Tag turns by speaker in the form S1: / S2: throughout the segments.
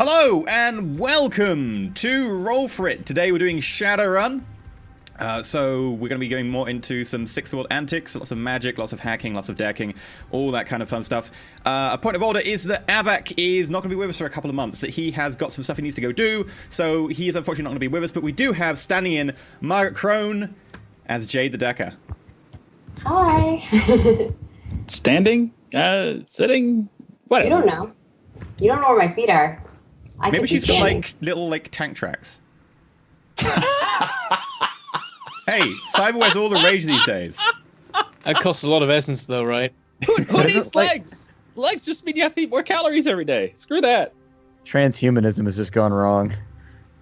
S1: Hello and welcome to Roll4It. Today we're doing Shadowrun. So we're going to be going more into some Sixth World antics, lots of magic, lots of hacking, lots of decking, all that kind of fun stuff. A point of order is that Avak is not going to be with us for a couple of months. That he has got some stuff he needs to go do, so he is unfortunately not going to be with us. But we do have standing in Margaret Crone as Jade the Decker.
S2: Hi.
S3: Standing? Sitting? Whatever.
S2: You don't know. You don't know where my feet are.
S1: Maybe she's got like little tank tracks. Hey, cyber wear's all the rage these days.
S4: That costs a lot of essence, though, right?
S3: Who needs legs? Legs just mean you have to eat more calories every day. Screw that.
S5: Transhumanism has just gone wrong.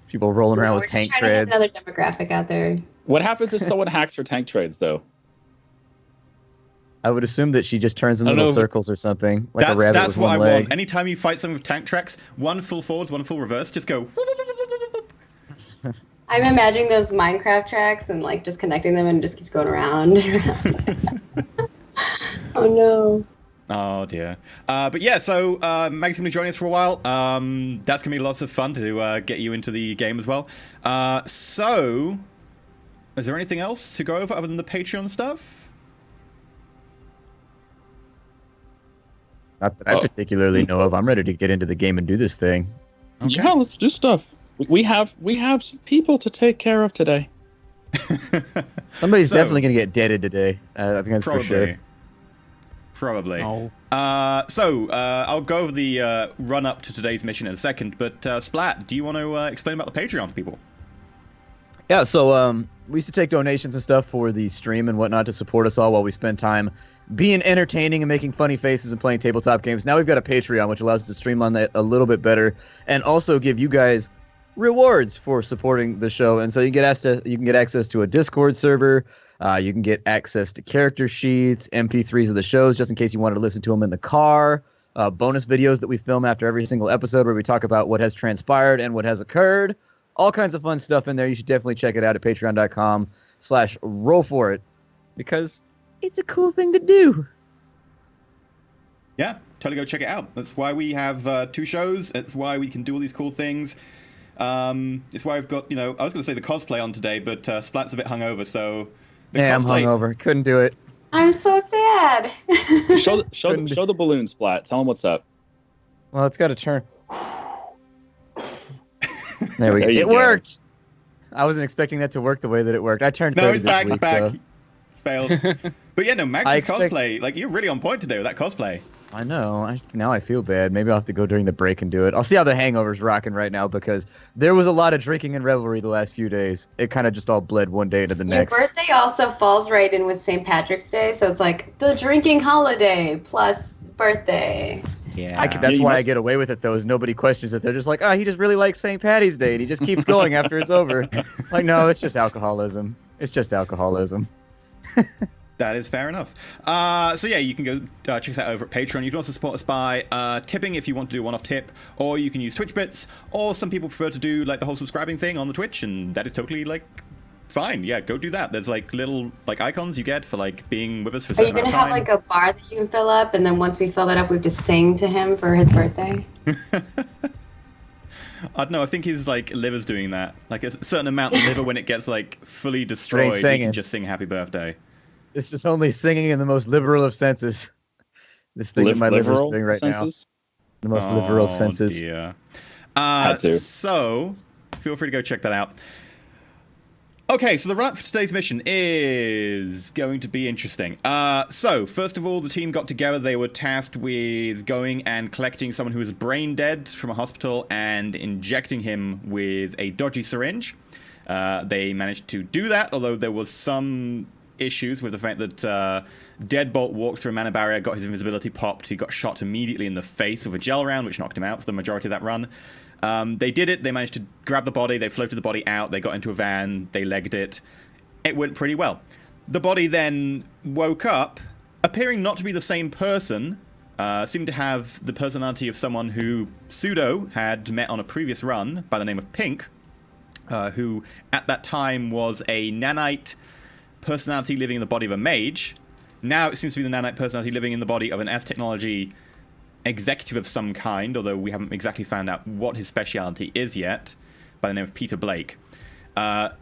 S5: People rolling around with tank treads.
S2: Another demographic out there.
S3: What happens if someone hacks for tank trades, though?
S5: I would assume that she just turns in little circles or something, like a rabbit
S1: That's
S5: with
S1: what
S5: one
S1: I
S5: leg.
S1: want. Anytime you fight someone with tank tracks, one full forwards, one full reverse, just go.
S2: I'm imagining those Minecraft tracks and like just connecting them and it just keeps going around. Oh no.
S1: Oh dear. But yeah, so Mag's going to join us for a while. That's going to be lots of fun to get you into the game as well. So, is there anything else to go over other than the Patreon stuff?
S5: Not that I particularly know of. I'm ready to get into the game and do this thing.
S1: Okay.
S3: Yeah, let's do stuff. We have some people to take care of today.
S5: Somebody's definitely going to get deaded today. I think that's
S1: Probably.
S5: for sure.
S1: Probably.
S4: Oh.
S1: I'll go over the run up to today's mission in a second, but Splat, do you want to explain about the Patreon to people?
S5: Yeah, so we used to take donations and stuff for the stream and whatnot to support us all while we spend time being entertaining and making funny faces and playing tabletop games. Now we've got a Patreon, which allows us to streamline that a little bit better and also give you guys rewards for supporting the show. And so you can get access to a Discord server. You can get access to character sheets, MP3s of the shows, just in case you wanted to listen to them in the car. Bonus videos that we film after every single episode where we talk about what has transpired and what has occurred. All kinds of fun stuff in there. You should definitely check it out at patreon.com/roll4it because it's a cool thing to do.
S1: Yeah, totally go check it out. That's why we have 2 shows. It's why we can do all these cool things. It's why I've got, I was going to say the cosplay on today, but Splat's a bit hungover, so...
S5: I'm hungover. Couldn't do it.
S2: I'm so sad.
S3: Show the balloon, Splat. Tell them what's up.
S5: Well, it's got to turn. There we go. It
S3: go.
S5: worked. I wasn't expecting that to work the way that it worked. I turned 30
S1: No, he's
S5: this
S1: back,
S5: week,
S1: back.
S5: so-
S1: It's failed. But yeah, no, Max's cosplay, like, you're really on point today with that cosplay.
S5: I know. Now I feel bad. Maybe I'll have to go during the break and do it. I'll see how the hangover's rocking right now because there was a lot of drinking and revelry the last few days. It kind of just all bled one day into the
S2: Your
S5: next.
S2: birthday also falls right in with St. Patrick's Day, so it's like the drinking holiday plus birthday.
S1: Yeah.
S5: That's why I get away with it, though, is nobody questions it. They're just like, he just really likes St. Patty's Day, and he just keeps going after it's over. Like, no, it's just alcoholism. It's just alcoholism.
S1: That is fair enough. So yeah, you can go check us out over at Patreon. You can also support us by tipping if you want to do a one-off tip, or you can use Twitch bits, or some people prefer to do like the whole subscribing thing on the Twitch, and that is totally like fine. Yeah, go do that. There's like little like icons you get for like being with us for a
S2: Are you
S1: certain
S2: going to
S1: amount
S2: have
S1: of time.
S2: like a bar that you can fill up, and then once we fill that up, we have to sing to him for his birthday?
S1: I don't know. I think his like liver's doing that. Like a certain amount of liver when it gets like fully destroyed, you
S5: singing.
S1: can just sing happy birthday.
S5: It's just only singing in the most liberal of senses. This thing that my liver's doing right
S3: senses?
S5: now. The most liberal of senses.
S1: Dear.
S3: Had to.
S1: So, feel free to go check that out. Okay, so the run-up for today's mission is going to be interesting. So, first of all, the team got together. They were tasked with going and collecting someone who was brain dead from a hospital and injecting him with a dodgy syringe. They managed to do that, although there was some issues with the fact that Deadbolt walked through a mana barrier, got his invisibility popped. He got shot immediately in the face with a gel round, which knocked him out for the majority of that run. They did it. They managed to grab the body. They floated the body out. They got into a van. They legged it. It went pretty well. The body then woke up, appearing not to be the same person, seemed to have the personality of someone who Pseudo had met on a previous run by the name of Pink, who at that time was a nanite personality living in the body of a mage. Now it seems to be the nanite personality living in the body of an S technology executive of some kind, although we haven't exactly found out what his speciality is yet, by the name of Peter Blake.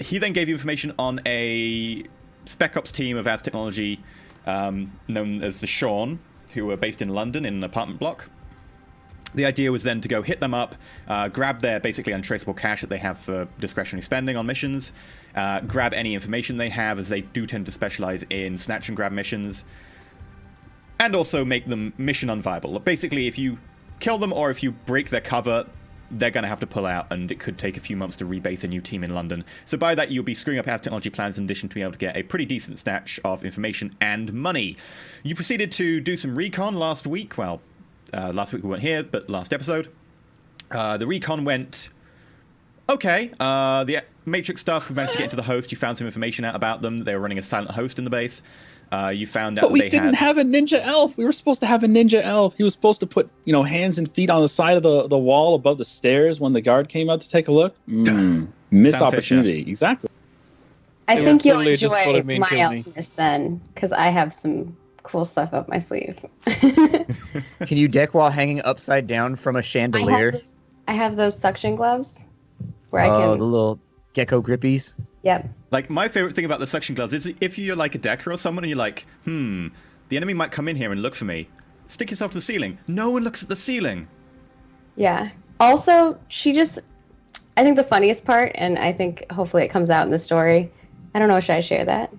S1: He then gave you information on a Spec Ops team of Az Technology known as the Sean, who were based in London in an apartment block. The idea was then to go hit them up, grab their basically untraceable cash that they have for discretionary spending on missions, grab any information they have, as they do tend to specialize in snatch and grab missions, and also make them mission unviable. Basically, if you kill them or if you break their cover, they're going to have to pull out, and it could take a few months to rebase a new team in London. So by that, you'll be screwing up Az Technology plans in addition to being able to get a pretty decent snatch of information and money. You proceeded to do some recon last week. Well, last week we weren't here, but last episode. The recon went okay. The Matrix stuff, we managed to get into the host. You found some information out about them. They were running a silent host in the base. You found out
S3: But we didn't have a ninja elf. We were supposed to have a ninja elf. He was supposed to put, hands and feet on the side of the wall above the stairs when the guard came out to take a look. Missed opportunity. Exactly.
S2: I
S4: They
S2: think
S4: were
S2: you'll
S4: totally just
S2: enjoy
S4: followed me and
S2: my
S4: killed me.
S2: elfness then, because I have some cool stuff up my sleeve.
S5: Can you deck while hanging upside down from a chandelier?
S2: I have those suction gloves where
S5: Oh,
S2: I
S5: the
S2: can.
S5: little gecko grippies.
S2: Yep.
S1: Like, my favorite thing about the suction gloves is if you're like a decker or someone and you're like, the enemy might come in here and look for me. Stick yourself to the ceiling. No one looks at the ceiling.
S2: Yeah. Also, I think the funniest part, and I think hopefully it comes out in the story. I don't know, should I share that?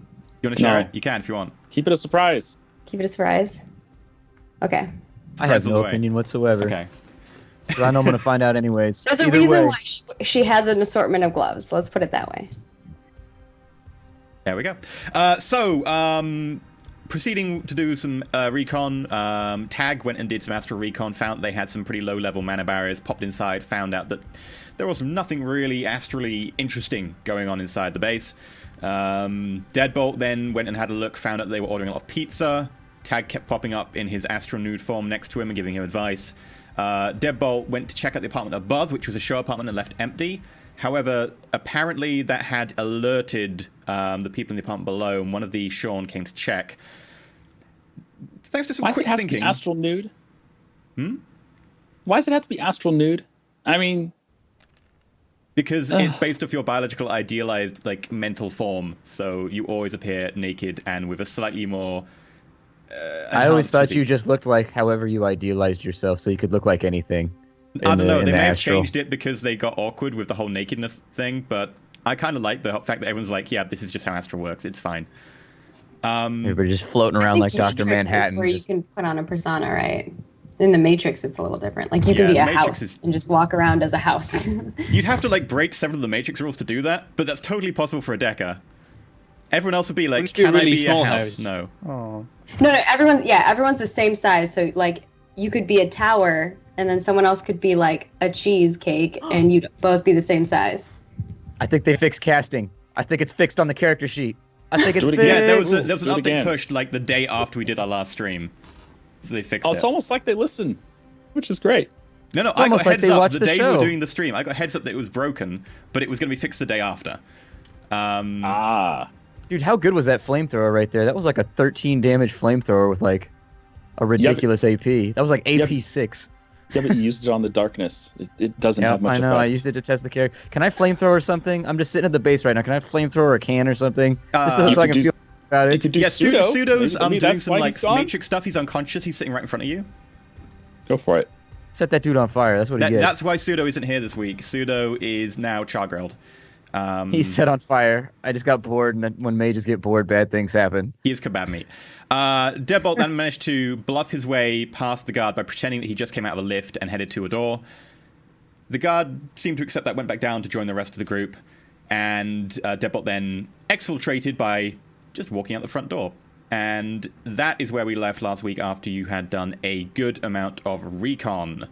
S1: You want to share
S3: No.
S1: it? You can if you want.
S3: Keep it a surprise.
S2: Keep it a surprise? Okay.
S5: I have
S1: Surprise all
S5: no
S1: the way.
S5: opinion whatsoever.
S1: Okay.
S5: So I know I'm going to find out anyways.
S2: There's a
S5: Either
S2: reason
S5: way.
S2: why she has an assortment of gloves. Let's put it that way.
S1: There we go. Proceeding to do some recon, Tag went and did some astral recon, found they had some pretty low-level mana barriers, popped inside, found out that there was nothing really astrally interesting going on inside the base. Deadbolt then went and had a look, found out they were ordering a lot of pizza. Tag kept popping up in his astral nude form next to him and giving him advice. Deadbolt went to check out the apartment above, which was a show apartment, and left empty. However, apparently that had alerted the people in the apartment below, and one of the Sean came to check. Thanks to some
S3: Why does it
S1: quick
S3: have
S1: thinking.
S3: to be astral nude? Why does it have to be astral nude? I mean,
S1: Because it's based off your biological idealized mental form, so you always appear naked and with a slightly more.
S5: I always
S1: enhanced
S5: thought
S1: physique.
S5: you just looked like however you idealized yourself, so you could look like anything.
S1: I don't know.
S5: in
S1: They
S5: the
S1: may have
S5: astral.
S1: changed it because they got awkward with the whole nakedness thing, but I kind of like the fact that everyone's like, "Yeah, this is just how Astral works. It's fine."
S5: Everybody just floating
S2: I
S5: around
S2: think
S5: like Dr.
S2: Matrix is
S5: Manhattan.
S2: where you
S5: just-
S2: can put on a persona, right? In the Matrix, it's a little different. Like you can
S1: Yeah,
S2: be
S1: the
S2: a
S1: Matrix
S2: house
S1: is-
S2: and just walk around as a house.
S1: You'd have to break several of the Matrix rules to do that, but that's totally possible for a Decker. Everyone else would be like,
S4: Would you do
S1: "Can I
S4: really
S1: be a
S4: small
S1: house?"
S4: house?
S1: No.
S2: No, everyone's the same size. So you could be a tower, and then someone else could be like a cheesecake, and you'd both be the same size.
S5: I think they fixed casting. I think it's fixed on the character sheet. I think it's
S3: Do it
S5: fixed.
S3: again.
S1: Yeah, there was an
S3: Do it
S1: update
S3: again.
S1: pushed the day after we did our last stream, so they fixed
S3: oh,
S1: it.
S3: it's almost like they listen, which is great.
S1: No, I got
S5: almost like
S1: heads
S5: they
S1: up
S5: watched
S1: the
S5: the
S1: day we were
S5: show.
S1: doing the stream. I got heads up that it was broken, but it was going to be fixed the day after.
S5: Dude, how good was that flamethrower right there? That was like a 13 damage flamethrower with a ridiculous AP. That was like AP 6.
S3: Yeah, but you used it on the darkness. It doesn't
S5: Yeah,
S3: have much
S5: I know.
S3: effect.
S5: I used it to test the character. Can I flamethrower something? I'm just sitting at the base right now. Can I flamethrower a can or something? Just
S1: You
S5: so I
S3: could
S5: can
S3: do-
S5: feel about
S3: You
S5: it.
S3: could do
S1: Yeah,
S3: pseudo.
S1: Pseudo's
S3: Maybe
S1: doing
S3: that's
S1: some
S3: why he's gone.
S1: Matrix stuff. He's unconscious. He's sitting right in front of you.
S3: Go for it.
S5: Set that dude on fire. That's what he gets.
S1: That's why Pseudo isn't here this week. Pseudo is now char-grilled.
S5: He's set on fire. I just got bored, and then when mages get bored, bad things happen.
S1: He is kebab meat. Deadbolt then managed to bluff his way past the guard by pretending that he just came out of a lift and headed to a door. The guard seemed to accept that, went back down to join the rest of the group, and Deadbolt then exfiltrated by just walking out the front door. And that is where we left last week after you had done a good amount of recon.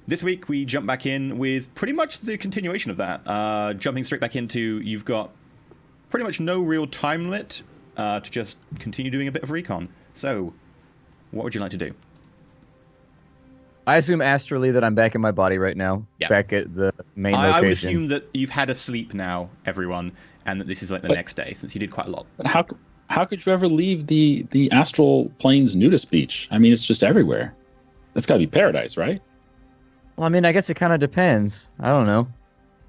S1: This week, we jump back in with pretty much the continuation of that. Jumping straight back into, you've got pretty much no real time limit to just continue doing a bit of recon. So, what would you like to do?
S5: I assume astrally that I'm back in my body right now.
S1: Yeah.
S5: Back at the main
S1: I
S5: location.
S1: would assume that you've had a sleep now, everyone, and that this is the
S3: But-
S1: next day, since you did quite a lot.
S3: But how could you ever leave the astral plane's nudist beach? I mean, it's just everywhere. That's got to be paradise, right?
S5: Well, I mean, I guess it kind of depends. I don't know.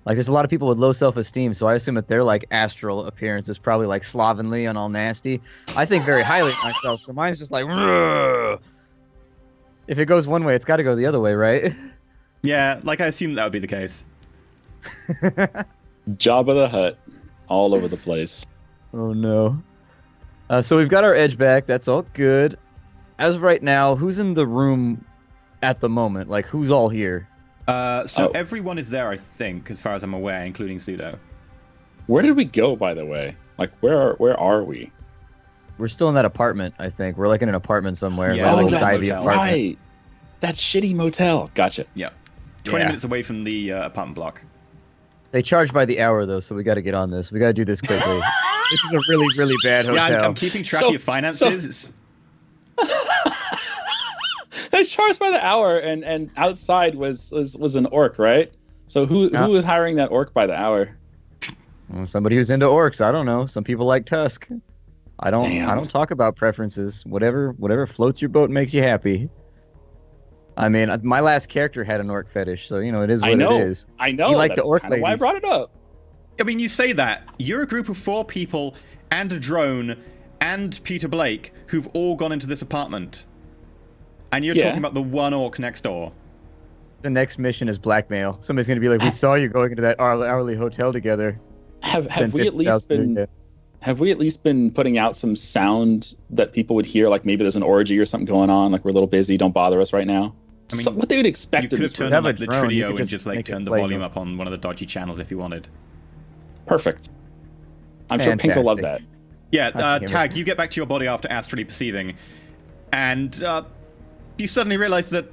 S5: Like, there's a lot of people with low self-esteem, so I assume that their, like, astral appearance is probably, like, slovenly and all nasty. I think very highly of myself, so mine's just like, "Rrrr." If it goes one way, it's got to go the other way, right?
S1: Yeah, like I assumed that would be the case.
S3: Jabba the Hutt, all over the place.
S5: Oh, no. So we've got our edge back. That's all good. As of right now, who's in the room at the moment? Like, who's all here?
S1: Everyone is there, I think, as far as I'm aware, including Pseudo.
S3: Where did we go, by the way? Like, where are we?
S5: We're still in that apartment, I think. We're, like, in an apartment somewhere.
S1: Yeah,
S5: like
S1: oh,
S5: a
S1: that's
S5: divey
S1: hotel.
S5: apartment.
S3: Right. That shitty motel. Gotcha.
S1: Yeah. 20
S5: Yeah.
S1: minutes away from the apartment block.
S5: They charge by the hour, though, so we got to get on this. We got to do this quickly. This is a really, really bad hotel.
S1: Yeah, I'm keeping track of your finances.
S3: They charged by the hour, and outside was an orc, right? So who was hiring that orc by the hour?
S5: Well, somebody who's into orcs. I don't know. Some people like Tusk. I don't talk about preferences. Whatever floats your boat and makes you happy. I mean, my last character had an orc fetish, so you know it is what it is.
S3: I know.
S5: You like the orc
S3: ladies. Why I brought it up?
S1: I mean, you say that. You're a group of 4 people and a drone and Peter Blake who've all gone into this apartment. And you're talking about the one orc next door.
S5: The next mission is blackmail. Somebody's going to be like, we saw you going into that hourly hotel together.
S3: Have we at least been putting out some sound that people would hear? Like maybe there's an orgy or something going on. Like we're a little busy. Don't bother us right now. I mean, what they would expect.
S1: You could have turned on like, the Tridio and just like turned the volume up on one of the dodgy channels if you wanted.
S3: Perfect. I'm sure Pink will love that.
S1: Yeah, Tag, you get back to your body after astrally perceiving, and you suddenly realize that,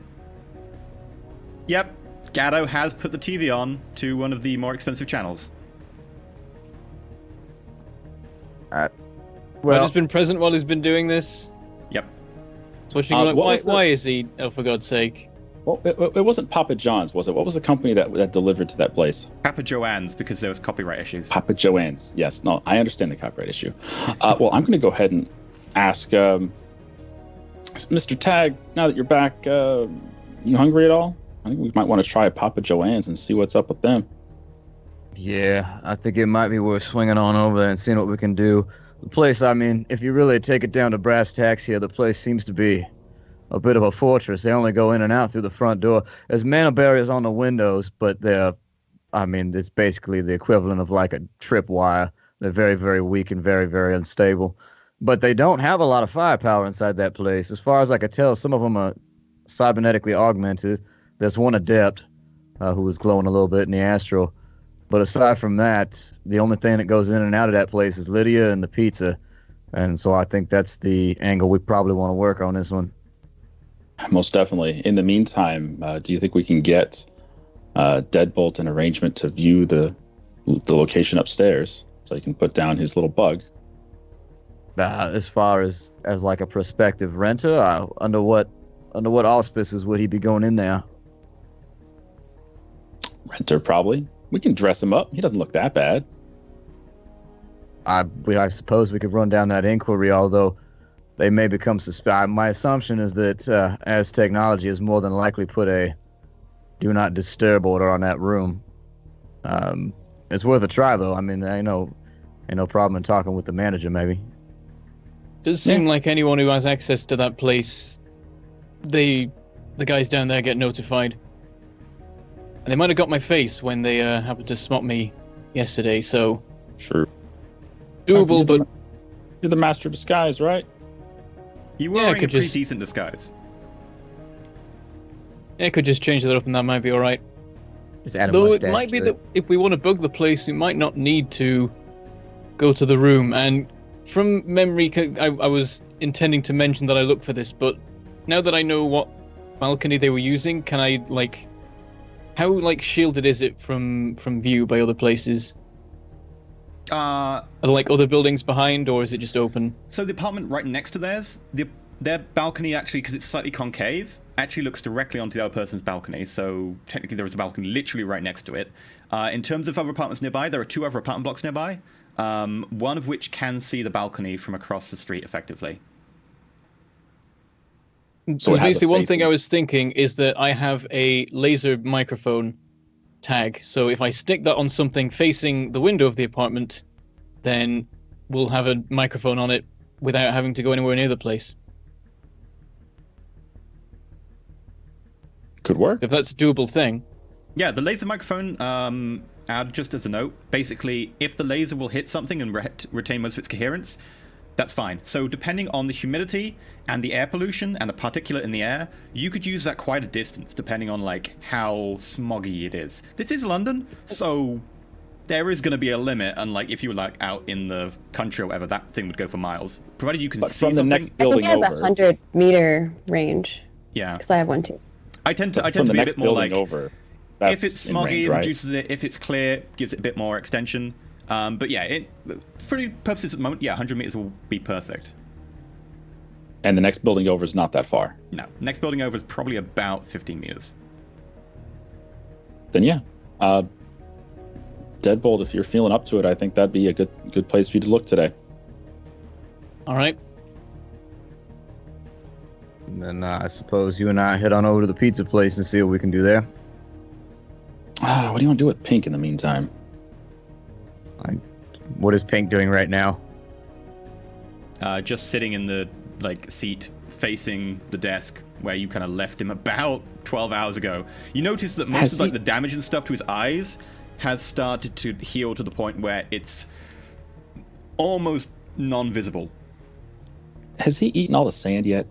S1: yep, Gatto has put the TV on to one of the more expensive channels.
S4: Well, he's been present while he's been doing this.
S1: Yep.
S4: So why is he? Oh, for God's sake!
S3: Well, it wasn't Papa John's, was it? What was the company that delivered to that place?
S1: Papa Joanne's, because there was copyright issues.
S3: Papa Joanne's. Yes. No, I understand the copyright issue. Well, I'm going to go ahead and ask Mr. Tag. Now that you're back, you hungry at all? I think we might want to try Papa Joanne's and see what's up with them.
S5: Yeah, I think it might be worth swinging on over there and seeing what we can do. The place, I mean, if you really take it down to brass tacks here, the place seems to be a bit of a fortress. They only go in and out through the front door. There's mana barriers on the windows, but it's basically the equivalent of like a tripwire. They're very, very weak and very, very unstable. But they don't have a lot of firepower inside that place. As far as I could tell, some of them are cybernetically augmented. There's one adept who was glowing a little bit in the astral. But aside from that, the only thing that goes in and out of that place is Lydia and the pizza. And so I think that's the angle we probably want to work on this one.
S3: Most definitely. In the meantime, do you think we can get Deadbolt an arrangement to view the location upstairs so he can put down his little bug?
S5: As far as like a prospective renter, under what auspices would he be going in there?
S3: Renter, probably. We can dress him up. He doesn't look that bad.
S5: I suppose we could run down that inquiry, although they may become suspicious. My assumption is that as technology has more than likely put a do not disturb order on that room. It's worth a try, though. I mean, ain't no problem in talking with the manager, maybe.
S4: Does seem like anyone who has access to that place, the guys down there get notified. And they might have got my face when they happened to spot me yesterday, so...
S3: Sure.
S4: Doable, but...
S3: You're the master of disguise, right?
S1: You were wearing a pretty decent disguise.
S4: Yeah, I could just change that up and that might be alright.
S5: Just add a
S4: Though it
S5: mustache
S4: might be
S5: to
S4: that if we want to bug the place, we might not need to go to the room. And from memory, I was intending to mention that I look for this, but now that I know what balcony they were using, can I, like... How, like, shielded is it from view by other places? Are there, like, other buildings behind, or is it just open?
S1: So the apartment right next to theirs, their balcony actually, because it's slightly concave, actually looks directly onto the other person's balcony. So technically there is a balcony literally right next to it. In terms of other apartments nearby, there are 2 other apartment blocks nearby, one of which can see the balcony from across the street effectively.
S3: So it has a
S4: basically, one thing
S3: facing.
S4: I was thinking is that I have a laser microphone tag. So if I stick that on something facing the window of the apartment, then we'll have a microphone on it without having to go anywhere near the place.
S3: Could work.
S4: If that's a doable thing.
S1: Yeah, the laser microphone, add just as a note, basically, if the laser will hit something and retain most of its coherence, that's fine. So depending on the humidity and the air pollution and the particulate in the air, you could use that quite a distance, depending on, like, how smoggy it is. This is London, so there is going to be a limit, unlike if you were, like, out in the country or whatever, that thing would go for miles. Provided you can
S3: But
S1: see
S3: from the
S1: something.
S3: next
S2: I think
S3: building
S2: it has
S3: over.
S2: 100-meter range.
S1: Yeah.
S2: Because I have one too.
S1: I tend
S3: From
S1: to
S3: the
S1: be a
S3: next
S1: bit more
S3: building
S1: like...
S3: over.
S1: If it's
S3: in
S1: smoggy,
S3: range,
S1: it
S3: right?
S1: reduces it. If it's clear, gives it a bit more extension. But yeah, for purposes at the moment, yeah, 100 meters will be perfect.
S3: And the next building over is not that far.
S1: No, next building over is probably about 15 meters.
S3: Then yeah, Deadbolt, if you're feeling up to it, I think that'd be a good place for you to look today.
S4: All right.
S5: And then I suppose you and I head on over to the pizza place and see what we can do there.
S3: What do you want to do with Pink in the meantime?
S5: What is Pink doing right now?
S1: Just sitting in the seat facing the desk where you kind of left him about 12 hours ago. You notice that most of the damage and stuff to his eyes has started to heal to the point where it's almost non-visible.
S3: Has he eaten all the sand yet?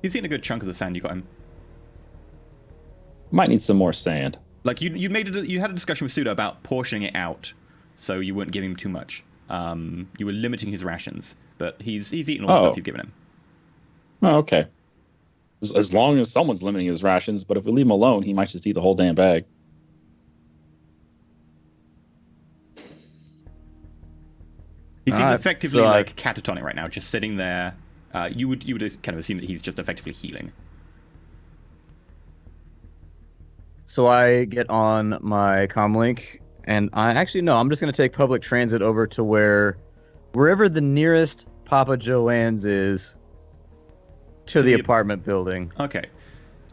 S1: He's eaten a good chunk of the sand you got him.
S3: Might need some more sand.
S1: Like you had a discussion with Suda about portioning it out, so you weren't giving him too much. You were limiting his rations, but he's eaten all the stuff you've given him.
S3: Oh, okay. As long as someone's limiting his rations, but if we leave him alone, he might just eat the whole damn bag.
S1: He seems effectively
S5: so
S1: catatonic right now, just sitting there. You would kind of assume that he's just effectively healing.
S5: So I get on my comlink, and I'm just going to take public transit over to wherever the nearest Papa Joanne's is to the apartment building.
S1: Okay.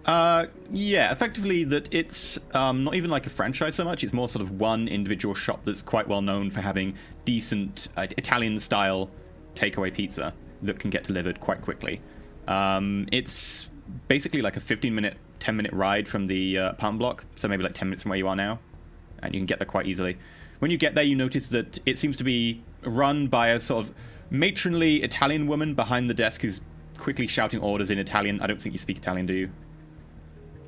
S1: Yeah, effectively that it's not even like a franchise so much. It's more sort of one individual shop that's quite well known for having decent Italian-style takeaway pizza that can get delivered quite quickly. It's basically like a 15-minute, 10-minute ride from the apartment block, so maybe like 10 minutes from where you are now, and you can get there quite easily. When you get there, you notice that it seems to be run by a sort of matronly Italian woman behind the desk who's quickly shouting orders in Italian. I don't think you speak Italian, do you?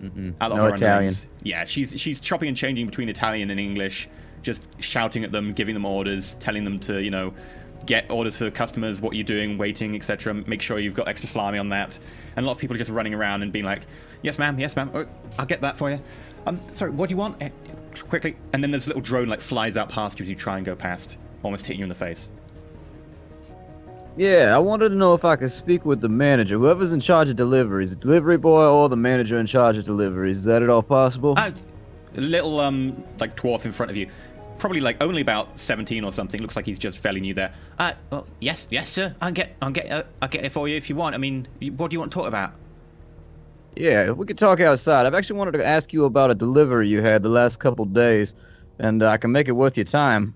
S5: No Italian.
S1: Yeah, she's chopping and changing between Italian and English, just shouting at them, giving them orders, telling them to, get orders for customers, what you're doing, waiting, etc. Make sure you've got extra salami on that. And a lot of people are just running around and being like, yes, ma'am, oh, I'll get that for you. Sorry, what do you want? Quickly. And then there's a little drone flies out past you as you try and go past, almost hitting you in the face.
S5: Yeah, I wanted to know if I could speak with the manager, whoever's in charge of deliveries, the delivery boy or the manager in charge of deliveries. Is that at all possible?
S1: A little dwarf in front of you, probably only about 17 or something. Looks like he's just fairly new there. Well, yes, sir. I'll get it for you if you want. I mean, what do you want to talk about?
S5: Yeah, we could talk outside. I've actually wanted to ask you about a delivery you had the last couple days, and I can make it worth your time.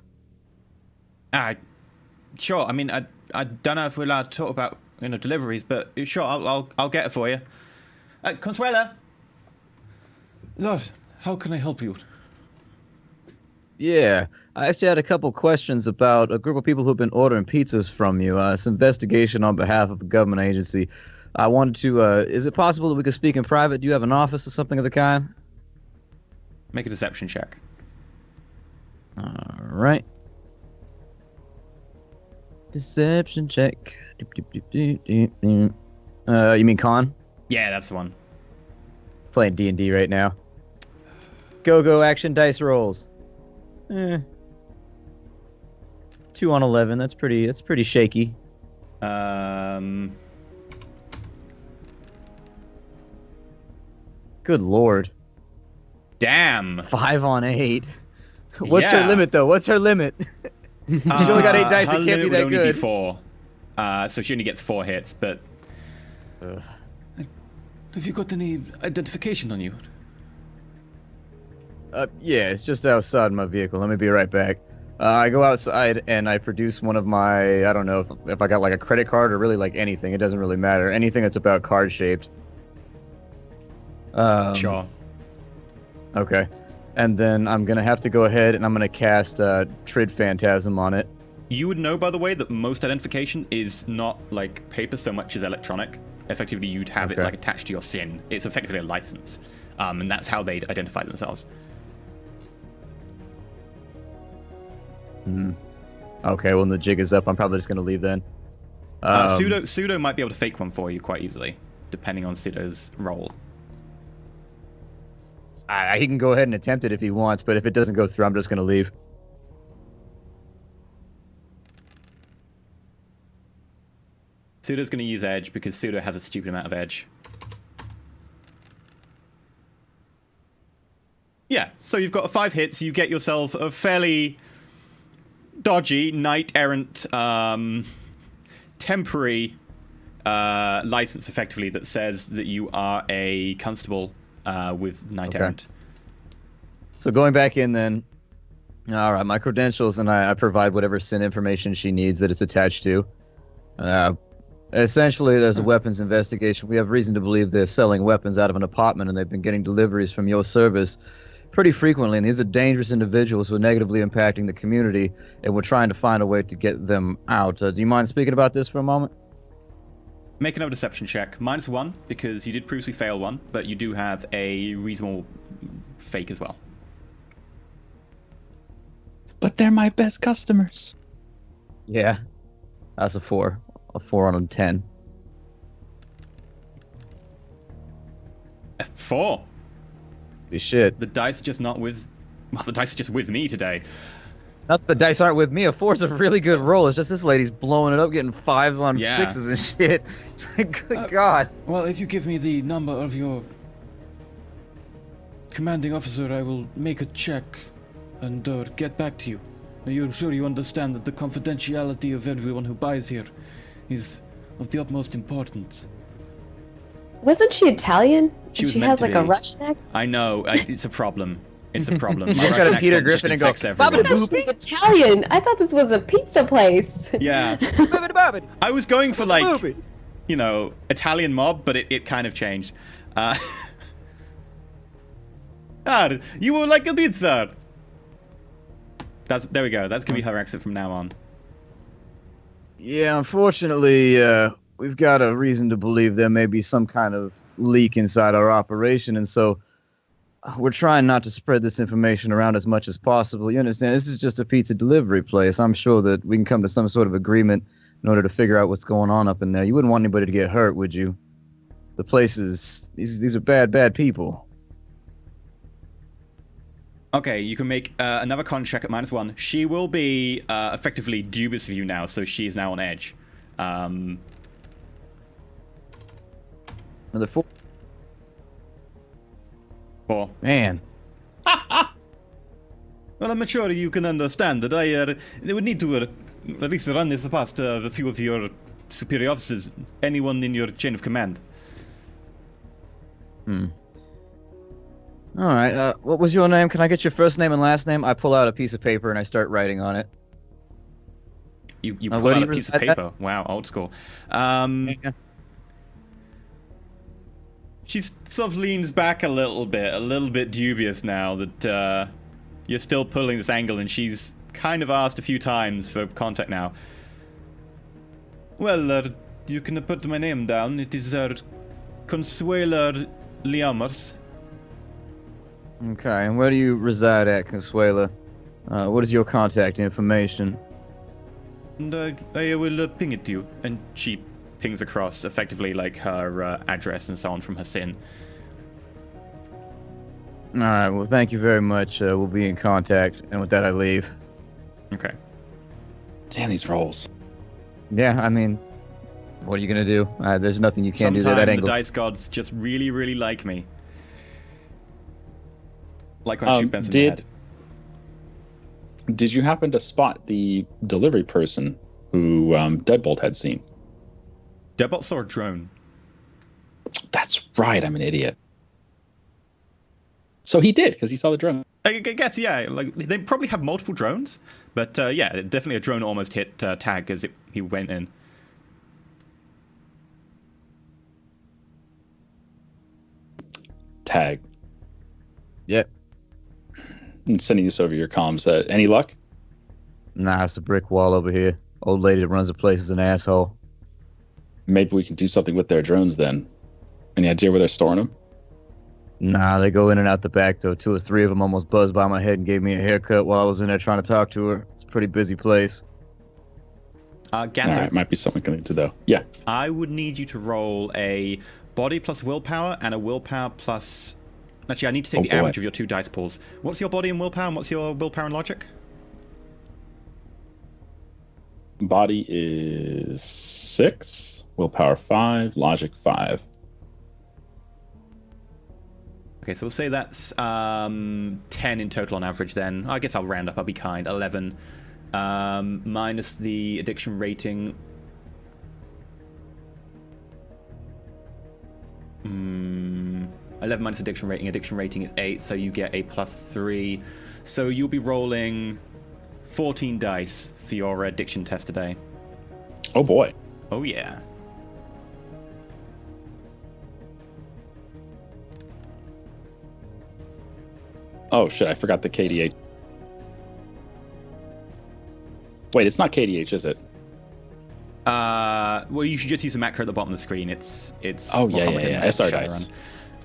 S1: Sure. I mean, I don't know if we're allowed to talk about deliveries, but sure, I'll get it for you. Consuela. Lord, how can I help you?
S5: Yeah, I actually had a couple questions about a group of people who've been ordering pizzas from you. It's an investigation on behalf of a government agency. I wanted to, is it possible that we could speak in private? Do you have an office or something of the kind?
S1: Make a deception check.
S5: All right. Deception check. You mean con?
S1: Yeah, that's the one.
S5: Playing D&D right now. Go action dice rolls. 2 on 11. That's pretty shaky. Good lord.
S1: Damn.
S5: 5 on 8. What's her
S1: Yeah.
S5: limit though? What's her limit? She only got 8 dice.
S1: Her
S5: It can't be
S1: limit would
S5: that
S1: only
S5: good.
S1: be 4. So she only gets 4 hits, but... Have you got any identification on you?
S5: Yeah, it's just outside my vehicle. Let me be right back. I go outside and I produce one of my, I don't know if I got like a credit card or really like anything. It doesn't really matter. Anything that's about card shaped.
S1: Sure.
S5: Okay. And then I'm going to have to go ahead and I'm going to cast Trid Phantasm on it.
S1: You would know, by the way, that most identification is not like paper so much as electronic. Effectively, you'd have it like attached to your SIN. It's effectively a license. And that's how they'd identify themselves.
S5: Okay, well, when the jig is up, I'm probably just going to leave then.
S1: Pseudo might be able to fake one for you quite easily, depending on Pseudo's role.
S5: He can go ahead and attempt it if he wants, but if it doesn't go through, I'm just going to leave.
S1: Pseudo's going to use edge because Pseudo has a stupid amount of edge. Yeah, so you've got 5 hits. You get yourself a fairly dodgy knight-errant temporary license, effectively, that says that you are a constable with knight-errant.
S5: So going back in then, all right, my credentials, and I provide whatever SIN information she needs that it's attached to. Essentially, there's a weapons investigation. We have reason to believe they're selling weapons out of an apartment, and they've been getting deliveries from your service pretty frequently, and these are dangerous individuals who are negatively impacting the community, and we're trying to find a way to get them out. Do you mind speaking about this for a moment?
S1: Make another deception check. -1, because you did previously fail one, but you do have a reasonable fake as well.
S3: But they're my best customers.
S5: Yeah. That's a 4. A 4 on a 10.
S1: 4.
S5: Shit.
S1: The dice are just not with... Well, the dice are just with me today.
S5: That's the dice aren't with me. A 4's a really good roll. It's just this lady's blowing it up, getting 5s on 6s and shit. Good God.
S1: Well, if you give me the number of your commanding officer, I will make a check and get back to you. You're sure you understand that the confidentiality of everyone who buys here is of the utmost importance.
S2: Wasn't she Italian?
S1: She was
S2: she
S1: meant
S2: has
S1: to
S2: like a
S1: be.
S2: Russian accent.
S1: I know, it's a problem. It's a problem.
S5: You just gotta Peter Griffin and go,
S2: I thought she was Italian. I thought this was a pizza place.
S1: Yeah. I was going for like, you know, Italian mob, but it kind of changed. You would like a pizza. There we go. That's gonna be her accent from now on.
S5: Yeah, unfortunately, we've got a reason to believe there may be some kind of leak inside our operation, and so we're trying not to spread this information around as much as possible. You understand? This is just a pizza delivery place. I'm sure that we can come to some sort of agreement in order to figure out what's going on up in there. You wouldn't want anybody to get hurt, would you? The place is... These are bad people.
S1: Okay, you can make another con check at -1. She will be effectively dubious of you now, so she is now on edge.
S5: Another 4.
S1: 4.
S5: Man.
S1: Well, I'm sure you can understand that they would need to at least run this past a few of your superior officers, anyone in your chain of command.
S5: All right, what was your name? Can I get your first name and last name? I pull out a piece of paper and I start writing on it.
S1: You pull out a piece of paper. Wow, old school. She sort of leans back a little bit dubious now that you're still pulling this angle, and she's kind of asked a few times for contact now. Well, you can put my name down. It is Consuela Liamers.
S5: Okay, and where do you reside at, Consuela? What is your contact information?
S1: And I will ping it to you. And she pings across, effectively, like, her address and so on from her SIN.
S5: Alright, well, thank you very much. We'll be in contact. And with that, I leave.
S1: Okay.
S3: Damn these rolls.
S5: Yeah, I mean, what are you going to do? There's nothing you can't do to that angle.
S1: The dice gods just really, really like me. Like when I shoot Benson in the head.
S3: Did you happen to spot the delivery person who Deadbolt had seen?
S1: Deadbolt saw a drone.
S3: That's right. I'm an idiot. So he did, because he saw the drone.
S1: I guess, yeah. Like they probably have multiple drones, but yeah, definitely a drone almost hit Tag as he went in.
S3: Tag.
S5: Yep.
S3: I'm sending this over your comms. Any luck?
S5: Nah, it's a brick wall over here. Old lady that runs the place is an asshole.
S3: Maybe we can do something with their drones then. Any idea where they're storing them?
S5: Nah, they go in and out the back, though. 2 or 3 of them almost buzzed by my head and gave me a haircut while I was in there trying to talk to her. It's a pretty busy place.
S1: Gatto,
S3: All right, might be something going to though. Yeah.
S1: I would need you to roll a body plus willpower and a willpower plus... Actually, I need to take the average of your 2 dice pools. What's your body and willpower, and what's your willpower and logic?
S3: Body is 6, willpower 5, logic 5.
S1: Okay, so we'll say that's 10 in total on average then. I guess I'll round up, I'll be kind. 11 minus the addiction rating. 11 minus addiction rating. Addiction rating is 8, so you get a +3. So you'll be rolling 14 dice for your addiction test today.
S3: Oh boy.
S1: Oh yeah.
S3: Oh shit, I forgot the KDH. Wait, it's not KDH, is it?
S1: Well, you should just use the macro at the bottom of the screen. It's
S3: Oh,
S1: more
S3: yeah,
S1: complicated
S3: yeah.
S1: than
S3: SR
S1: Shadowrun.
S3: dice.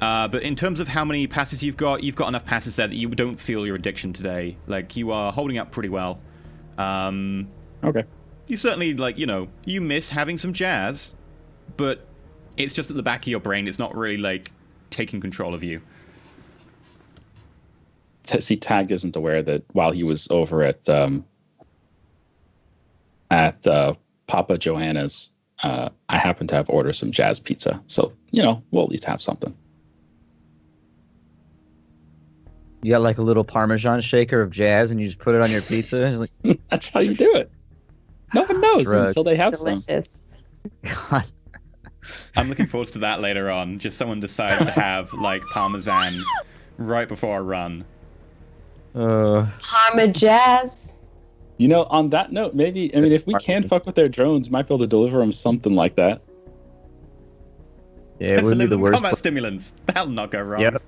S1: But in terms of how many passes you've got enough passes there that you don't feel your addiction today. Like, you are holding up pretty well.
S3: Okay.
S1: You certainly, like, you know, you miss having some jazz, but it's just at the back of your brain. It's not really, like, taking control of you.
S3: See, Tag isn't aware that while he was over at Papa Joanna's, I happened to have ordered some jazz pizza. So, you know, we'll at least have something.
S5: You got like a little Parmesan shaker of jazz and you just put it on your pizza? And like,
S3: That's how you do it. No one knows
S5: Drugs.
S3: until they have some.
S2: Delicious.
S5: God.
S1: I'm looking forward to that later on. Just someone decides to have, like, Parmesan right before a run.
S2: Parma jazz.
S3: You know, on that note, maybe, I mean, if we can fuck with their drones, we might be able to deliver them something like that.
S5: Yeah, it would be the worst.
S1: Combat stimulants. That'll not go wrong.
S5: Yep.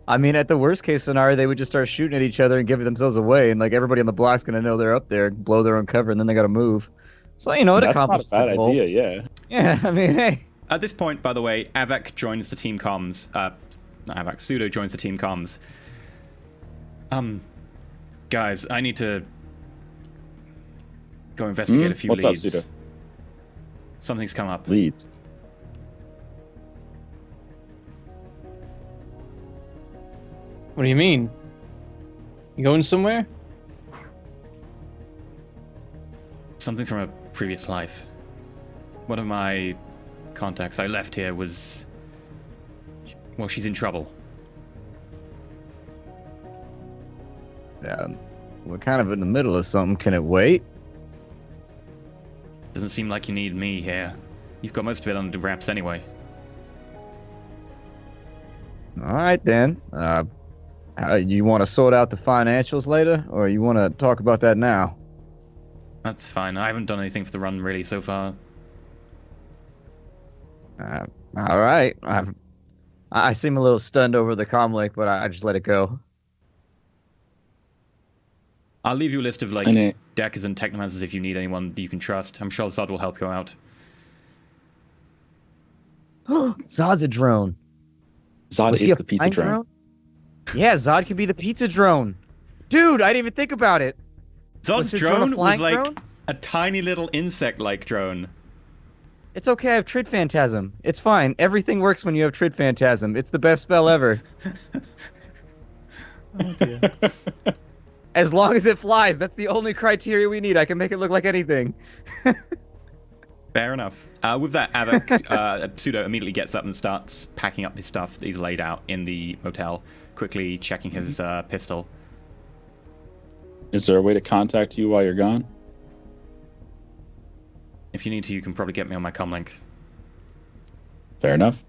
S5: I mean, at the worst case scenario, they would just start shooting at each other and giving themselves away, and like everybody on the block's gonna know they're up there, blow their own cover, and then they gotta move. So you know, it
S3: That's not a
S5: accomplishes
S3: bad
S5: the goal.
S3: idea, yeah.
S5: Yeah, I mean, hey.
S1: At this point, by the way, Avak joins the team comms. Not Avak, Pseudo joins the team comms. Guys, I need to go investigate a few
S3: What's up,
S1: leads.
S3: Pseudo?
S1: Something's come up.
S3: Leads.
S4: What do you mean? You going somewhere?
S1: Something from a previous life. One of my contacts I left here was... Well, she's in trouble.
S5: We're kind of in the middle of something. Can it wait?
S1: Doesn't seem like you need me here. You've got most of it under wraps anyway.
S5: All right, then. You want to sort out the financials later, or you want to talk about that now?
S1: That's fine. I haven't done anything for the run, really, so far.
S5: All right. I seem a little stunned over the comlink, but I just let it go.
S1: I'll leave you a list of, like, deckers and technomancers if you need anyone you can trust. I'm sure Zod will help you out.
S5: Zod's a drone.
S3: Zod
S5: Was he
S3: is
S5: a
S3: the pizza
S5: flying
S3: drone.
S5: Yeah, Zod could be the pizza drone. Dude, I didn't even think about it.
S1: Zod's
S5: his drone a
S1: drone was
S5: flying
S1: like
S5: drone?
S1: a tiny little insect-like drone.
S5: It's okay, I have Trid Phantasm. It's fine. Everything works when you have Trid Phantasm. It's the best spell ever.
S1: Oh, dear.
S5: As long as it flies, that's the only criteria we need. I can make it look like anything.
S1: Fair enough. With that, Avak, Pseudo immediately gets up and starts packing up his stuff that he's laid out in the motel, quickly checking his pistol.
S3: Is there a way to contact you while you're gone?
S1: If you need to, you can probably get me on my comlink.
S3: Fair enough.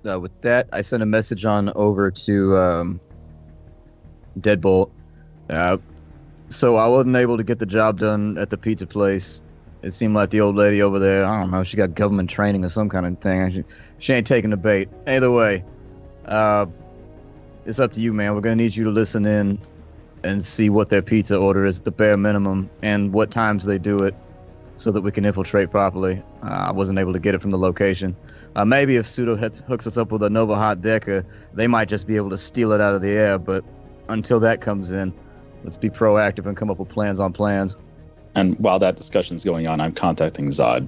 S5: With that, I sent a message on over to Deadbolt. So I wasn't able to get the job done at the pizza place. It seemed like the old lady over there, I don't know, she got government training or some kind of thing. She ain't taking the bait. Either way, it's up to you, man. We're going to need you to listen in and see what their pizza order is at the bare minimum and what times they do it so that we can infiltrate properly. I wasn't able to get it from the location. Maybe if Pseudo hooks us up with a Nova Hot Decker, they might just be able to steal it out of the air, but until that comes in, let's be proactive and come up with plans on plans.
S3: And while that discussion's going on, I'm contacting Zod.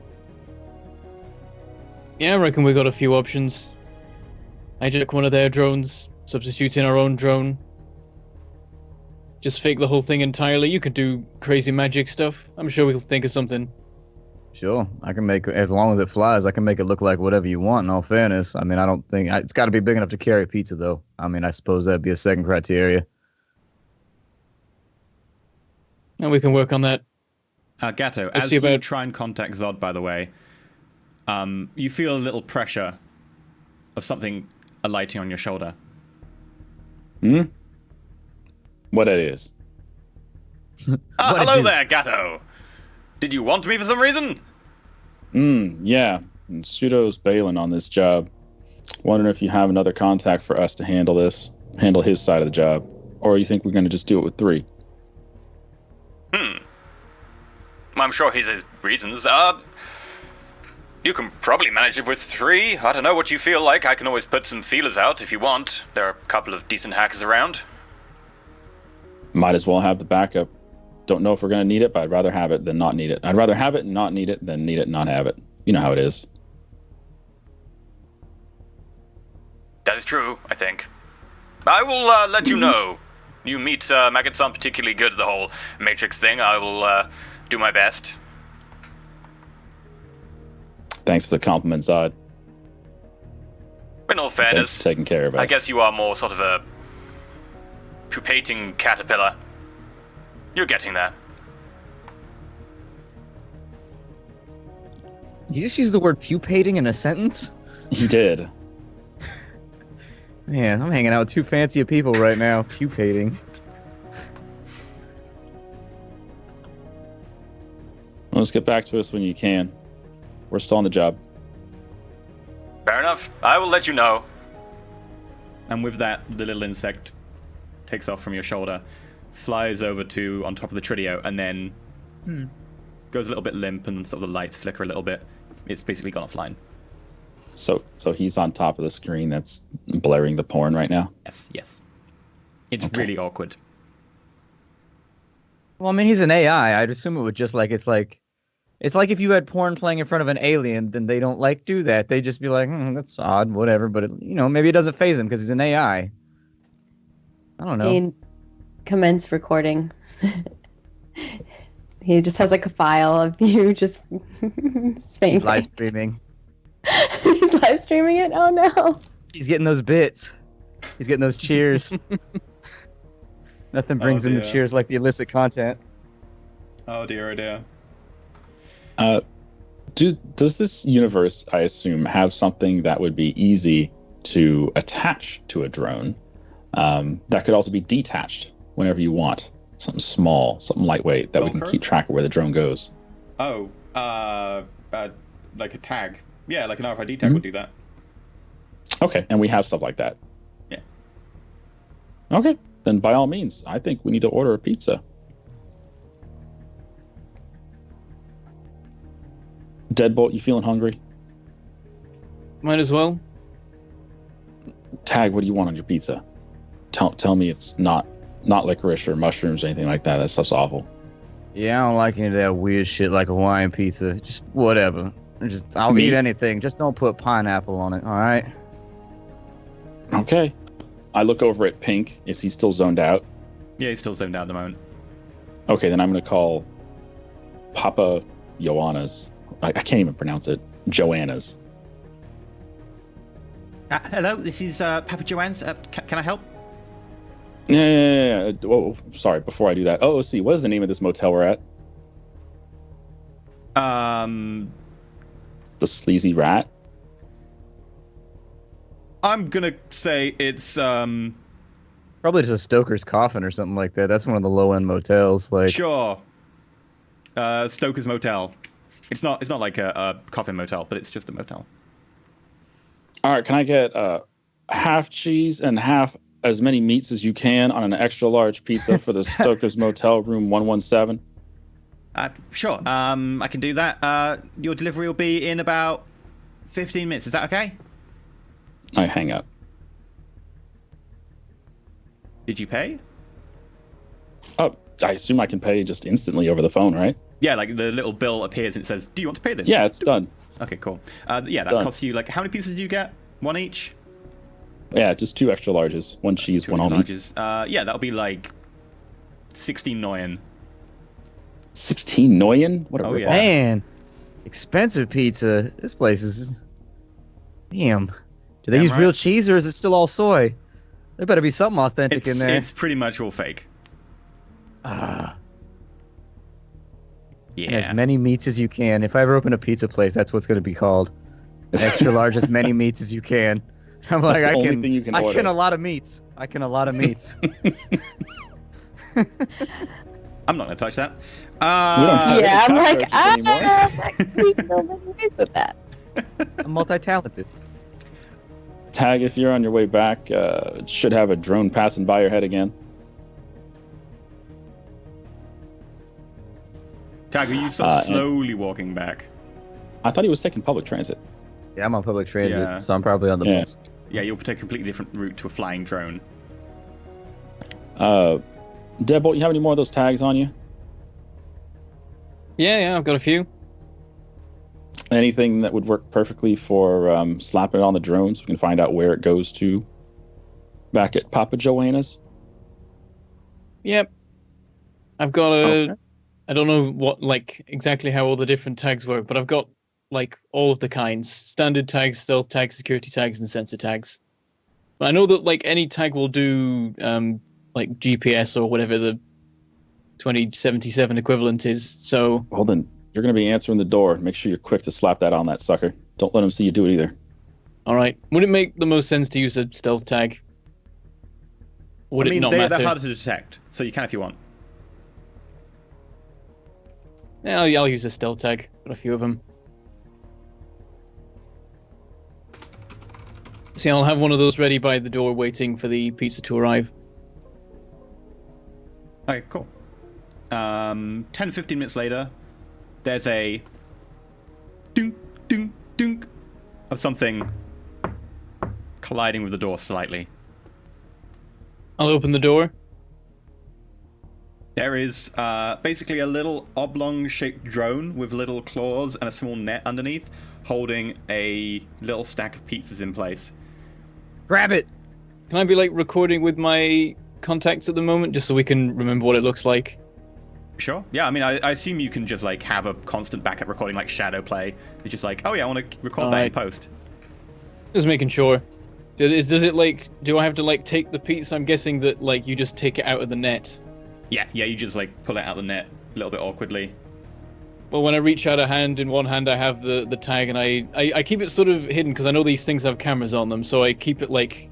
S4: Yeah, I reckon we got a few options. Hijack one of their drones, substitute in our own drone. Just fake the whole thing entirely. You could do crazy magic stuff. I'm sure we'll think of something.
S5: Sure, I can make, as long as it flies, I can make it look like whatever you want, in all fairness. I mean, I don't think, it's got to be big enough to carry a pizza, though. I mean, I suppose that'd be a second criteria.
S4: And we can work on that.
S1: Gatto, as you try and contact Zod, by the way, you feel a little pressure of something alighting on your shoulder.
S3: What it is?
S1: Hello there, Gatto! Did you want me for some reason?
S3: Yeah. And Pseudo's bailing on this job. Wondering if you have another contact for us to handle his side of the job. Or you think we're going to just do it with 3?
S1: I'm sure he has reasons. You can probably manage it with 3. I don't know what you feel like. I can always put some feelers out if you want. There are a couple of decent hackers around.
S3: Might as well have the backup. Don't know if we're going to need it, but I'd rather have it than not need it. I'd rather have it and not need it than need it and not have it. You know how it is.
S1: That is true, I think. I will let you know. You meet Maggot-san particularly good at the whole Matrix thing. I will do my best.
S3: Thanks for the compliment, Zod.
S1: In all fairness,
S3: Thanks for taking care of us.
S1: I guess you are more sort of a pupating caterpillar. You're getting there.
S5: You just used the word pupating in a sentence?
S3: He did.
S5: Man, I'm hanging out with too fancy of people right now. Pupating.
S3: Well, let's get back to us when you can. We're still on the job.
S1: Fair enough. I will let you know. And with that, the little insect takes off from your shoulder, flies over to on top of the Tridio, and then goes a little bit limp, and sort of the lights flicker a little bit. It's basically gone offline.
S3: So he's on top of the screen that's blaring the porn right now?
S1: Yes. It's really awkward.
S5: Well, I mean, he's an AI. I'd assume it would just it's like if you had porn playing in front of an alien, then they don't do that. They just be like, that's odd, whatever. But maybe it doesn't faze him because he's an AI. I don't know.
S2: Commence recording. He just has a file of you just spanking.
S5: Live streaming.
S2: He's live streaming it? Oh no.
S5: He's getting those bits. He's getting those cheers. Nothing brings in the cheers like the illicit content.
S1: Oh dear,
S3: Does this universe, I assume, have something that would be easy to attach to a drone that could also be detached whenever you want? Something small, something lightweight that we can keep track of where the drone goes.
S1: Oh, like a tag. Yeah, like an RFID tag would do that.
S3: Okay, and we have stuff like that.
S1: Yeah.
S3: Okay, then by all means, I think we need to order a pizza. Deadbolt, you feeling hungry?
S4: Might as well.
S3: Tag, what do you want on your pizza? Tell me it's not licorice or mushrooms or anything like that. That stuff's awful.
S5: Yeah, I don't like any of that weird shit like Hawaiian pizza. Just whatever. I'll eat anything. Just don't put pineapple on it, all right?
S3: Okay. I look over at Pink. Is he still zoned out?
S1: Yeah, he's still zoned out at the moment.
S3: Okay, then I'm going to call Papa Joanna's. I can't even pronounce it. Joanna's.
S1: Hello, this is Papa Joanne's. Can I help?
S3: Yeah. Oh, sorry. Before I do that, OOC, what is the name of this motel we're at? the sleazy rat?
S1: I'm gonna say it's
S5: Probably just a Stoker's Coffin or something like that. That's one of the low-end motels. Like,
S1: sure. Stoker's Motel. It's not like a coffin motel, but it's just a motel.
S3: All right, can I get half cheese and half as many meats as you can on an extra large pizza for the Stoker's Motel, room 117?
S1: Sure. I can do that. Your delivery will be in about 15 minutes. Is that okay?
S3: I hang up.
S1: Did you pay?
S3: Oh, I assume I can pay just instantly over the phone, right?
S1: Yeah, like the little bill appears and it says, "Do you want to pay this?"
S3: Yeah, it's done.
S1: Okay, cool. Yeah, that
S3: Done.
S1: costs you like how many pieces do you get? One each?
S3: Yeah, just 2 extra larges, 1 cheese,
S1: Two
S3: 1
S1: extra
S3: almond.
S1: larges. Yeah, that'll be like 16 Noyen.
S3: 16 Noyen? What a
S1: Oh,
S3: ripoff.
S1: yeah.
S5: man, expensive pizza. This place is. Damn. Do they
S1: Damn
S5: use
S1: right.
S5: real cheese or is it still all soy? There better be something authentic in there.
S1: It's pretty much all fake.
S5: Ah.
S1: Yeah.
S5: And as many meats as you can. If I ever open a pizza place, that's what's going to be called. Extra large, as many meats as you can. I'm
S3: That's
S5: like,
S3: the
S5: I
S3: only
S5: can.
S3: thing you can
S5: I
S3: order.
S5: can a lot of meats. I can a lot of meats.
S1: I'm not gonna touch that.
S3: We don't have
S2: Yeah, I'm
S3: any
S2: like,
S3: cockroaches anymore.
S2: with that.
S5: I'm multi-talented.
S3: Tag, if you're on your way back, should have a drone passing by your head again.
S1: Tag, are you sort of
S3: and-
S1: slowly walking back?
S3: I thought he was taking public transit.
S5: Yeah, I'm on public transit,
S1: Yeah.
S5: so I'm probably on the
S3: Yeah.
S5: bus.
S1: Yeah, you'll take a completely different route to a flying drone.
S3: Deadbolt, you have any more of those tags on you?
S4: Yeah, I've got a few.
S3: Anything that would work perfectly for slapping it on the drone so we can find out where it goes to back at Papa Joanna's?
S4: Yep. I've got a.
S3: Okay.
S4: I don't know what like exactly how all the different tags work, but I've got like all of the kinds: standard tags, stealth tags, security tags, and sensor tags. But I know that like any tag will do like GPS or whatever the 2077 equivalent is. So
S3: Hold on. You're going to be answering the door. Make sure you're quick to slap that on that sucker. Don't let him see you do it either.
S4: all right, would it make the most sense to use a stealth tag? Would
S1: I mean,
S4: it not
S1: they're
S4: matter?
S1: harder to detect, so you can if you want.
S4: Yeah, I'll use a stealth tag. Got a few of them. See, I'll have one of those ready by the door waiting for the pizza to arrive.
S1: Okay, cool. 10, 15 minutes later, there's a dunk, dunk, dunk of something colliding with the door slightly.
S4: I'll open the door.
S1: There is basically a little oblong-shaped drone with little claws and a small net underneath, holding a little stack of pizzas in place.
S5: Grab it.
S4: Can I be like recording with my contacts at the moment, just so we can remember what it looks like?
S1: Sure. Yeah, I mean, I assume you can just, like, have a constant backup recording, like Shadow Play. It's just like, oh yeah, I want to record that in
S4: Alright.
S1: post.
S4: Just making sure. Does it like? Do I have to like take the pizza? I'm guessing that like you just take it out of the net.
S1: Yeah, you just, like, pull it out of the net a little bit awkwardly.
S4: Well, when I reach out a hand, in one hand I have the tag, and I keep it sort of hidden because I know these things have cameras on them, so I keep it like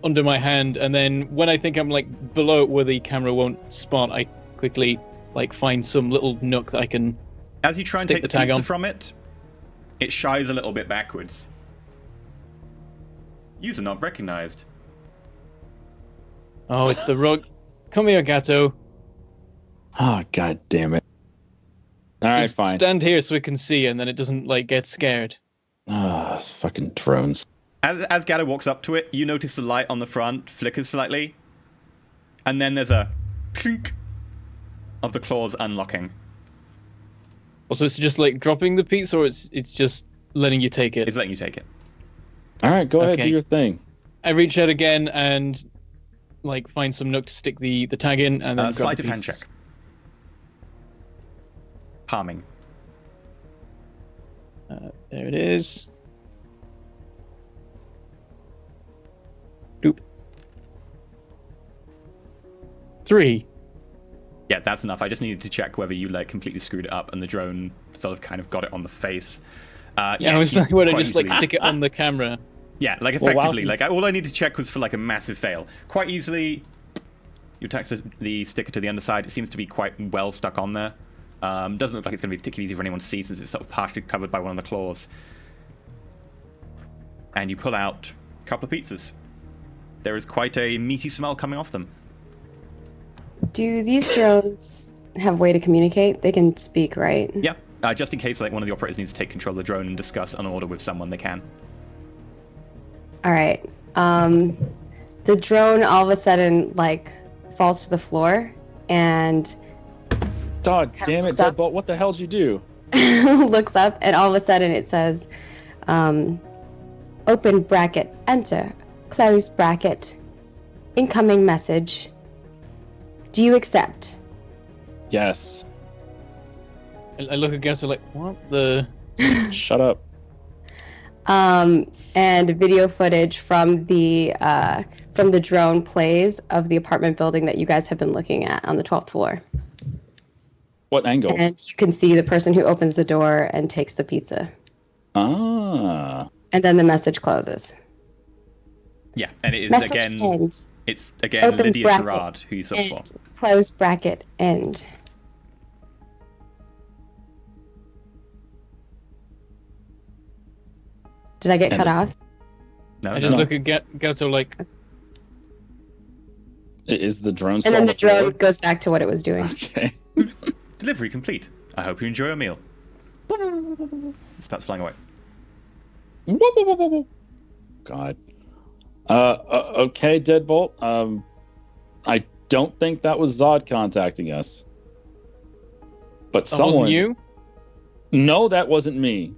S4: under my hand, and then when I think I'm like below it where the camera won't spot, I quickly like find some little nook that I can.
S1: As you try and
S4: Stick
S1: take the
S4: the tag
S1: pizza
S4: on.
S1: from it, it shies a little bit backwards. User not recognized.
S4: Oh, it's the rug. Come here, Gato.
S3: Oh, god damn it. All right,
S4: Just
S3: fine.
S4: stand here so we can see, and then it doesn't like get scared.
S3: Ah, fucking drones.
S1: As Gatto walks up to it, you notice the light on the front flickers slightly, and then there's a clink of the claws unlocking.
S4: Also, it's just like dropping the pizza, or it's just letting you take it.
S1: It's letting you take it.
S3: All right, go ahead,
S4: Okay.
S3: do your thing.
S4: I reach out again and like find some nook to stick the tag in, and then grab
S1: Sleight
S4: the
S1: of hand
S4: pieces.
S1: check. Palming.
S4: There it is. Doop. 3.
S1: Yeah, that's enough. I just needed to check whether you like completely screwed it up and the drone sort of kind of got it on the face.
S4: Yeah, I was like, would I
S1: quite
S4: just like
S1: easily.
S4: stick it on the camera?
S1: Yeah, like
S3: Well, while
S1: effectively,
S3: he's-
S1: like all I need to check was for like a massive fail. Quite easily, you attach the sticker to the underside. It seems to be quite well stuck on there. Doesn't look like it's going to be particularly easy for anyone to see since it's sort of partially covered by one of the claws. And you pull out a couple of pizzas. There is quite a meaty smell coming off them.
S2: Do these drones have a way to communicate? They can speak, right?
S1: Yeah, just in case like one of the operators needs to take control of the drone and discuss an order with someone, they can.
S2: All right. The drone all of a sudden like falls to the floor and
S3: God damn it,
S2: Looks up.
S3: Deadbolt, what the hell did you do?
S2: looks up, and all of a sudden it says, open bracket, enter, close bracket, incoming message. Do you accept?
S3: Yes.
S4: I look at Gato like, what the?
S3: Shut up.
S2: And video footage from the drone plays of the apartment building that you guys have been looking at on the 12th floor.
S3: What angle?
S2: And you can see the person who opens the door and takes the pizza.
S3: Ah.
S2: And then the message closes.
S1: Yeah, and it is
S2: Message
S1: again.
S2: ends.
S1: It's again
S2: Open
S1: Lydia
S2: bracket,
S1: Gerard, who you saw before.
S2: End. Close bracket, end. Did I get cut off?
S1: No,
S4: I
S1: no,
S4: just
S1: no.
S4: look at Gato like,
S3: Is the drone
S2: And
S3: still
S2: then
S3: on
S2: the
S3: floor?
S2: drone goes back to what it was doing.
S3: Okay.
S1: Delivery complete. I hope you enjoy your meal. It starts flying away.
S3: God. Okay, Deadbolt. I don't think that was Zod contacting us. But
S4: that
S3: someone...
S4: wasn't you?
S3: No, that wasn't me.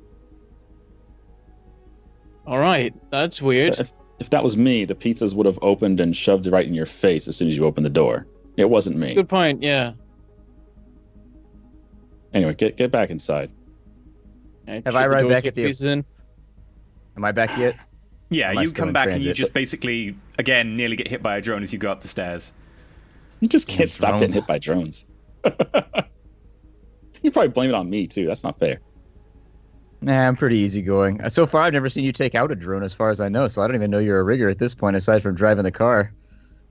S4: All right, that's weird.
S3: If that was me, the pizzas would have opened and shoved it right in your face as soon as you opened the door. It wasn't me.
S4: Good point. Yeah.
S3: Anyway, get back inside.
S4: Have
S5: I arrived back at the-
S4: In.
S5: Am I back yet?
S1: Yeah,
S5: Am I
S1: you
S5: still
S1: come
S5: in
S1: back and you
S5: transit?
S1: just basically, again, nearly get hit by a drone as you go up the stairs.
S3: You just can't stop
S5: drone.
S3: getting hit by drones. You probably blame it on me, too. That's not fair.
S5: Nah, I'm pretty easygoing. So far, I've never seen you take out a drone, as far as I know. So I don't even know you're a rigger at this point, aside from driving the car.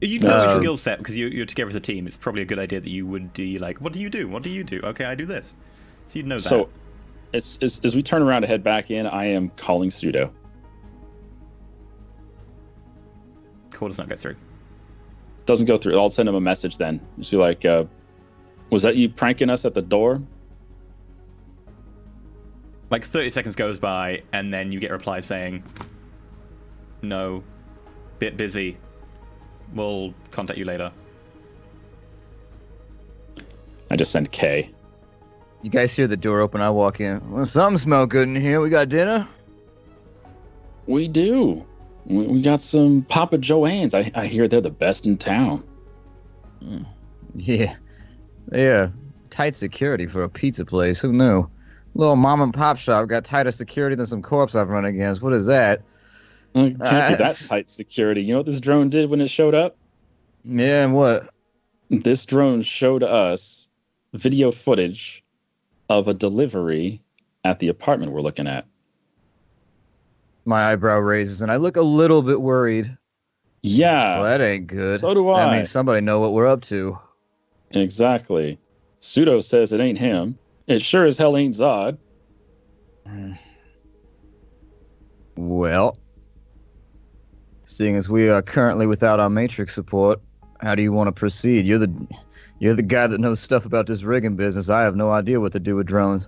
S1: You know your
S5: Um,
S1: skill set because you're together as a team. It's probably a good idea that you would be like, what do you do? What do you do? Okay, I do this. So you'd know that.
S3: So, as we turn around to head back in, I am calling Pseudo.
S1: Call does not go through.
S3: Doesn't go through. I'll send him a message then. She's like, was that you pranking us at the door?
S1: Like 30 seconds goes by, and then you get a reply saying, no, bit busy. We'll contact you later.
S3: I just sent K.
S5: You guys hear the door open, I walk in. Well, something smell good in here. We got dinner?
S3: We do. We got some Papa Joanne's. I hear they're the best in town.
S5: Yeah. Yeah. Tight security for a pizza place. Who knew? Little mom and pop shop got tighter security than some corpse I've run against. What is that?
S3: It can't be that
S5: That's-
S3: tight security. You know what this drone did when it showed up?
S5: Yeah, and what?
S3: This drone showed us video footage of a delivery at the apartment we're looking at.
S5: My eyebrow raises, and I look a little bit worried.
S3: Yeah,
S5: Well, that ain't good.
S3: so do
S5: That
S3: I.
S5: means somebody know what we're up to.
S3: Exactly. Pseudo says it ain't him. It sure as hell ain't Zod.
S5: Well, seeing as we are currently without our Matrix support, how do you want to proceed? You're the guy that knows stuff about this rigging business. I have no idea what to do with drones.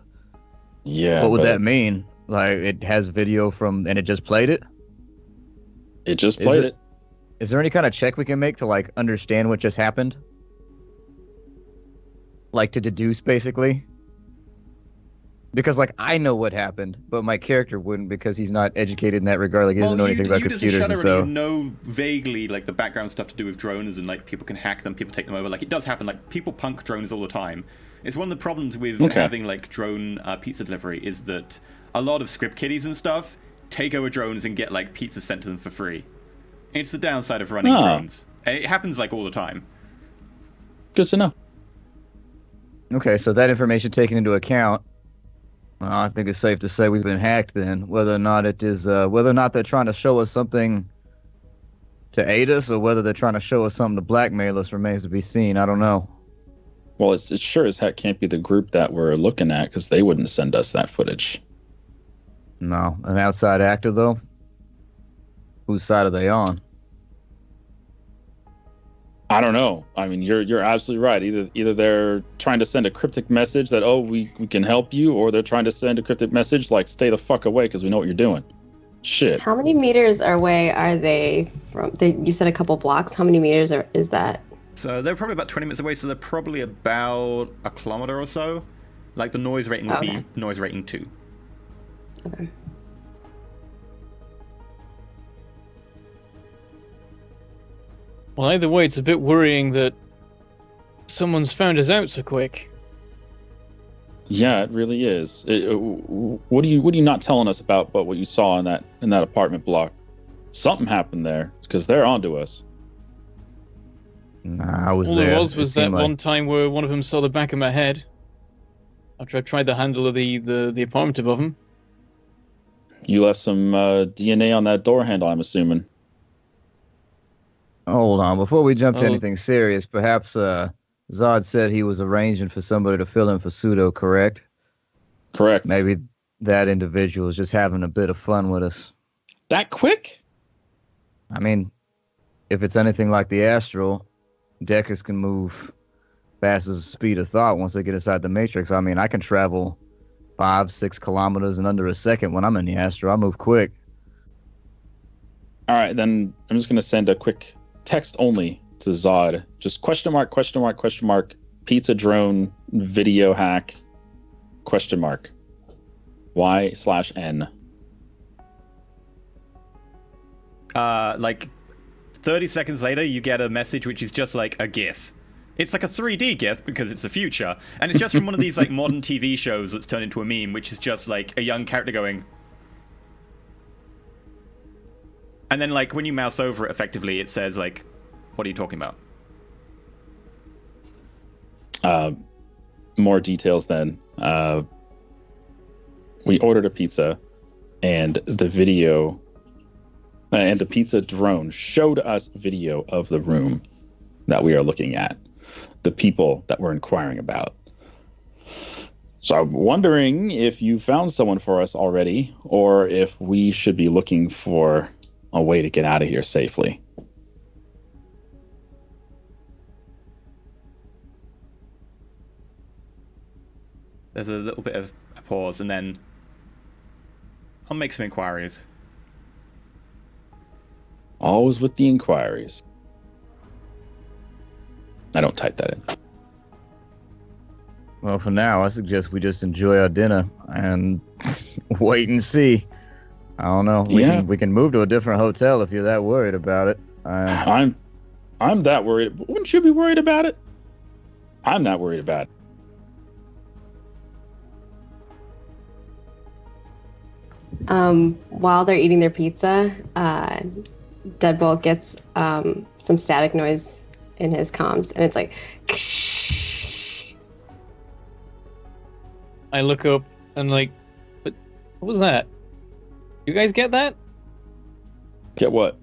S3: Yeah.
S5: What would
S3: but
S5: that mean? Like, it has video from, and it just played it?
S3: It just
S5: Is
S3: played
S5: it-
S3: it.
S5: Is there any kind of check we can make to, like, understand what just happened? Like, to deduce, basically? Because, like, I know what happened, but my character wouldn't because he's not educated in that regard. Like, he doesn't know anything about computers, and
S1: As a Shadowrunner,
S5: so...
S1: you know vaguely like the background stuff to do with drones and like people can hack them, people take them over. Like it does happen. Like people punk drones all the time. It's one of the problems with
S3: Okay.
S1: having like drone pizza delivery is that a lot of script kiddies and stuff take over drones and get like pizza sent to them for free. It's the downside of running
S3: Ah.
S1: drones. And it happens like all the time.
S3: Good to know.
S5: Okay, so that information taken into account, Well, I think it's safe to say we've been hacked then. Whether or not they're trying to show us something to aid us, or whether they're trying to show us something to blackmail us, remains to be seen. I don't know.
S3: Well, it sure as heck can't be the group that we're looking at, because they wouldn't send us that footage.
S5: No, an outside actor though. Whose side are they on?
S3: I don't know. I mean, you're absolutely right. Either they're trying to send a cryptic message that, oh, we can help you, or they're trying to send a cryptic message like, stay the fuck away because we know what you're doing. Shit.
S2: How many meters away are they from? You said a couple blocks. How many meters is that?
S1: So they're probably about 20 minutes away, so they're probably about a kilometer or so. Like the noise rating would be noise rating 2.
S2: Okay.
S4: Well, either way, it's a bit worrying that someone's found us out so quick.
S3: Yeah, it really is. What are you not telling us about what you saw in that apartment block? Something happened there, because they're onto us.
S5: Nah, I was
S4: All
S5: there.
S4: there was
S5: It
S4: that
S5: seemed like-
S4: one time where one of them saw the back of my head after I tried the handle of the apartment above him.
S3: You left some DNA on that door handle, I'm assuming.
S5: Hold on, before we jump to
S4: Oh.
S5: anything serious, perhaps Zod said he was arranging for somebody to fill in for Pseudo, correct?
S3: Correct.
S5: Maybe that individual is just having a bit of fun with us.
S3: That quick?
S5: I mean, if it's anything like the Astral, Deckers can move fast as the speed of thought once they get inside the Matrix. I mean, I can travel 5-6 kilometers in under a second when I'm in the Astral. I move quick.
S3: All right, then I'm just going to send a quick text only to Zod. Just question mark, pizza drone video hack, question mark, Y/N.
S1: Like 30 seconds later, you get a message which is just like a GIF. It's like a 3D GIF because it's the future, and it's just from one of these like modern TV shows that's turned into a meme, which is just like a young character going. And then like when you mouse over it, effectively, it says like, "What are you talking about?"
S3: More details then. We ordered a pizza, and the video and the pizza drone showed us video of the room that we are looking at, the people that we're inquiring about. So I'm wondering if you found someone for us already, or if we should be looking for a way to get out of here safely.
S1: There's a little bit of a pause, and then I'll make some inquiries.
S3: Always with the inquiries. I don't type that in.
S5: Well, for now, I suggest we just enjoy our dinner and wait and see. I don't know. We can move to a different hotel if you're that worried about it.
S3: I'm that worried. Wouldn't you be worried about it? I'm not worried about it.
S2: While they're eating their pizza, Deadbolt gets some static noise in his comms, and it's like.
S4: I look up and like, what was that? You guys get that?
S3: Get what?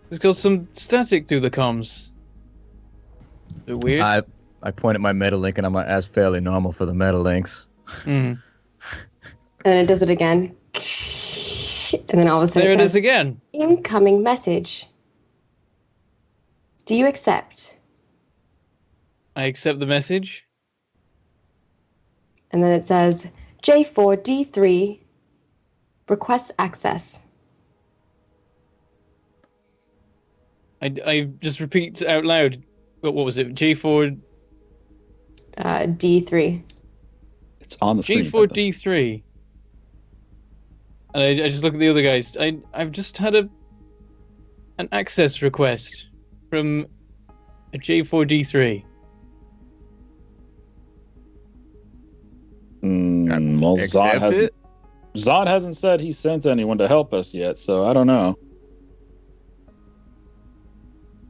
S4: There's got some static through the comms. Is it weird?
S5: I point at my Metalink, and I'm like, that's fairly normal for the Metalinks.
S4: Mm.
S2: And it does it again. And then all of a sudden
S4: There it
S2: says,
S4: is again.
S2: Incoming message. Do you accept?
S4: I accept the message.
S2: And then it says, J4D3 requests access.
S4: I just repeat out loud. What was it? J4...
S2: D3.
S3: It's on the screen.
S4: J4D3. And I just look at the other guys. I've just had an access request from a J4D3.
S3: Well, Zod hasn't said he sent anyone to help us yet, so I don't know.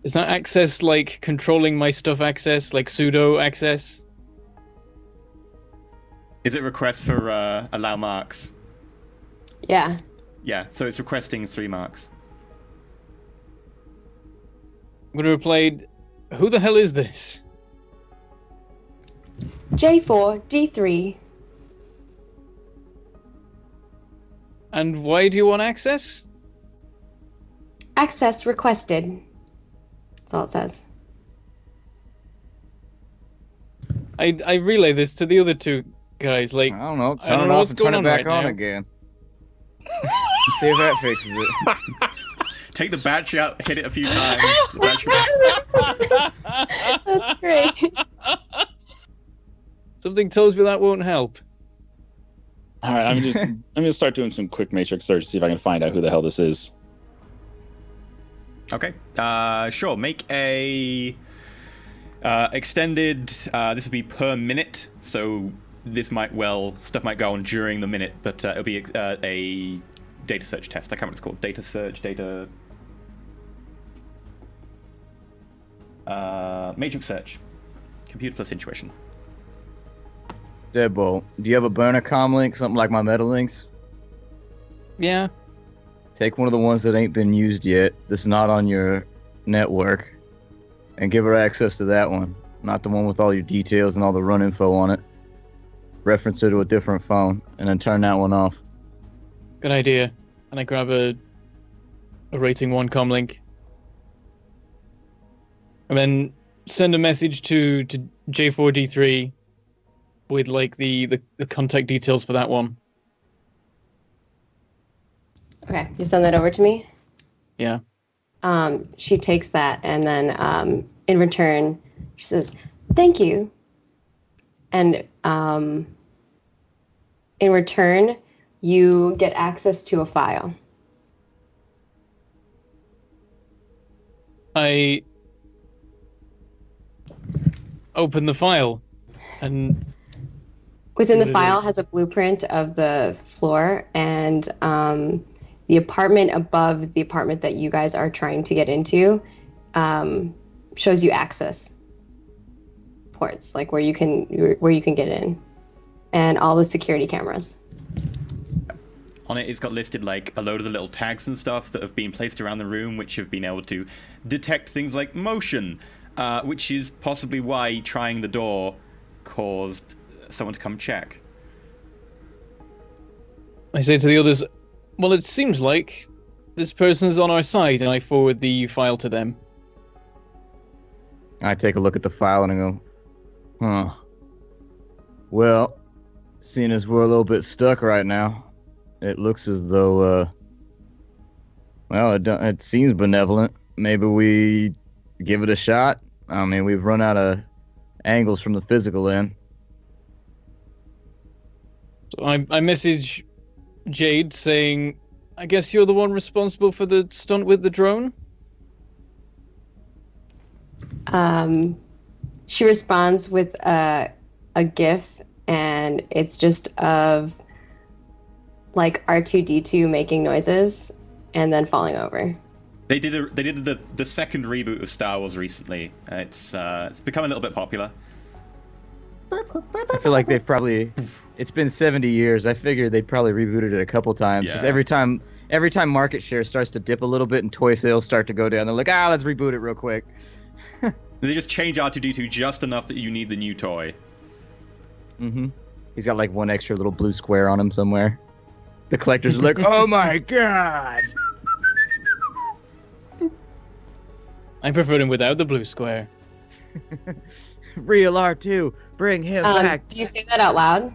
S4: Is that access like controlling my stuff access, like pseudo access?
S1: Is it request for allow marks?
S2: Yeah.
S1: Yeah, so it's requesting 3 marks.
S4: I'm gonna reply, who the hell is this?
S2: J4D3.
S4: And why do you want access?
S2: Access requested. That's all it says.
S4: I relay this to the other 2 guys, like,
S5: I don't know.
S4: I
S5: Turn
S4: don't
S5: it
S4: know
S5: off
S4: what's
S5: and turn
S4: going
S5: it
S4: on
S5: back
S4: right
S5: on
S4: now.
S5: again. See if that fixes it.
S1: Take the battery out, hit it a few times. The battery...
S2: That's great.
S4: Something tells me that won't help.
S3: All right, I'm gonna start doing some quick matrix search, see if I can find out who the hell this is.
S1: Okay, sure. Make a extended. This will be per minute, so this stuff might go on during the minute, but it'll be a data search test. I can't remember what it's called. Data search, data. Matrix search. Computer plus intuition.
S5: Deadbolt, do you have a burner comm link, something like my meta links?
S4: Yeah.
S5: Take one of the ones that ain't been used yet, that's not on your network, and give her access to that one, not the one with all your details and all the run info on it. Reference her to a different phone, and then turn that one off.
S4: Good idea. And I grab a rating 1 comm link. And then send a message to J4D3 with like the contact details for that one.
S2: Okay, you send that over to me?
S4: Yeah.
S2: She takes that, and then in return, she says, "Thank you." And in return, you get access to a file.
S4: I open the file, and
S2: Within
S4: what
S2: the
S4: it
S2: file
S4: is.
S2: has a blueprint of the floor, and the apartment above the apartment that you guys are trying to get into shows you access ports, like where you can get in, and all the security cameras.
S1: On it, it's got listed like a load of the little tags and stuff that have been placed around the room, which have been able to detect things like motion, which is possibly why trying the door caused someone to come check.
S4: I say to the others, well, it seems like this person's on our side, and I forward the file to them.
S5: I take a look at the file and I go, huh. Well, seeing as we're a little bit stuck right now, it looks as though, well, it seems benevolent. Maybe we give it a shot. I mean, we've run out of angles from the physical end.
S4: So I message Jade saying, I guess you're the one responsible for the stunt with the drone?
S2: She responds with a GIF, and it's just of like R2D2 making noises and then falling over.
S1: They did the second reboot of Star Wars recently. It's become a little bit popular.
S5: I feel like they've probably, it's been 70 years. I figured they probably rebooted it a couple times.
S1: Yeah.
S5: Just every time market share starts to dip a little bit and toy sales start to go down, they're like, let's reboot it real quick.
S1: They just change R2D2 just enough that you need the new toy.
S5: Mm-hmm. He's got like one extra little blue square on him somewhere. The collectors are like, oh my god!
S4: I prefer him without the blue square.
S5: Real R2, bring him back.
S2: Do you say that out loud?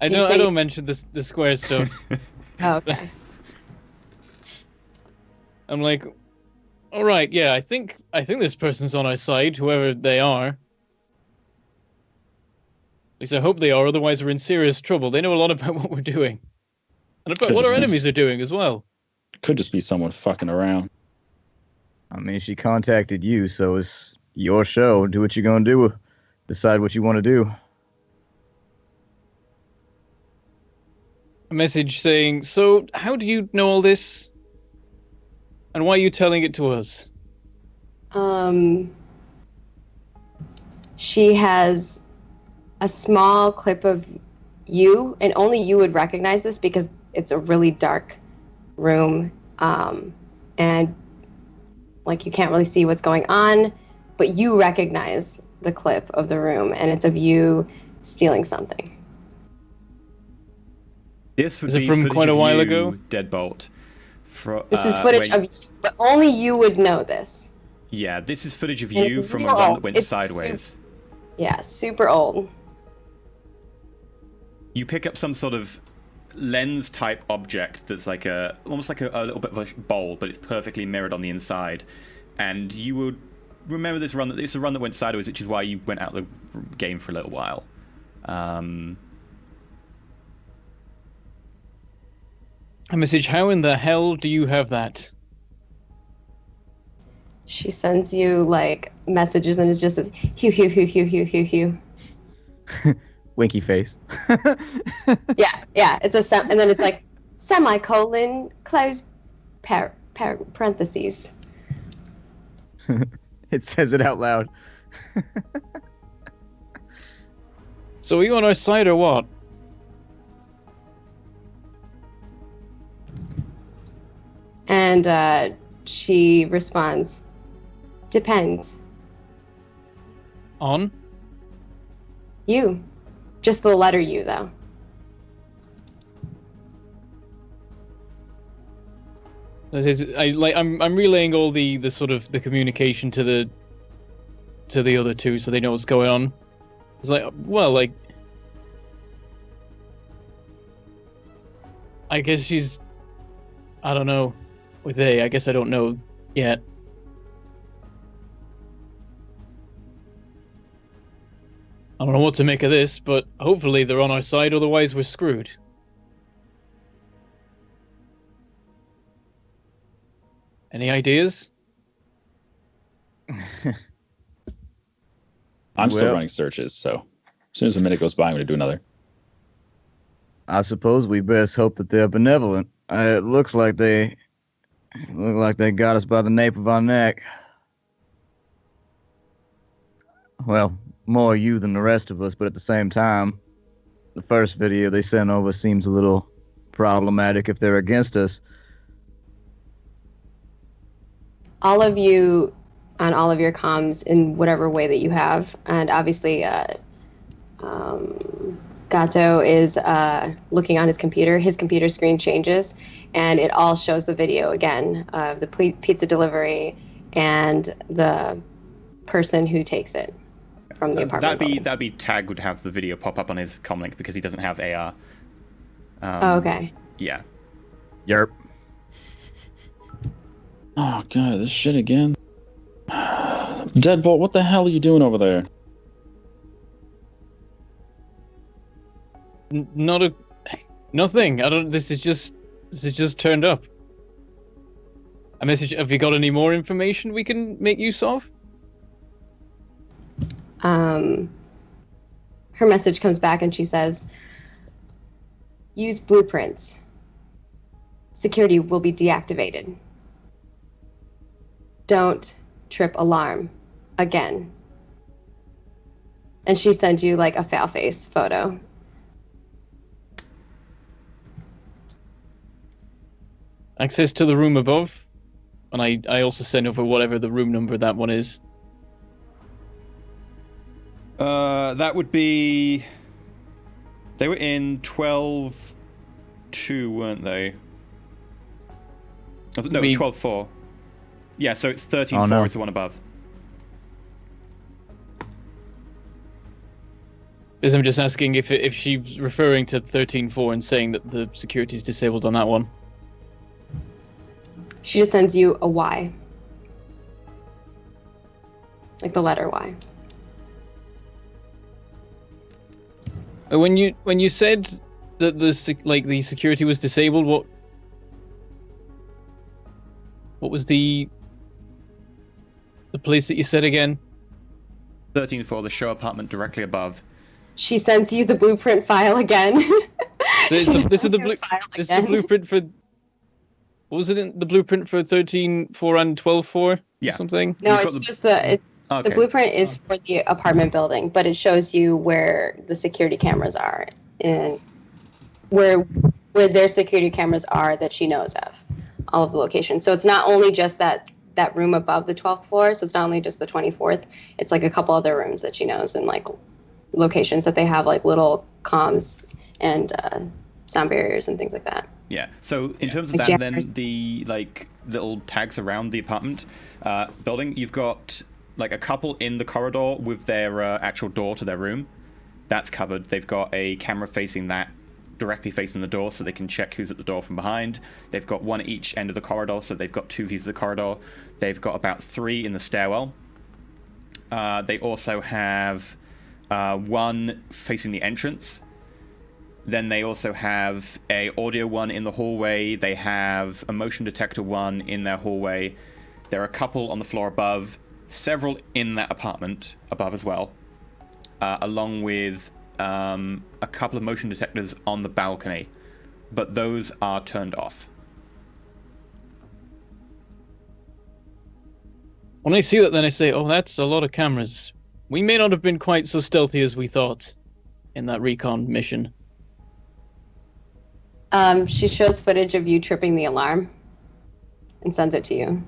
S4: I
S2: Do you say-
S4: don't mention the square stuff.
S2: Oh, okay.
S4: I'm like, all right, yeah, I think this person's on our side, whoever they are. At least I hope they are, otherwise we're in serious trouble. They know a lot about what we're doing. And about what our enemies are doing as well.
S3: Could just be someone fucking around.
S5: I mean, she contacted you, so it's your show. Do what you're gonna do. Decide what you want to do.
S4: A message saying, so how do you know all this? And why are you telling it to us?
S2: She has a small clip of you, and only you would recognize this because it's a really dark room, and like you can't really see what's going on, but you recognize the clip of the room, and it's of you stealing something.
S1: This would
S4: Is it
S1: be
S4: from
S1: footage
S4: quite a
S1: of
S4: while
S1: you,
S4: ago?
S1: Deadbolt.
S2: This is footage of you, but only you would know this.
S1: Yeah, this is footage of
S2: And
S1: you
S2: it's
S1: from a
S2: real
S1: run
S2: old.
S1: that went
S2: It's
S1: sideways.
S2: Yeah, super old.
S1: You pick up some sort of lens type object that's like almost like a little bit of a bowl, but it's perfectly mirrored on the inside. And you would remember this run. It's a run that went sideways, which is why you went out of the game for a little while.
S4: A message, how in the hell do you have that?
S2: She sends you like messages, and it's just this hew hew hew hew hew hew hew.
S5: Winky face.
S2: Yeah. It's and then it's like semicolon close parentheses.
S5: It says it out loud.
S4: So are you on our side or what?
S2: And she responds, "Depends.
S4: On?
S2: You. Just the letter U, though."
S4: I'm relaying all the sort of the communication to the other two so they know what's going on. It's like, well, like, I guess she's, I don't know, or they, I guess I don't know yet. I don't know what to make of this, but hopefully they're on our side, otherwise we're screwed. Any ideas?
S3: I'm still
S5: Well-
S3: running searches, so as soon as a minute goes by, I'm going to do another.
S5: I suppose we best hope that they're benevolent. It looks like they got us by the nape of our neck. Well, more you than the rest of us, but at the same time, the first video they sent over seems a little problematic if they're against us.
S2: All of you on all of your comms in whatever way that you have, and obviously Gato is looking on his computer. His computer screen changes, and it all shows the video again of the pizza delivery and the person who takes it from the apartment.
S1: That'd be Tag would have the video pop up on his comlink because he doesn't have AR.
S2: Oh, okay.
S1: Yeah.
S5: Yerp.
S3: Oh god, this shit again. Deadbolt, what the hell are you doing over there?
S4: Nothing. I don't. This is just turned up. A message. Have you got any more information we can make use of?
S2: Her message comes back and she says, "Use blueprints. Security will be deactivated. Don't trip alarm again." And she sent you like a foul face photo.
S4: Access to the room above, and I also send over whatever the room number that one is.
S1: That would be. They were in 12-2, weren't they? No, it was 12-4. Yeah, so it's 13-4
S5: Oh, no.
S1: is the one above.
S4: Because I'm just asking if she's referring to 13-4 and saying that the security is disabled on that one.
S2: She just sends you a Y. Like the letter Y.
S4: When you said that the security was disabled, what was the place that you said again?
S1: 13-4, the show apartment directly above.
S2: She sends you the blueprint file again.
S4: This is the blueprint for. What was it in the blueprint for 13-4 and 12-4?
S1: Yeah.
S4: Or something?
S2: No,
S1: We've got
S2: it's
S1: the-
S2: just
S1: Okay.
S2: The blueprint is for the apartment building, but it shows you where the security cameras are and where their security cameras are that she knows of, all of the locations. So it's not only just that room above the 12th floor. So it's not only just the 24th. It's like a couple other rooms that she knows and like locations that they have like little comms and sound barriers and things like that.
S1: Yeah. So in terms of
S2: Like
S1: that,
S2: jammers.
S1: then the like little tags around the apartment building, you've got like a couple in the corridor with their actual door to their room. That's covered. They've got a camera facing that, directly facing the door, so they can check who's at the door from behind. They've got one at each end of the corridor, so they've got 2 views of the corridor. They've got about 3 in the stairwell. They also have 1 facing the entrance. Then they also have a audio one in the hallway. They have a motion detector one in their hallway. There are a couple on the floor above, several in that apartment above as well, along with a couple of motion detectors on the balcony, but those are turned off.
S4: When I see that, then I say, oh, that's a lot of cameras. We may not have been quite so stealthy as we thought in that recon mission.
S2: She shows footage of you tripping the alarm and sends it to you.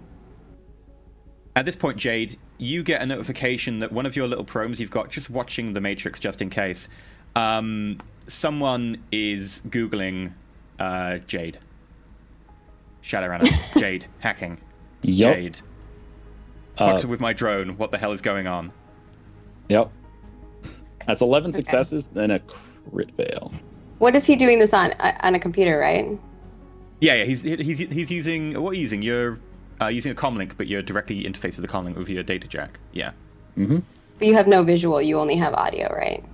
S1: At this point, Jade, you get a notification that one of your little probes you've got just watching the Matrix just in case. Someone is Googling Jade. Shadowrunner. Jade. Hacking.
S3: Yup.
S1: Jade. Fucked with my drone. What the hell is going on?
S3: Yep. That's 11
S2: Okay.
S3: successes and a crit fail.
S2: What is he doing this on a computer, right?
S1: Yeah. He's using. What are you using? You're using a comlink, but you're directly interfaced with the comlink with your data jack. Yeah.
S3: Mm-hmm.
S2: But you have no visual. You only have audio, right?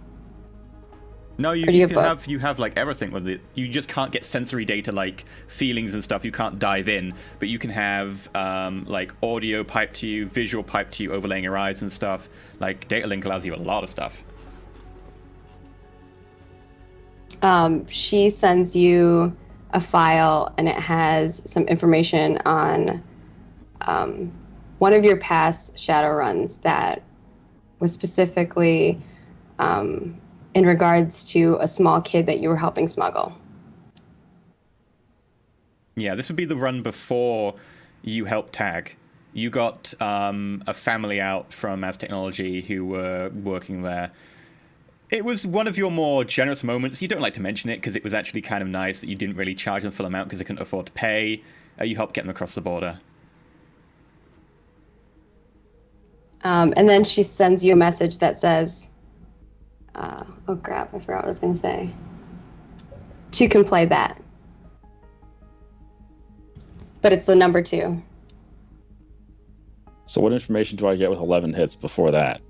S1: No,
S2: Or do you have
S1: can
S2: both?
S1: you have like everything with it. You just can't get sensory data like feelings and stuff. You can't dive in, but you can have like audio piped to you, visual piped to you, overlaying your eyes and stuff. Like data link allows you a lot of stuff.
S2: She sends you a file, and it has some information on one of your past Shadowruns that was specifically in regards to a small kid that you were helping smuggle.
S1: Yeah, this would be the run before you helped tag. You got a family out from As Technology who were working there. It was one of your more generous moments. You don't like to mention it because it was actually kind of nice that you didn't really charge them full amount because they couldn't afford to pay. You helped get them across the border.
S2: And then she sends you a message that says, oh crap, I forgot what I was going to say. 2 can play that. But it's the number 2.
S3: So what information do I get with 11 hits before that?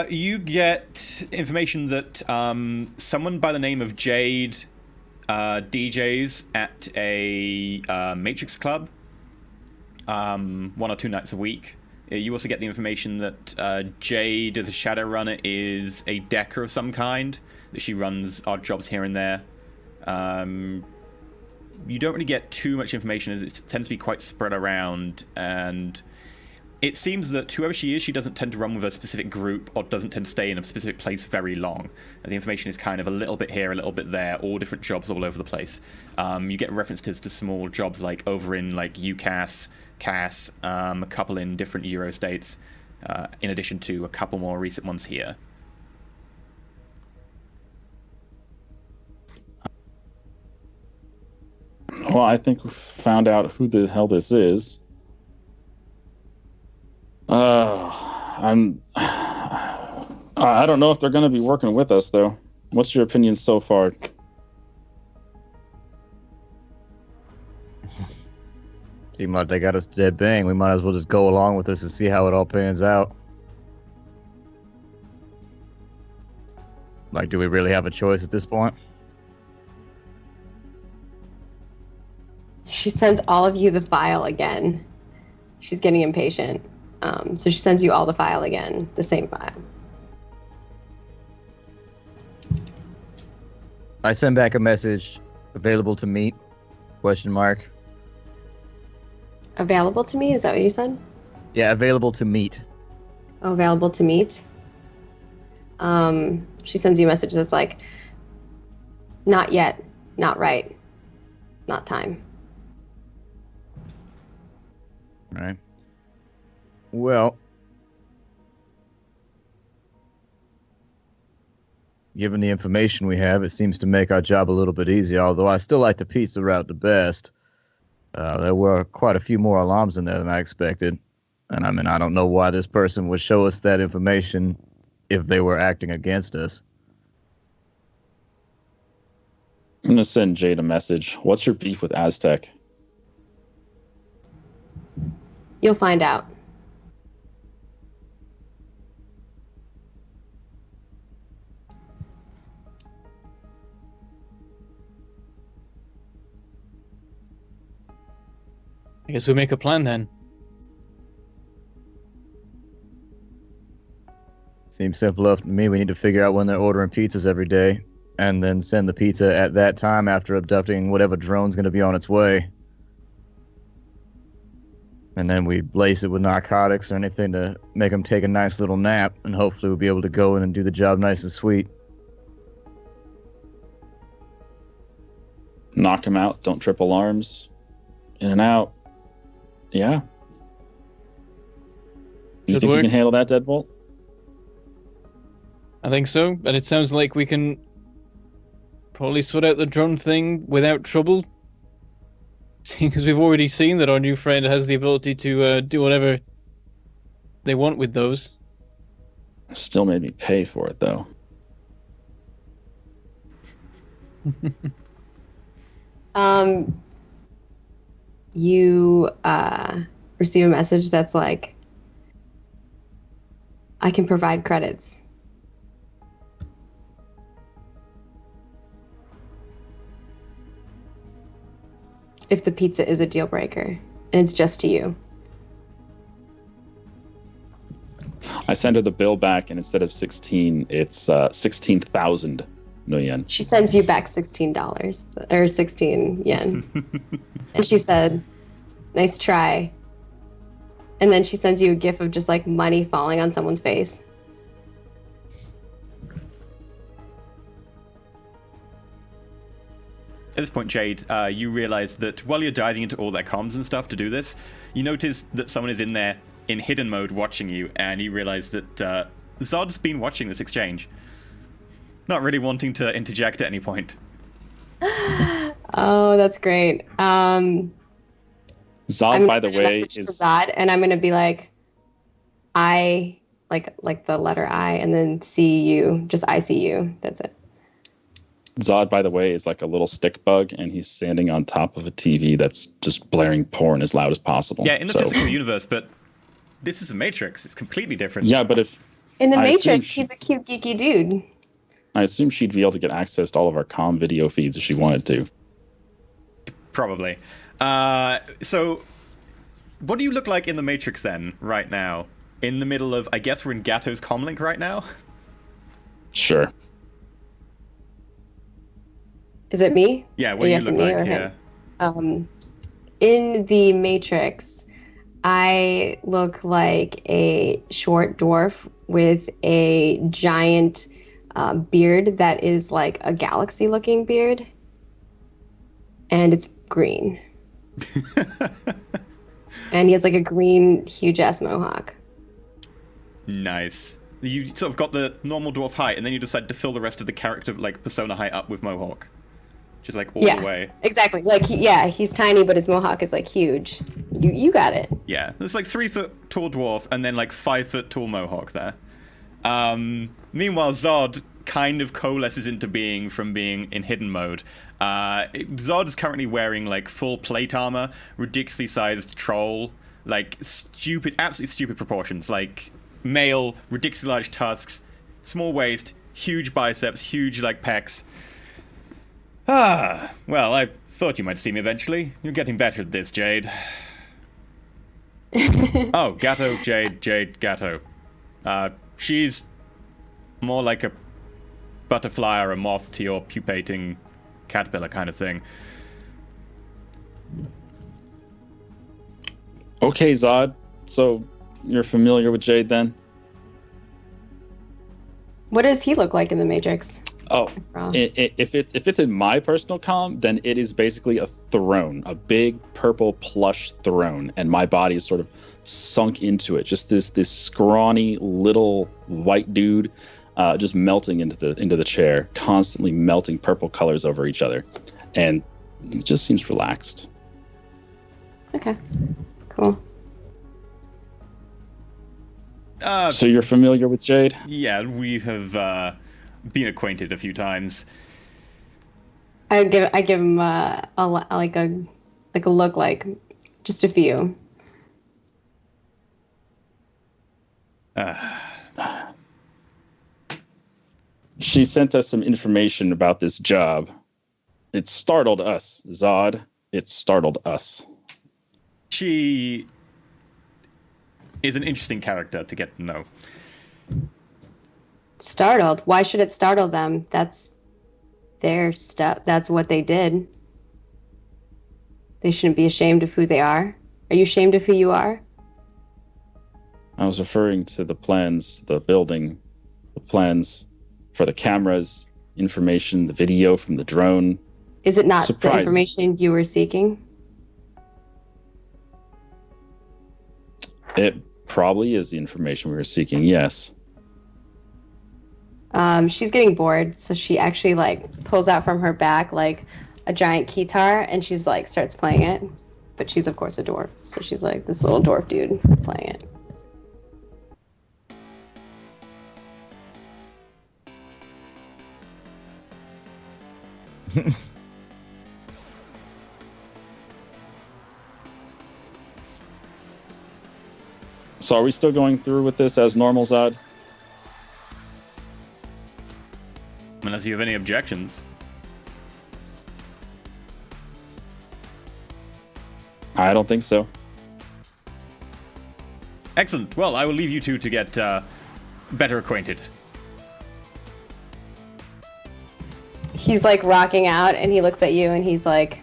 S1: You get information that someone by the name of Jade DJs at a Matrix club 1 or 2 nights a week. You also get the information that Jade, as a Shadowrunner, is a decker of some kind, that she runs odd jobs here and there. You don't really get too much information, as it tends to be quite spread around, and it seems that whoever she is, she doesn't tend to run with a specific group or doesn't tend to stay in a specific place very long. And the information is kind of a little bit here, a little bit there, all different jobs all over the place. You get references to small jobs like over in like UCAS, CAS, a couple in different Euro states, in addition to a couple more recent ones here.
S3: Well, I think we found out who the hell this is. I don't know if they're going to be working with us, though. What's your opinion so far?
S5: Seem like they got us dead bang. We might as well just go along with this and see how it all pans out. Like, do we really have a choice at this point?
S2: She sends all of you the file again. She's getting impatient. So she sends you all the file again, the same file.
S5: I send back a message. Available to meet? Question mark.
S2: Available to me? Is that what you said?
S5: Yeah, available to meet.
S2: available to meet. She sends you a message that's like, not yet, not right, not time.
S5: Right. Well, given the information we have, it seems to make our job a little bit easier, although I still like the pizza route the best. There were quite a few more alarms in there than I expected. And I mean, I don't know why this person would show us that information if they were acting against us.
S3: I'm going to send Jade a message. What's your beef with Aztec?
S2: You'll find out.
S4: I guess we make a plan then.
S5: Seems simple enough to me. We need to figure out when they're ordering pizzas every day, and then send the pizza at that time after abducting whatever drone's going to be on its way. And then we lace it with narcotics or anything to make them take a nice little nap, and hopefully we'll be able to go in and do the job nice and sweet.
S3: Knock him out. Don't trip alarms. In and out. Yeah. You
S4: Should
S3: think you
S4: work.
S3: can handle that, Deadbolt?
S4: I think so, and it sounds like we can probably sort out the drone thing without trouble. Seeing as we've already seen that our new friend has the ability to do whatever they want with those.
S3: Still made me pay for it, though.
S2: You receive a message that's like, I can provide credits. If the pizza is a deal breaker, and it's just to you.
S3: I send her the bill back, and instead of 16, it's 16,000 yen.
S2: She sends you back $16 or 16 yen. And she said, nice try. And then she sends you a gif of just like money falling on someone's face.
S1: At this point, Jade, you realize that while you're diving into all their comms and stuff to do this, you notice that someone is in there in hidden mode watching you, and you realize that Zod's been watching this exchange. Not really wanting to interject at any point.
S2: Oh, that's great.
S3: Zod,
S2: I'm
S3: by
S2: gonna
S3: the
S2: send a
S3: way,
S2: message
S3: is...
S2: to Zod, and I'm gonna be like, I, like the letter I, and then CU, just ICU. That's it.
S3: Zod, by the way, is like a little stick bug, and he's standing on top of a TV that's just blaring porn as loud as possible.
S1: Yeah, in the physical universe, but this is a Matrix. It's completely different.
S3: Yeah, but if...
S2: In the
S3: I assume
S2: Matrix, he's a cute, geeky dude.
S3: I assume she'd be able to get access to all of our comm video feeds if she wanted to.
S1: Probably. So, what do you look like in the Matrix then, right now? In the middle of, I guess we're in Gatto's comlink right now?
S3: Sure.
S2: Is it me?
S1: Yeah,
S2: Are
S1: what do you
S2: asking
S1: look
S2: me
S1: like?
S2: or
S1: Yeah.
S2: him? In the Matrix, I look like a short dwarf with a giant beard that is like a galaxy-looking beard, and it's green. And he has like a green, huge-ass mohawk.
S1: Nice. You sort of got the normal dwarf height, and then you decide to fill the rest of the character, like, persona height up with mohawk. Just like all the way.
S2: Exactly. Like, he's tiny, but his mohawk is like huge. You got it.
S1: Yeah, there's like 3 foot tall dwarf and then like 5 foot tall mohawk there. Meanwhile, Zod kind of coalesces into being from being in hidden mode. Zod is currently wearing like full plate armor, ridiculously sized troll, like absolutely stupid proportions, like male, ridiculously large tusks, small waist, huge biceps, huge like pecs. Well, I thought you might see me eventually. You're getting better at this, Jade. Oh, Gatto, Jade, Gatto. She's more like a butterfly or a moth to your pupating caterpillar kind of thing.
S3: Okay, Zod. So, you're familiar with Jade then?
S2: What does he look like in the Matrix?
S3: Oh,
S2: Raw.
S3: if it's in my personal comm, then it is basically a throne, a big purple plush throne, and my body is sort of sunk into it. Just this scrawny little white dude, just melting into the chair, constantly melting purple colors over each other, and it just seems relaxed.
S2: Okay, cool.
S3: So you're familiar with Jade?
S1: Yeah, we have been acquainted a few times.
S2: I give him like a look, like just a few.
S3: She sent us some information about this job. It startled us, Zod. It startled us.
S1: She is an interesting character to get to know.
S2: Startled? Why should it startle them? That's their stuff. That's what they did. They shouldn't be ashamed of who they are. Are you ashamed of who you are?
S3: I was referring to the plans, the building, the plans for the cameras, information, the video from the drone.
S2: Is it not
S3: Surprising.
S2: the information you were seeking?
S3: It probably is the information we were seeking, yes.
S2: She's getting bored, so she actually like pulls out from her back like a giant guitar, and she's like starts playing it. But she's of course a dwarf, so she's like this little dwarf dude playing it.
S3: So are we still going through with this as normal, Zod?
S1: Unless you have any objections.
S3: I don't think so.
S1: Excellent. Well, I will leave you two to get better acquainted.
S2: He's like rocking out, and he looks at you, and he's like,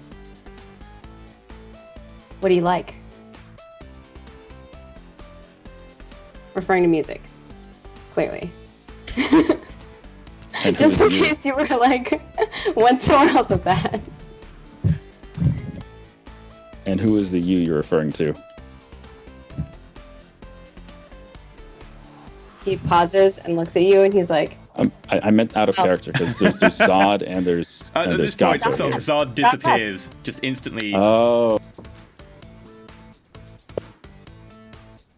S2: "What do you like?" Referring to music, clearly.
S3: And who
S2: Just
S3: is
S2: in
S3: you?
S2: case you were like, went somewhere else with that.
S3: And who is the you you're referring to?
S2: He pauses and looks at you, and he's like,
S3: I meant out of
S2: Oh.
S3: character, because there's Zod and there's
S1: At this point,
S3: Gato.
S1: so Zod disappears just instantly.
S3: Oh.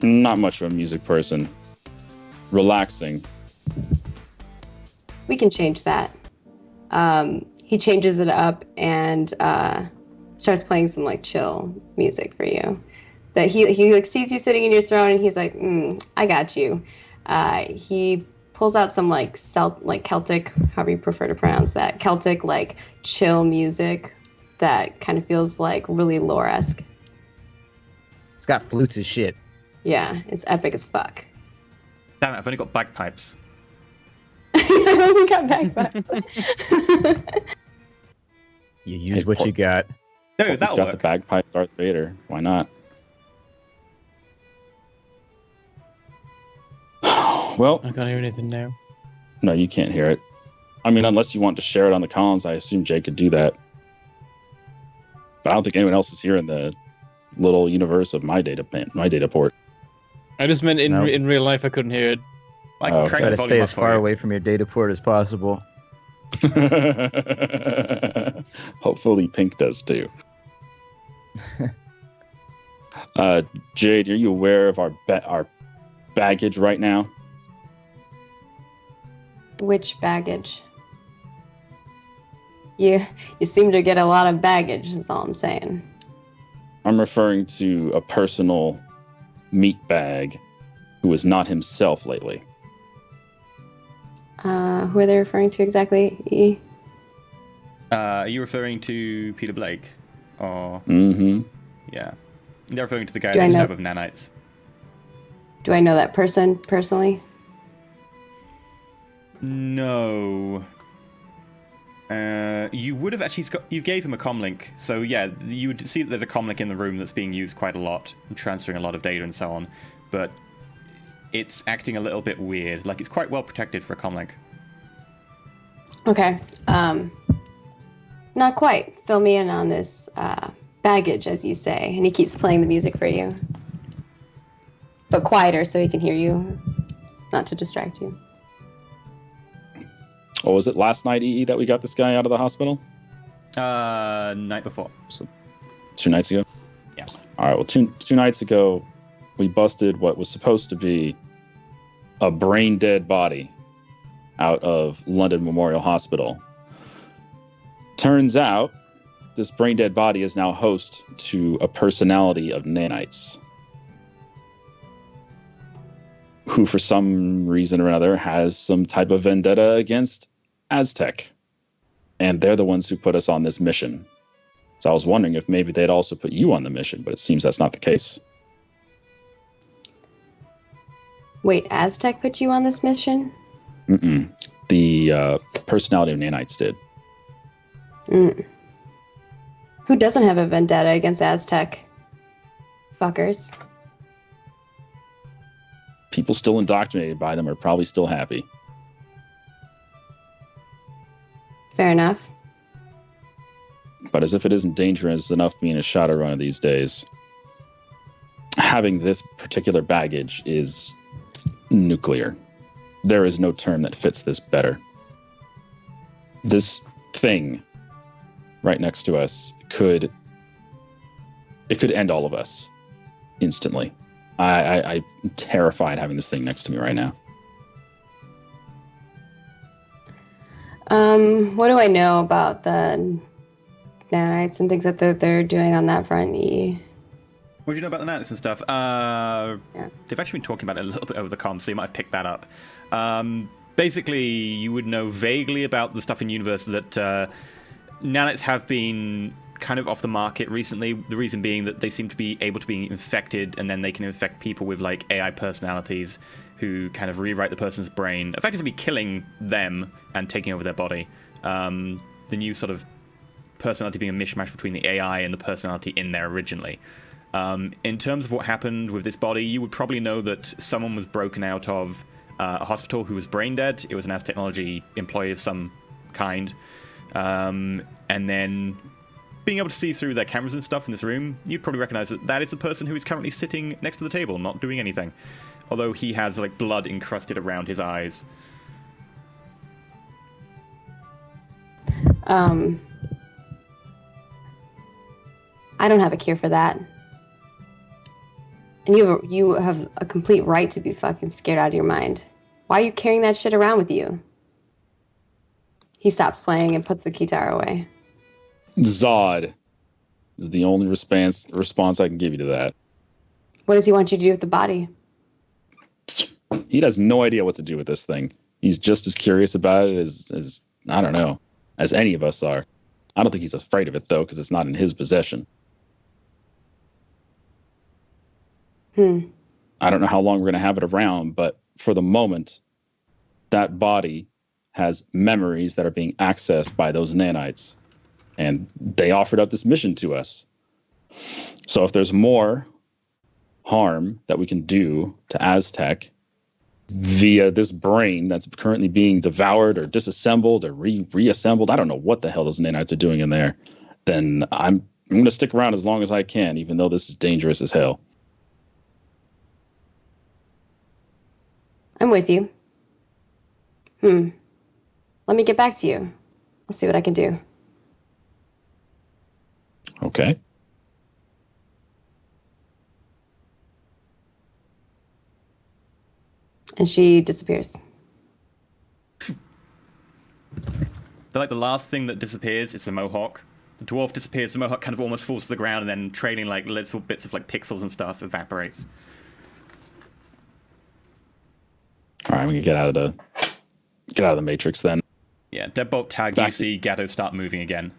S3: Not much of a music person. Relaxing.
S2: "We can change that." He changes it up and starts playing some like chill music for you. That he like sees you sitting in your throne, and he's like, "I got you." He pulls out some like Celtic, however you prefer to pronounce that, Celtic like chill music that kind of feels like really lore-esque.
S5: It's got flutes as shit.
S2: Yeah, it's epic as fuck.
S1: Damn it, I've only got bagpipes.
S2: I only got back.
S5: You use
S3: Hey,
S5: what
S3: poor-
S5: you got.
S1: No,
S3: He's
S1: that'll
S3: got the
S1: work.
S3: bagpipe Darth Vader. Why not? Well,
S4: I can't hear anything now.
S3: no, you can't hear it. I mean, unless you want to share it on the comms, I assume Jay could do that. But I don't think anyone else is here in the little universe of my data port.
S4: I just meant in
S5: No.
S4: in real life I couldn't hear it.
S1: I can
S3: Oh,
S1: crank
S5: Try
S1: the
S5: to
S1: volume
S5: stay
S1: up
S5: as
S1: for
S5: far
S1: you.
S5: away from your data port as possible.
S3: Hopefully Pink does too. Jade, are you aware of our baggage right now?
S2: Which baggage? You seem to get a lot of baggage, is all I'm saying.
S3: I'm referring to a personal meat bag who is not himself lately.
S2: Who are they referring to exactly? E?
S1: Are you referring to Peter Blake? Or,
S3: Mm-hmm.
S1: yeah. They're referring to the guy
S2: Do I
S1: that's
S2: know-
S1: stabbed with nanites.
S2: Do I know that person personally?
S1: No. You would have actually you gave him a comlink, so yeah, you would see that there's a comlink in the room that's being used quite a lot, and transferring a lot of data and so on. But it's acting a little bit weird. Like, it's quite well protected for a comlink.
S2: Okay. Not quite. Fill me in on this baggage, as you say. And he keeps playing the music for you. But quieter so he can hear you, not to distract you.
S3: Oh, was it last night, EE, that we got this guy out of the hospital?
S1: Night before.
S3: So, 2 nights ago?
S1: Yeah.
S3: All right, well, two nights ago, we busted what was supposed to be a brain-dead body out of London Memorial Hospital. Turns out, this brain-dead body is now host to a personality of nanites, who for some reason or another has some type of vendetta against Aztec. And they're the ones who put us on this mission. So I was wondering if maybe they'd also put you on the mission, but it seems that's not the case.
S2: Wait, Aztec put you on this mission?
S3: Mm-mm. The personality of nanites did.
S2: Mm. Who doesn't have a vendetta against Aztec? Fuckers.
S3: People still indoctrinated by them are probably still happy.
S2: Fair enough.
S3: But as if it isn't dangerous enough being a Shadowrunner these days, having this particular baggage is nuclear. There is no term that fits this better. This thing right next to us could end all of us instantly. I'm terrified having this thing next to me right now.
S2: What do I know about the nanites and things that they're doing on that front?
S1: What do you know about the nanites and stuff? They've actually been talking about it a little bit over the comms, so you might have picked that up. Basically, you would know vaguely about the stuff in universe that nanites have been kind of off the market recently. The reason being that they seem to be able to be infected, and then they can infect people with like AI personalities who kind of rewrite the person's brain, effectively killing them and taking over their body. The new sort of personality being a mishmash between the AI and the personality in there originally. In terms of what happened with this body, you would probably know that someone was broken out of a hospital who was brain dead. It was an As Technology employee of some kind. And then being able to see through their cameras and stuff in this room, you'd probably recognize that that is the person who is currently sitting next to the table, not doing anything. Although he has like blood encrusted around his eyes.
S2: I don't have a cure for that. And you have a complete right to be fucking scared out of your mind. Why are you carrying that shit around with you? He stops playing and puts the guitar away.
S3: Zod is the only response I can give you to that.
S2: What does he want you to do with the body?
S3: He has no idea what to do with this thing. He's just as curious about it as I don't know, as any of us are. I don't think he's afraid of it, though, because it's not in his possession. I don't know how long we're going to have it around, but for the moment, that body has memories that are being accessed by those nanites. And they offered up this mission to us. So if there's more harm that we can do to Aztec via this brain that's currently being devoured or disassembled or reassembled, I don't know what the hell those nanites are doing in there, then I'm going to stick around as long as I can, even though this is dangerous as hell.
S2: I'm with you. Let me get back to you. I'll see what I can do.
S3: Okay.
S2: And she disappears.
S1: They're like the last thing that disappears is the mohawk. The dwarf disappears, the mohawk kind of almost falls to the ground, and then trailing like little bits of like pixels and stuff evaporates.
S3: All right, we can get out of the Matrix then.
S1: Yeah, deadbolt tag, you see Gatto start moving again.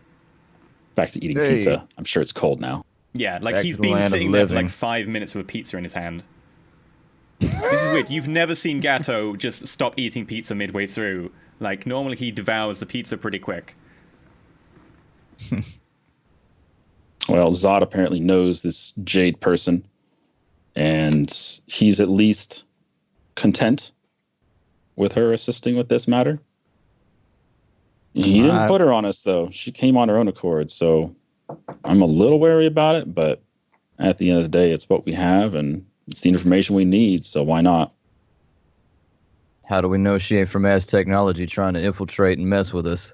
S3: Back to eating pizza. I'm sure it's cold now.
S1: Yeah, like
S5: Back
S1: he's
S5: to the
S1: been
S5: land of
S1: sitting there for
S5: living.
S1: like 5 minutes with a pizza in his hand. This is weird. You've never seen Gatto just stop eating pizza midway through. Like, normally he devours the pizza pretty quick.
S3: Well, Zod apparently knows this Jade person, and he's at least content with her assisting with this matter. He didn't put her on us, though. She came on her own accord, so I'm a little wary about it, but at the end of the day, it's what we have, and it's the information we need, so why not?
S5: How do we know she ain't from Ass Technology trying to infiltrate and mess with us?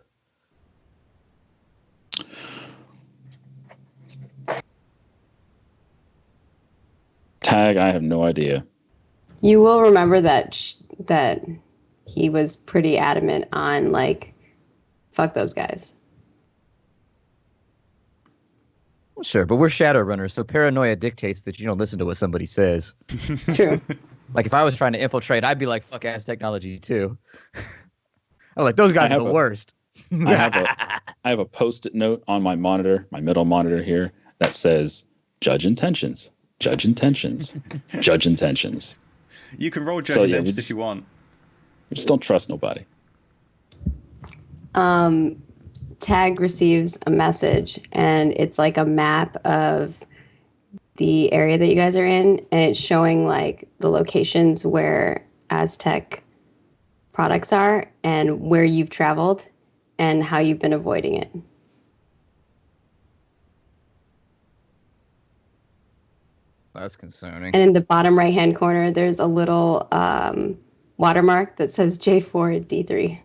S3: Tag, I have no idea.
S2: You will remember that that he was pretty adamant on, like, fuck those guys.
S5: Well, sure, but we're Shadowrunners, so paranoia dictates that you don't listen to what somebody says.
S2: True.
S5: Like, if I was trying to infiltrate, I'd be like, fuck Ass Technology, too. I'm like, those guys are the worst.
S3: I have a post-it note on my monitor, my middle monitor here, that says, judge intentions, judge intentions, judge intentions.
S1: You can roll judge intentions if you want.
S3: We just don't trust nobody.
S2: Tag receives a message, and it's like a map of the area that you guys are in, and it's showing like the locations where Aztec products are and where you've traveled and how you've been avoiding it.
S5: That's concerning.
S2: And in the bottom right-hand corner, there's a little watermark that says J4D3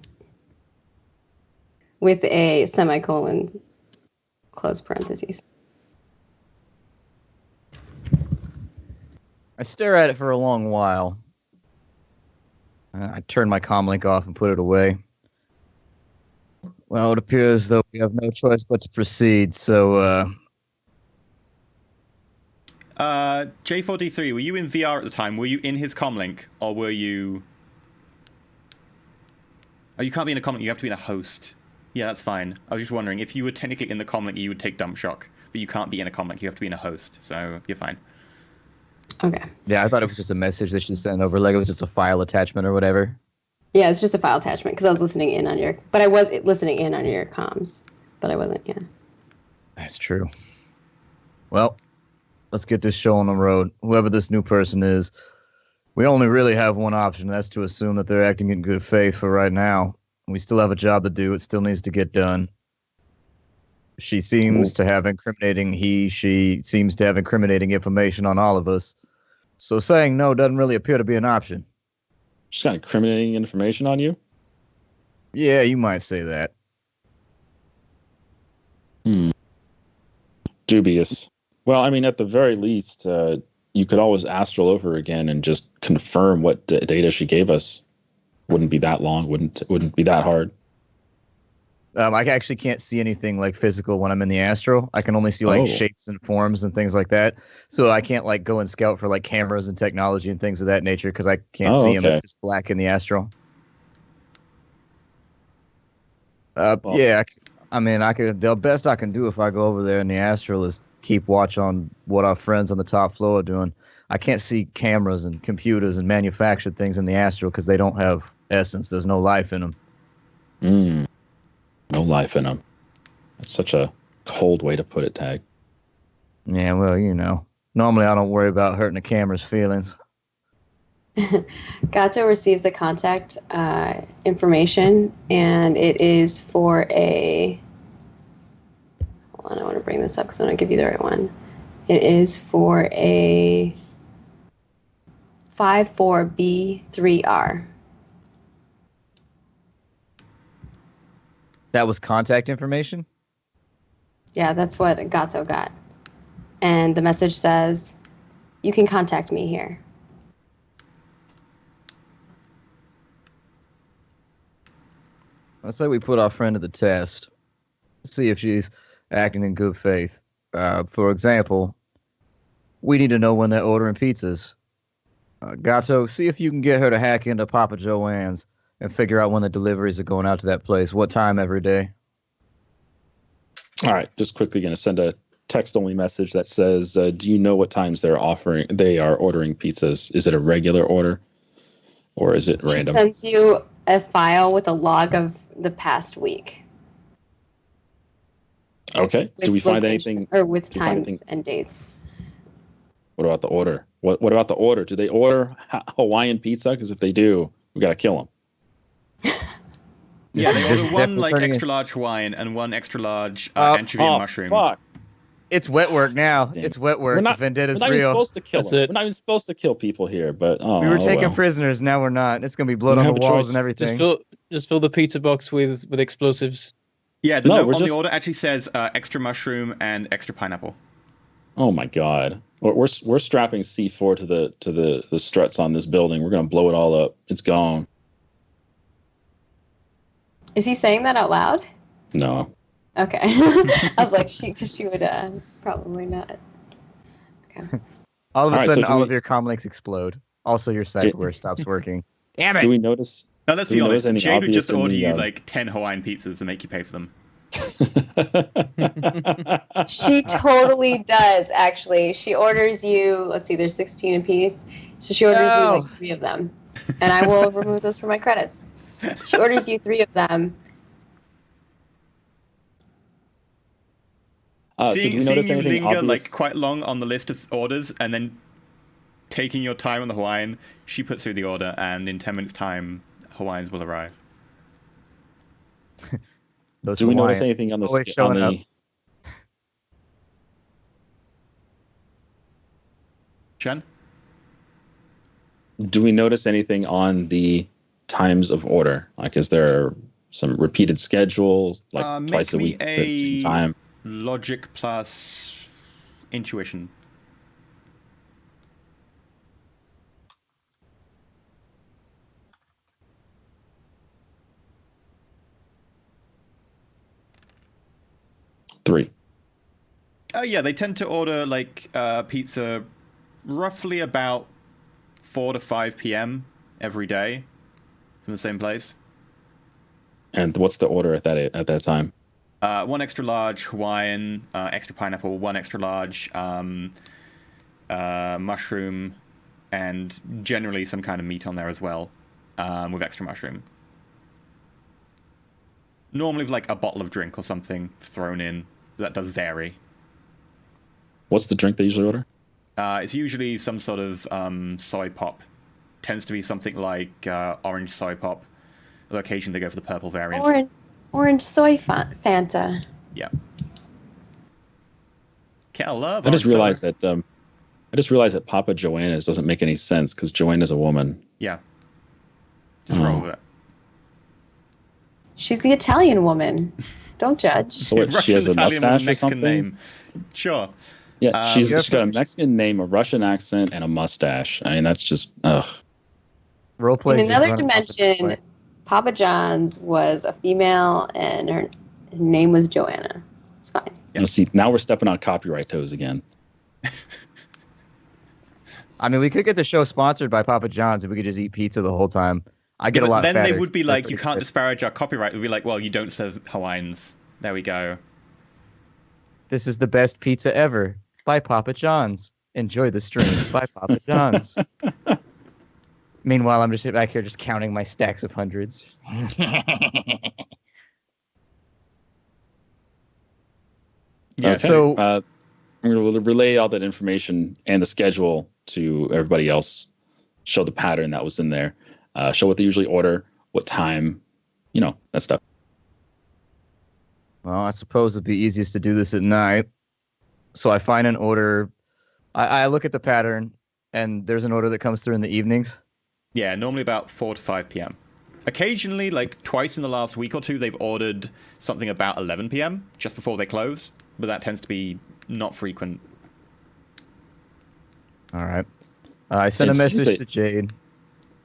S2: with a semicolon, close parentheses.
S5: I stare at it for a long while. I turn my comlink off and put it away. Well, it appears though we have no choice but to proceed, so
S1: J4D3, were you in VR at the time? Were you in his comlink, or were you... Oh, you can't be in a comlink, you have to be in a host. Yeah, that's fine. I was just wondering, if you were technically in the comlink, you would take dump shock, but you can't be in a comlink, you have to be in a host, so you're fine.
S2: Okay.
S5: Yeah, I thought it was just a message that she sent over, like it was just a file attachment or whatever.
S2: Yeah, it's just a file attachment because I was listening in on your... But I was listening in on your comms, but I wasn't, yeah.
S5: That's true. Well, let's get this show on the road. Whoever this new person is, we only really have one option. That's to assume that they're acting in good faith for right now. We still have a job to do. It still needs to get done. She seems to have she seems to have incriminating information on all of us. So saying no doesn't really appear to be an option.
S3: She's got incriminating information on you?
S5: Yeah, you might say that.
S3: Dubious. Well, I mean, at the very least, you could always astral over again and just confirm what data she gave us. Wouldn't be that long. Wouldn't be that hard.
S5: I actually can't see anything like physical when I'm in the astral. I can only see like shapes and forms and things like that. So I can't like go and scout for like cameras and technology and things of that nature because I can't see them. It's just black in the astral. Yeah, I mean, the best I can do if I go over there in the astral is keep watch on what our friends on the top floor are doing. I can't see cameras and computers and manufactured things in the astral because they don't have essence. There's no life in them.
S3: No life in them. That's such a cold way to put it, Tag.
S5: Yeah, well, you know. Normally I don't worry about hurting the camera's feelings.
S2: Gato receives the contact information, and it is for a... Hold on, I want to bring this up because I want to give you the right one. It is for a 54B3R.
S5: That was contact information?
S2: Yeah, that's what Gato got. And the message says, you can contact me here.
S5: Let's say we put our friend to the test. See if she's acting in good faith. For example, we need to know when they're ordering pizzas. Gato, see if you can get her to hack into Papa Joanne's and figure out when the deliveries are going out to that place. What time every day?
S3: All right, just quickly going to send a text-only message that says, do you know what times they are ordering pizzas? Is it a regular order or is it random?
S2: She sends you a file with a log of the past week.
S3: Okay. Do we find anything?
S2: Or with times and dates.
S3: What about the order? What about the order? Do they order Hawaiian pizza? Because if they do, we gotta kill them.
S1: Yeah, they
S5: This is
S1: order one
S5: definitely
S1: like
S5: turning
S1: extra large Hawaiian and one extra large
S5: Oh,
S1: anchovy and mushroom.
S3: Fuck.
S5: It's wet work now.
S3: Damn.
S5: It's wet
S3: We're
S5: work.
S3: not,
S5: The vendetta's
S3: we're not even
S5: real.
S3: supposed to kill
S4: That's
S3: them.
S4: it.
S3: We're not even supposed to kill people here, but
S5: We were taking
S3: well.
S5: prisoners. Now we're not. It's gonna be blood
S3: We
S5: on the
S3: have a
S5: walls
S3: choice.
S5: and everything.
S4: Just fill the pizza box with explosives.
S1: Yeah, the
S3: No,
S1: note
S3: we're
S1: on the
S3: just-
S1: order actually says extra mushroom and extra pineapple.
S3: Oh my god. We're strapping C4 to the struts on this building. We're gonna blow it all up. It's gone.
S2: Is he saying that out loud?
S3: No.
S2: Okay. I was like, she would probably not. Okay.
S5: All of a
S3: All right,
S5: sudden,
S3: so do
S5: all
S3: we-
S5: of your comlinks explode. Also, your cyberware stops working. Damn
S3: Do
S5: it!
S3: we notice?
S1: Now, let's
S3: Do we
S1: be honest,
S3: notice any
S1: Jade would just
S3: obvious in
S1: order
S3: the,
S1: you like 10 Hawaiian pizzas and make you pay for them.
S2: She totally does, actually. She orders you, let's see, there's 16 apiece. So she orders you
S5: No.
S2: like 3 of them. And I will remove those from my credits. She orders you 3 of them.
S3: So do we
S1: seeing
S3: notice
S1: you
S3: anything
S1: linger
S3: obvious?
S1: like quite long on the list of orders and then taking your time on the Hawaiian, she puts through the order, and in 10 minutes' time, Hawaiians will arrive.
S5: Those
S3: Do we notice
S5: Hawaiians
S3: anything on the
S5: always
S3: on
S5: showing up.
S3: the?
S1: Jen?
S3: Do we notice anything on the times of order? Like, is there some repeated schedule, like
S1: Make
S3: twice a
S1: me
S3: week, at the same
S1: a
S3: time?
S1: logic plus intuition.
S3: Three.
S1: Yeah, they tend to order like pizza roughly about 4 to 5 p.m. every day from the same place.
S3: And what's the order at that time?
S1: One extra large Hawaiian, extra pineapple, one extra large mushroom, and generally some kind of meat on there as well, with extra mushroom. Normally with like a bottle of drink or something thrown in. That does vary.
S3: What's the drink they usually order?
S1: It's usually some sort of soy pop. Tends to be something like orange soy pop. Although occasionally they go for the purple variant.
S2: Orange soy Fanta.
S1: Yeah. I love
S3: I just
S1: orange soy.
S3: realized that Papa Joanna's doesn't make any sense because Joanna's a woman.
S1: Yeah. Just roll with it.
S2: She's the Italian woman. Don't judge.
S3: So what, she
S1: Russian,
S3: has a
S1: Italian,
S3: mustache or
S1: Mexican
S3: something?
S1: name. Sure.
S3: Yeah, she's
S5: Yeah,
S3: got a Mexican name, a Russian accent, and a mustache. I mean, that's just ugh.
S5: Roleplay.
S2: In another dimension, Papa John's was a female and her name was Joanna. It's fine.
S1: Yeah.
S3: Let's see. Now we're stepping on copyright toes again.
S5: I mean, we could get the show sponsored by Papa John's if we could just eat pizza the whole time. I get a lot
S1: Then
S5: fatter.
S1: they would be
S5: They're
S1: like,
S5: pretty
S1: you can't
S5: good.
S1: disparage our copyright. We'd be like, well, you don't serve Hawaiians. There we go.
S5: This is the best pizza ever by Papa John's. Enjoy the stream by Papa John's. Meanwhile, I'm just back here just counting my stacks of hundreds.
S1: Yeah.
S3: Okay.
S5: So-
S3: I'm going to relay all that information and the schedule to everybody else. Show the pattern that was in there. Show what they usually order, what time, that stuff.
S5: Well, I suppose it'd be easiest to do this at night. So I find an order. I look at the pattern, and there's an order that comes through in the evenings.
S1: Yeah, normally about 4 to 5 p.m. Occasionally, like twice in the last week or two, they've ordered something about 11 p.m. just before they close, but that tends to be not frequent.
S5: All right. I sent a
S3: It seems
S5: message
S3: that-
S5: to Jade.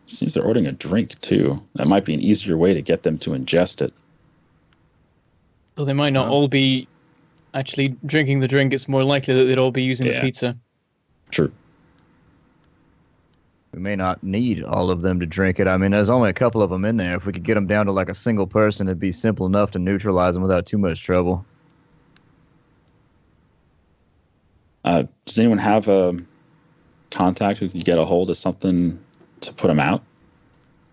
S3: Seems they're ordering a drink too. That might be an easier way to get them to ingest it.
S4: So they might not all be actually drinking the drink. It's more likely that they'd all be using the
S3: Yeah.
S4: pizza.
S3: True.
S5: We may not need all of them to drink it. I mean, there's only a couple of them in there. If we could get them down to like a single person, it'd be simple enough to neutralize them without too much trouble.
S3: Does anyone have a contact who could get a hold of something to put them out?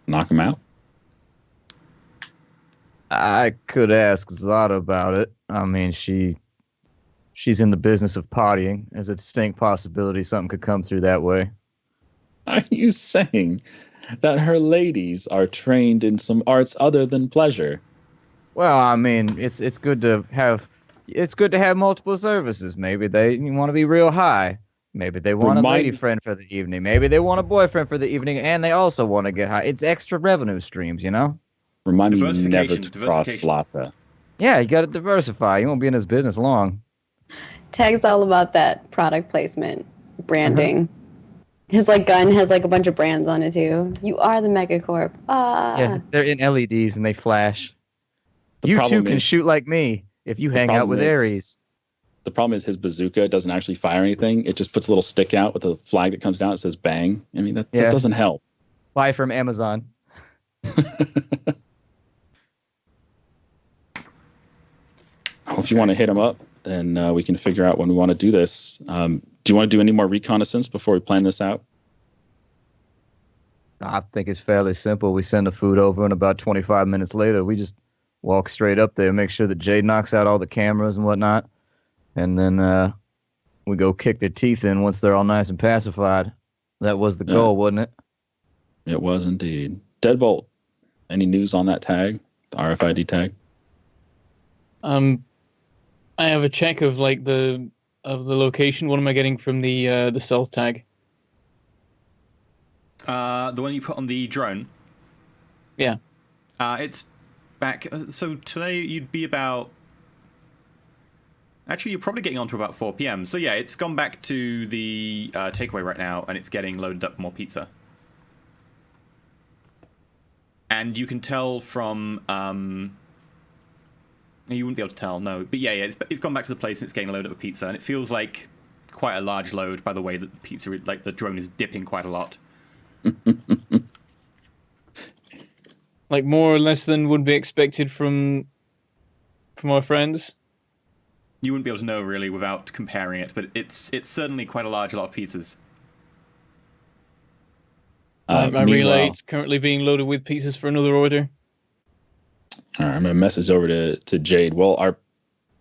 S3: Knock them out?
S5: I could ask Zod about it. I mean, she she's in the business of partying. There's a distinct possibility something could come through that way.
S3: Are you saying that her ladies are trained in some arts other than pleasure?
S5: Well, I mean, it's good to have multiple services. Maybe they want to be real high. Maybe they want a lady friend for the evening. Maybe they want a boyfriend for the evening, and they also want to get high. It's extra revenue streams, you know?
S3: Remind me never to cross Slata.
S5: Yeah, you got to diversify. You won't be in this business long.
S2: Tag's all about that product placement, branding. His gun has a bunch of brands on it too. You are the Megacorp.
S5: Yeah, they're in LEDs and they flash. You too can shoot like me if you hang out with Ares.
S3: The problem is his bazooka doesn't actually fire anything. It just puts a little stick out with a flag that comes down. It says bang. I mean, that doesn't help.
S5: Buy from Amazon.
S3: Well, if you want to hit him up, then we can figure out when we want to do this. Do you want to do any more reconnaissance before we plan this out?
S5: I think it's fairly simple. We send the food over, and about 25 minutes later, we just walk straight up there, make sure that Jade knocks out all the cameras and whatnot, and then we go kick their teeth in once they're all nice and pacified. That was the goal, wasn't it?
S3: It was indeed. Deadbolt, any news on that tag, the RFID tag?
S4: I have a check of the location. What am I getting from the stealth tag?
S1: The one you put on the drone?
S4: Yeah.
S1: It's back. So today you'd be about... Actually, you're probably getting on to about 4 p.m. So yeah, it's gone back to the takeaway right now, and it's getting loaded up more pizza. And you can tell from... You wouldn't be able to tell, no. But yeah, it's gone back to the place and it's getting loaded up with pizza. And it feels like quite a large load by the way that the pizza, the drone is dipping quite a lot.
S4: More or less than would be expected from our friends?
S1: You wouldn't be able to know, really, without comparing it. But it's certainly quite a large lot of pizzas.
S4: My relay is currently being loaded with pizzas for another order.
S3: All right, I'm going to message over to Jade. Well,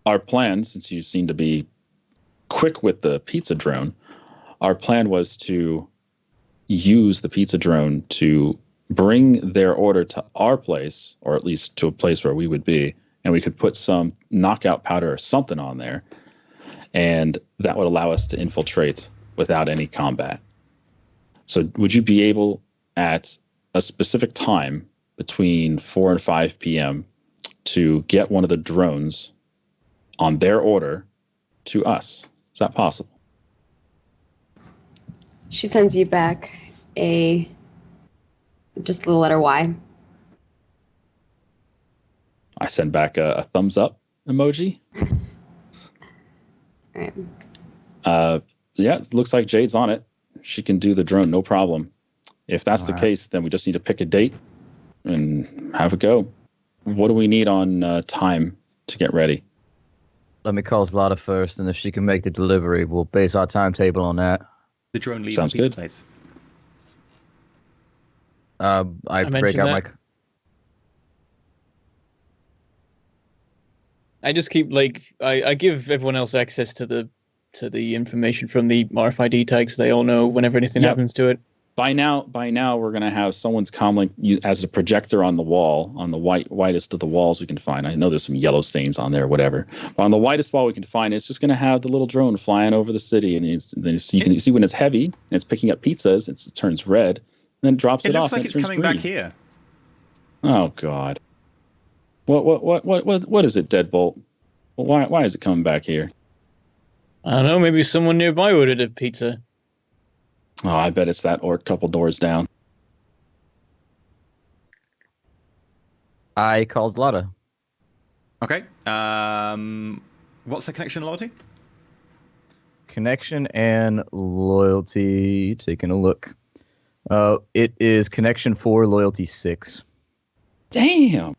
S3: our plan, since you seem to be quick with the pizza drone, our plan was to use the pizza drone to bring their order to our place, or at least to a place where we would be, and we could put some knockout powder or something on there, and that would allow us to infiltrate without any combat. So would you be able, at a specific time between 4 and 5 p.m., to get one of the drones on their order to us? Is that possible?
S2: She sends you back just the letter Y.
S3: I send back a thumbs up emoji.
S2: All right.
S3: Yeah, it looks like Jade's on it. She can do the drone, no problem. If that's the case, then we just need to pick a date and have a go. What do we need on time to get ready?
S5: Let me call Zlata first, and if she can make the delivery, we'll base our timetable on that.
S1: The drone leaves
S3: Sounds
S1: the pizza
S3: good.
S1: place.
S5: I break out
S4: that. I just keep I give everyone else access to the information from the RFID tags. So they all know whenever anything happens to it.
S3: By now, we're going to have someone's comlink as a projector on the wall, on the whitest of the walls we can find. I know there's some yellow stains on there, whatever. But on the whitest wall we can find, it's just going to have the little drone flying over the city. And then you can see when it's heavy and it's picking up pizzas, it turns red, and then drops it off.
S1: It looks like it's coming back here.
S3: Oh, God. What is it, Deadbolt? Well, why is it coming back here?
S4: I don't know. Maybe someone nearby ordered a pizza.
S3: Oh, I bet it's that orc couple doors down.
S5: I call Zlata.
S1: Okay. What's the connection and loyalty?
S5: Connection and loyalty. Taking a look. It is connection 4, loyalty 6.
S3: Damn.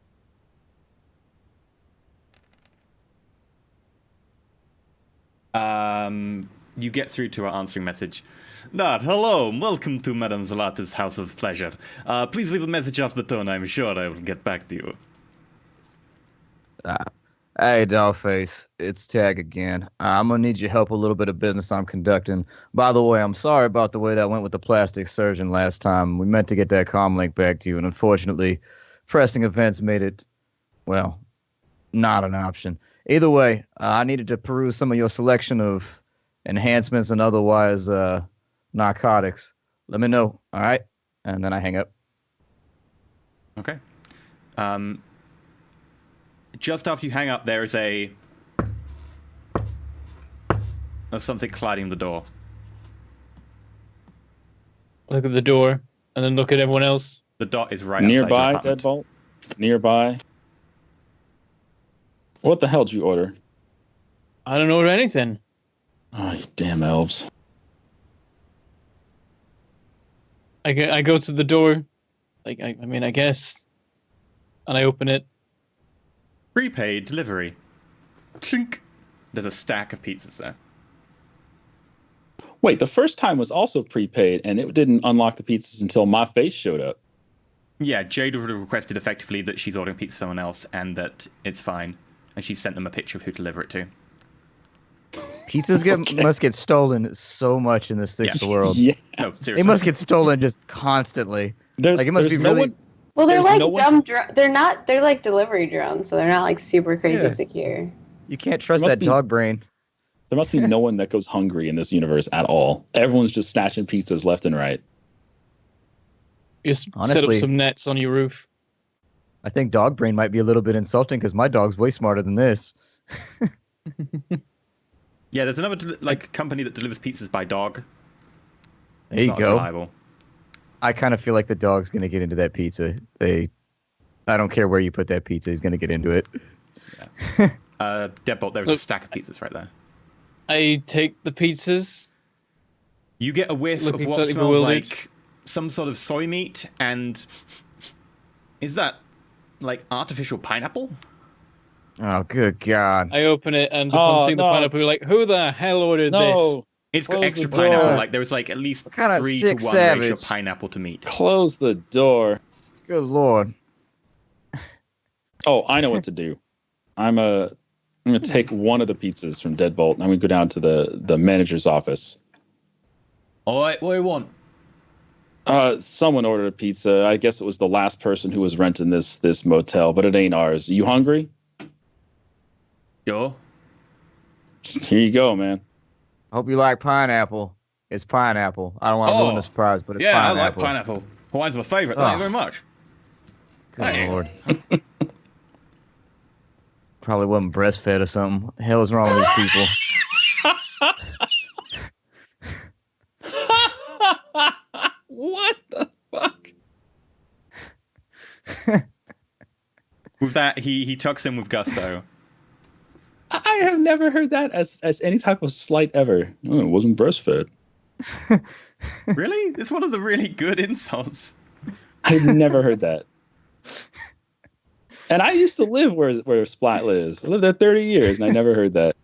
S1: You get through to our answering message. Hello, welcome to Madame Zlata's House of Pleasure. Please leave a message after the tone. I'm sure I will get back to you.
S5: Hey, Dollface, it's Tag again. I'm gonna need your help. A little bit of business I'm conducting. By the way, I'm sorry about the way that went with the plastic surgeon last time. We meant to get that comm link back to you, and unfortunately, pressing events made it, well, not an option. Either way, I needed to peruse some of your selection of enhancements and otherwise narcotics. Let me know, all right? And then I hang up.
S1: Okay. Just after you hang up, there is something colliding the door.
S4: Look at the door, and then look at everyone else.
S1: The dot is right outside
S3: Nearby,
S1: your apartment.
S3: Deadbolt. Nearby. What the hell did you order?
S4: I don't know anything.
S3: Oh, you damn elves.
S4: I go to the door, like I mean, I guess, and I open it.
S1: Prepaid delivery. Chink. There's a stack of pizzas there.
S3: Wait, the first time was also prepaid, and it didn't unlock the pizzas until my face showed up.
S1: Yeah, Jade would have requested effectively that she's ordering pizza to someone else and that it's fine. And she sent them a picture of who to deliver it to.
S5: Pizzas must get stolen so much in the sixth
S1: Yeah.
S5: world.
S3: Yeah.
S1: No,
S5: They
S1: seriously.
S5: must get stolen just constantly.
S3: There's,
S5: Like, it must
S3: there's
S5: be
S3: no
S5: really-
S3: one.
S2: Well, they're
S3: There's
S2: like
S3: no one-
S2: they're not. They're like delivery drones, so they're not like super crazy
S5: Yeah.
S2: secure.
S5: You can't trust
S3: must
S5: that
S3: be-
S5: dog brain.
S3: There must be no one that goes hungry in this universe at all. Everyone's just snatching pizzas left and right.
S4: Just set up
S5: Honestly.
S4: some nets on your roof.
S5: I think dog brain might be a little bit insulting because my dog's way smarter than this.
S1: Yeah, there's another company that delivers pizzas by dog.
S5: There you
S1: Not as
S5: go.
S1: reliable.
S5: I kind of feel like the dog's gonna get into that pizza. I don't care where you put that pizza, he's gonna get into it.
S1: Deadbolt, there's a stack of pizzas right there.
S4: I take the pizzas.
S1: You get a whiff of
S4: Looking
S1: what
S4: slightly
S1: smells
S4: bewildered.
S1: like some sort of soy meat, and is that like artificial pineapple?
S5: Oh, good God.
S4: I open it, and upon
S3: Oh,
S4: seeing the
S3: no.
S4: pineapple, you're like, who the hell ordered
S3: No,
S4: this?
S1: It's got
S3: Close
S1: extra
S3: the door.
S1: pineapple. Like there's like at least
S5: What kind of
S1: 3-to-1
S5: sick
S1: ratio of
S5: savage?
S1: pineapple to meat.
S3: close the door.
S5: Good Lord.
S3: Oh, I know what to do. I'm gonna take one of the pizzas from Deadbolt, and I'm gonna go down to the manager's office.
S1: All right, what do you want?
S3: Someone ordered a pizza. I guess it was the last person who was renting this motel, but it ain't ours. You hungry?
S1: Sure.
S3: Here you go, man.
S5: Hope you like pineapple. It's pineapple. I don't want to ruin
S1: Oh,
S5: the surprise, but it's
S1: Yeah,
S5: pineapple.
S1: I like pineapple. Hawaiian's my favorite. Thank you
S5: Oh.
S1: very much.
S5: Good
S1: Hey.
S5: Lord. Probably wasn't breastfed or something. The hell is wrong with these people?
S3: What the fuck?
S1: With that, he tucks in with gusto.
S3: I have never heard that as any type of slight ever. Oh, it wasn't breastfed.
S1: Really? It's one of the really good insults.
S3: I've never heard that. And I used to live where Splat lives. I lived there 30 years, and I never heard that.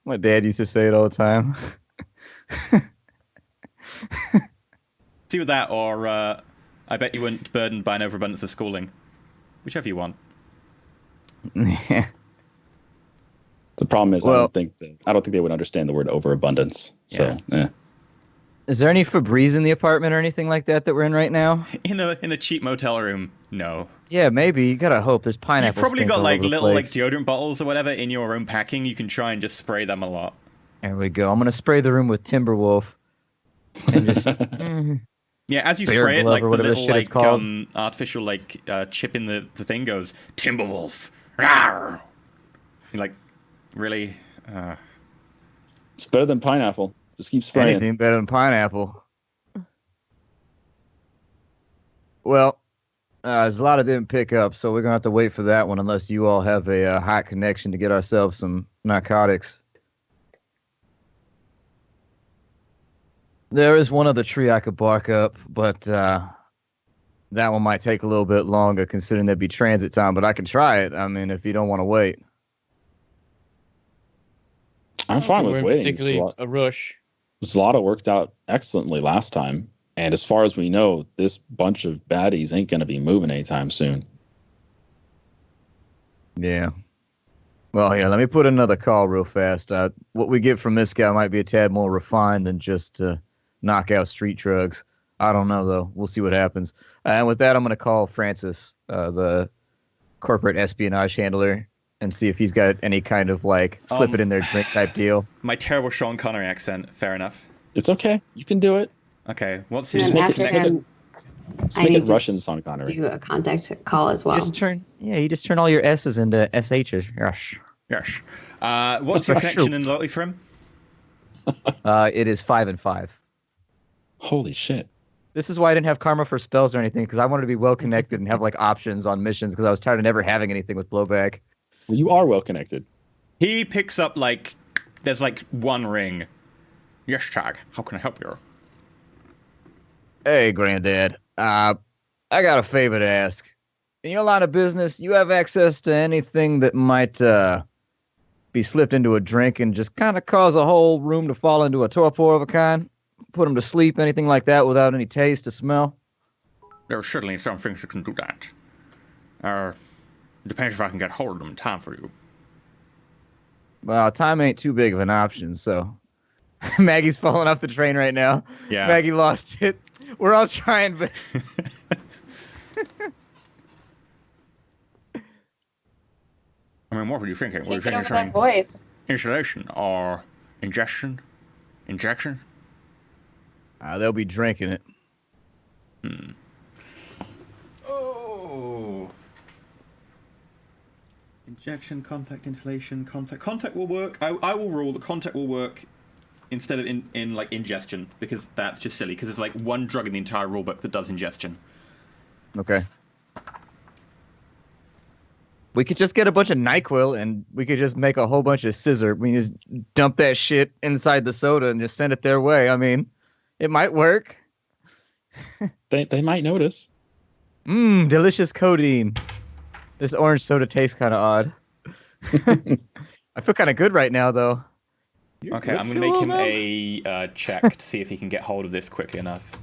S5: My dad used to say it all the time.
S1: See with that, or I bet you weren't burdened by an overabundance of schooling. Whichever you want.
S5: Yeah.
S3: The problem is,
S5: Well-
S3: I don't think they would understand the word overabundance. So, yeah.
S5: Is there any Febreze in the apartment or anything like that we're in right now?
S1: In a cheap motel room, no.
S5: Yeah, maybe. You gotta hope there's
S1: You've
S5: pineapple.
S1: probably
S5: stink
S1: got
S5: all
S1: like
S5: over the
S1: little like
S5: place.
S1: deodorant bottles or whatever in your own packing. You can try and just spray them a lot.
S5: There we go. I'm gonna spray the room with Timberwolf. And just
S1: Yeah, as you
S5: Bear
S1: spray it,
S5: glove
S1: like
S5: or
S1: the
S5: whatever
S1: little
S5: shit it's
S1: like
S5: called.
S1: artificial like chip in the thing goes Timberwolf. Rawr! You're like, really?
S3: It's better than pineapple. Just keep spraying.
S5: anything better than pineapple. Well, there's a lot I didn't pick up, so we're gonna have to wait for that one unless you all have a hot connection to get ourselves some narcotics. There is one other tree I could bark up, but that one might take a little bit longer considering there'd be transit time, but I can try it. I mean, if you don't want to wait.
S3: I'm fine
S4: We're
S3: with
S4: in
S3: waiting.
S4: particularly a rush.
S3: Zlata worked out excellently last time. And as far as we know, this bunch of baddies ain't going to be moving anytime soon.
S5: Yeah. Well, here, let me put another call real fast. What we get from this guy might be a tad more refined than just knock out street drugs. I don't know, though. We'll see what happens. And with that, I'm going to call Francis, the corporate espionage handler, and see if he's got any kind of, like, slip it in their drink type deal.
S1: My terrible Sean Connery accent. Fair enough.
S3: It's okay. You can do it.
S1: Okay. What's
S2: And
S1: his
S2: then
S3: make it-
S2: after
S3: make it-
S2: him,
S3: Just
S2: I
S3: make
S2: need
S3: it
S2: to
S3: Russian Sean Connery.
S2: do a contact call as well.
S5: You just turn all your S's into SH's. Gosh.
S1: Yes. What's your connection and loyalty for him?
S5: It is 5 and 5.
S3: Holy shit.
S5: This is why I didn't have karma for spells or anything, because I wanted to be well connected and have like options on missions, because I was tired of never having anything with blowback.
S3: Well, you are well connected.
S1: He picks up like there's like one ring. Yes, Tag. How can I help you?
S5: Hey, Granddad. I got a favor to ask. In your line of business, you have access to anything that might be slipped into a drink and just kind of cause a whole room to fall into a torpor of a kind? Put them to sleep, anything like that, without any taste or smell?
S1: There are certainly some things that can do that. Depends if I can get hold of them in time for you.
S5: Well, time ain't too big of an option, so... Maggie's falling off the train right now.
S1: Yeah.
S5: Maggie lost it. We're all trying, but...
S1: I mean, what were you thinking? Were you
S2: Can't get
S1: thinking
S2: over that
S1: something
S2: voice.
S1: installation or ingestion? Injection?
S5: They'll be drinking it.
S1: Oh. Injection, contact, inflation, contact. Contact will work. I will rule that contact will work instead of in like ingestion, because that's just silly, because there's like one drug in the entire rulebook that does ingestion.
S5: Okay. We could just get a bunch of NyQuil and we could just make a whole bunch of scissor. We just dump that shit inside the soda and just send it their way. I mean, it might work.
S3: They might notice.
S5: Mmm, delicious codeine. This orange soda tastes kind of odd. I feel kind of good right now, though.
S1: Okay, I'm going to make him a check to see if he can get hold of this quickly enough.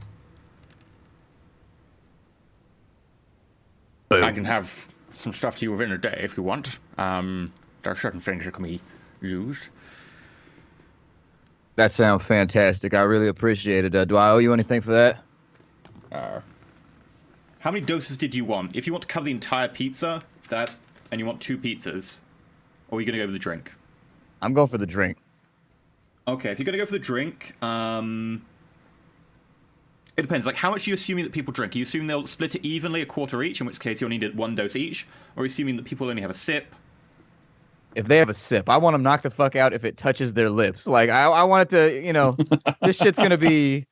S1: I can have some stuff to you within a day if you want. There are certain things that can be used.
S5: That sounds fantastic. I really appreciate it. Do I owe you anything for that?
S1: How many doses did you want? If you want to cover the entire pizza, and you want 2 pizzas, or are you going to go for the drink?
S5: I'm going for the drink.
S1: Okay, if you're going to go for the drink, it depends. Like, how much are you assuming that people drink? Are you assuming they'll split it evenly, a quarter each, in which case you only need 1 dose each? Or are you assuming that people only have a sip?
S5: If they have a sip, I want them knocked the fuck out if it touches their lips. Like, I want it to, this shit's going to be,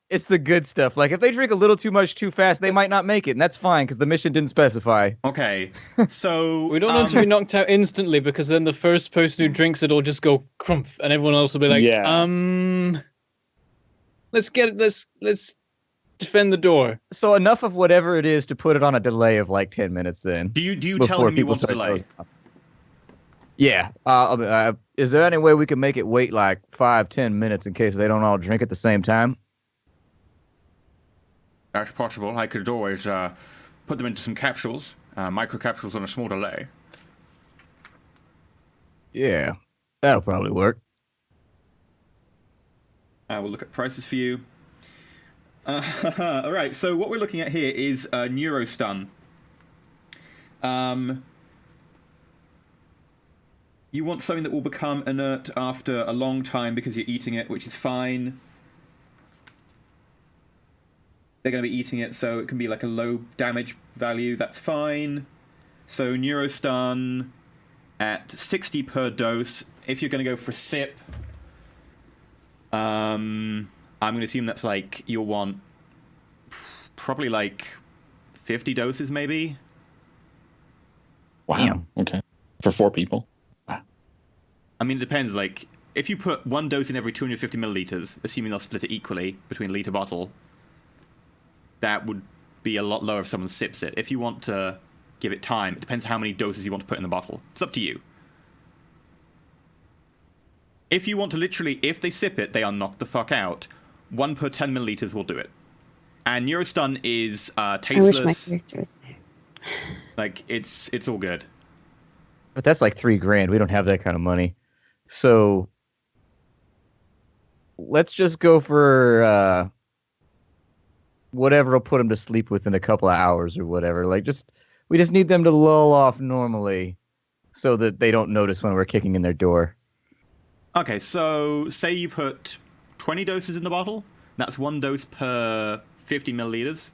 S5: it's the good stuff. Like, if they drink a little too much too fast, they might not make it, and that's fine, because the mission didn't specify.
S1: Okay, so...
S4: We don't want to be knocked out instantly, because then the first person who drinks it will just go crumph, and everyone else will be like, let's defend the door. So
S5: enough of whatever it is to put it on a delay of like 10 minutes then.
S1: Do you tell him you want a delay?
S5: Yeah. Is there any way we can make it wait like 5-10 minutes in case they don't all drink at the same time?
S1: That's possible. I could always put them into some capsules, micro capsules on a small delay.
S5: Yeah, that'll probably work.
S1: We'll look at prices for you. All right, so what we're looking at here is Neurostun. You want something that will become inert after a long time because you're eating it, which is fine. They're going to be eating it, so it can be like a low damage value. That's fine. So Neurostun at 60 per dose. If you're going to go for a sip, I'm going to assume that's like you'll want probably like 50 doses, maybe.
S3: Wow.
S5: Damn.
S3: Okay. For 4 people. Wow.
S1: I mean, it depends. Like, if you put 1 dose in every 250 milliliters, assuming they'll split it equally between liter bottle, that would be a lot lower if someone sips it. If you want to give it time, it depends how many doses you want to put in the bottle. It's up to you. If you want to literally, if they sip it, they are knocked the fuck out. 1 per 10 milliliters will do it. And Neurostun is tasteless.
S2: I wish my character was there.
S1: Like, it's all good.
S5: But that's like $3,000. We don't have that kind of money. So let's just go for whatever will put them to sleep within a couple of hours or whatever. Like we just need them to lull off normally so that they don't notice when we're kicking in their door.
S1: Okay, so say you put 20 doses in the bottle. That's 1 dose per 50 milliliters.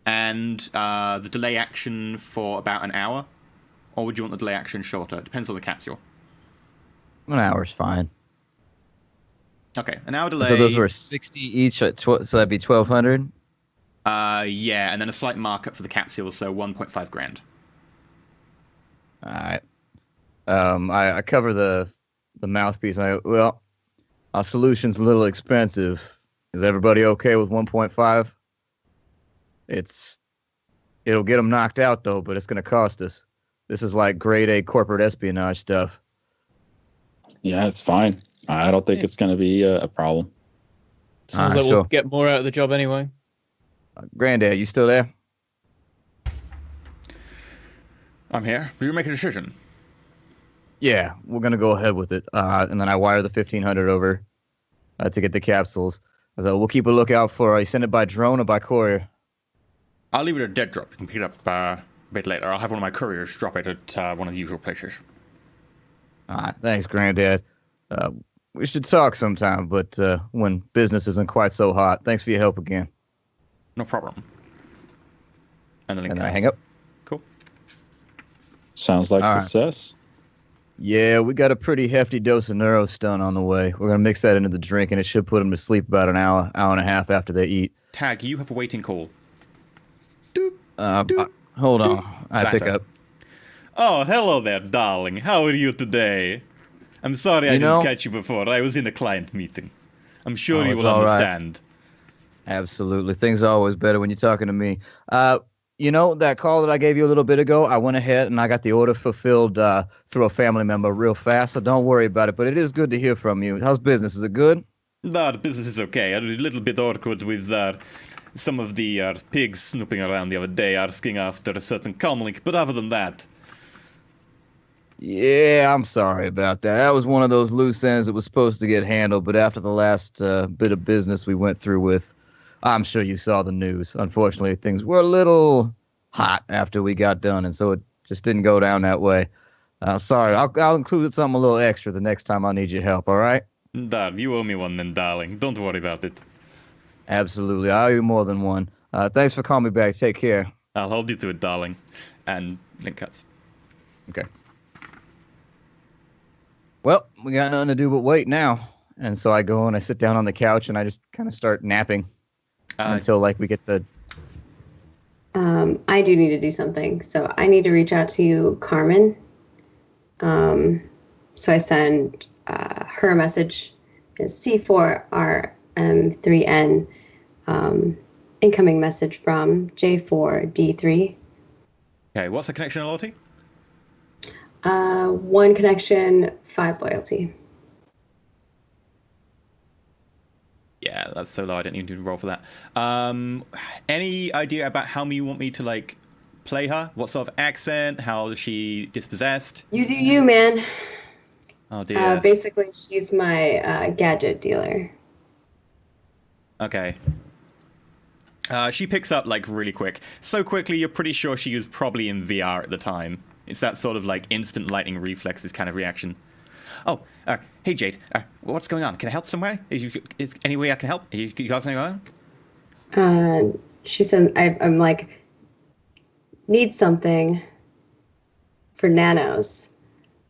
S1: And the delay action for about an hour. Or would you want the delay action shorter? It depends on the capsule.
S5: An hour's fine.
S1: Okay, an hour delay.
S5: So those were 60 each at so that'd be 1,200.
S1: Yeah, and then a slight markup for the capsule, so 1.5 grand.
S5: All right. I cover the mouthpiece. Well, our solution's a little expensive. Is everybody okay with 1.5? It'll get them knocked out though, but it's gonna cost us. This is like grade A corporate espionage stuff.
S3: Yeah, it's fine. I don't think it's going to be a problem.
S4: Sounds like we'll get more out of the job anyway.
S5: Granddad, you still there?
S1: I'm here. Do you make a decision?
S5: Yeah, we're gonna go ahead with it. And then I wire the 1,500 over to get the capsules. So we'll keep a lookout for. You send it by drone or by courier?
S1: I'll leave it at dead drop. You can pick it up a bit later. I'll have one of my couriers drop it at one of the usual places.
S5: All right, thanks, Granddad. We should talk sometime, but when business isn't quite so hot. Thanks for your help again.
S1: No problem. And then
S5: I hang up.
S1: Cool.
S3: Sounds like
S5: All
S3: success.
S5: Right. Yeah, we got a pretty hefty dose of neurostun on the way. We're gonna mix that into the drink, and it should put them to sleep about an hour and a half after they eat.
S1: Tag, you have a waiting call.
S5: Hold on. I pick up.
S1: Oh, hello there, darling. How are you today? I'm sorry I didn't catch you before. I was in a client meeting. I'm sure you will understand.
S5: Right. Absolutely. Things are always better when you're talking to me. That call that I gave you a little bit ago, I went ahead and I got the order fulfilled through a family member real fast, so don't worry about it. But it is good to hear from you. How's business? Is it good?
S1: No, the business is okay. A little bit awkward with some of the pigs snooping around the other day asking after a certain comlink, but other than that...
S5: Yeah, I'm sorry about that. That was one of those loose ends that was supposed to get handled, but after the last bit of business we went through with, I'm sure you saw the news. Unfortunately, things were a little hot after we got done, and so it just didn't go down that way. Sorry, I'll include something a little extra the next time I need your help, all right?
S1: Dar, you owe me one then, darling. Don't worry about it.
S5: Absolutely. I owe you more than one. Thanks for calling me back. Take care.
S1: I'll hold you to it, darling. And link cuts.
S5: Okay. Well, we got nothing to do but wait now. And so I go and I sit down on the couch and I just kind of start napping until we get the...
S2: I do need to do something. So I need to reach out to Carmen. So I send her a message. It's C4RM3N. Incoming message from J4D3.
S1: Okay, what's the connection and loyalty?
S2: 1 connection, 5 loyalty.
S1: Yeah, that's so low. I didn't even roll for that. Any idea about how you want me to play her? What sort of accent? How is she dispossessed?
S2: You do you, man.
S1: Oh dear.
S2: Basically, she's my gadget dealer.
S1: Okay. She picks up really quick. So quickly, you're pretty sure she was probably in VR at the time. It's that sort of instant lightning reflexes kind of reaction. Oh, hey Jade, what's going on? Can I help somewhere? Is any way I can help? You got something on?
S2: She said, I'm need something for nanos.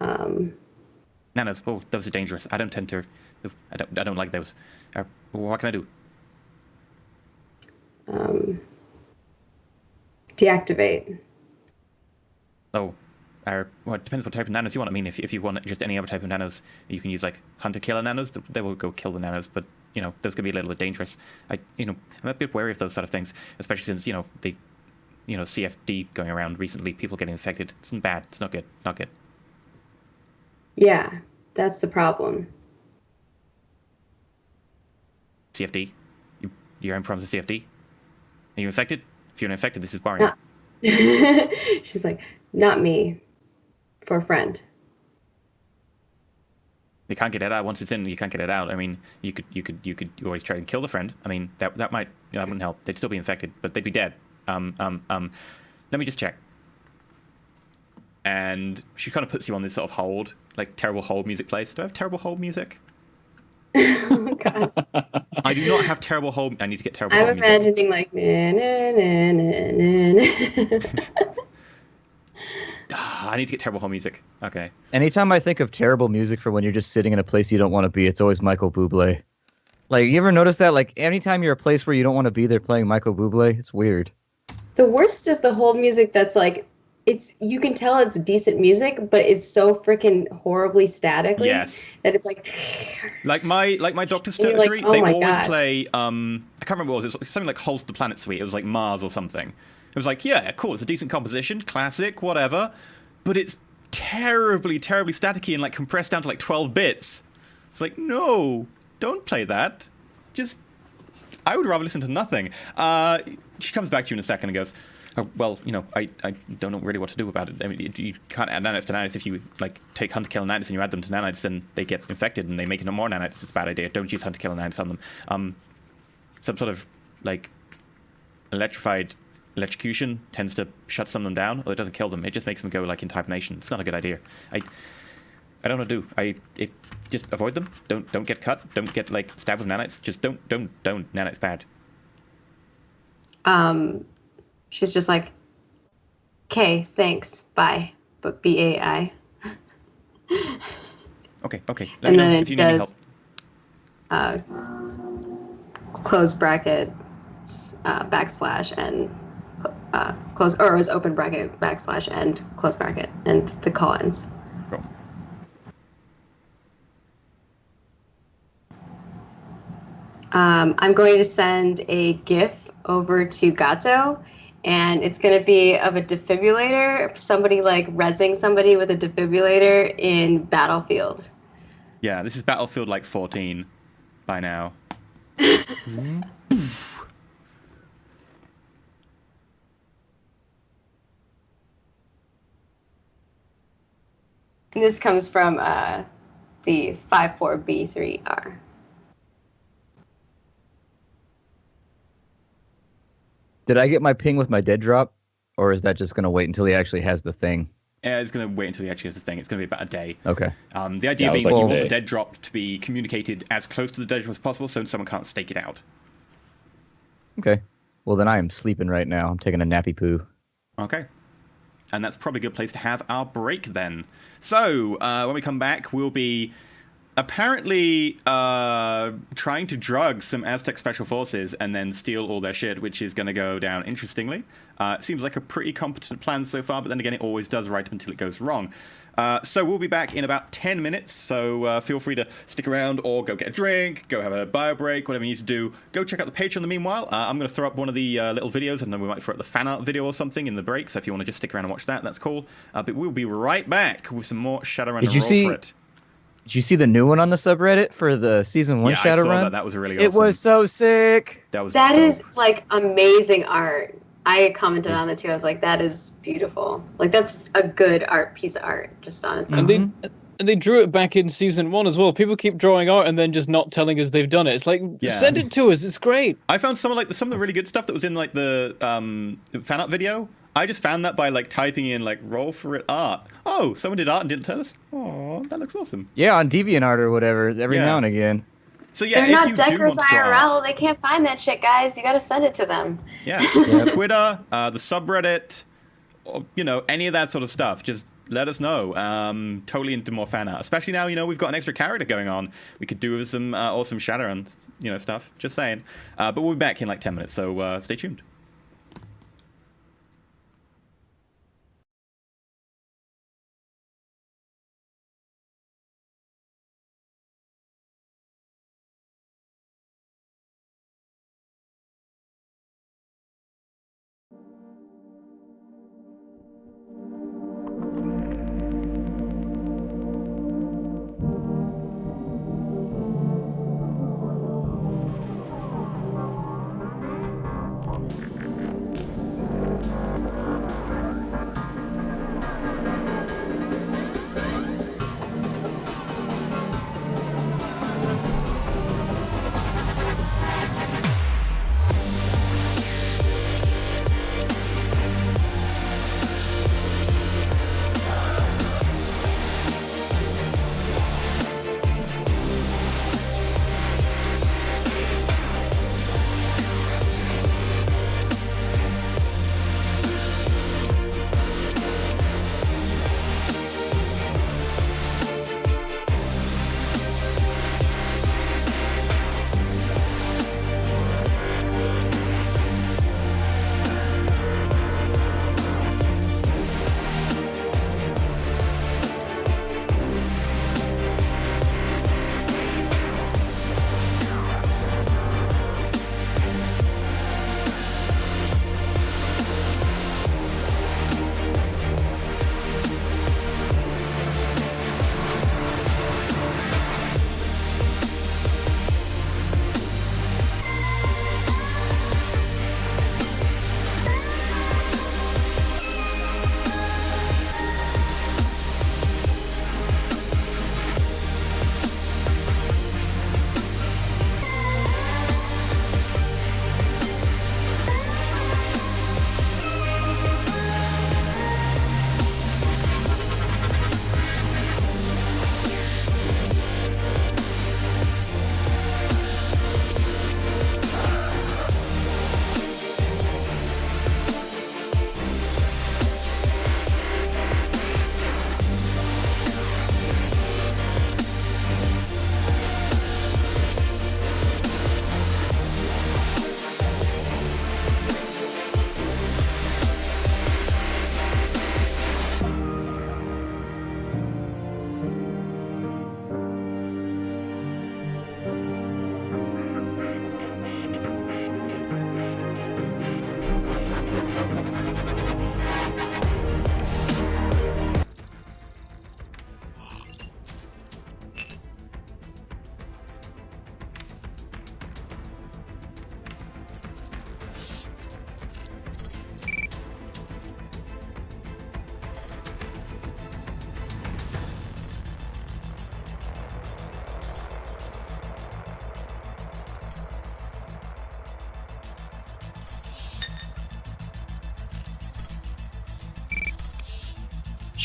S1: Nanos, oh, those are dangerous. I don't tend to, I don't like those. What can I do?
S2: Deactivate.
S1: Oh, well, it depends what type of nanos you want. I mean, if you want just any other type of nanos, you can use hunter-killer nanos. They will go kill the nanos, but those can be a little bit dangerous. I'm a bit wary of those sort of things, especially since they, CFD going around recently, people getting infected. It's bad. It's not good. Not good.
S2: Yeah, that's the problem.
S1: CFD, you're in problems with CFD. Are you infected? If you're infected, this is worrying.
S2: She's like, Not me. For a friend.
S1: You can't get it out once it's in. You can't get it out. I mean, you could always try and kill the friend. I mean, that might, that wouldn't help. They'd still be infected, but they'd be dead. Let me just check. And she kind of puts you on this sort of hold, like terrible hold music plays. Do I have terrible hold music?
S2: Oh god.
S1: I do not have terrible hold. I need to get terrible
S2: I'm
S1: hold music.
S2: imagining like na, na, na, na, na.
S1: I need to get terrible hold music. Okay.
S5: Anytime I think of terrible music for when you're just sitting in a place you don't want to be, it's always Michael Bublé. Like, you ever notice that? Like, anytime you're a place where you don't want to be, they're playing Michael Bublé. It's weird.
S2: The worst is the hold music that's like, you can tell it's decent music, but it's so freaking horribly statically.
S1: Yes.
S2: That it's like
S1: my Doctor's
S2: and you're like,
S1: surgery,
S2: oh
S1: they
S2: my
S1: always
S2: gosh.
S1: play I can't remember what it was. It was something like Holds the Planet Suite. It was like Mars or something. It was like, yeah, cool, it's a decent composition, classic, whatever. But it's terribly, terribly staticky and like compressed down to like 12 bits. It's like, no, don't play that. Just I would rather listen to nothing. She comes back to you in a second and goes, oh, well, I don't know really what to do about it. I mean, you can't add nanites to nanites. If you like take hunter killer nanites and you add them to nanites, then they get infected and they make no more nanites. It's a bad idea. Don't use hunter killer nanites on them. Some sort of like electrocution tends to shut some of them down, or it doesn't kill them. It just makes them go like into hibernation. It's not a good idea. I don't know what to do. Just avoid them. Don't get cut. Don't get like stabbed with nanites. Just don't. Nanites bad.
S2: She's just like, okay, thanks, bye. But BAI.
S1: Okay. Let
S2: And
S1: me know
S2: then
S1: if
S2: it
S1: you need any
S2: does
S1: help.
S2: close bracket, backslash, and close, or it was open bracket, backslash, and close bracket, and the call ends.
S1: Cool.
S2: I'm going to send a GIF over to Gato, and it's going to be of a defibrillator, somebody like rezzing somebody with a defibrillator in Battlefield.
S1: Yeah, this is Battlefield like 14 by now.
S2: And this comes from the 54B3R.
S5: Did I get my ping with my dead drop? Or is that just going to wait until he actually has the thing?
S1: Yeah, it's going to wait until he actually has the thing. It's going to be about a day.
S5: Okay.
S1: The idea
S3: Yeah, it was
S1: being
S3: like
S1: you
S3: a
S1: want
S3: day.
S1: the dead drop to be communicated as close to the dead drop as possible so someone can't stake it out.
S5: Okay. Well, then I am sleeping right now. I'm taking a nappy poo.
S1: Okay. And that's probably a good place to have our break then. So, when we come back, we'll be apparently trying to drug some Aztec special forces and then steal all their shit, which is going to go down interestingly. It seems like a pretty competent plan so far, but then again, it always does right until it goes wrong. So we'll be back in about 10 minutes, so feel free to stick around or go get a drink, go have a bio break, whatever you need to do. Go check out the Patreon in the meanwhile. I'm going to throw up one of the little videos, and then we might throw up the fan art video or something in the break, so if you want to just stick around and watch that, that's cool. But we'll be right back with some more Shadowrun and Roll4It.
S5: Did you see the new one on the subreddit for the season 1
S1: Yeah,
S5: Shadowrun?
S1: I saw that. That was really awesome.
S5: It was so sick.
S1: That
S2: That is
S1: dope.
S2: like amazing art. I commented on it too. I was like, that is beautiful. Like, that's a good piece of art just on its own.
S4: And they drew it back in season 1 as well. People keep drawing art and then just not telling us they've done it. It's like,
S1: Yeah.
S4: send it to us. It's great.
S1: I found some of the really good stuff that was in like the fan art video. I just found that by like typing in like Roll4It art. Oh, someone did art and didn't tell us. Oh, that looks awesome.
S5: Yeah, on DeviantArt or whatever, every
S1: Yeah.
S5: now and again.
S1: So yeah,
S2: They're
S1: if
S2: not
S1: you do
S2: Deckers
S1: want to draw
S2: IRL.
S1: art,
S2: They can't find that shit, guys. You got to send it to them.
S1: yeah, Twitter, the subreddit, or, any of that sort of stuff. Just let us know. Totally into more fan art, especially now. We've got an extra character going on. We could do with some awesome Shadowrun, stuff. Just saying. But we'll be back in like 10 minutes. So stay tuned.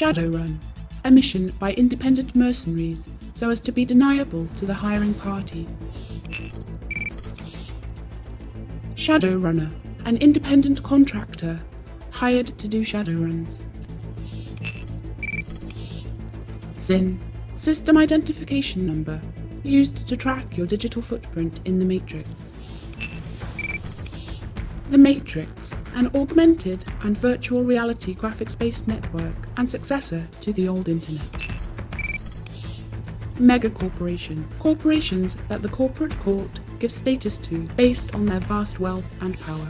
S6: Shadowrun, a mission by independent mercenaries so as to be deniable to the hiring party. Shadowrunner, an independent contractor hired to do Shadowruns. SIN, system identification number, used to track your digital footprint in the Matrix. The Matrix, an augmented and virtual reality graphics-based network and successor to the old internet. Megacorporation, corporations that the corporate court gives status to based on their vast wealth and power.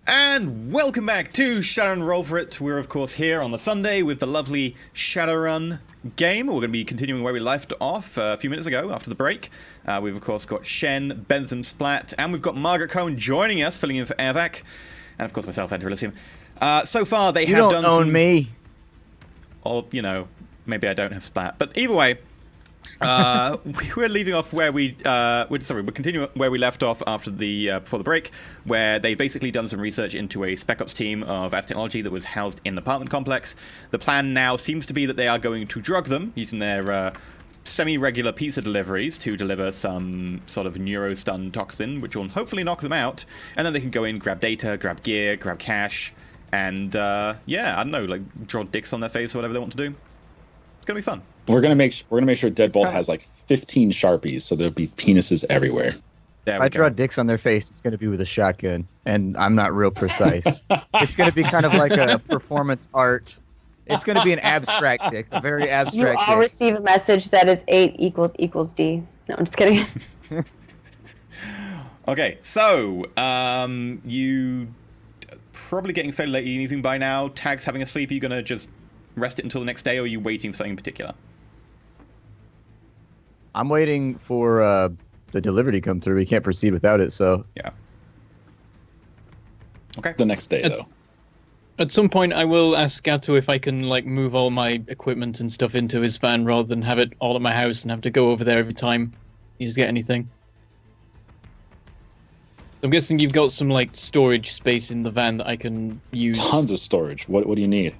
S1: And welcome back to Shadowrun Roll4It. We're of course here on the Sunday with the lovely Shadowrun game. We're going to be continuing where we left off a few minutes ago after the break. We've of course got Shen, Bentham Splat, and we've got Margaret Cohen joining us, filling in for Airvac. And of course myself, Enter Elysium. So far they have done some...
S5: You don't own me.
S1: Or, you know, maybe I don't have Splat. But either way... we're leaving off where we're continuing where we left off after the before the break, where they've basically done some research into a Spec Ops team of As technology that was housed in the apartment complex. The plan now seems to be that they are going to drug them using their semi-regular pizza deliveries to deliver some sort of neurostun toxin, which will hopefully knock them out, and then they can go in, grab data, grab gear, grab cash, and yeah, I don't know, like draw dicks on their face or whatever they want to do. It's gonna be fun.
S3: We're gonna make sure Deadbolt has like 15 Sharpies, so there'll be penises everywhere.
S1: There
S5: If I draw dicks on their face, it's going to be with a shotgun, and I'm not real precise. It's going to be kind of like a performance art. It's going to be an abstract dick, a very
S2: You
S5: abstract
S2: all
S5: dick.
S2: receive a message that is 8 equals D. No, I'm just kidding.
S1: Okay, so you probably getting fairly late evening by now. Tag's having a sleep. Are you gonna just rest it until the next day, or are you waiting for something in particular?
S5: I'm waiting for the delivery to come through. We can't proceed without it, so...
S1: Yeah. Okay.
S3: The next day, though.
S4: At some point, I will ask Gato if I can like move all my equipment and stuff into his van rather than have it all at my house and have to go over there every time you just get anything. I'm guessing you've got some like storage space in the van that I can use.
S3: Tons of storage. What do you need?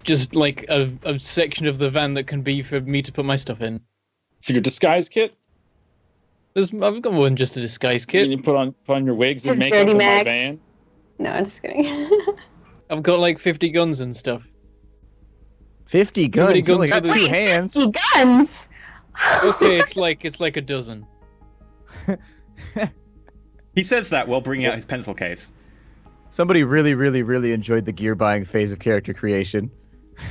S4: Just like a section of the van that can be for me to put my stuff in.
S3: For your disguise kit?
S4: I've got more than just a disguise kit.
S3: You put on your wigs and
S2: His
S3: makeup
S2: dirty
S3: in my
S2: mags.
S3: van?
S2: No, I'm just kidding.
S4: I've got like 50 guns and stuff.
S5: 50 guns? You only got
S4: guns for
S5: 2
S4: the-
S5: hands.
S2: 50 guns!
S4: Okay, it's like a dozen.
S1: He says that while bringing out his pencil case.
S5: Somebody really, really, really enjoyed the gear buying phase of character creation.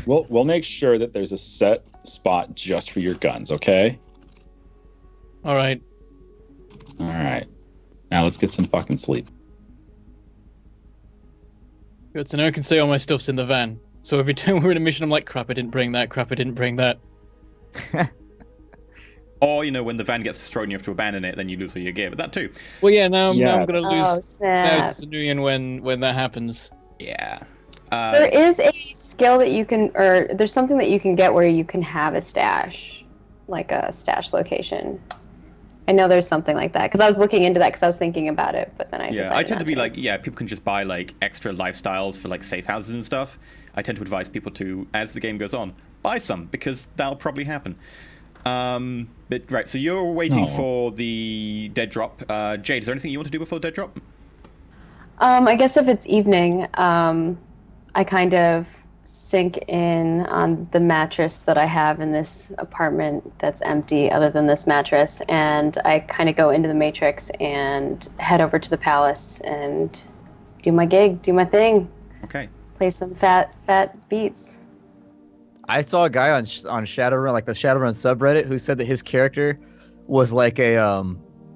S3: We'll make sure that there's a set spot just for your guns, okay?
S4: All right.
S3: All right. Now let's get some fucking sleep.
S4: Good. So now I can say all my stuff's in the van. So every time we're in a mission, I'm like, crap, I didn't bring that. Crap, I didn't bring that.
S1: Or, you know, when the van gets destroyed and you have to abandon it, then you lose all your gear. But that too.
S4: Well, yeah. Now
S3: Yeah.
S4: I'm gonna lose.
S2: Oh,
S4: Now
S2: snap.
S4: it's annoying when that happens.
S1: Yeah.
S2: There is a skill that you can, or there's something that you can get where you can have a stash, like a stash location. I know there's something like that, because I was looking into that because I was thinking about it, but then I decided
S1: I tend to
S2: not
S1: be like, yeah, people can just buy like extra lifestyles for like safe houses and stuff. I tend to advise people to, as the game goes on, buy some, because that'll probably happen. But right, so you're waiting for the dead drop. Jade, is there anything you want to do before the dead drop?
S2: I guess if it's evening, I kind of sink in on the mattress that I have in this apartment that's empty other than this mattress, and I kind of go into the Matrix and head over to the palace and do my gig, do my thing,
S1: Okay.
S2: play some fat beats.
S5: I saw a guy on Shadowrun, like the Shadowrun subreddit, who said that his character was like a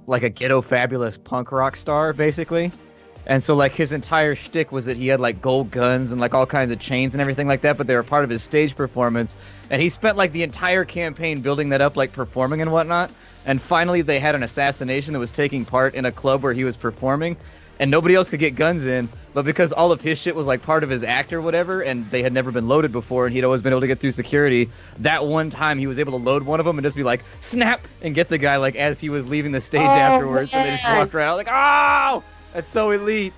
S5: ghetto fabulous punk rock star, basically. And so like his entire shtick was that he had like gold guns and like all kinds of chains and everything like that, but they were part of his stage performance. And he spent like the entire campaign building that up, like performing and whatnot. And finally they had an assassination that was taking part in a club where he was performing, and nobody else could get guns in. But because all of his shit was like part of his act or whatever, and they had never been loaded before, and he'd always been able to get through security, that one time he was able to load one of them and just be like, snap, and get the guy like as he was leaving the stage afterwards. And they just
S2: man.
S5: walked around like, oh! That's so elite.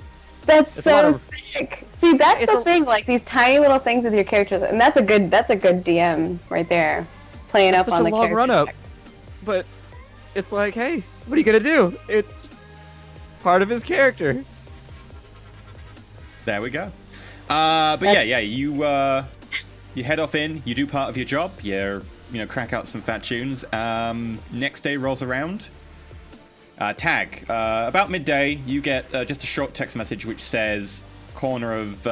S2: That's
S5: It's a lot
S2: so
S5: of-
S2: sick. See, that's
S5: It's
S2: the
S5: a-
S2: thing, like these tiny little things with your characters, and that's a good DM right there, playing
S5: It's
S2: up
S5: such
S2: on
S5: a
S2: the
S5: long
S2: character.
S5: run-up. But it's like, hey, what are you gonna do? It's part of his character.
S1: There we go. But yeah, you head off in, you do part of your job, you crack out some fat tunes. Next day rolls around. Tag. About midday, you get just a short text message which says corner of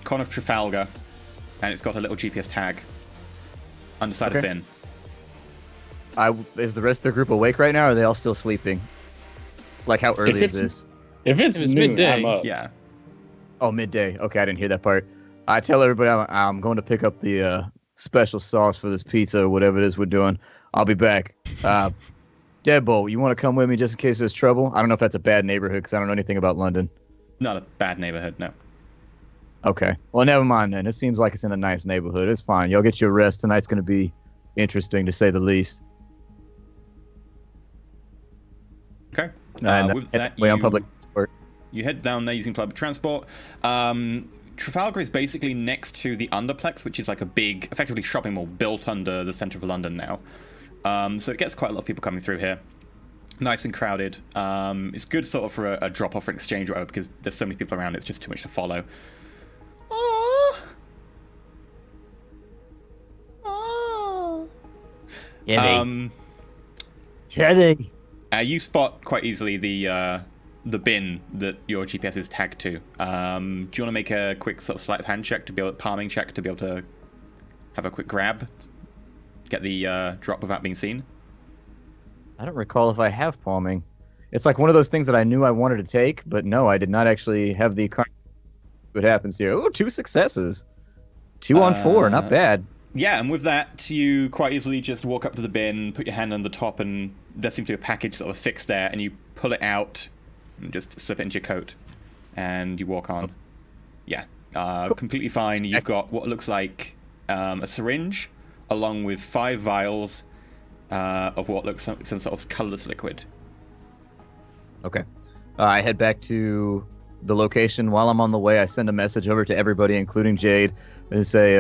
S1: Trafalgar, and it's got a little GPS tag underside of
S5: Okay.
S1: bin.
S5: Is the rest of the group awake right now, or are they all still sleeping? Like, how early is
S3: it's-
S5: this?
S3: If it's,
S4: If it's
S3: noon,
S4: midday.
S3: I'm up.
S1: Yeah.
S5: Oh, midday. Okay, I didn't hear that part. I tell everybody I'm going to pick up the special sauce for this pizza or whatever it is we're doing. I'll be back. Deadbolt, you want to come with me just in case there's trouble? I don't know if that's a bad neighborhood because I don't know anything about London.
S1: Not a bad neighborhood, no.
S5: Okay. Well, never mind then. It seems like it's in a nice neighborhood. It's fine. Y'all get your rest. Tonight's going to be interesting, to say the least.
S1: Okay.
S5: And
S1: with that,
S5: way on public transport.
S1: You head down there using public transport. Trafalgar is basically next to the Underplex, which is like a big, effectively shopping mall built under the center of London now. So it gets quite a lot of people coming through here. Nice and crowded. It's good sort of for a drop-off or an exchange or whatever, because there's so many people around, it's just too much to follow.
S5: Kidding.
S1: You spot quite easily the bin that your GPS is tagged to. Do you want to make a quick sort of sleight of hand check to be able, palming check to be able to have a quick grab, get the drop without being seen?
S5: I don't recall if I have palming. It's like one of those things that I knew I wanted to take, but no, I did not actually have the. What happens here? Oh, 2 successes. 2 on 4, not bad.
S1: Yeah, and with that, you quite easily just walk up to the bin, put your hand on the top, and there seems to be a package sort of fixed there, and you pull it out and just slip it into your coat, and you walk on. Yeah, completely fine. You've got what looks like a syringe, along with 5 vials of what looks like some sort of colorless liquid.
S5: Okay. I head back to the location. While I'm on the way, I send a message over to everybody, including Jade, and say,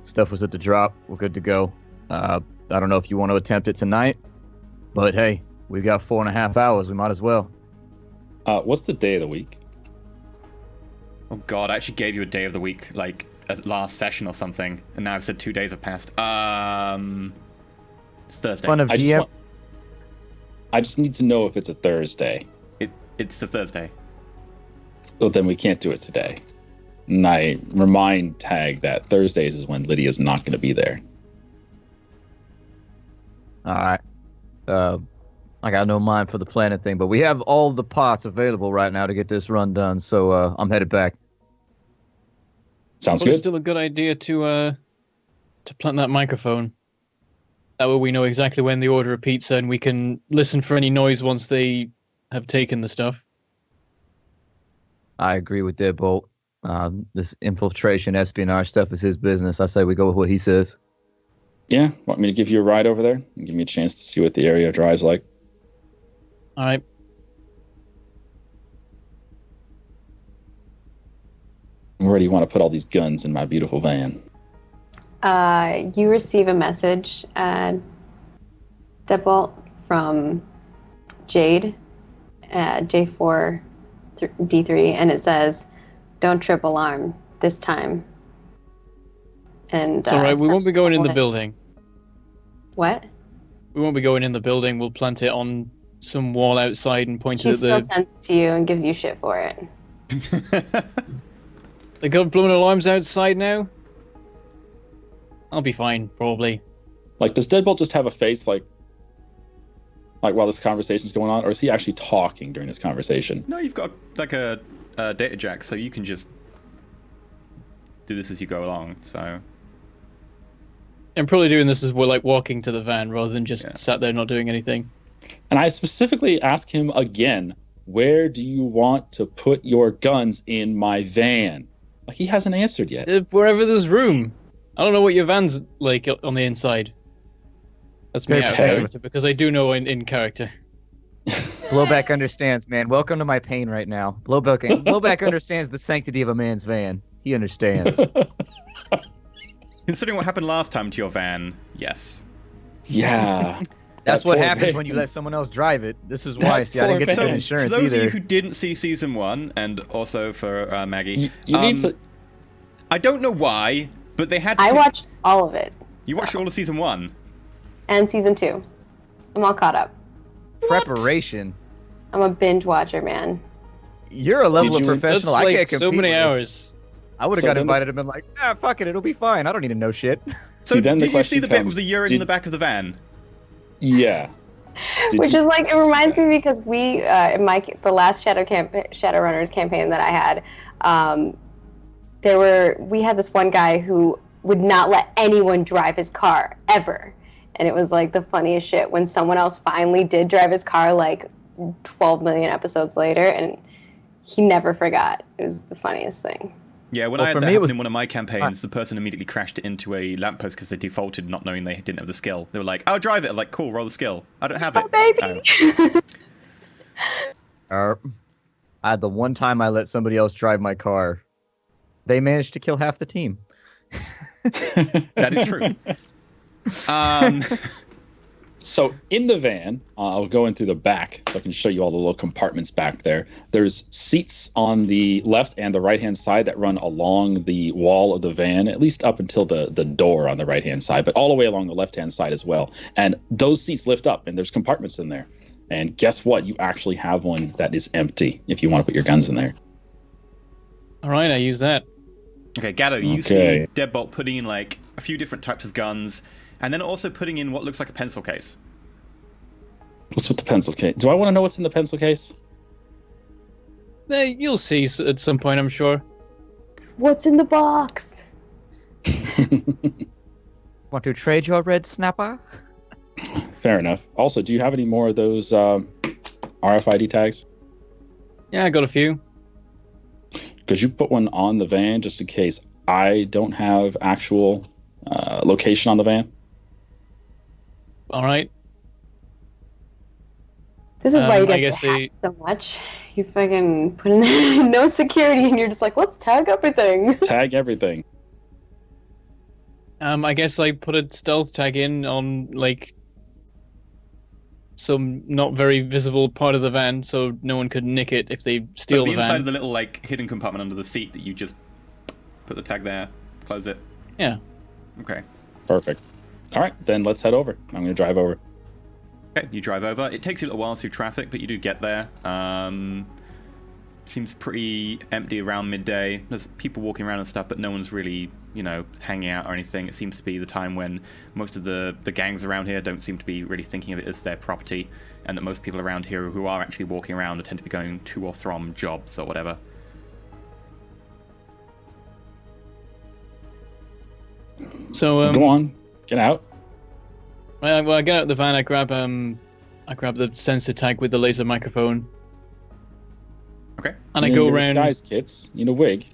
S5: stuff was at the drop. We're good to go. I don't know if you want to attempt it tonight, but hey, we've got 4.5 hours. We might as well.
S3: What's the day of the week?
S1: Oh god, I actually gave you a day of the week, like a last session or something, and now I've said 2 days have passed. It's Thursday.
S5: Fun of GM.
S3: I just need to know if it's a Thursday.
S1: It's a Thursday.
S3: So then we can't do it today. And I remind Tag that Thursdays is when Lydia's not going to be there.
S5: All right. I got no mind for the planet thing, but we have all the pots available right now to get this run done, so I'm headed back.
S3: Sounds
S4: Well, it's
S3: good.
S4: still a good idea to plant that microphone. That way we know exactly when they order a pizza, and we can listen for any noise once they have taken the stuff.
S5: I agree with Deadbolt. This infiltration, espionage stuff is his business. I say we go with what he says.
S3: Yeah, want me to give you a ride over there and give me a chance to see what the area drive's like?
S4: All right.
S3: Where do you want to put all these guns in my beautiful van?
S2: You receive a message, Deadbolt, from Jade, J4D3, and it says, "Don't trip alarm this time." And
S4: It's all right. We won't be going in the building.
S2: What?
S4: We won't be going in the building. We'll plant it on some wall outside and point
S2: She
S4: it at
S2: still
S4: the...
S2: sends it to you and gives you shit for it.
S4: They got blowing alarms outside now? I'll be fine, probably.
S3: Like, does Deadbolt just have a face like while this conversation's going on, or is he actually talking during this conversation?
S1: No, you've got like a data jack, so you can just do this as you go along. So
S4: I'm probably doing this as we're like walking to the van rather than just sat there not doing anything.
S3: And I specifically ask him again, where do you want to put your guns in my van? Like, he hasn't answered yet.
S4: Wherever there's room. I don't know what your van's like on the inside. That's me out of
S3: Okay.
S4: character, because I do know in character.
S5: Blowback understands, man. Welcome to my pain right now. Blowback understands the sanctity of a man's van. He understands.
S1: considering what happened last time to your van, yes.
S3: Yeah.
S5: That's
S3: That
S5: what
S3: poor
S5: happens
S3: van.
S5: when you let someone else drive it. This is why.
S3: That
S5: See, I didn't
S3: poor
S5: get
S3: van.
S5: the
S1: For
S5: insurance
S1: those of
S5: either.
S1: you who didn't see season 1, and also for Maggie,
S3: You need to.
S1: I don't know why, but they had to
S2: I watched all of it.
S1: You watched all of season 1?
S2: And season 2. I'm all caught up.
S5: Preparation.
S2: I'm a binge watcher, man.
S5: You're a level of
S3: you-
S5: professional.
S4: That's
S5: I
S4: like
S5: can't compete
S4: so many
S5: with it.
S4: hours.
S5: I would have
S3: So
S5: got
S3: then
S5: invited and been like, fuck it, it'll be fine. I don't need to know shit.
S1: So
S3: See, then the
S1: did you see
S3: question
S1: the bit
S3: comes,
S1: with the urine in
S3: did-
S1: the back of the van?
S3: Yeah.
S2: Which is like, it reminds me because we in the last Shadowrunners campaign that I had, we had this one guy who would not let anyone drive his car ever, and it was like the funniest shit when someone else finally did drive his car like 12 million episodes later, and he never forgot. It was the funniest thing.
S1: Yeah, when I had that happen in one of my campaigns, the person immediately crashed it into a lamppost because they defaulted, not knowing they didn't have the skill. They were like, "I'll drive it." I'm like, "Cool, roll the skill." I don't have it.
S2: Oh,
S5: baby. The one time I let somebody else drive my car, they managed to kill half the team.
S1: That is true.
S3: So in the van, I'll go in through the back so I can show you all the little compartments back there. There's seats on the left and the right-hand side that run along the wall of the van, at least up until the door on the right-hand side, but all the way along the left-hand side as well. And those seats lift up, and there's compartments in there. And guess what? You actually have one that is empty if you want to put your guns in there.
S4: All right, I use that.
S1: Okay, Gatto, you see Deadbolt putting in like a few different types of guns, and then also putting in what looks like a pencil case.
S3: What's with the pencil case? Do I want to know what's in the pencil case?
S4: You'll see at some point, I'm sure.
S2: What's in the box?
S5: Want to trade your red snapper?
S3: Fair enough. Also, do you have any more of those RFID tags?
S4: Yeah, I got a few.
S3: Because you put one on the van just in case I don't have actual location on the van.
S4: All right.
S2: This is why you guys hack so much. You fucking put in no security and you're just like, let's tag everything.
S3: Tag everything.
S4: I guess I put a stealth tag in on like some not very visible part of the van so no one could nick it if they steal the van.
S1: The inside of the little like hidden compartment under the seat that you just put the tag there, close it.
S4: Yeah.
S1: Okay.
S3: Perfect. All right, then let's head over. I'm going to drive over.
S1: Okay, you drive over. It takes you a little while through traffic, but you do get there. Seems pretty empty around midday. There's people walking around and stuff, but no one's really, hanging out or anything. It seems to be the time when most of the gangs around here don't seem to be really thinking of it as their property, and that most people around here who are actually walking around tend to be going to or from jobs or whatever.
S4: So
S3: go on, get out.
S4: Well, I get out of the van. I grab the sensor tag with the laser microphone.
S1: Okay.
S4: And I go around.
S3: Disguise kits. You need a wig.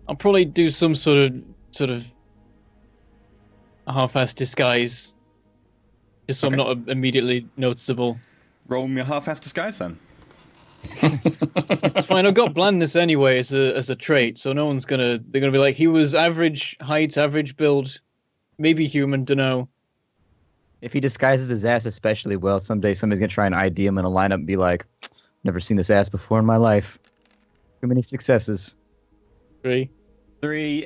S4: I'll probably do some sort of a half-assed disguise, just so I'm not immediately noticeable.
S1: Roll me a half-assed disguise then.
S4: It's fine. I've got blandness anyway as a trait, so no one's they're gonna be like, he was average height, average build, maybe human, dunno.
S5: If he disguises his ass especially well, someday somebody's gonna try and ID him in a lineup and be like, never seen this ass before in my life. Too many successes.
S4: 3,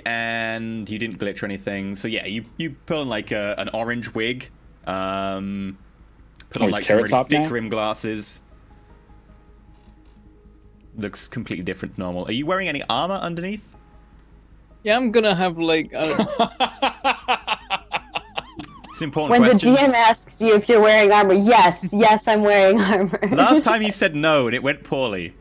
S1: and you didn't glitch or anything. So yeah, you put on like an orange wig, put on like some really thick rim glasses. Looks completely different to normal. Are you wearing any armor underneath?
S4: Yeah, I'm gonna have like.
S1: It's an important question.
S2: When the DM asks you if you're wearing armor, yes, I'm wearing armor.
S1: Last time you said no, and it went poorly.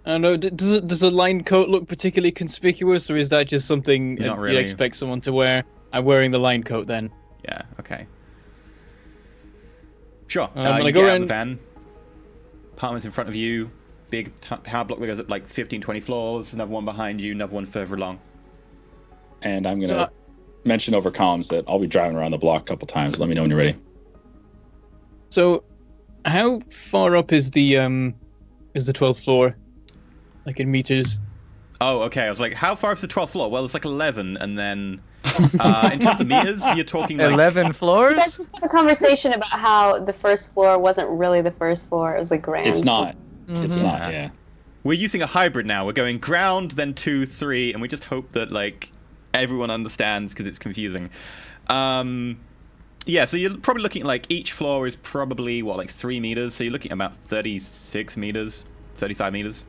S4: I don't know. Does a line coat look particularly conspicuous, or is that just something
S1: Not really.
S4: you expect someone to wear? I'm wearing the line coat then.
S1: Yeah. Okay. Sure.
S4: I'm
S1: you
S4: go
S1: get out
S4: around.
S1: of the van. Apartments in front of you. Big tower block that goes up like 15, 20 floors. Another one behind you. Another one further along.
S3: And I'm gonna mention over comms that I'll be driving around the block a couple times. Let me know when you're ready.
S4: So, how far up is the 12th floor? Like in meters?
S1: Oh, okay. I was like, how far is the 12th floor? Well, it's like 11, and then in terms of meters, you're talking like
S5: 11 floors?
S2: You guys had a conversation about how the first floor wasn't really the first floor. It was the ground.
S3: It's not.
S5: Mm-hmm.
S3: It's not. Yeah.
S1: We're using a hybrid now. We're going ground, then 2, 3, and we just hope that like everyone understands because it's confusing. Yeah, so you're probably looking at like each floor is probably like 3 meters. So you're looking at about 36 meters, 35 meters.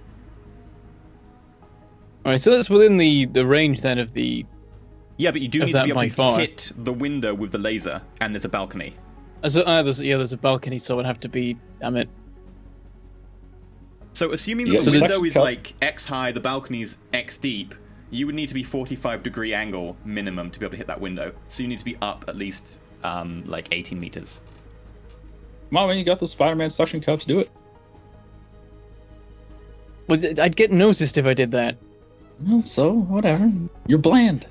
S4: All right, so that's within the range then of the
S1: Yeah, but you do
S4: of
S1: need to
S4: that
S1: be able
S4: by
S1: to
S4: far.
S1: hit the window with the laser, and there's a balcony.
S4: There's a balcony, so it'd have to be. Damn it.
S1: So assuming
S3: Yeah,
S1: that the
S3: so
S1: window
S3: the-
S1: is like X high, the balcony's X deep, you would need to be 45-degree angle minimum to be able to hit that window. So you need to be up at least like 18 meters.
S3: Come on, man, you got the Spider-Man suction cups. Do it.
S4: Well, I'd get noticed if I did that.
S3: Well, so whatever. You're bland.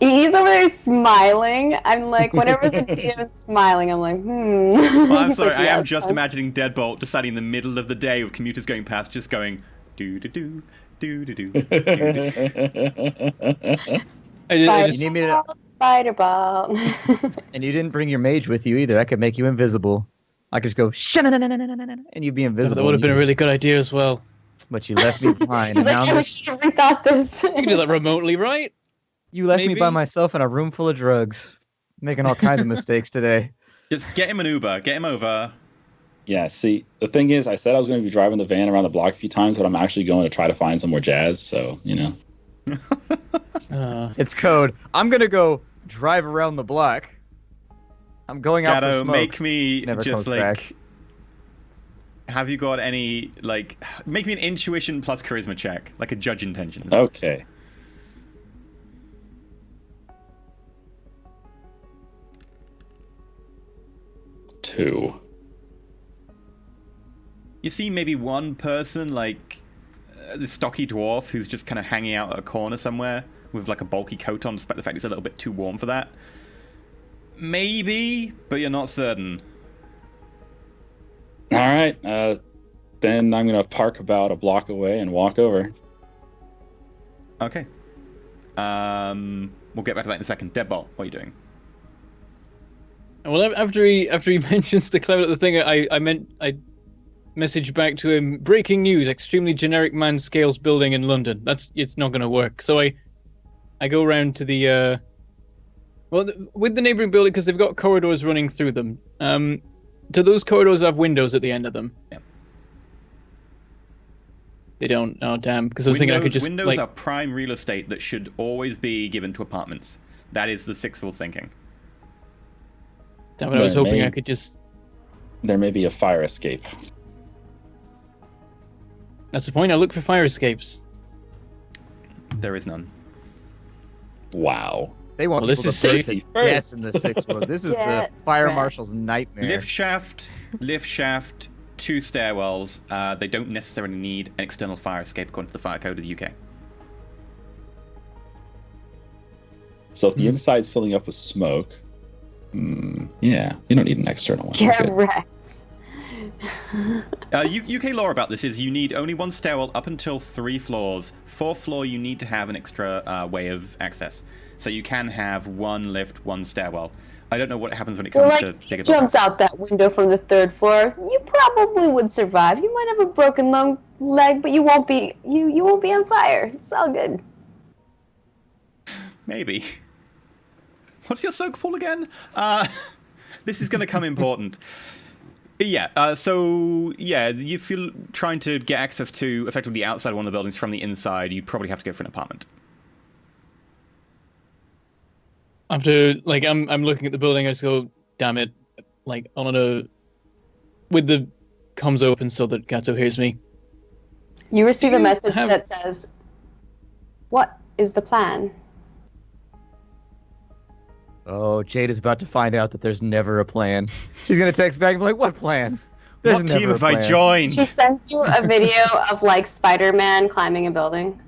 S2: He's over there smiling. I'm like, whenever the DM is smiling, I'm like,
S1: Well, I'm
S2: He's
S1: sorry,
S2: like,
S1: I am
S2: "Yes,
S1: just
S2: I'm-"
S1: imagining Deadbolt deciding in the middle of the day with commuters going past, just going do-do-do, do-do-do, do-do-do.
S2: Spider
S5: You need me to-
S2: ball, spider ball.
S5: And you didn't bring your mage with you either. I could make you invisible. I could just go shananananananana, and you'd be invisible.
S4: That would have
S5: and
S4: been a
S5: you
S4: really
S5: just-
S4: good idea as well.
S5: But you left me behind,
S2: He's
S5: and now
S2: like,
S5: I'm
S2: I
S5: just,
S2: should have rethought this.
S4: You can do that remotely, right?
S5: you left me by
S4: maybe.
S5: myself in a room full of drugs, making all kinds of mistakes today.
S1: Just get him an Uber, get him over.
S3: Yeah, see, the thing is, I said I was going to be driving the van around the block a few times, but I'm actually going to try to find some more jazz, so, you know.
S5: It's code. I'm gonna go drive around the block. I'm going out for
S1: Gato,
S5: smoke.
S1: make me
S5: Never
S1: just
S5: comes
S1: like...
S5: back.
S1: Have you got any, like... Make me an intuition plus charisma check, like a judge intentions.
S3: Okay. Two.
S1: You see maybe one person, like the stocky dwarf, who's just kind of hanging out at a corner somewhere with like a bulky coat on, despite the fact it's a little bit too warm for that. Maybe, but you're not certain.
S3: All right, then I'm going to park about a block away and walk over.
S1: Okay. We'll get back to that in a second. Deadbolt, what are you doing?
S4: Well, after he mentions the cloud at the thing, I messaged back to him. Breaking news: extremely generic man scales building in London. It's not going to work. So I go around to the with the neighboring building because they've got corridors running through them. Do those corridors have windows at the end of them?
S1: Yeah.
S4: They don't. Oh damn! Because I was thinking I could just
S1: Windows
S4: like.
S1: are prime real estate that should always be given to apartments. That is the sixth rule thinking.
S4: Damn it! I was
S3: There
S4: hoping
S3: may-
S4: I could just.
S3: There may be a fire escape.
S4: That's the point. I look for fire escapes.
S1: There is none.
S3: Wow.
S5: They want
S4: Well, this
S5: people
S4: is
S5: to put
S3: safety
S5: to
S3: first.
S5: death in the sixth world. This is
S2: Yeah,
S5: the fire
S2: right.
S5: marshal's nightmare.
S1: Lift shaft, 2 stairwells. They don't necessarily need an external fire escape according to the fire code of the UK.
S3: So if the inside's filling up with smoke, yeah, you don't need an external one. You're good.
S2: Correct.
S1: UK law about this is you need only 1 stairwell up until 3 floors. 4th floor, you need to have an extra way of access. So you can have 1 lift, 1 stairwell. I don't know what happens when it
S2: Well,
S1: comes
S2: like,
S1: to
S2: if you
S1: bigger
S2: jumped
S1: buildings.
S2: out that window from the 3rd floor, you probably would survive. You might have a broken leg, but you won't be you won't be on fire. It's all good.
S1: Maybe. What's your soak pool again? This is going to come important. Yeah, so, yeah, if you're trying to get access to effectively the outside of one of the buildings from the inside, you probably have to go for an apartment.
S4: After like I'm looking at the building, I just go, damn it, like with the comms open so that Gato hears me.
S2: You receive a
S4: you
S2: message
S4: have-
S2: that says, "What is the plan?"
S5: Oh, Jade is about to find out that there's never a plan. She's gonna text back and be like, "What plan? There's
S1: What
S5: never
S1: team
S5: a
S1: have I
S5: plan."
S1: joined?
S2: She sends you a video of like Spider-Man climbing a building,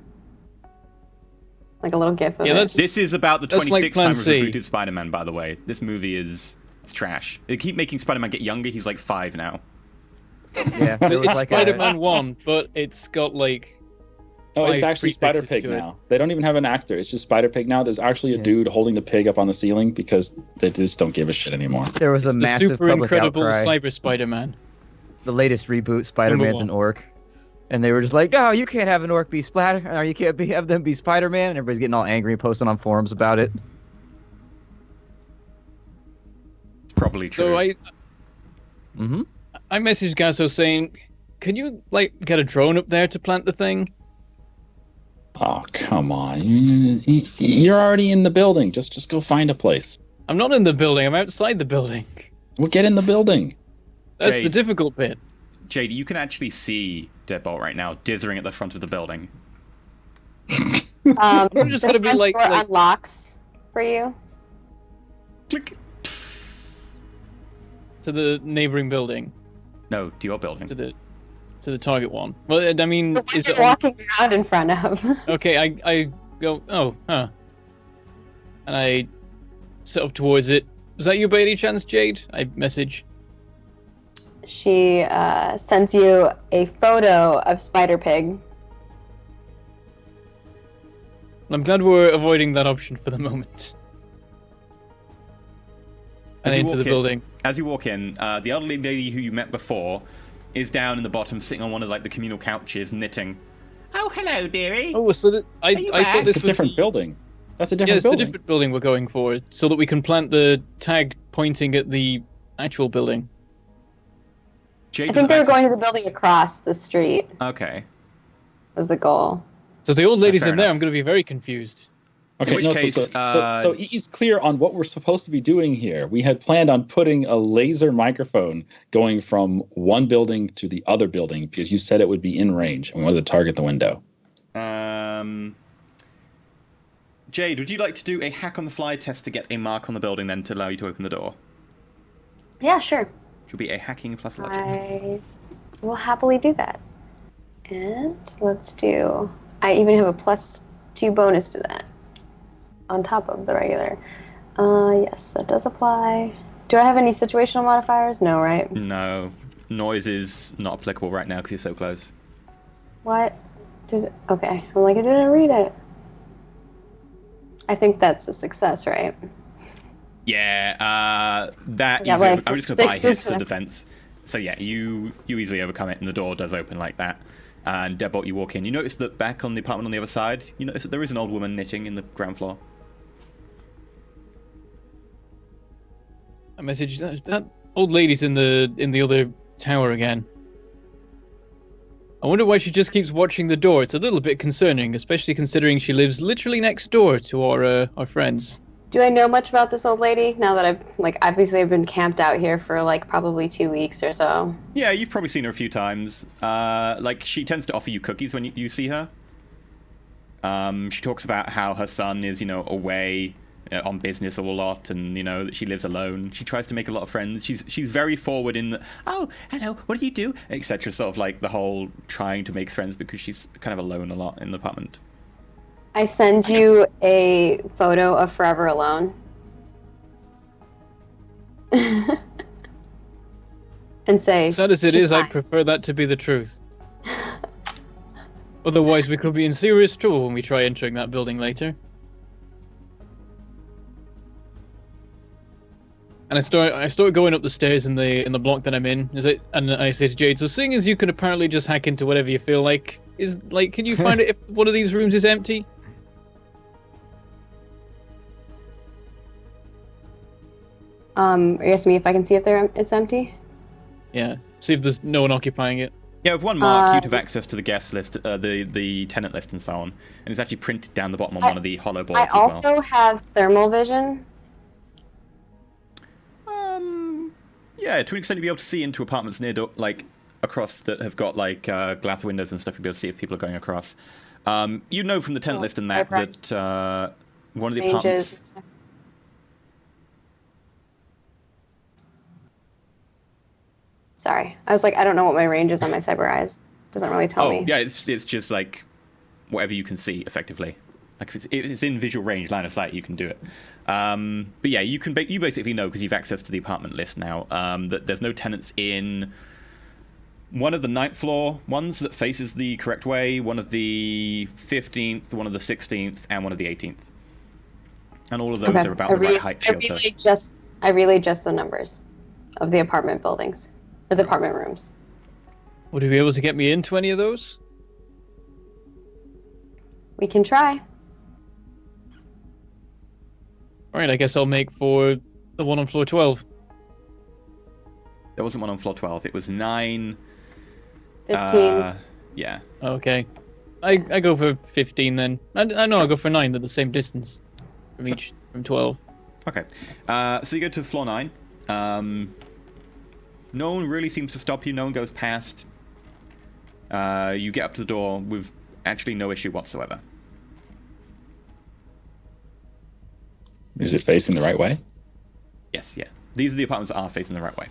S2: like a little gif of
S4: Yeah,
S2: it.
S4: that's-
S1: This is about the
S4: That's like
S1: 26th
S4: Plan
S1: time
S4: C.
S1: we've rebooted Spider-Man, by the way. This movie is... It's trash. They keep making Spider-Man get younger. He's like 5 now.
S5: Yeah, there was
S4: It's
S5: like
S4: Spider-Man 1, but it's got like
S3: Oh, it's
S4: 5
S3: actually Spider
S4: prefixes
S3: Pig
S4: to it.
S3: now. They don't even have an actor. It's just Spider Pig now. There's actually a
S5: Yeah.
S3: dude holding the pig up on the ceiling because they just don't give a shit anymore.
S5: there was
S4: It's
S5: a
S4: the
S5: massive
S4: super
S5: public
S4: incredible
S5: outcry.
S4: Cyber Spider-Man.
S5: The latest reboot, Spider-Man's an orc, and they were just like, "No, you can't have an orc be Splatter, or you can't have them be Spider-Man." And everybody's getting all angry and posting on forums about it.
S1: It's probably true.
S4: So
S5: Mm-hmm.
S4: I messaged Gato saying, "Can you like get a drone up there to plant the thing?"
S3: Oh, come on. You're already in the building. Just go find a place.
S4: I'm not in the building. I'm outside the building.
S3: Well, get in the building.
S4: That's the
S1: Jade.
S4: difficult bit.
S1: Jade, you can actually see Deadbolt right now, dithering at the front of the building.
S4: We're just
S2: the
S4: gonna be
S2: front
S4: like-
S2: door unlocks for you.
S1: Click.
S4: To the neighboring building.
S1: No, to your building.
S4: To the target one. Well, I mean,
S2: The one
S4: is
S2: you're
S4: it on...
S2: walking around in front of.
S4: Okay, I go, oh, huh. And I set up towards it. Was that you by any chance, Jade? I message.
S2: She sends you a photo of Spider Pig.
S4: I'm glad we're avoiding that option for the moment. And
S1: As you
S4: into
S1: walk
S4: the
S1: in-
S4: building.
S1: As you walk in, the elderly lady who you met before is down in the bottom, sitting on one of like the communal couches, knitting. Oh, hello, dearie.
S4: Oh, so I
S1: you
S4: thought
S1: back?
S4: this
S3: It's a
S4: was
S3: different building. That's a different
S4: Yeah, it's the
S3: building.
S4: different building we're going for, so that we can plant the tag pointing at the actual building.
S1: Jade
S2: I think they were
S1: doesn't
S2: going to the building across the street.
S1: Okay.
S2: Was the goal.
S4: So if the old lady's
S1: fair
S4: in there,
S1: enough.
S4: I'm going to be very confused.
S3: Okay,
S1: which
S3: no,
S1: case,
S3: so he's clear on what we're supposed to be doing here. We had planned on putting a laser microphone going from one building to the other building because you said it would be in range and wanted to target the window.
S1: Jade, would you like to do a hack on the fly test to get a mark on the building then to allow you to open the door?
S2: Yeah, sure.
S1: Should be a hacking plus logic.
S2: I will happily do that. And let's do... I even have a +2 bonus to that. On top of the regular. Yes, that does apply. Do I have any situational modifiers? No, right?
S1: No. Noise is not applicable right now because you're so close.
S2: What? Okay. I'm like, I didn't read it. I think that's a success, right?
S1: Yeah, that
S2: Yeah,
S1: easily.
S2: like
S1: I'm just going to buy
S2: sixes
S1: hits for
S2: and-
S1: defense. So yeah, you easily overcome it and the door does open like that. And Deadbolt, you walk in. You notice that back on the apartment on the other side, you notice that there is an old woman knitting in the ground floor.
S4: I message that old lady's in the other tower again. I wonder why she just keeps watching the door. It's a little bit concerning, especially considering she lives literally next door to our friends.
S2: Do I know much about this old lady now that I've been camped out here for like probably 2 weeks or so?
S1: Yeah, you've probably seen her a few times. Like, she tends to offer you cookies when you see her. She talks about how her son is, away on business a lot, and that she lives alone. She tries to make a lot of friends. She's very forward in the, oh, hello, what do you do, etc. Sort of like the whole trying to make friends because she's kind of alone a lot in the apartment.
S2: I send you a photo of Forever Alone. And say,
S4: Sad as it
S2: she's
S4: is, I
S2: fine.
S4: prefer that to be the truth. Otherwise, we could be in serious trouble when we try entering that building later. And I start going up the stairs in the block that I'm in. And I say to Jade, so seeing as you can apparently just hack into whatever you feel like, can you find it if one of these rooms is empty?
S2: Are you asking me if I can see if it's empty?
S4: Yeah. See if there's no one occupying it.
S1: Yeah, with one mark, you'd have access to the guest list, the tenant list, and so on. And it's actually printed down the bottom on one of the hollow boards
S2: I
S1: as well.
S2: also have thermal vision.
S1: Yeah, to an extent you'll be able to see into apartments near, across that have got, glass windows and stuff. You'll be able to see if people are going across. You know from the tenant list and that one of the apartments...
S2: Ranges. Sorry. I was like, I don't know what my range is on my cyber eyes. Doesn't really tell me.
S1: Yeah, it's just like whatever you can see effectively. Like if it's in visual range, line of sight, you can do it. But yeah, you basically know because you've access to the apartment list now that there's no tenants in one of the 9th floor ones that faces the correct way, one of the 15th, one of the 16th, and one of the 18th. And all of those
S2: Okay.
S1: are about the right height to shelter.
S2: I relay just the numbers of the apartment buildings, or the apartment rooms.
S4: Would you be able to get me into any of those?
S2: We can try.
S4: Alright, I guess I'll make for the one on floor 12.
S1: There wasn't one on floor 12. It was 9.
S2: 15.
S1: Yeah.
S4: Okay. I go for 15 then. I know I'll go for 9. They're the same distance from 12.
S1: Okay. So you go to floor 9. No one really seems to stop you. No one goes past. You get up to the door with actually no issue whatsoever.
S3: Is it facing the right way?
S1: Yes, yeah. These are the apartments that are facing the right way.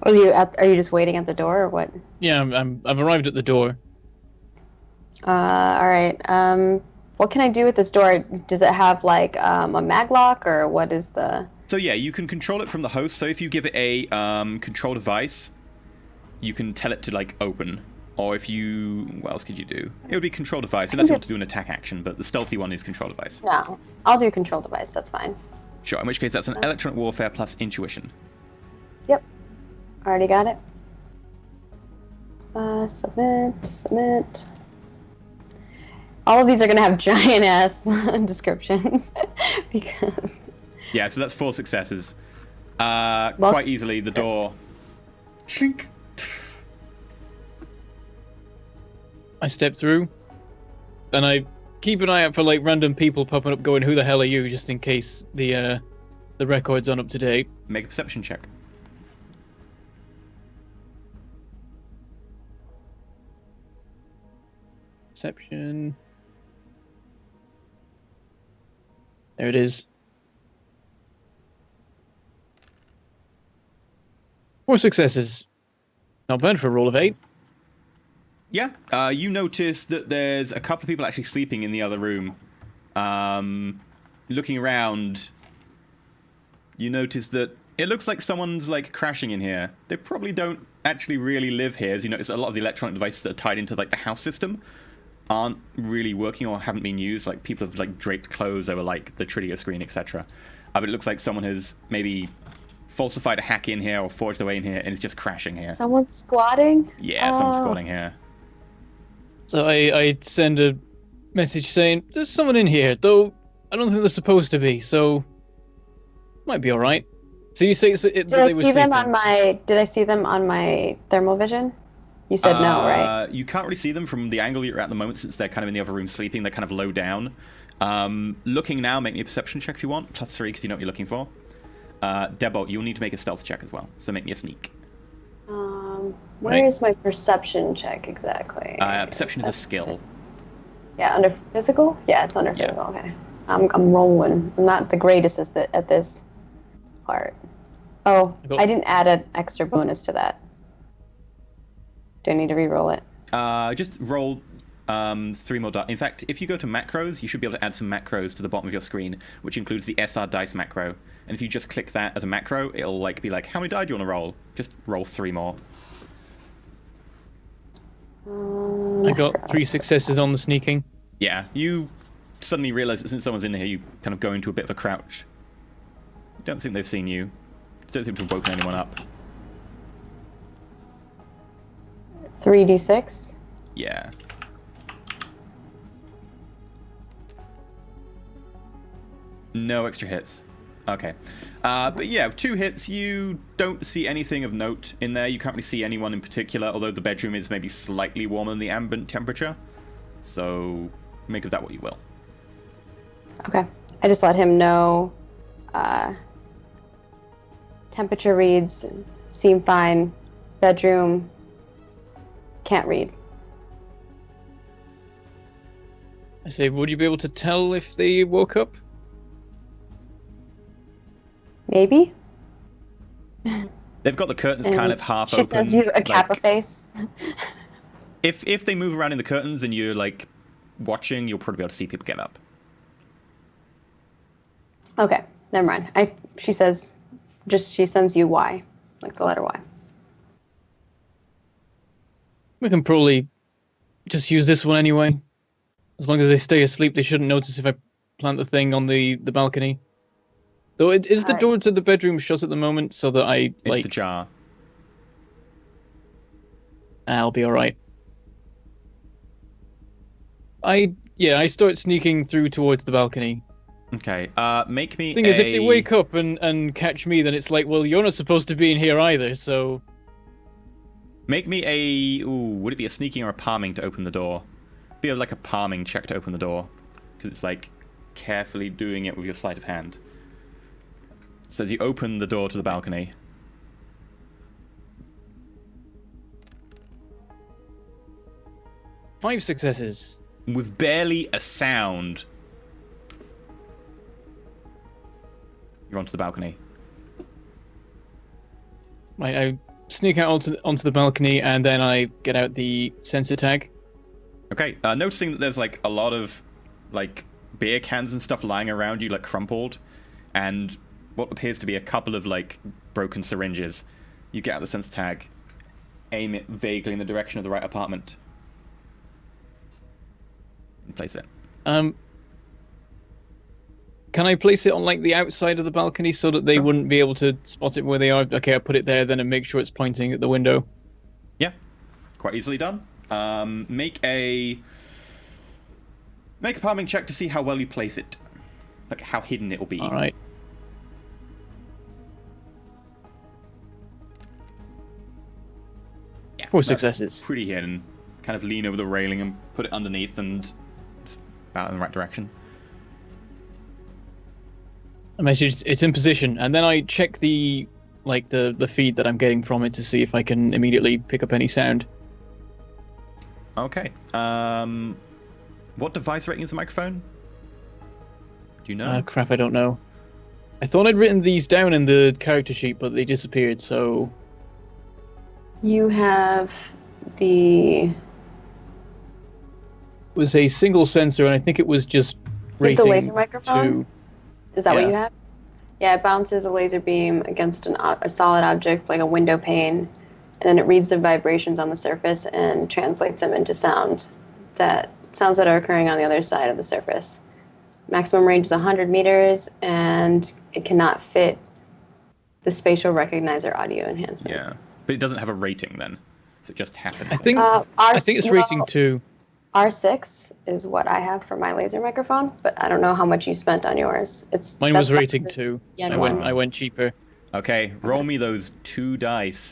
S2: Are you just waiting at the door or what?
S4: Yeah, I've arrived at the door.
S2: All right. What can I do with this door? Does it have like a maglock or what is the?
S1: So yeah, you can control it from the host. So if you give it a control device, you can tell it to like open. Or if you, what else could you do? It would be control device, unless you want to do an attack action. But the stealthy one is control device.
S2: No, I'll do control device. That's fine.
S1: Sure. In which case, that's an electronic warfare plus intuition.
S2: Yep. Already got it. Submit. All of these are going to have giant ass descriptions because.
S1: Yeah, so that's 4 successes. Quite easily, the door. Shrink.
S4: I step through, and I keep an eye out for like random people popping up, going, "Who the hell are you?" Just in case the records aren't up to date.
S1: Make a perception check.
S4: Perception. There it is. 4 successes. Not bad for a roll of 8.
S1: Yeah, you notice that there's a couple of people actually sleeping in the other room. Looking around, you notice that it looks like someone's like crashing in here. They probably don't actually really live here. As you notice, a lot of the electronic devices that are tied into like the house system aren't really working or haven't been used. Like people have like draped clothes over like the trigger screen, etc. But it looks like someone has maybe falsified a hack in here or forged away in here and is just crashing here.
S2: Someone's squatting?
S1: Yeah, someone's squatting here.
S4: So I send a message saying, "There's someone in here, though I don't think they're supposed to be, so might be all right." So you say
S2: Did I see them on my? Did I see them on my thermal vision? You said no, right?
S1: You can't really see them from the angle you're at the moment, since they're kind of in the other room sleeping. They're kind of low down. Looking now, make me a perception check if you want. +3 because you know what you're looking for. Deadbolt, you'll need to make a stealth check as well. So make me a sneak.
S2: Where is my perception check exactly?
S1: Perception is a skill.
S2: Yeah, under physical? Yeah, it's under physical. Okay. I'm rolling. I'm not the greatest at this part. Oh, I didn't add an extra bonus to that. Do I need to re-roll it?
S1: Just roll 3 more dice. In fact, if you go to macros, you should be able to add some macros to the bottom of your screen, which includes the SR dice macro. And if you just click that as a macro, it'll like be like, how many die do you want to roll? Just roll 3 more.
S4: I got 3 successes on the sneaking.
S1: Yeah, you suddenly realize that since someone's in here, you kind of go into a bit of a crouch. Don't think they've seen you. Don't seem to have woken anyone up.
S2: 3d6?
S1: Yeah. No extra hits. Okay. But yeah, 2 hits, you don't see anything of note in there. You can't really see anyone in particular, although the bedroom is maybe slightly warmer than the ambient temperature. So make of that what you will.
S2: Okay. I just let him know. Temperature reads seem fine. Bedroom can't read.
S4: I say, would you be able to tell if they woke up?
S2: Maybe.
S1: They've got the curtains
S2: And
S1: kind of half
S2: she
S1: open.
S2: sends you a kappa face.
S1: If they move around in the curtains and you're like watching, you'll probably be able to see people get up.
S2: Okay, never mind. She says, she sends you Y, like the letter Y.
S4: We can probably just use this one anyway. As long as they stay asleep, they shouldn't notice if I plant the thing on the balcony. Though is the door to the bedroom shut at the moment, so that
S1: It's ajar.
S4: I'll be all right. I start sneaking through towards the balcony.
S1: Okay. Make me.
S4: Thing is, if they wake up and catch me, then it's like, well, you're not supposed to be in here either. So
S1: Make me a... Ooh, would it be a sneaking or a palming to open the door? Be like a palming check to open the door. Because it's like carefully doing it with your sleight of hand. It says you open the door to the balcony.
S4: Five successes.
S1: With barely a sound. You're onto the balcony.
S4: Right, I sneak out onto the balcony, and then I get out the sensor tag.
S1: Okay, noticing that there's like a lot of like beer cans and stuff lying around you, like crumpled, and what appears to be a couple of like broken syringes. You get out the sensor tag, aim it vaguely in the direction of the right apartment, and place it.
S4: Can I place it on like the outside of the balcony so that they
S1: Sure.
S4: wouldn't be able to spot it where they are? Okay, I put it there then and make sure it's pointing at the window.
S1: Yeah, quite easily done. Make a palming check to see how well you place it, like how hidden it will be.
S4: All right.
S1: Yeah,
S4: 4
S1: that's
S4: successes.
S1: Pretty hidden. Kind of lean over the railing and put it underneath and it's about in the right direction.
S4: I message it's in position, and then I check the feed that I'm getting from it to see if I can immediately pick up any sound.
S1: Okay. What device rating is the microphone? Do you know?
S4: Crap, I don't know. I thought I'd written these down in the character sheet, but they disappeared, so...
S2: You have the...
S4: It was a single sensor, and I think it was just
S2: You have
S4: rating
S2: the laser microphone?
S4: to...
S2: Is that what
S4: Yeah.
S2: you have? Yeah, it bounces a laser beam against a solid object like a window pane, and then it reads the vibrations on the surface and translates them into sounds that are occurring on the other side of the surface. Maximum range is 100 meters, and it cannot fit the spatial recognizer audio enhancement.
S1: Yeah. But it doesn't have a rating then. So it just happens.
S4: I think it's rating 2.
S2: R6 is what I have for my laser microphone, but I don't know how much you spent on yours.
S4: Mine was rating 2.
S2: Yeah,
S4: I went cheaper.
S1: Okay, roll me those 2 dice.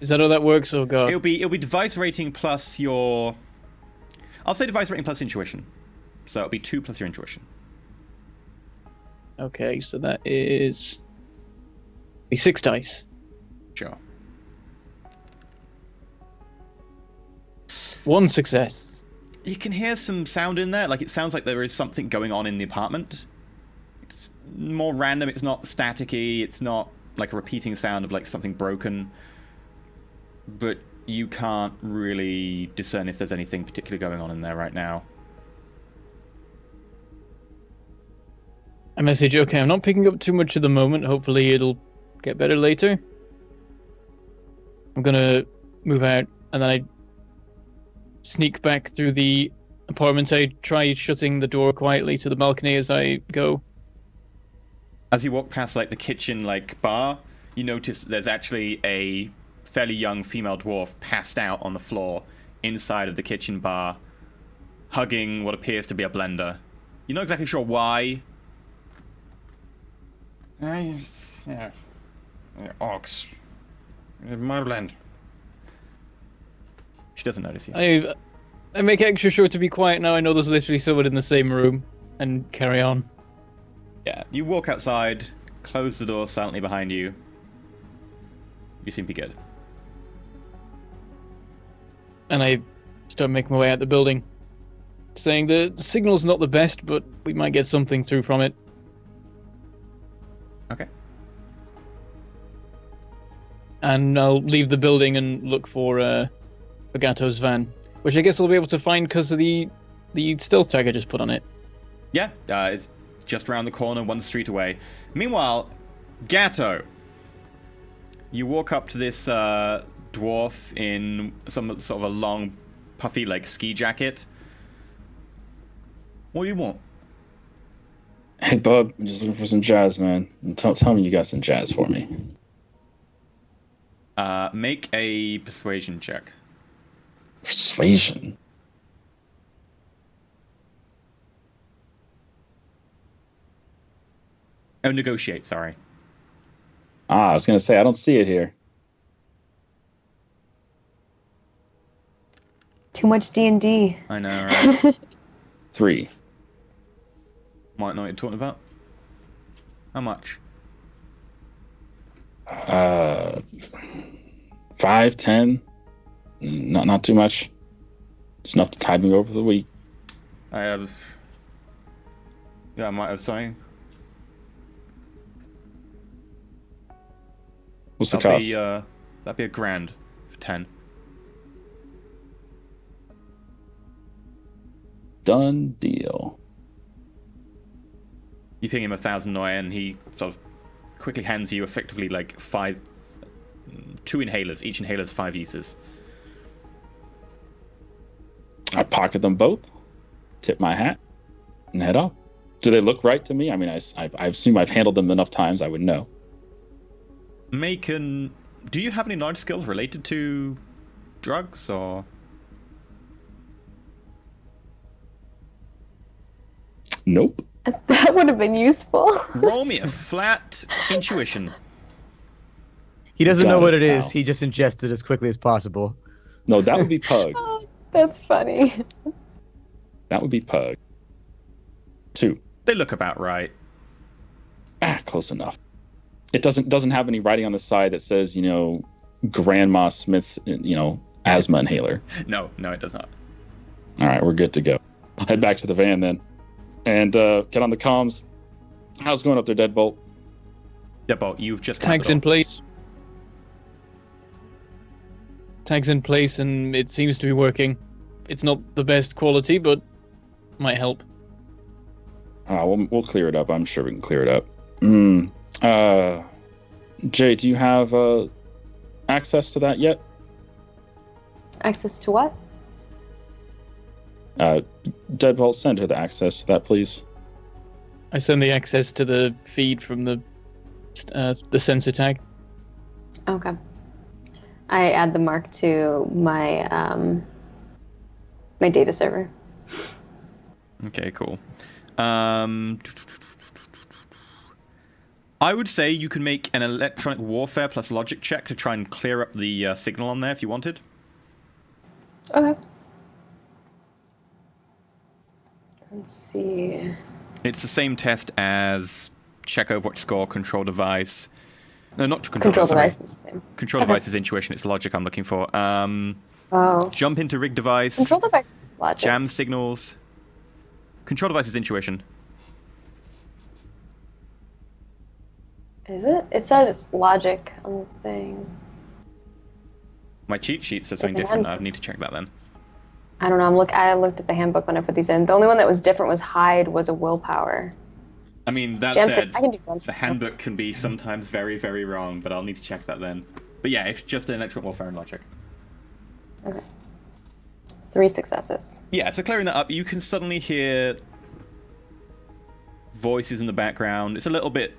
S4: Is that how that works? Oh god.
S1: It'll be device rating plus your... I'll say device rating plus intuition. So it'll be 2 plus your intuition.
S4: Okay, so that is... 6 dice.
S1: Sure.
S4: 1 success.
S1: You can hear some sound in there. Like, it sounds like there is something going on in the apartment. It's more random. It's not staticky. It's not like a repeating sound of like something broken. But you can't really discern if there's anything particularly going on in there right now.
S4: I message, okay, I'm not picking up too much at the moment. Hopefully it'll get better later. I'm gonna move out, and then I sneak back through the apartment. I try shutting the door quietly to the balcony as I go.
S1: As you walk past like the kitchen like bar, you notice there's actually a fairly young female dwarf passed out on the floor inside of the kitchen bar, hugging what appears to be a blender. You're not exactly sure why.
S7: Yeah. Ox. My blend.
S1: She doesn't notice you.
S4: I make extra sure to be quiet now. I know there's literally someone in the same room, and carry on.
S1: Yeah, you walk outside, close the door silently behind you. You seem to be good.
S4: And I start making my way out the building, saying the signal's not the best, but we might get something through from it.
S1: Okay.
S4: And I'll leave the building and look for Gatto's van, which I guess I'll be able to find because of the stealth tag I just put on it.
S1: Yeah, it's just around the corner, 1 street away. Meanwhile, Gatto, you walk up to this dwarf in some sort of a long, puffy, like, ski jacket. What do you want?
S3: Hey, bub, I'm just looking for some jazz, man. Tell me you got some jazz for me.
S1: Make a persuasion check.
S3: Persuasion?
S1: Oh, negotiate, sorry.
S3: I was going to say, I don't see it here.
S2: Too much D&D.
S1: I know, right?
S3: 3.
S1: Might know what you're talking about. How much?
S3: 5, 10. Not too much. It's enough to tide me over the week.
S1: I have... Yeah, I might have something.
S3: What's the cost?
S1: That'd be $1,000 for 10.
S3: Done deal.
S1: You ping him 1,000 Noy, and he sort of quickly hands you effectively like 2 inhalers. Each inhaler's 5 uses.
S3: I pocket them both, tip my hat, and head off. Do they look right to me? I mean, I assume I've handled them enough times, I would know.
S1: Do you have any knowledge skills related to drugs, or...?
S3: Nope.
S2: That would have been useful.
S1: Roll me a flat intuition.
S5: He doesn't know
S3: Got
S5: what
S3: it,
S5: it is.
S3: pal.
S5: He just ingests it as quickly as possible.
S3: No, that would be Pug.
S2: Oh, that's funny.
S3: That would be Pug. 2.
S1: They look about right.
S3: Close enough. It doesn't have any writing on the side that says, Grandma Smith's, asthma inhaler.
S1: No, it does not.
S3: All right, we're good to go. I'll head back to the van then, and get on the comms. How's it going up there, Deadbolt?
S1: Deadbolt, you've just
S4: Tags in place. Tags in place, and it seems to be working. It's not the best quality, but might help.
S3: We'll clear it up. I'm sure we can clear it up. Jay, do you have access to that yet?
S2: Access to what?
S3: Deadbolt, send her the access to that, please.
S4: I send the access to the feed from the sensor tag.
S2: Okay. I add the mark to my my data server.
S1: Okay, cool. I would say you can make an electronic warfare plus logic check to try and clear up the signal on there if you wanted.
S2: Okay. Let's see.
S1: It's the same test as check Overwatch score, control device. No, not control device.
S2: Device is the same.
S1: Control
S2: Okay.
S1: device is intuition. It's logic I'm looking for.
S2: Oh.
S1: Jump into rig device.
S2: Control device is logic.
S1: Jam signals. Control device is intuition.
S2: Is it? It said it's logic on the thing.
S1: My cheat sheet says something
S2: Like an
S1: different. I
S2: handbook.
S1: need to check that then.
S2: I don't know. I looked at the handbook when I put these in. The only one that was different was hide was a willpower.
S1: I mean, that
S2: Jam
S1: said,
S2: I can do jam
S1: the
S2: signal.
S1: handbook can be sometimes very, very wrong, but I'll need to check that then. But yeah, it's just an electronic warfare and logic.
S2: Okay. 3 successes.
S1: Yeah, so clearing that up, you can suddenly hear voices in the background. It's a little bit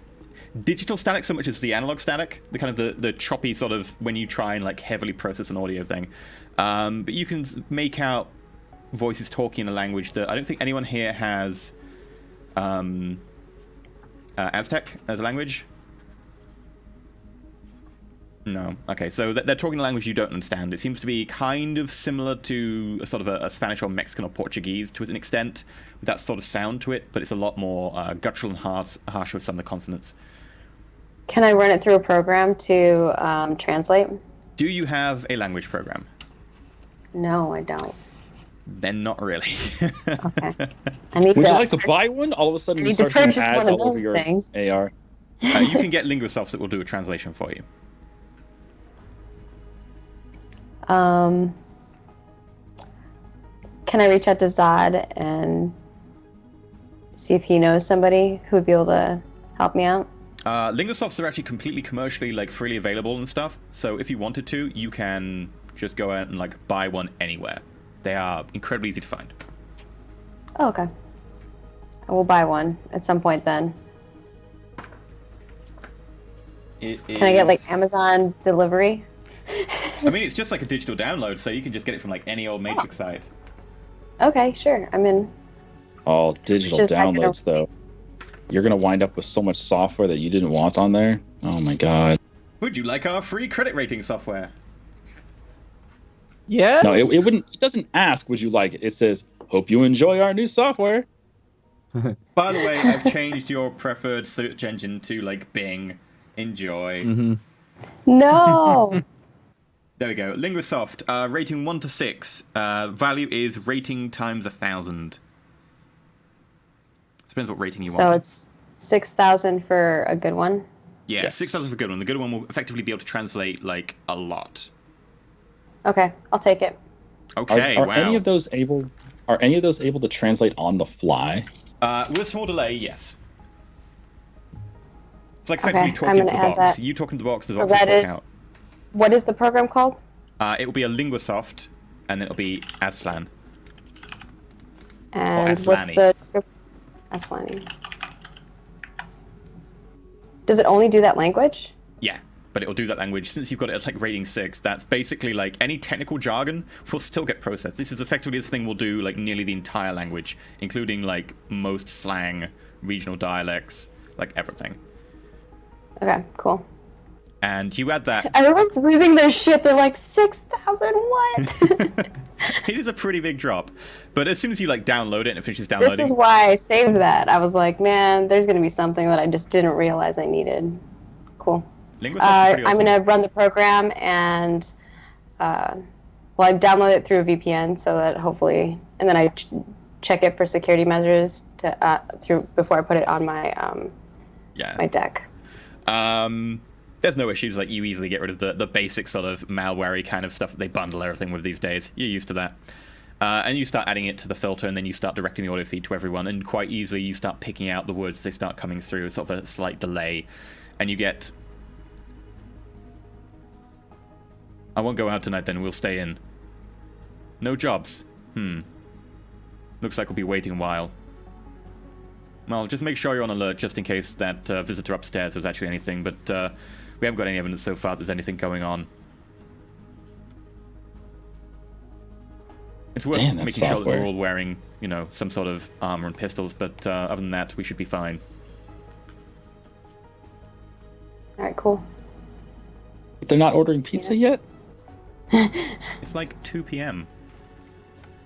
S1: digital static so much as the analog static, the kind of the choppy sort of when you try and like heavily process an audio thing. But you can make out voices talking in a language that I don't think anyone here has Aztec as a language. No. Okay, so they're talking a language you don't understand. It seems to be kind of similar to a sort of a Spanish or Mexican or Portuguese to an extent, with that sort of sound to it, but it's a lot more guttural and harsh with some of the consonants.
S2: Can I run it through a program to translate?
S1: Do you have a language program?
S2: No, I don't.
S1: Then not really.
S2: Okay. I need
S3: Would
S2: to.
S3: you like to buy one? All of a sudden,
S2: I
S3: you
S2: need to
S3: start seeing
S2: purchase
S3: ads
S2: one of
S3: all over
S2: those
S3: your
S2: things.
S3: AR.
S1: You can get Linguisofts that will do a translation for you.
S2: Can I reach out to Zod and see if he knows somebody who would be able to help me out?
S1: Linguisofts are actually completely commercially like freely available and stuff. So if you wanted to, you can just go out and like buy one anywhere. They are incredibly easy to find.
S2: Oh, okay. I will buy one at some point then. Can I get like Amazon delivery?
S1: I mean, it's just like a digital download, so you can just get it from like any old Matrix site.
S2: Okay, sure. I'm in.
S3: All digital
S2: Just not gonna-
S3: downloads, though. You're gonna wind up with so much software that you didn't want on there. Oh my god.
S1: Would you like our free credit rating software?
S5: Yes.
S3: No, it wouldn't. It doesn't ask, "Would you like it?" It says, "Hope you enjoy our new software."
S1: By the way, I've changed your preferred search engine to like Bing. Enjoy.
S5: Mm-hmm.
S2: No.
S1: There we go. Linguasoft, rating 1 to 6. Value is rating times 1,000. Depends what rating you
S2: So
S1: want.
S2: it's 6,000 for a good one.
S1: Yeah,
S3: Yes.
S1: 6,000 for a good one. The good one will effectively be able to translate like a lot.
S2: Okay, I'll take it.
S1: Okay,
S3: Are
S1: wow.
S3: any of those able? Are any of those able to translate on the fly?
S1: With a small delay, yes. It's like
S2: Okay,
S1: effectively
S2: I'm
S1: talking to
S2: gonna
S1: the
S2: add
S1: box.
S2: that.
S1: You talking to the box, the
S2: So
S1: box will
S2: that
S1: talk
S2: is-
S1: out.
S2: What is the program called?
S1: It will be a Linguasoft, and then it'll be Aslan.
S2: And what's
S1: Aslani.
S2: the description? Aslani. Does it only do that language?
S1: Yeah, but it'll do that language. Since you've got it at like rating 6, that's basically like any technical jargon will still get processed. This is effectively this thing will do like nearly the entire language, including like most slang, regional dialects, like everything.
S2: Okay, cool.
S1: And you add that.
S2: Everyone's losing their shit. They're like, 6,000 what?
S1: It is a pretty big drop, but as soon as you like download it and it finishes
S2: This
S1: downloading,
S2: is why I saved that. I was like, man, there's going to be something that I just didn't realize I needed. Cool.
S1: Linguasoft is pretty
S2: I'm
S1: awesome.
S2: going to run the program and, well, I download it through a VPN so that hopefully, and then I check it for security measures to through before I put it on my
S1: Yeah.
S2: my deck.
S1: There's no issues. Like you easily get rid of the basic sort of malware kind of stuff that they bundle everything with these days. You're used to that. And you start adding it to the filter, and then you start directing the audio feed to everyone, and quite easily you start picking out the words as they start coming through. It's sort of a slight delay, and you get. I won't go out tonight. Then we'll stay in. No jobs. Looks like we'll be waiting a while. Well, just make sure you're on alert, just in case that visitor upstairs was actually anything, but we haven't got any evidence so far that there's anything going on. It's worth
S3: Damn, that
S1: making sure that we're
S3: software.
S1: all wearing, you know, some sort of armor and pistols, but other than that, we should be fine.
S2: All right, cool.
S3: But they're not ordering pizza yet.
S1: It's like 2 p.m.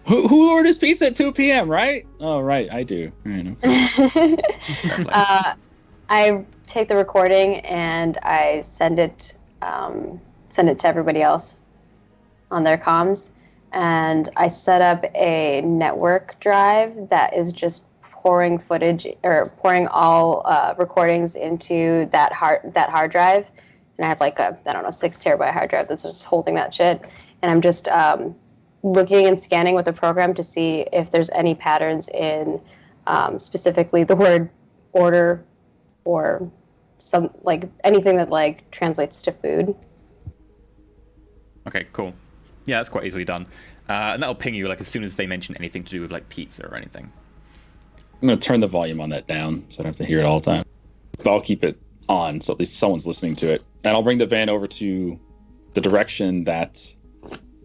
S3: Who orders pizza at 2 p.m. Right? Oh, right, I do. I know.
S2: I take the recording and I send it to everybody else on their comms, and I set up a network drive that is just pouring footage or pouring all recordings into that hard drive, and I have like a 6 terabyte hard drive that's just holding that shit, and I'm just looking and scanning with the program to see if there's any patterns in specifically the word order or some like anything that like translates to food.
S1: Okay, cool. Yeah, that's quite easily done. And that'll ping you like as soon as they mention anything to do with like pizza or anything.
S3: I'm gonna turn the volume on that down so I don't have to hear it all the time. But I'll keep it on so at least someone's listening to it. And I'll bring the van over to the direction that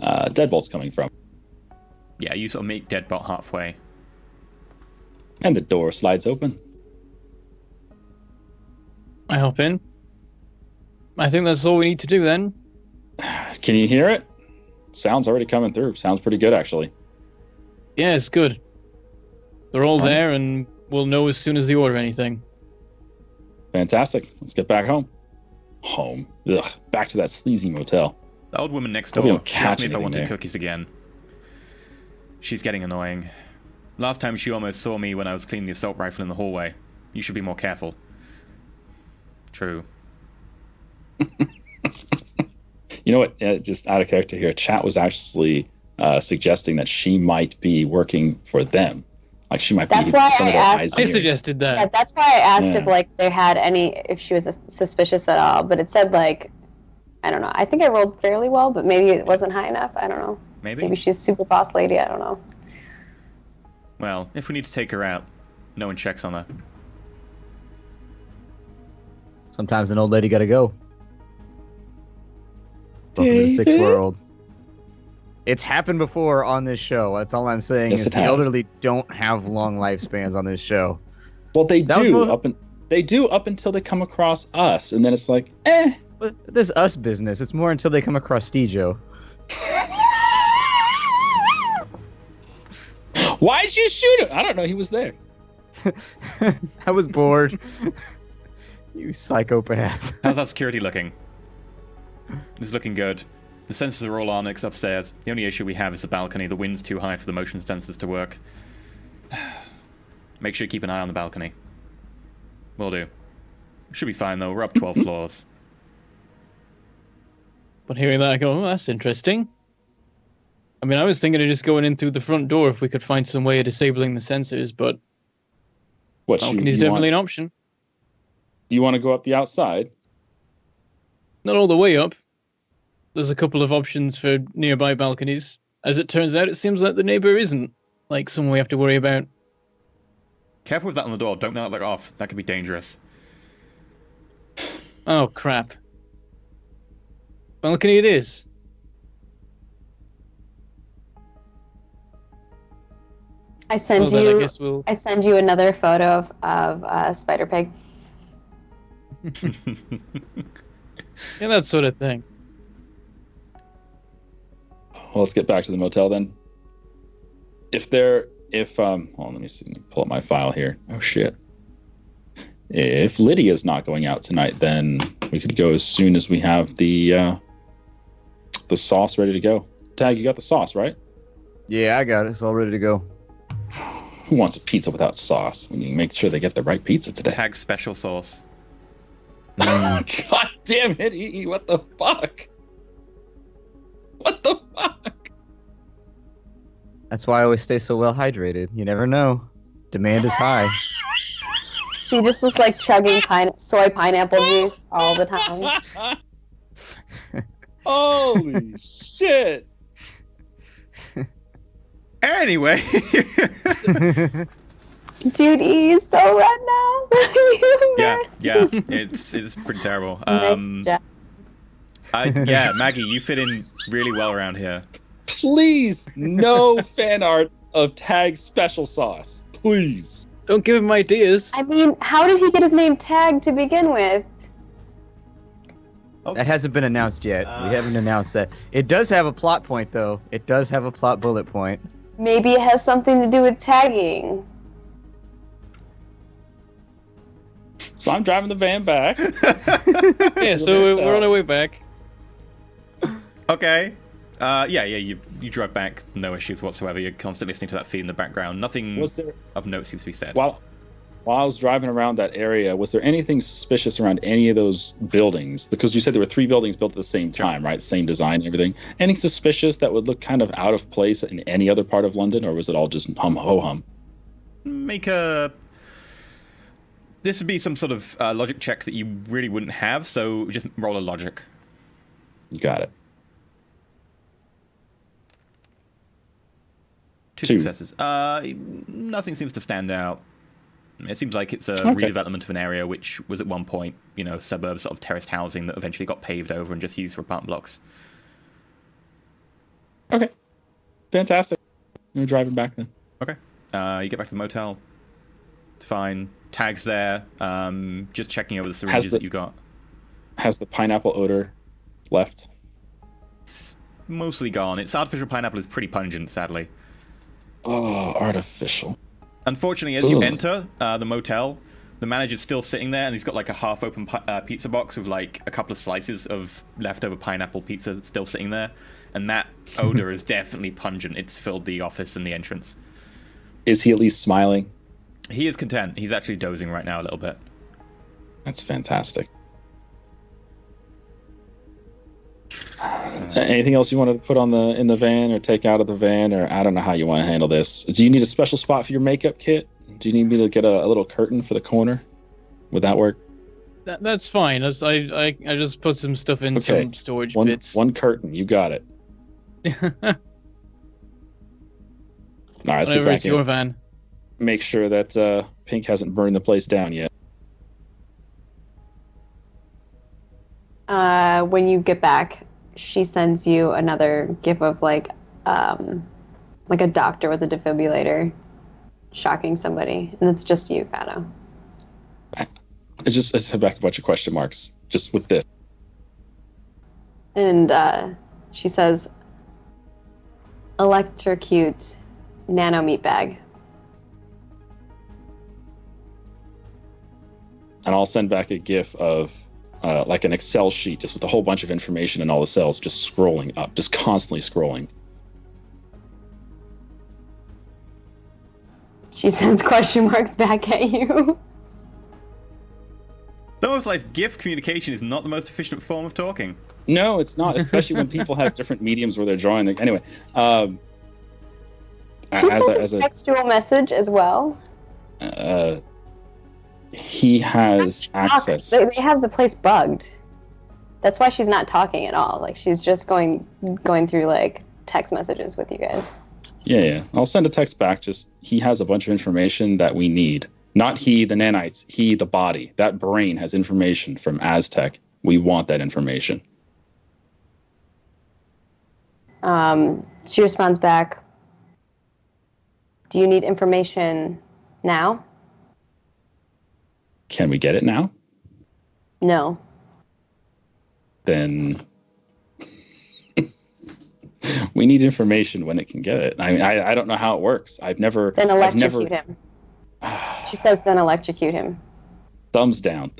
S3: Deadbolt's coming from.
S1: Yeah, you sort of meet Deadbolt halfway.
S3: And the door slides open.
S4: I hop in. I think that's all we need to do then.
S3: Can you hear it? Sound's already coming through. Sounds pretty good, actually.
S4: Yeah, it's good. They're all
S3: Right.
S4: there, and we'll know as soon as they order anything.
S3: Fantastic. Let's get back home. Home. Ugh. Back to that sleazy motel.
S1: The old woman next
S3: Hope we
S1: door,
S3: don't
S1: she asked
S3: catch
S1: me if I
S3: anything
S1: wanted
S3: there.
S1: cookies again. She's getting annoying. Last time she almost saw me when I was cleaning the assault rifle in the hallway. You should be more careful. True.
S3: You know what? Just out of character here, chat was actually suggesting that she might be working for them. Like she might
S2: That's
S3: be
S2: why
S3: some
S2: I
S3: of their
S2: asked-
S3: eyes.
S4: I
S3: and ears.
S4: suggested
S2: Yeah,
S4: that.
S2: that's why I asked
S3: Yeah.
S2: if like they had if she was suspicious at all, but it said like, I don't know. I think I rolled fairly well, but maybe it wasn't high enough. I don't know.
S1: Maybe?
S2: Maybe she's super boss lady. I don't know.
S1: Well, if we need to take her out, no one checks on her.
S5: Sometimes an old lady gotta go. Welcome to the sixth
S3: David?
S5: world. It's happened before on this show. That's all I'm saying.
S3: Yes,
S5: is
S3: it
S5: the
S3: has.
S5: elderly don't have long lifespans on this show.
S3: Well, they
S5: That was
S3: do
S5: mo-
S3: they do up until they come across us, and then it's like, eh.
S5: But this us business, it's more until they come across Stejo.
S3: Why'd you shoot him? I don't know. He was there.
S5: I was bored. You psychopath.
S1: How's that security looking? It's looking good. The sensors are all on, except upstairs. The only issue we have is the balcony. The wind's too high for the motion sensors to work. Make sure you keep an eye on the balcony. Will do. Should be fine, though. We're up 12 floors.
S4: But hearing that, I go, oh, that's interesting. I mean, I was thinking of just going in through the front door if we could find some way of disabling the sensors, but
S3: What,
S4: balcony's definitely an option.
S3: You want to go up the outside?
S4: Not all the way up. There's a couple of options for nearby balconies. As it turns out, it seems like the neighbor isn't like someone we have to worry about.
S1: Careful with that on the door. Don't knock that off. That could be dangerous.
S4: Oh, crap. Balcony it is.
S2: I send
S4: Well, then I
S2: you.
S4: guess we'll...
S2: I send you another photo of Spider Pig.
S4: Yeah, that sort of thing.
S3: Well, let's get back to the motel then. Hold on, let me see. Let me pull up my file here. Oh shit. If Lydia's not going out tonight, then we could go as soon as we have the sauce ready to go. Tag, you got the sauce, right?
S5: Yeah, I got it. It's all ready to go.
S3: Who wants a pizza without sauce? When you make sure they get the right pizza today.
S1: Tag special sauce.
S3: God damn it, EE, what the fuck? What the fuck?
S5: That's why I always stay so well hydrated. You never know. Demand is high.
S2: He just looks like chugging soy pineapple juice all the time.
S3: Holy shit.
S1: Anyway.
S2: Dude, he's so red now. You
S1: yeah,
S2: embarrassed me.
S1: it's pretty terrible.
S2: Yeah.
S1: Yeah, Maggie, you fit in really well around here.
S3: Please, no fan art of Tag special sauce. Please.
S4: Don't give him ideas.
S2: I mean, how did he get his name Tag to begin with?
S5: That hasn't been announced yet. We haven't announced that. It does have a plot point, though. It does have a plot bullet point.
S2: Maybe it has something to do with tagging.
S3: So I'm driving the van back.
S4: Yeah, so we're on our way back.
S1: Okay. You drive back, no issues whatsoever. You're constantly listening to that feed in the background. Nothing of note seems to be said.
S3: While I was driving around that area, was there anything suspicious around any of those buildings? Because you said there were 3 buildings built at the same time, right? Same design and everything. Anything suspicious that would look kind of out of place in any other part of London, or was it all just hum-ho-hum?
S1: This would be some sort of logic check that you really wouldn't have, so just roll a logic.
S3: You got it.
S1: 2
S3: 2.
S1: successes. Nothing seems to stand out. It seems like it's a
S3: Okay.
S1: redevelopment of an area which was at one point, suburbs, sort of terraced housing that eventually got paved over and just used for apartment blocks.
S3: Okay. Fantastic. I'm driving back then.
S1: Okay. You get back to the motel. It's fine. Tag's there. Just checking over the syringes that you got.
S3: Has the pineapple odor left?
S1: It's mostly gone. Its artificial pineapple is pretty pungent, sadly.
S3: Oh, artificial.
S1: Unfortunately, as you
S3: Ugh.
S1: enter the motel, the manager's still sitting there, and he's got like a half-open pizza box with like a couple of slices of leftover pineapple pizza still sitting there, and that odor is definitely pungent. It's filled the office and the entrance.
S3: Is he at least smiling?
S1: He is content. He's actually dozing right now a little bit.
S3: That's fantastic. Anything else you wanted to put in the van or take out of the van, or I don't know how you want to handle this. Do you need a special spot for your makeup kit? Do you need me to get a little curtain for the corner? Would that work?
S4: That's fine. I just put some stuff in some storage bits.
S3: One curtain, you got it. All right, let's get
S4: Whatever,
S3: back
S4: it's your
S3: in.
S4: van.
S3: Make sure that Pink hasn't burned the place down yet.
S2: When you get back, she sends you another gif of like a doctor with a defibrillator shocking somebody, and it's just you, Kato.
S3: I just have back a bunch of question marks just with this.
S2: And she says, electrocute nano meat bag.
S3: And I'll send back a GIF of like an Excel sheet just with a whole bunch of information and all the cells just scrolling up, just constantly scrolling.
S2: She sends question marks back at you.
S1: It's almost like GIF communication is not the most efficient form of talking.
S3: No, it's not, especially when people have different mediums where they're drawing. Anyway,
S2: as a textual message as well.
S3: He has access.
S2: They have the place bugged. That's why she's not talking at all. Like she's just going through like text messages with you guys.
S3: Yeah. I'll send a text back. Just he has a bunch of information that we need. Not he, the nanites. He, the body. That brain has information from Aztec. We want that information.
S2: She responds back. Do you need information now?
S3: Can we get it now?
S2: No.
S3: Then we need information when it can get it. I mean, I don't know how it works. Then
S2: electrocute him. She says then electrocute him.
S3: Thumbs down.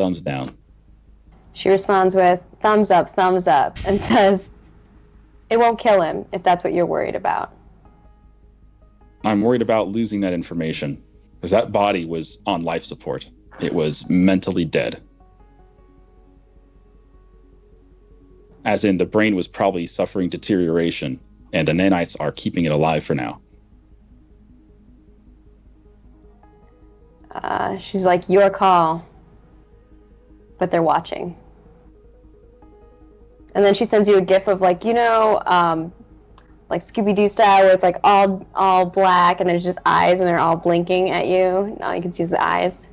S2: She responds with thumbs up, and says, it won't kill him if that's what you're worried about.
S3: I'm worried about losing that information because that body was on life support. It was mentally dead. As in, the brain was probably suffering deterioration, and the nanites are keeping it alive for now.
S2: She's like, your call. But they're watching. And then she sends you a gif of like, like Scooby-Doo style, where it's like all black, and there's just eyes, and they're all blinking at you. All you can see is the eyes.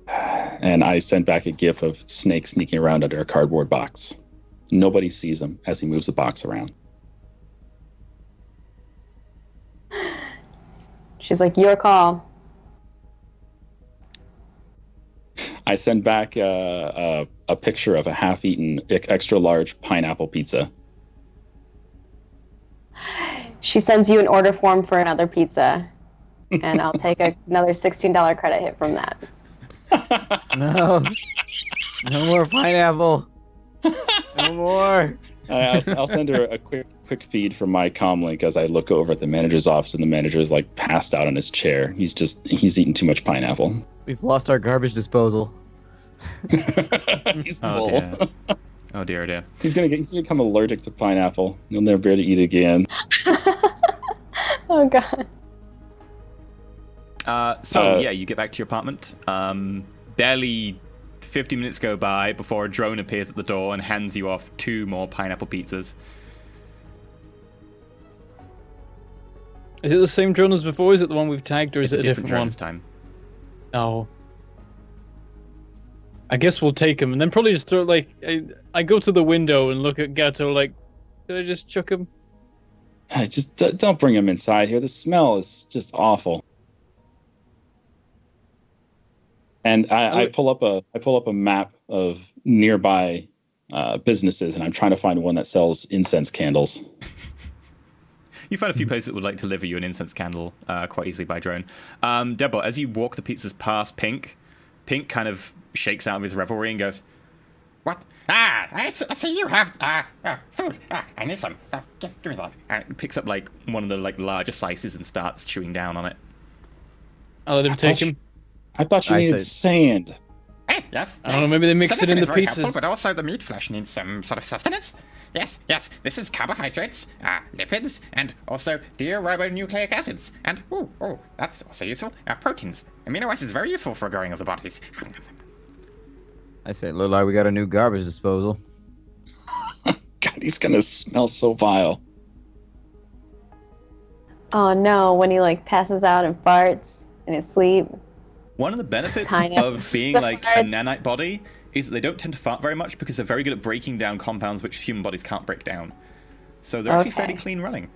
S3: And I sent back a gif of Snake sneaking around under a cardboard box. Nobody sees him as he moves the box around.
S2: She's like, your call.
S3: I sent back a picture of a half-eaten, extra large pineapple pizza.
S2: She sends you an order form for another pizza, and I'll take another $16 credit hit from that.
S5: No more pineapple. No more.
S3: I'll send her a quick feed from my comm link as I look over at the manager's office, and the manager is like passed out on his chair. He's eaten too much pineapple.
S5: We've lost our garbage disposal.
S3: He's full.
S1: Dear. Oh dear.
S3: He's gonna become allergic to pineapple. He'll never be able to eat again.
S2: Oh god.
S1: You get back to your apartment. Barely 50 minutes go by before a drone appears at the door and hands you off 2 more pineapple pizzas.
S4: Is it the same drone as before? Is it the one we've tagged, or is
S1: It's
S4: it a different
S1: drone
S4: one?
S1: this time.
S4: Oh. I guess we'll take him, and then probably just throw like I go to the window and look at Gato like, did I just chuck him?
S3: Just don't bring him inside here. The smell is just awful. And I pull up a map of nearby businesses, and I'm trying to find one that sells incense candles.
S1: You find a few places that would like to deliver you an incense candle quite easily by drone. Deborah, as you walk the pizzas past Pink kind of shakes out of his revelry and goes,
S7: What? I see you have food. I need some. Give me that.
S1: and picks up like one of the like larger slices and starts chewing down on it.
S4: I'll let him take him.
S3: I thought you needed sand.
S7: Hey, yes.
S4: I don't know, maybe they mix it in the
S7: very helpful,
S4: pizzas.
S7: but also the meat flesh needs some sort of sustenance. Yes. This is carbohydrates, lipids, and also deoxyribonucleic acids. And, that's also useful. Proteins. Amino acids, very useful for growing of the bodies.
S5: I say, look like we got a new garbage disposal.
S3: God, he's gonna smell so vile.
S2: Oh no, when he like passes out and farts in his sleep.
S1: One of the benefits
S2: Pineapple.
S1: of being like a nanite body is that they don't tend to fart very much because they're very good at breaking down compounds which human bodies can't break down. So they're actually fairly clean running.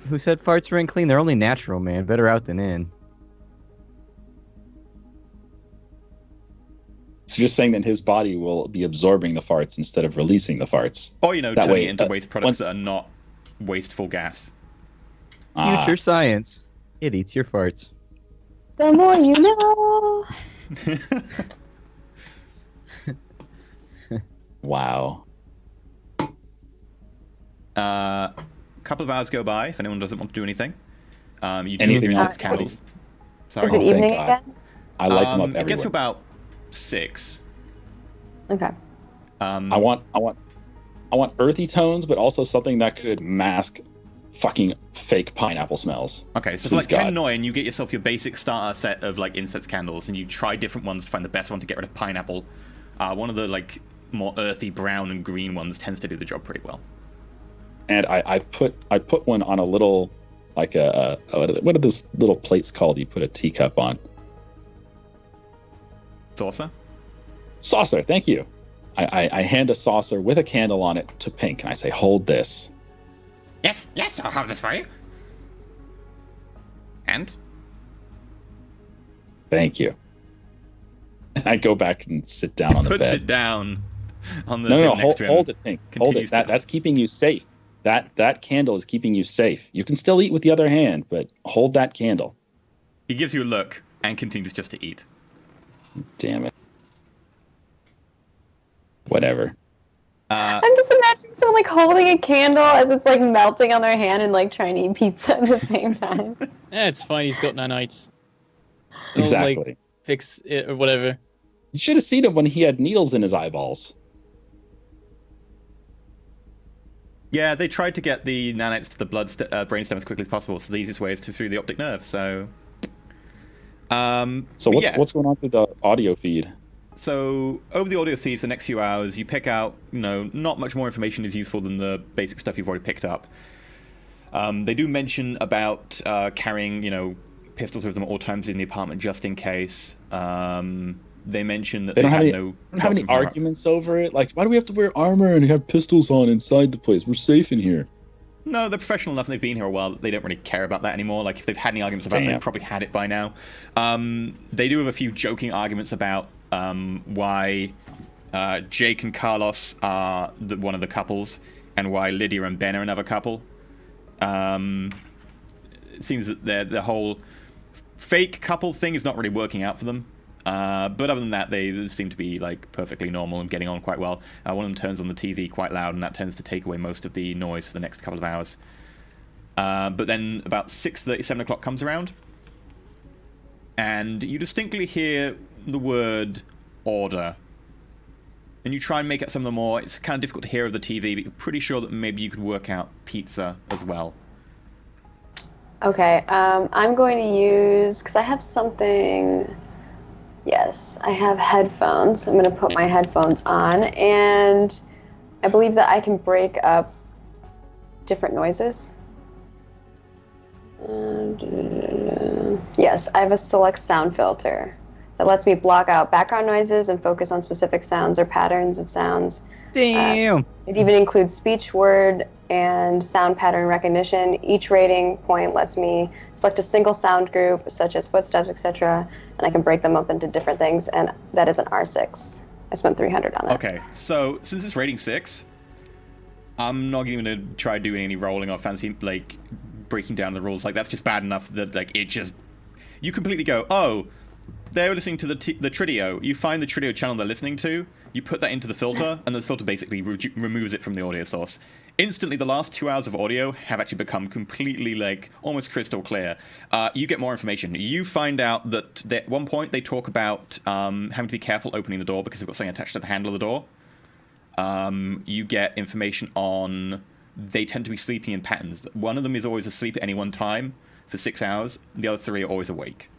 S5: Who said farts were clean? They're only natural, man. Better out than in.
S3: So you're saying that his body will be absorbing the farts instead of releasing the farts.
S1: Or,
S3: That
S1: turning
S3: way,
S1: it into waste products
S3: once-
S1: that are not wasteful gas.
S5: Future science. It eats your farts.
S2: The more you know.
S3: Wow.
S1: A couple of hours go by if anyone doesn't want to do anything. You do
S3: Anything
S1: your
S3: else?
S1: incense candles.
S2: Is
S1: Sorry.
S2: it
S3: thank
S2: evening
S3: God.
S2: again?
S3: I light them up
S1: It
S3: everywhere.
S1: gets to about 6.
S2: Okay.
S3: I want earthy tones, but also something that could mask fucking fake pineapple smells.
S1: Okay, so for like
S3: Please,
S1: 10
S3: God.
S1: Noin, you get yourself your basic starter set of like incense candles, and you try different ones to find the best one to get rid of pineapple. One of the like more earthy brown and green ones tends to do the job pretty well.
S3: And I put one on a little, like what are those little plates called? You put a teacup on.
S1: Saucer?
S3: Saucer, thank you. I hand a saucer with a candle on it to Pink, and I say, hold this.
S7: Yes, yes, I'll have this for you. And?
S3: Thank you. And I go back and sit down on the
S1: Puts
S3: bed.
S1: it down on the
S3: No,
S1: table
S3: no,
S1: next to him.
S3: hold it, Pink. Hold
S1: Continues
S3: it.
S1: to-
S3: That's keeping you safe. That candle is keeping you safe. You can still eat with the other hand, but hold that candle.
S1: He gives you a look and continues just to eat.
S3: Damn it. Whatever.
S2: I'm just imagining someone like holding a candle as it's like melting on their hand and like trying to eat pizza at the same time.
S4: It's fine. He's got nanites. He'll,
S3: Exactly.
S4: like, fix it or whatever.
S3: You should have seen him when he had needles in his eyeballs.
S1: Yeah, they tried to get the nanites to the brainstem as quickly as possible, so the easiest way is through the optic nerve, so...
S3: So
S1: but
S3: what's going on through the audio feed?
S1: So, over the audio feed for the next few hours, you pick out, not much more information is useful than the basic stuff you've already picked up. They do mention about carrying, pistols with them at all times in the apartment just in case. They mention that
S3: They don't have any,
S1: no
S3: don't have any
S1: drops of armor.
S3: arguments over it. Like, why do we have to wear armor and have pistols on inside the place? We're safe in here.
S1: No, they're professional enough and they've been here a while. They don't really care about that anymore. Like, if they've had any arguments about it,
S3: Damn.
S1: they've probably had it by now. They do have a few joking arguments about why Jake and Carlos are one of the couples and why Lydia and Ben are another couple. It seems that the whole fake couple thing is not really working out for them. But other than that, they seem to be like perfectly normal and getting on quite well. One of them turns on the TV quite loud, and that tends to take away most of the noise for the next couple of hours. But then about 6:30, 7 o'clock comes around, and you distinctly hear the word order. And you try and make out some of the more. It's kind of difficult to hear over the TV, but you're pretty sure that maybe you could work out pizza as well.
S2: Okay, I'm going to use, because I have something, yes, I have headphones. I'm going to put my headphones on, and I believe that I can break up different noises. Yes, I have a select sound filter that lets me block out background noises and focus on specific sounds or patterns of sounds.
S5: Damn.
S2: It even includes speech, word, and sound pattern recognition. Each rating point lets me select a single sound group, such as footsteps, etc., and I can break them up into different things, and that is an R6. I spent 300 on that.
S1: Okay, so since it's rating 6, I'm not even going to try doing any rolling or fancy, like, breaking down the rules. Like, that's just bad enough that, like, it just... You completely go, oh, they're listening to the Tridio. You find the Tridio channel they're listening to, you put that into the filter, and the filter basically removes it from the audio source. Instantly, the last 2 hours of audio have actually become completely, like, almost crystal clear. You get more information. You find out that at one point they talk about having to be careful opening the door because they've got something attached to the handle of the door. You get information on they tend to be sleeping in patterns. One of them is always asleep at any one time for 6 hours. The other 3 are always awake.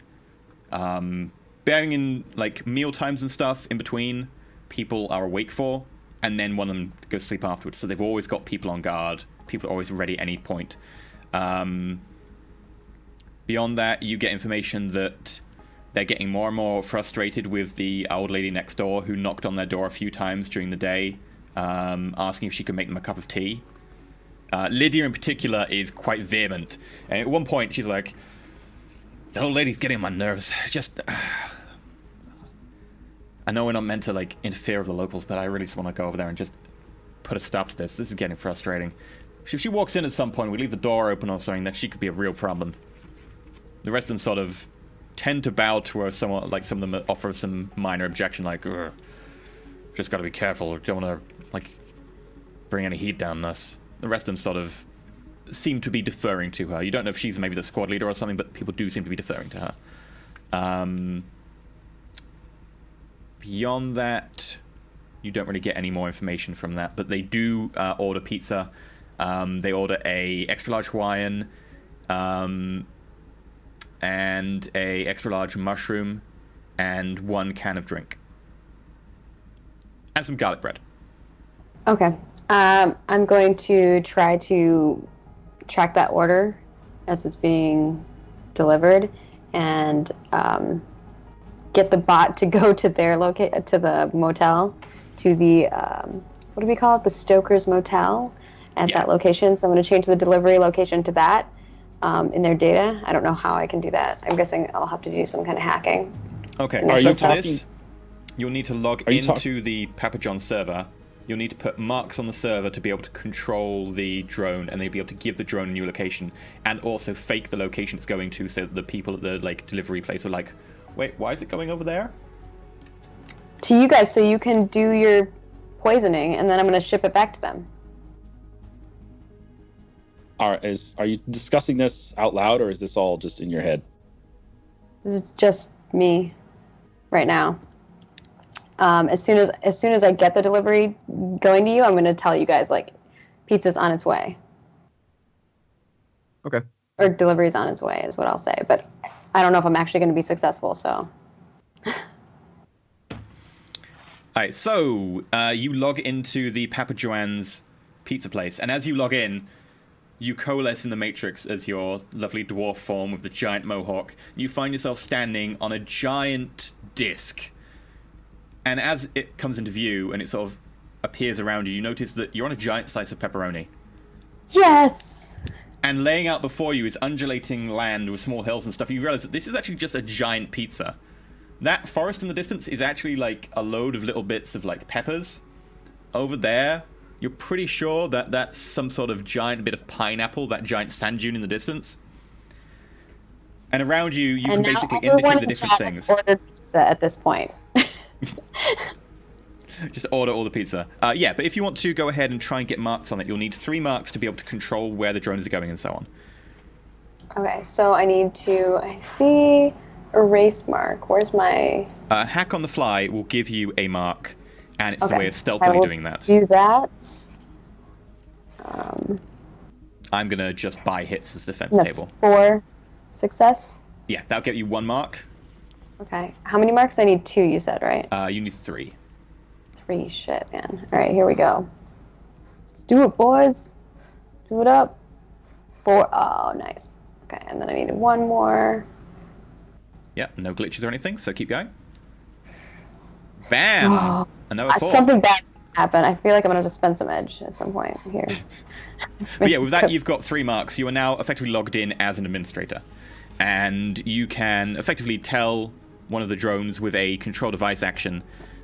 S1: Bearing in, like, meal times and stuff in between, people are awake for, and then one of them goes to sleep afterwards. So they've always got people on guard. People are always ready at any point. Beyond that, you get information that they're getting more and more frustrated with the old lady next door who knocked on their door a few times during the day, asking if she could make them a cup of tea. Lydia in particular is quite vehement. And at one point, she's like, the old lady's getting on my nerves. Just... I know we're not meant to, like, interfere with the locals, but I really just want to go over there and just put a stop to this. This is getting frustrating. If she walks in at some point, we leave the door open or something, then she could be a real problem. The rest of them sort of tend to bow to her somewhat, like some of them offer some minor objection, like, ugh, just gotta be careful, don't wanna, like, bring any heat down on us. The rest of them sort of seem to be deferring to her. You don't know if she's maybe the squad leader or something, but people do seem to be deferring to her. Beyond that, you don't really get any more information from that, but they do order pizza. They order a extra large Hawaiian, and a extra large mushroom, and 1 can of drink. And some garlic bread.
S2: Okay. I'm going to try to track that order as it's being delivered and get the bot to go to their to the motel, to the what do we call it? The Stoker's Motel at that location. So I'm going to change the delivery location to that in their data. I don't know how I can do that. I'm guessing I'll have to do some kind of hacking.
S1: Okay.
S3: Are
S1: So
S3: you
S1: for
S3: talking-
S1: this, you'll need to log into the Papa John server. You'll need to put marks on the server to be able to control the drone, and they'll be able to give the drone a new location, and also fake the location it's going to, so that the people at the delivery place are like, wait, why is it going over there?
S2: To you guys, so you can do your poisoning, and then I'm going to ship it back to them.
S3: Are you discussing this out loud, or is this all just in your head?
S2: This is just me right now. As soon as I get the delivery going to you, I'm going to tell you guys, like, pizza's on its way.
S5: Okay.
S2: Or delivery's on its way is what I'll say. But I don't know if I'm actually going to be successful, so.
S1: Alright, so you log into the Papa Joanne's pizza place, and as you log in, you coalesce in the Matrix as your lovely dwarf form with the giant mohawk. You find yourself standing on a giant disc. And as it comes into view and it sort of appears around you, you notice that you're on a giant slice of pepperoni.
S2: Yes!
S1: And laying out before you is undulating land with small hills and stuff. You realize that this is actually just a giant pizza. That forest in the distance is actually like a load of little bits of like peppers. Over there, you're pretty sure that that's some sort of giant bit of pineapple, that giant sand dune in the distance. And around you, you can basically indicate the different things.
S2: Ordered pizza at this point.
S1: Just order all the pizza. Yeah, but if you want to go ahead and try and get marks on it, you'll need 3 marks to be able to control where the drones are going and so on.
S2: Okay, so I see erase mark. Where's my...
S1: Hack on the fly will give you a mark, and it's the way of
S2: I
S1: stealthily
S2: will
S1: doing that.
S2: do that.
S1: I'm going to just buy hits as defense
S2: That's
S1: table.
S2: 4 success.
S1: Yeah, that'll get you 1 mark.
S2: Okay. How many marks? I need 2, you said, right?
S1: You need 3.
S2: 3. Shit, man. All right, here we go. Let's do it, boys. Do it up. 4. Oh, nice. Okay, and then I needed 1 more.
S1: Yeah, no glitches or anything, so keep going. Bam!
S2: Oh,
S1: Another 4.
S2: something bad's gonna happen. I feel like I'm going to have to spend some edge at some point here.
S1: But yeah, with that, you've got 3 marks. You are now effectively logged in as an administrator. And you can effectively tell one of the drones with a control device action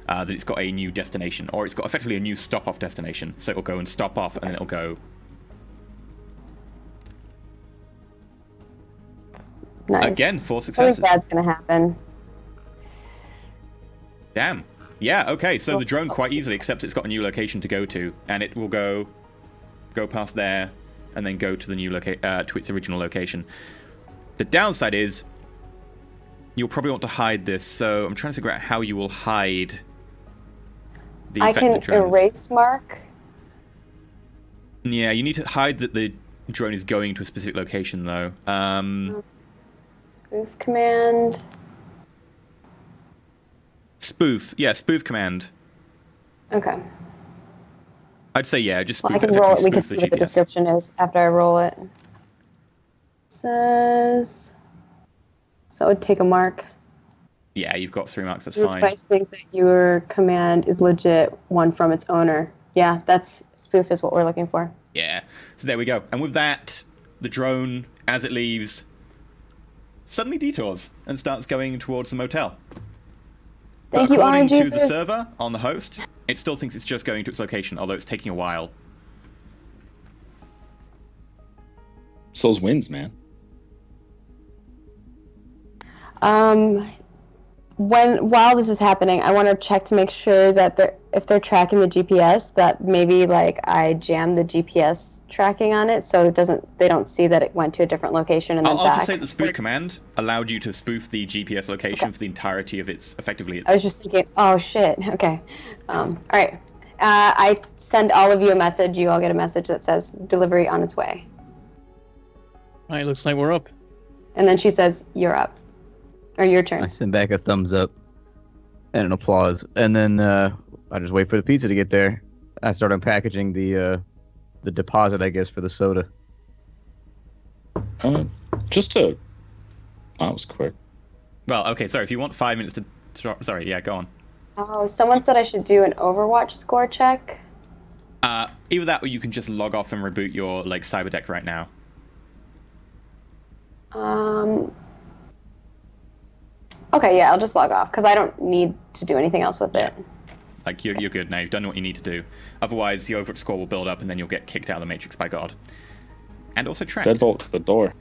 S1: that it's got a new destination, or it's got effectively a new stop-off destination. So it'll go and stop off, and then it'll go...
S2: Nice.
S1: Again, 4 successes.
S2: Something bad's going to happen.
S1: Damn. Yeah, okay, so the drone quite easily accepts it's got a new location to go to, and it will go past there, and then go to the new to its original location. The downside is, you'll probably want to hide this, so I'm trying to figure out how you will hide the
S2: I
S1: infected
S2: can
S1: drones.
S2: erase mark.
S1: Yeah, you need to hide that the drone is going to a specific location, though.
S2: Spoof command.
S1: Spoof. Yeah, spoof command.
S2: Okay.
S1: I'd say, yeah, just spoof
S2: Well, I can roll it. We
S1: effectively
S2: can
S1: spoof
S2: see what the
S1: GPS.
S2: description is after I roll it. Says... So that would take a mark.
S1: Yeah, you've got 3 marks, that's
S2: Your
S1: fine.
S2: device think that your command is legit, one from its owner. Yeah, that's spoof is what we're looking for.
S1: Yeah, so there we go. And with that, the drone, as it leaves, suddenly detours and starts going towards the motel.
S2: Thank
S1: But
S2: you,
S1: according
S2: Honor
S1: to the
S2: Jesus.
S1: server on the host, it still thinks it's just going to its location, although it's taking a while.
S3: It's those winds, man.
S2: While this is happening, I want to check to make sure that if they're tracking the GPS, that maybe like I jam the GPS tracking on it so they don't see that it went to a different location and then
S1: I'll
S2: back.
S1: just say that the spoof command allowed you to spoof the GPS location for the entirety of its
S2: I was just thinking, oh shit, okay. All right. I send all of you a message. You all get a message that says delivery on its way.
S4: Right, looks like we're up.
S2: And then she says, you're up. Or your turn.
S5: I send back a thumbs up and an applause, and then I just wait for the pizza to get there. I start unpackaging the deposit, I guess, for the soda.
S3: That was quick.
S1: Well, okay, sorry, if you want 5 minutes to... Sorry, yeah, go on.
S2: Oh, someone said I should do an Overwatch score check.
S1: Either that or you can just log off and reboot your like cyber deck right now.
S2: Okay, yeah, I'll just log off because I don't need to do anything else with it.
S1: Like, you're good now. You've done what you need to do. Otherwise, the Overwatch score will build up and then you'll get kicked out of the Matrix by God. And also trapped.
S3: Deadbolt to the door.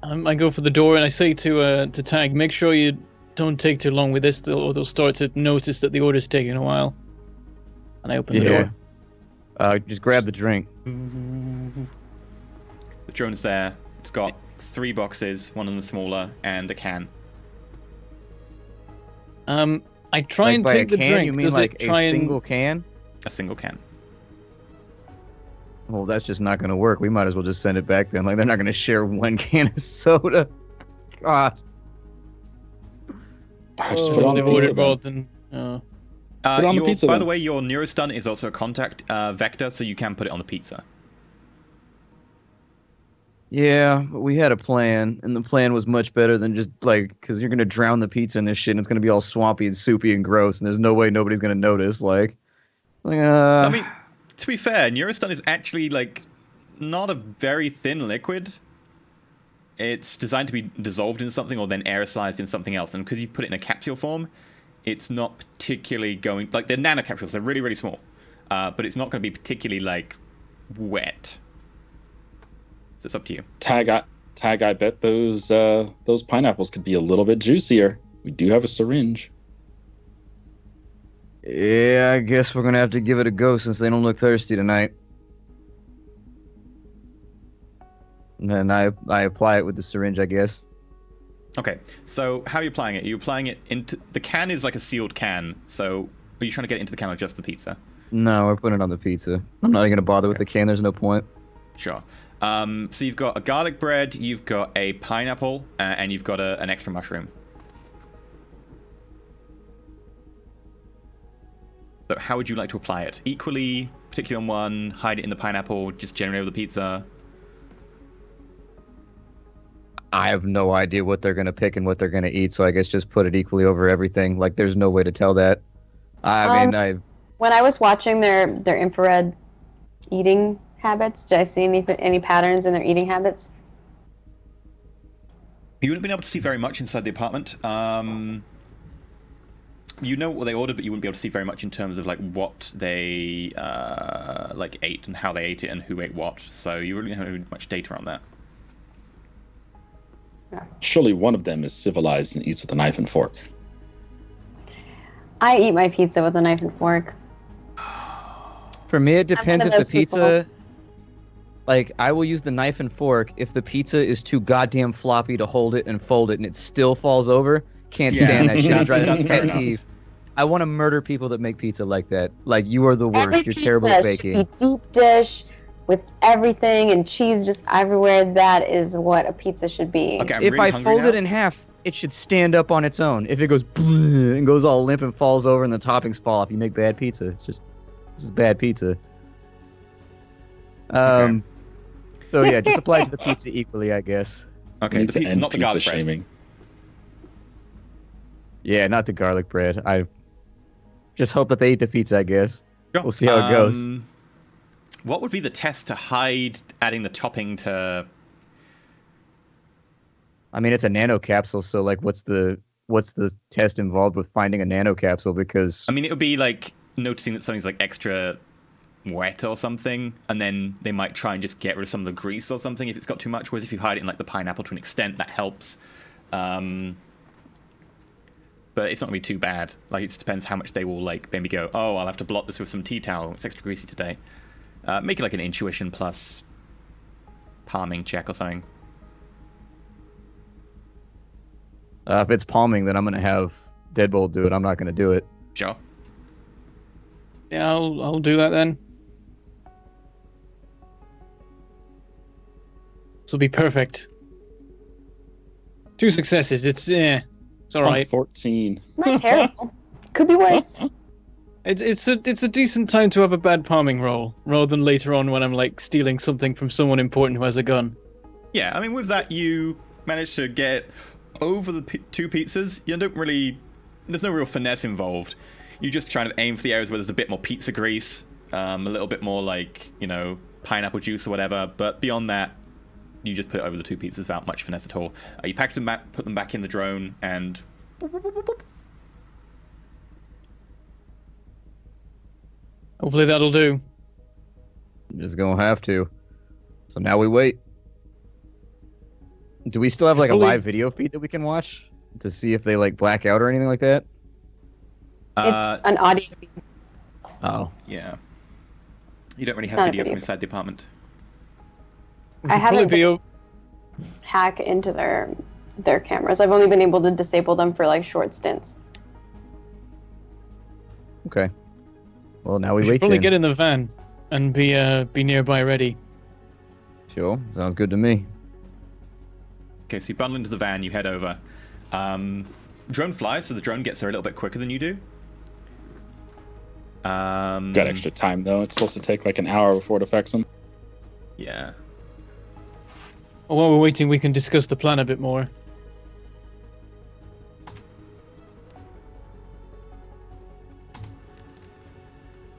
S4: I go for the door and I say to Tag, make sure you don't take too long with this, or they'll start to notice that the order's taking a while. And I open the door.
S5: Just grab the drink.
S1: The drone's there. It's got 3 boxes, one of them smaller, and a can.
S4: I try and take the drink.
S5: You mean
S4: Does
S5: like
S4: it try
S5: a single can?
S1: A single can.
S5: Well, that's just not going to work. We might as well just send it back then. Like, they're not going to share 1 can of soda. God.
S3: Just put it on the
S4: they've ordered
S3: pizza,
S4: both, and
S3: Put it on the pizza,
S1: by
S3: then.
S1: the way, your neurostun is also a contact vector, so you can put it on the pizza.
S5: Yeah, but we had a plan, and the plan was much better than just, like, because you're going to drown the pizza in this shit, and it's going to be all swampy and soupy and gross, and there's no way nobody's going to notice,
S1: I mean, to be fair, neurostun is actually, like, not a very thin liquid. It's designed to be dissolved in something or then aerosolized in something else, and because you put it in a capsule form, it's not particularly going... Like, they're nanocapsules, they're really, really small, but it's not going to be particularly, like, wet. So it's up to you.
S3: Tag, I bet those pineapples could be a little bit juicier. We do have a syringe.
S5: Yeah, I guess we're going to have to give it a go since they don't look thirsty tonight. And then I apply it with the syringe, I guess.
S1: Okay, so how are you applying it? Are you applying it into... The can is like a sealed can, so are you trying to get it into the can or just the pizza?
S5: No, we're putting it on the pizza. I'm not even going to bother with the can. There's no point.
S1: Sure. So you've got a garlic bread, you've got a pineapple, and you've got an extra mushroom. So how would you like to apply it? Equally, particularly on one, hide it in the pineapple, just generally over the pizza?
S5: I have no idea what they're going to pick and what they're going to eat, so I guess just put it equally over everything. Like, there's no way to tell that.
S2: When I was watching their infrared eating habits, did I see any patterns in their eating habits?
S1: You wouldn't have been able to see very much inside the apartment. You know what they ordered, but you wouldn't be able to see very much in terms of like what they like ate and how they ate it and who ate what. So you really don't have much data on that.
S3: Surely one of them is civilized and eats with a knife and fork.
S2: I eat my pizza with a knife and fork.
S5: For me, it depends
S2: one
S5: if
S2: of
S5: the
S2: those people.
S5: pizza... Like, I will use the knife and fork if the pizza is too goddamn floppy to hold it and fold it and it still falls over. Can't stand that shit. It drives me
S1: fair
S5: pet
S1: enough.
S5: peeve. I want to murder people that make pizza like that. Like, you are the worst.
S2: Every
S5: You're
S2: pizza
S5: terrible at
S2: should
S5: baking.
S2: be deep dish with everything and cheese just everywhere. That is what a pizza should be.
S1: Okay, I'm
S5: If
S1: really
S5: I
S1: hungry
S5: fold
S1: now.
S5: it in half, it should stand up on its own. If it goes and goes all limp and falls over and the toppings fall off, you make bad pizza. It's just, this is bad pizza.
S1: Okay.
S5: So yeah, just apply it to the pizza equally, I guess.
S1: Okay,
S3: Need
S1: the
S3: to
S1: pizza,
S3: end
S1: not the
S3: pizza
S1: garlic bread.
S3: shaming.
S5: Yeah, not the garlic bread. I just hope that they eat the pizza, I guess.
S1: Sure.
S5: We'll see how it goes.
S1: What would be the test to hide adding the topping to...
S5: I mean, it's a nano capsule, so like, what's the test involved with finding a nano capsule? Because
S1: I mean, it would be like noticing that something's like extra wet or something, and then they might try and just get rid of some of the grease or something if it's got too much. Whereas if you hide it in like the pineapple to an extent, that helps. But it's not gonna be too bad. Like, it just depends how much they will like maybe go, oh, I'll have to blot this with some tea towel. It's extra greasy today. Make it like an intuition plus palming check or something.
S5: If it's palming, then I'm gonna have Deadbolt do it. I'm not gonna do it.
S1: Sure.
S4: Yeah, I'll do that then. This will be perfect. 2 successes. It's all right.
S3: 14.
S2: Not terrible. Could be worse.
S4: It's a decent time to have a bad palming roll, rather than later on when I'm like stealing something from someone important who has a gun.
S1: Yeah, I mean, with that, you managed to get over the 2 pizzas. You don't really... There's no real finesse involved. You just try to aim for the areas where there's a bit more pizza grease, a little bit more like, you know, pineapple juice or whatever. But beyond that, you just put it over the 2 pizzas without much finesse at all. You package them back, put them back in the drone, and... boop, boop, boop, boop, boop.
S4: Hopefully that'll do.
S5: Just gonna have to. So now we wait. Do we still have like a
S4: Hopefully-
S5: live video feed that we can watch to see if they like black out or anything like that?
S2: It's an audio.
S5: Oh,
S1: Yeah. You don't really
S2: It's
S1: have
S2: not a
S1: video from
S2: video.
S1: inside the apartment.
S4: We
S2: I
S4: should probably
S2: haven't
S4: be
S2: been- Hack into their cameras. I've only been able to disable them for like short stints.
S5: okay. Well, now we
S4: We should
S5: wait
S4: probably
S5: then.
S4: get in the van and be nearby ready.
S5: Sure, sounds good to me.
S1: Okay, so you bundle into the van, you head over. Drone flies, so the drone gets there a little bit quicker than you do.
S3: Got extra time, though. It's supposed to take like an hour before it affects them.
S1: Yeah.
S4: While we're waiting, we can discuss the plan a bit more.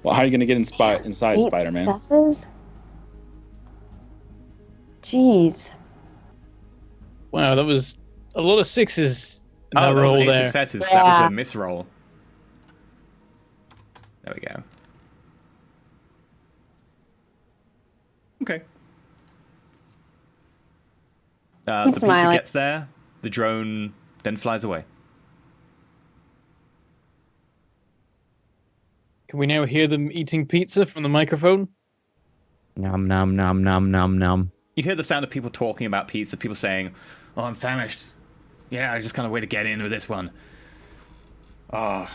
S3: Well, how are you going to get inside
S2: 8
S3: Spider-Man?
S2: successes? Jeez.
S4: Wow, that was a lot of 6s in
S1: Oh,
S4: that
S1: that was
S4: roll
S1: 8
S4: there.
S1: successes. That was
S2: Yeah.
S1: a misroll. There we go. Okay. The
S2: He's
S1: pizza
S2: smiling.
S1: gets there, the drone then flies away.
S4: Can we now hear them eating pizza from the microphone?
S5: Nom nom nom nom nom nom.
S1: You hear the sound of people talking about pizza, people saying, oh, I'm famished. Yeah, I just kind of way to get in with this one. Oh,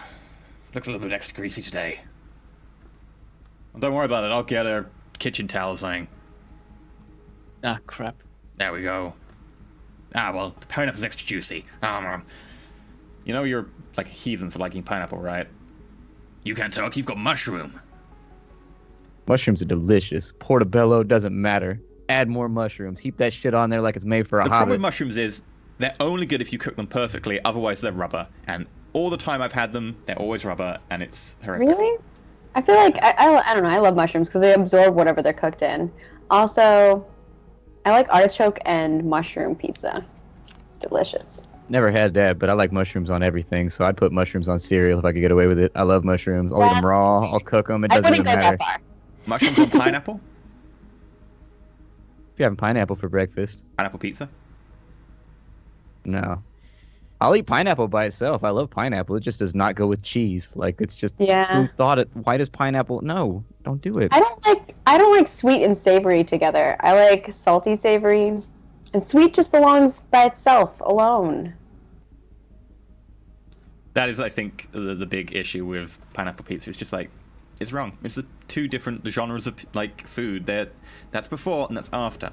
S1: looks a little bit extra greasy today. Well, don't worry about it, I'll get a kitchen towel or something.
S4: Ah, crap.
S1: There we go. Ah, well, the pineapple's extra juicy. You know you're like a heathen for liking pineapple, right? You can't talk, you've got mushroom.
S5: Mushrooms are delicious. Portobello doesn't matter. Add more mushrooms. Heap that shit on there like it's made for a
S1: The problem with
S5: hobbit.
S1: mushrooms is they're only good if you cook them perfectly, otherwise they're rubber. And all the time I've had them, they're always rubber, and it's horrific.
S2: Really? I feel like I don't know. I love mushrooms because they absorb whatever they're cooked in. Also, I like artichoke and mushroom pizza. It's delicious.
S5: Never had that, but I like mushrooms on everything, so I'd put mushrooms on cereal if I could get away with it. I love mushrooms. I'll eat them
S2: That's
S5: raw.
S2: okay.
S5: I'll cook them. It
S2: I
S5: doesn't
S2: wouldn't
S5: even
S2: go
S5: matter.
S2: that far.
S1: Mushrooms on pineapple?
S5: If you're having pineapple for breakfast,
S1: Pineapple pizza?
S5: no. I'll eat pineapple by itself. I love pineapple. It just does not go with cheese. Like, it's just,
S2: Yeah.
S5: who thought it? Why does pineapple? No, don't do it.
S2: I don't like sweet and savory together. I like salty savory, and sweet just belongs by itself alone.
S1: That is, I think, the big issue with pineapple pizza. It's just like, it's wrong. It's the 2 different genres of like food. That's before and that's after.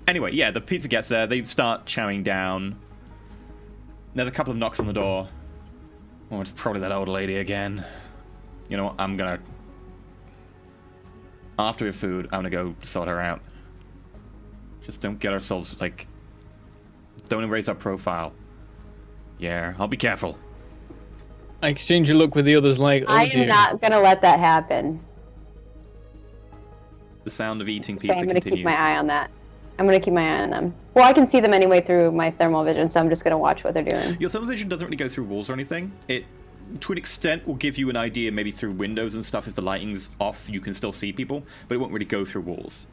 S1: Anyway, yeah, the pizza gets there. They start chowing down. There's a couple of knocks on the door. Oh, it's probably that old lady again. You know what? I'm gonna... After we have food, I'm gonna go sort her out. Just don't get ourselves, like... Don't erase our profile. Yeah, I'll be careful.
S4: I exchange a look with the others like, oh
S2: I
S4: dear.
S2: am not gonna let that happen.
S1: The sound of eating
S2: So
S1: pizza
S2: I'm gonna
S1: continues.
S2: keep my eye on that. I'm gonna keep my eye on them. Well, I can see them anyway through my thermal vision, so I'm just gonna watch what they're doing.
S1: Your thermal vision doesn't really go through walls or anything. It to an extent, will give you an idea, maybe through windows and stuff. If the lighting's off, you can still see people, but it won't really go through walls.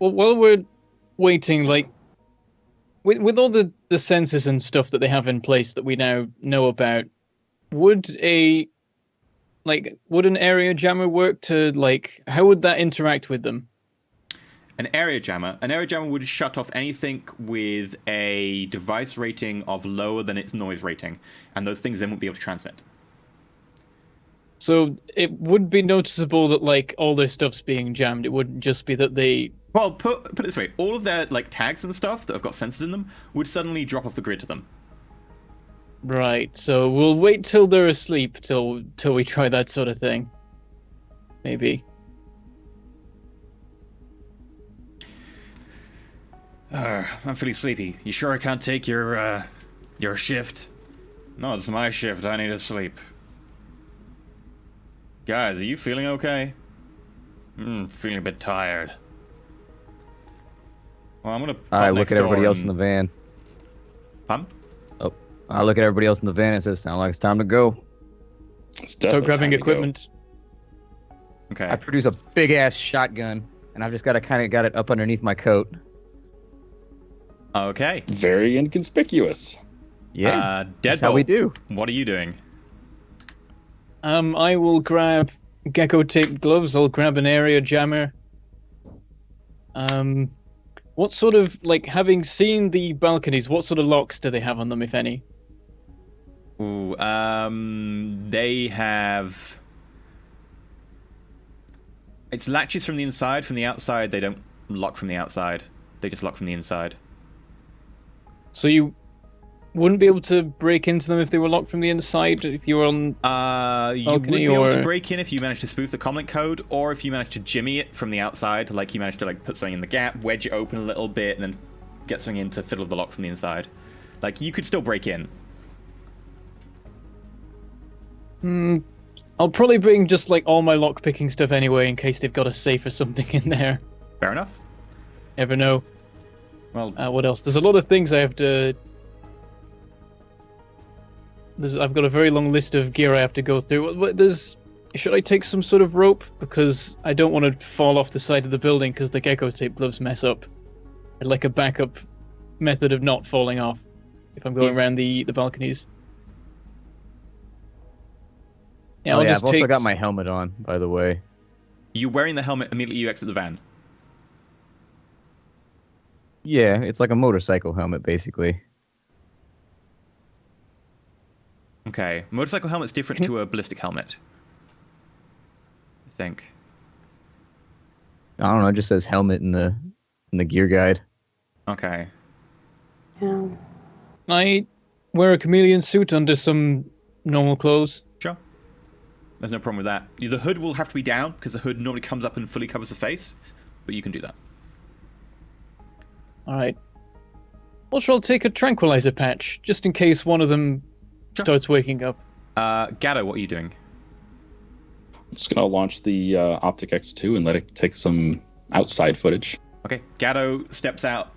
S4: Well, while we're waiting, like, with all the sensors and stuff that they have in place that we now know about, would an area jammer work to, like, how would that interact with them?
S1: An area jammer would shut off anything with a device rating of lower than its noise rating, and those things then won't be able to transmit.
S4: So it would be noticeable that, like, all their stuff's being jammed. It wouldn't just be that they...
S1: Well, put it this way, all of their like tags and stuff that have got sensors in them would suddenly drop off the grid to them.
S4: Right, so we'll wait till they're asleep till we try that sort of thing. Maybe.
S1: I'm feeling sleepy. You sure I can't take your shift? No, it's my shift. I need to sleep. Guys, are you feeling okay? Feeling a bit tired. Well, I'm gonna.
S5: I look at everybody else in the van.
S1: Pardon?
S5: Oh, I look at everybody else in the van and says, "Sound like it's time to go."
S4: Start grabbing equipment.
S1: Okay.
S5: I produce a big ass shotgun, and I've just got it up underneath my coat.
S1: Okay.
S3: Very inconspicuous.
S5: Yeah,
S1: Deadbolt,
S5: that's how we do.
S1: What are you doing?
S4: I will grab gecko tape gloves. I'll grab an area jammer. What sort of, like, having seen the balconies, what sort of locks do they have on them, if any?
S1: Ooh, they have... It's latches from the inside. From the outside, they don't lock from the outside. They just lock from the inside.
S4: So you wouldn't be able to break into them if they were locked from the inside, if you were on
S1: you would
S4: balcony,
S1: be able
S4: or...
S1: to break in if you managed to spoof the comlink code, or if you managed to jimmy it from the outside, like you managed to like put something in the gap, wedge it open a little bit, and then get something in to fiddle the lock from the inside. Like, you could still break in.
S4: I'll probably bring just, like, all my lock-picking stuff anyway, in case they've got a safe or something in there.
S1: Fair enough.
S4: Never know.
S1: Well,
S4: what else? There's a lot of things I have to... I've got a very long list of gear I have to go through. Should I take some sort of rope? Because I don't want to fall off the side of the building because the gecko tape gloves mess up. I'd like a backup method of not falling off if I'm going around the balconies. Yeah,
S5: I've also got my helmet on, by the way.
S1: you wearing the helmet immediately you exit the van?
S5: Yeah, it's like a motorcycle helmet, basically.
S1: Okay. Motorcycle helmet's different to a ballistic helmet, I think.
S5: I don't know, it just says helmet in the gear guide.
S1: Okay.
S2: Yeah.
S4: I wear a chameleon suit under some normal clothes.
S1: Sure. There's no problem with that. The hood will have to be down, because the hood normally comes up and fully covers the face, but you can do that.
S4: Alright. Also, I'll take a tranquilizer patch, just in case one of them starts waking up.
S1: Gatto, what are you doing?
S3: I'm just going to launch the Optic X2 and let it take some outside footage.
S1: Okay. Gatto steps out,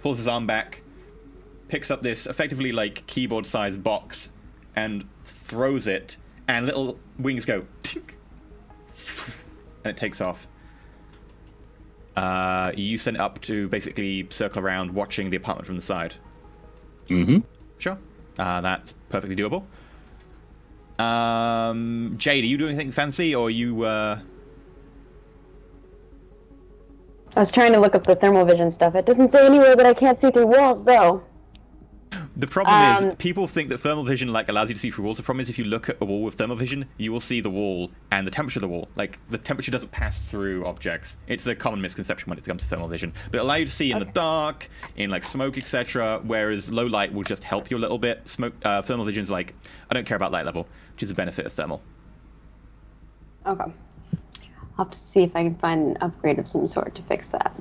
S1: pulls his arm back, picks up this effectively like keyboard-sized box, and throws it, and little wings go, tink, and it takes off. You send it up to basically circle around, watching the apartment from the side.
S3: Mm-hmm.
S1: Sure. That's perfectly doable. Jade, are you doing anything fancy, or you,
S2: I was trying to look up the thermal vision stuff. It doesn't say anywhere that I can't see through walls, though.
S1: The problem is, people think that thermal vision like allows you to see through walls. The problem is, if you look at a wall with thermal vision, you will see the wall and the temperature of the wall. Like, the temperature doesn't pass through objects. It's a common misconception when it comes to thermal vision. But it allows you to see in the dark, in like smoke, etc. Whereas low light will just help you a little bit. Thermal vision is like, I don't care about light level, which is a benefit of thermal.
S2: Okay. I'll have to see if I can find an upgrade of some sort to fix that.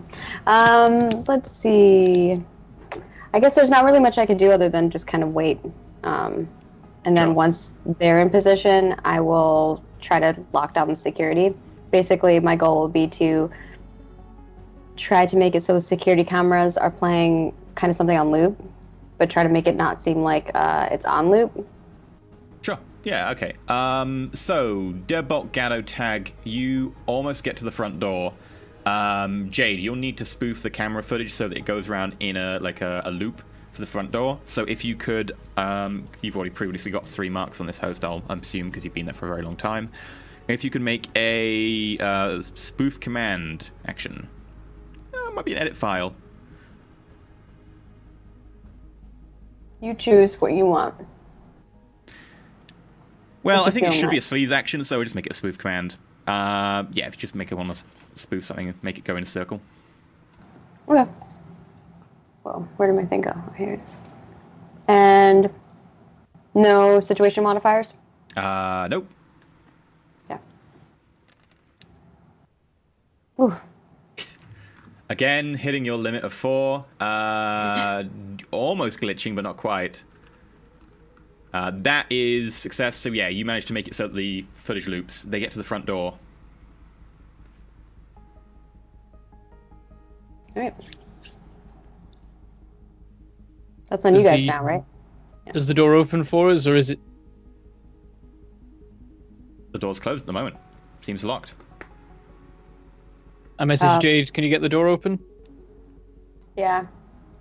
S2: Let's see. I guess there's not really much I could do other than just kind of wait. And then once they're in position, I will try to lock down the security. Basically, my goal will be to try to make it so the security cameras are playing kind of something on loop, but try to make it not seem like it's on loop.
S1: Sure. Yeah, okay. So, Deadbolt Gatto tag, you almost get to the front door. Jade, you'll need to spoof the camera footage so that it goes around in a loop for the front door. So if you could, you've already previously got 3 marks on this host, I'll assume, because you've been there for a very long time. If you could make a spoof command action. It might be an edit file.
S2: You choose what you want.
S1: Well, I think it should be a sleaze action, so we'll just make it a spoof command. Yeah, if you just make it want to spoof something and make it go in a circle.
S2: Okay. Well, where did my thing go? Oh, here it is. And no situation modifiers?
S1: Nope.
S2: Yeah. Ooh.
S1: Again, hitting your limit of 4. Almost glitching, but not quite. That is success. So yeah, you managed to make it so that the footage loops. They get to the front door.
S2: All right. That's on you guys now, right? Yeah.
S4: Does the door open for us, or is it?
S1: The door's closed at the moment. Seems locked.
S4: I messaged Jade. Can you get the door open?
S2: Yeah.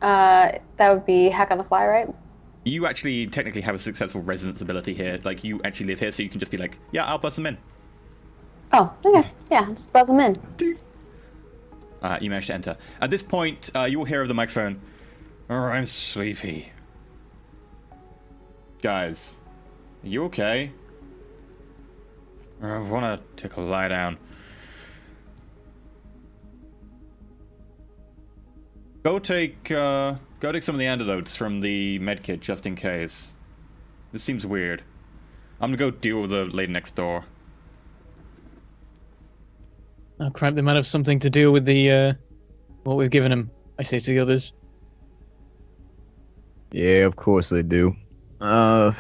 S2: That would be hack on the fly, right?
S1: You actually technically have a successful resonance ability here. Like, you actually live here, so you can just be like, yeah, I'll buzz them in.
S2: Oh, okay. Yeah, just buzz them in.
S1: You managed to enter. At this point, you will hear over the microphone, oh, I'm sleepy. Guys, are you okay? I want to take a lie down. Go take some of the antidotes from the medkit just in case. This seems weird. I'm gonna go deal with the lady next door.
S4: Oh crap! They might have something to do with the what we've given him. I say to the others.
S5: Yeah, of course they do.
S3: Oh,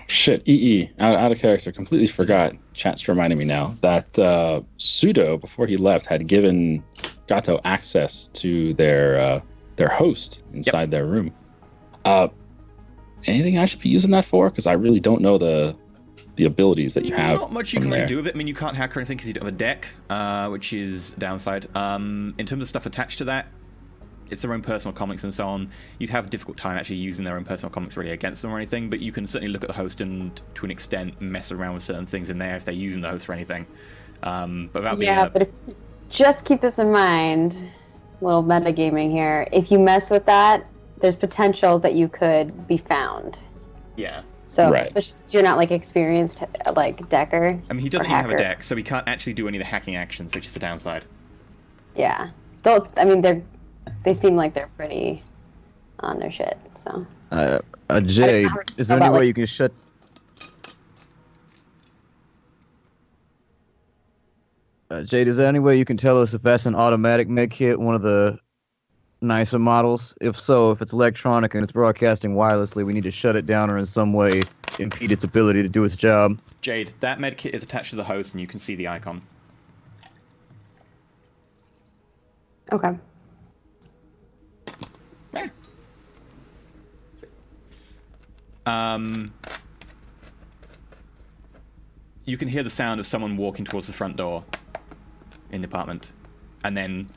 S3: shit, EE. Out of character. Completely forgot. Chat's reminding me now that Pseudo, before he left, had given Gato access to their host inside their room. Anything I should be using that for? Because I really don't know the abilities that you have.
S1: Not much you can really do with it. I mean, you can't hack or anything because you don't have a deck, which is a downside. In terms of stuff attached to that, it's their own personal comics and so on. You'd have a difficult time actually using their own personal comics really against them or anything, but you can certainly look at the host and, to an extent, mess around with certain things in there if they're using the host for anything. But without being
S2: but if just keep this in mind, a little metagaming here. If you mess with that, there's potential that you could be found.
S1: Yeah.
S2: So,
S3: right.
S2: especially since you're not like experienced like decker.
S1: I mean, he doesn't even have a deck, so he can't actually do any of the hacking actions, which is the downside.
S2: Yeah. They seem like they're pretty on their shit. So.
S5: Jade, is there any way you can shut? Jade, is there any way you can tell us if that's an automatic med kit, one of the nicer models? If so, if it's electronic and it's broadcasting wirelessly, we need to shut it down or in some way impede its ability to do its job.
S1: Jade, that med kit is attached to the host and you can see the icon.
S2: Okay.
S1: Yeah. You can hear the sound of someone walking towards the front door in the apartment, and then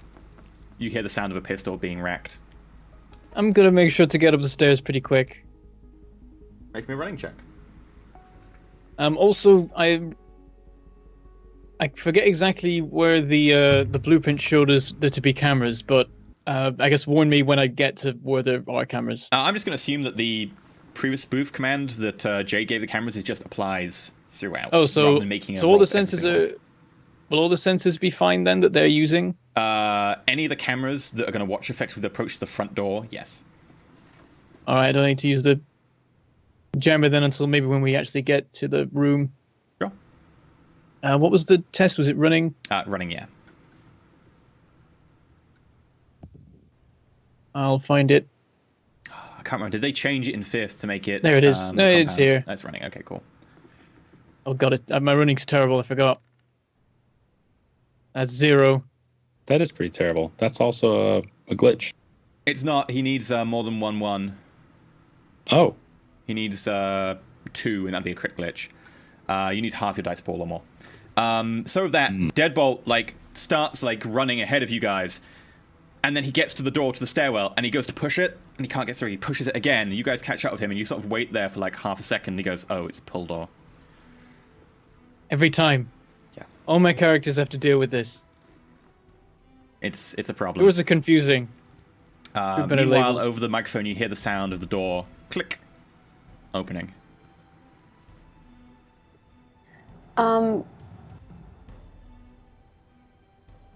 S1: you hear the sound of a pistol being racked.
S4: I'm gonna make sure to get up the stairs pretty quick.
S1: Make me a running check.
S4: Also, I forget exactly where the blueprint showed us there to be cameras, but I guess warn me when I get to where there are cameras.
S1: I'm just going to assume that the previous spoof command that Jay gave the cameras just applies throughout.
S4: Oh, so
S1: rather than making
S4: all the sensors are. Will all the sensors be fine then that they're using?
S1: Any of the cameras that are going to watch effectively the approach to the front door, yes.
S4: All right, I don't need to use the jammer then until maybe when we actually get to the room.
S1: Sure.
S4: What was the test? Was it running?
S1: Running, yeah.
S4: I'll find it.
S1: I can't remember. Did they change it in 5th to make it...
S4: There it is. No, it's here.
S1: That's running. Okay, cool.
S4: Oh, God. My running's terrible. I forgot. That's 0.
S3: That is pretty terrible. That's also a glitch.
S1: It's not. He needs more than 1/1.
S3: Oh.
S1: He needs 2, and that'd be a crit glitch. You need half your dice pool or more. So that Deadbolt like starts like running ahead of you guys, and then he gets to the door to the stairwell, and he goes to push it, and he can't get through. He pushes it again, and you guys catch up with him, and you sort of wait there for like half a second. And he goes, "Oh, it's a pull door."
S4: Every time.
S1: Yeah.
S4: All my characters have to deal with this.
S1: It's a problem.
S4: Doors are confusing. better
S1: Meanwhile,
S4: label.
S1: over the microphone, you hear the sound of the door click, opening.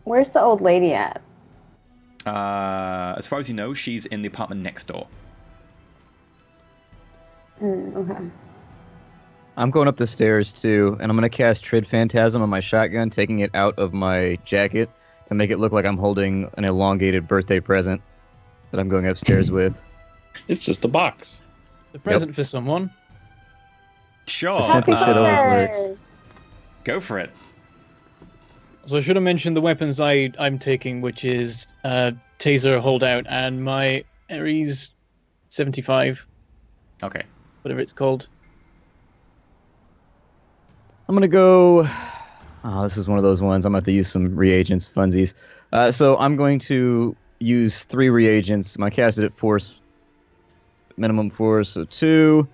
S2: Where's the old lady at?
S1: As far as you know, she's in the apartment next door.
S2: Okay.
S5: I'm going up the stairs too, and I'm going to cast Trid Phantasm on my shotgun, taking it out of my jacket to make it look like I'm holding an elongated birthday present that I'm going upstairs with.
S3: It's just a box.
S4: The present for someone.
S1: Sure.
S5: Happy shit always works.
S1: Go for it.
S4: So I should have mentioned the weapons I'm taking, which is taser holdout and my Ares 75,
S1: Okay.
S4: whatever it's called.
S5: I'm going to go... Oh, this is one of those ones. I'm going to have to use some reagents, funsies. So I'm going to use 3 reagents. I'm going to cast it at force, minimum force, so 2.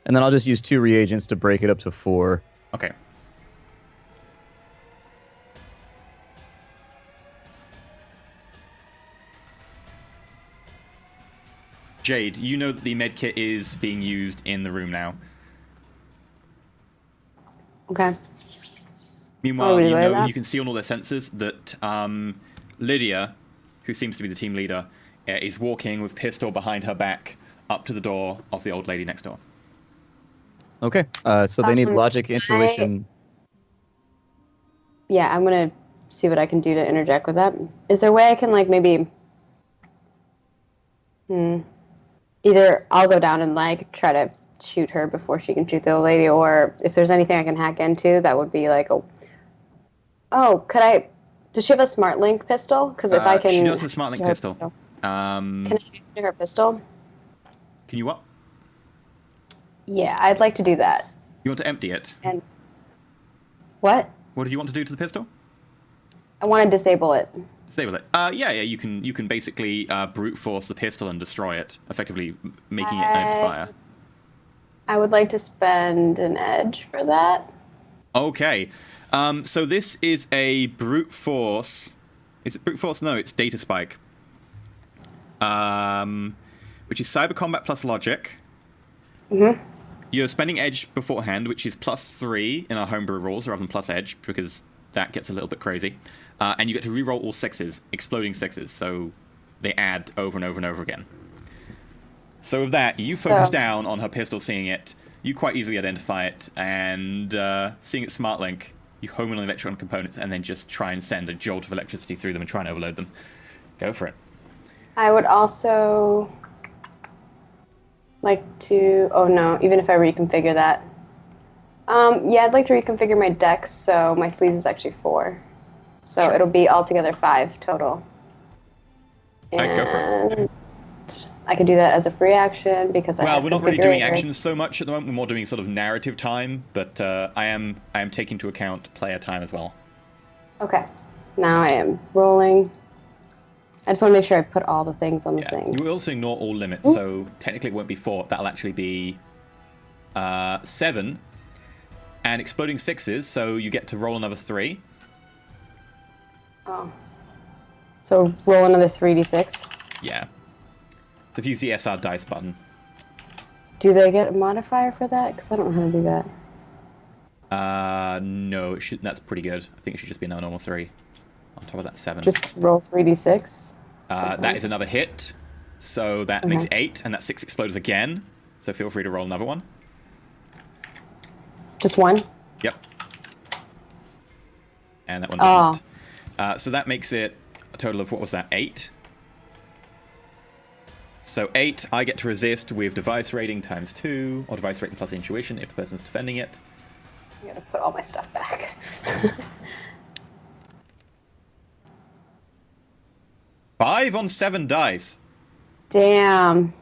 S5: And then I'll just use 2 reagents to break it up to 4.
S1: Okay. Jade, you know that the medkit is being used in the room now.
S2: Okay.
S1: Meanwhile,
S2: really
S1: you
S2: like
S1: know,
S2: that.
S1: you can see on all their sensors that Lydia, who seems to be the team leader, is walking with pistol behind her back up to the door of the old lady next door.
S5: Okay. So they need logic, intuition.
S2: Yeah, I'm gonna see what I can do to interject with that. Is there a way I can like maybe either I'll go down and like try to shoot her before she can shoot the old lady, or if there's anything I can hack into, that would be like could I? Does she have a smart link pistol? Because if I can,
S1: she does have a smart link
S2: her
S1: pistol.
S2: Can I use her pistol?
S1: Can you what?
S2: Yeah, I'd like to do that.
S1: You want to empty it?
S2: And what?
S1: What do you want to do to the pistol?
S2: I want to disable it.
S1: Disable it. Yeah, you can basically brute force the pistol and destroy it, effectively making it an amplifier.
S2: I would like to spend an edge for that.
S1: Okay. So this is a brute force. Is it brute force? No, it's data spike. Which is cyber combat plus logic.
S2: Mm-hmm.
S1: You're spending edge beforehand, which is +3 in our homebrew rules rather than plus edge, because that gets a little bit crazy. And you get to reroll all 6s, exploding 6s, so they add over and over and over again. So with that, you focus down on her pistol, seeing it. You quite easily identify it, and seeing its smart link, you home in on electron components, and then just try and send a jolt of electricity through them and try and overload them. Go for it.
S2: I would also like to... Oh, no. Even if I reconfigure that. Yeah, I'd like to reconfigure my dex, so my sleeves is actually 4. So
S1: Sure.
S2: it'll be altogether 5 total.
S1: Alright, go for it.
S2: I could do that as a free action because I
S1: Well,
S2: have
S1: we're not really doing
S2: configurators.
S1: actions so much at the moment. We're more doing sort of narrative time, but I am taking into account player time as well.
S2: Okay. Now I am rolling. I just want to make sure I put all the things on the thing.
S1: You will also ignore all limits, so technically it won't be 4. That'll actually be 7. And exploding 6s, so you get to roll another 3.
S2: Oh. So roll another 3d6.
S1: Yeah. So if you use the SR dice button.
S2: Do they get a modifier for that? Because I don't know how to do that.
S1: No, it should. That's pretty good. I think it should just be a normal 3. On top of that 7.
S2: Just roll 3d6.
S1: That is another hit. So that makes 8, and that 6 explodes again. So feel free to roll another one.
S2: Just 1?
S1: Yep. And that one doesn't. So that makes it a total of, what was that, 8? So 8, I get to resist with device rating times 2, or device rating plus intuition if the person's defending it.
S2: I gotta put all my stuff back.
S1: 5 on 7 dice.
S2: Damn.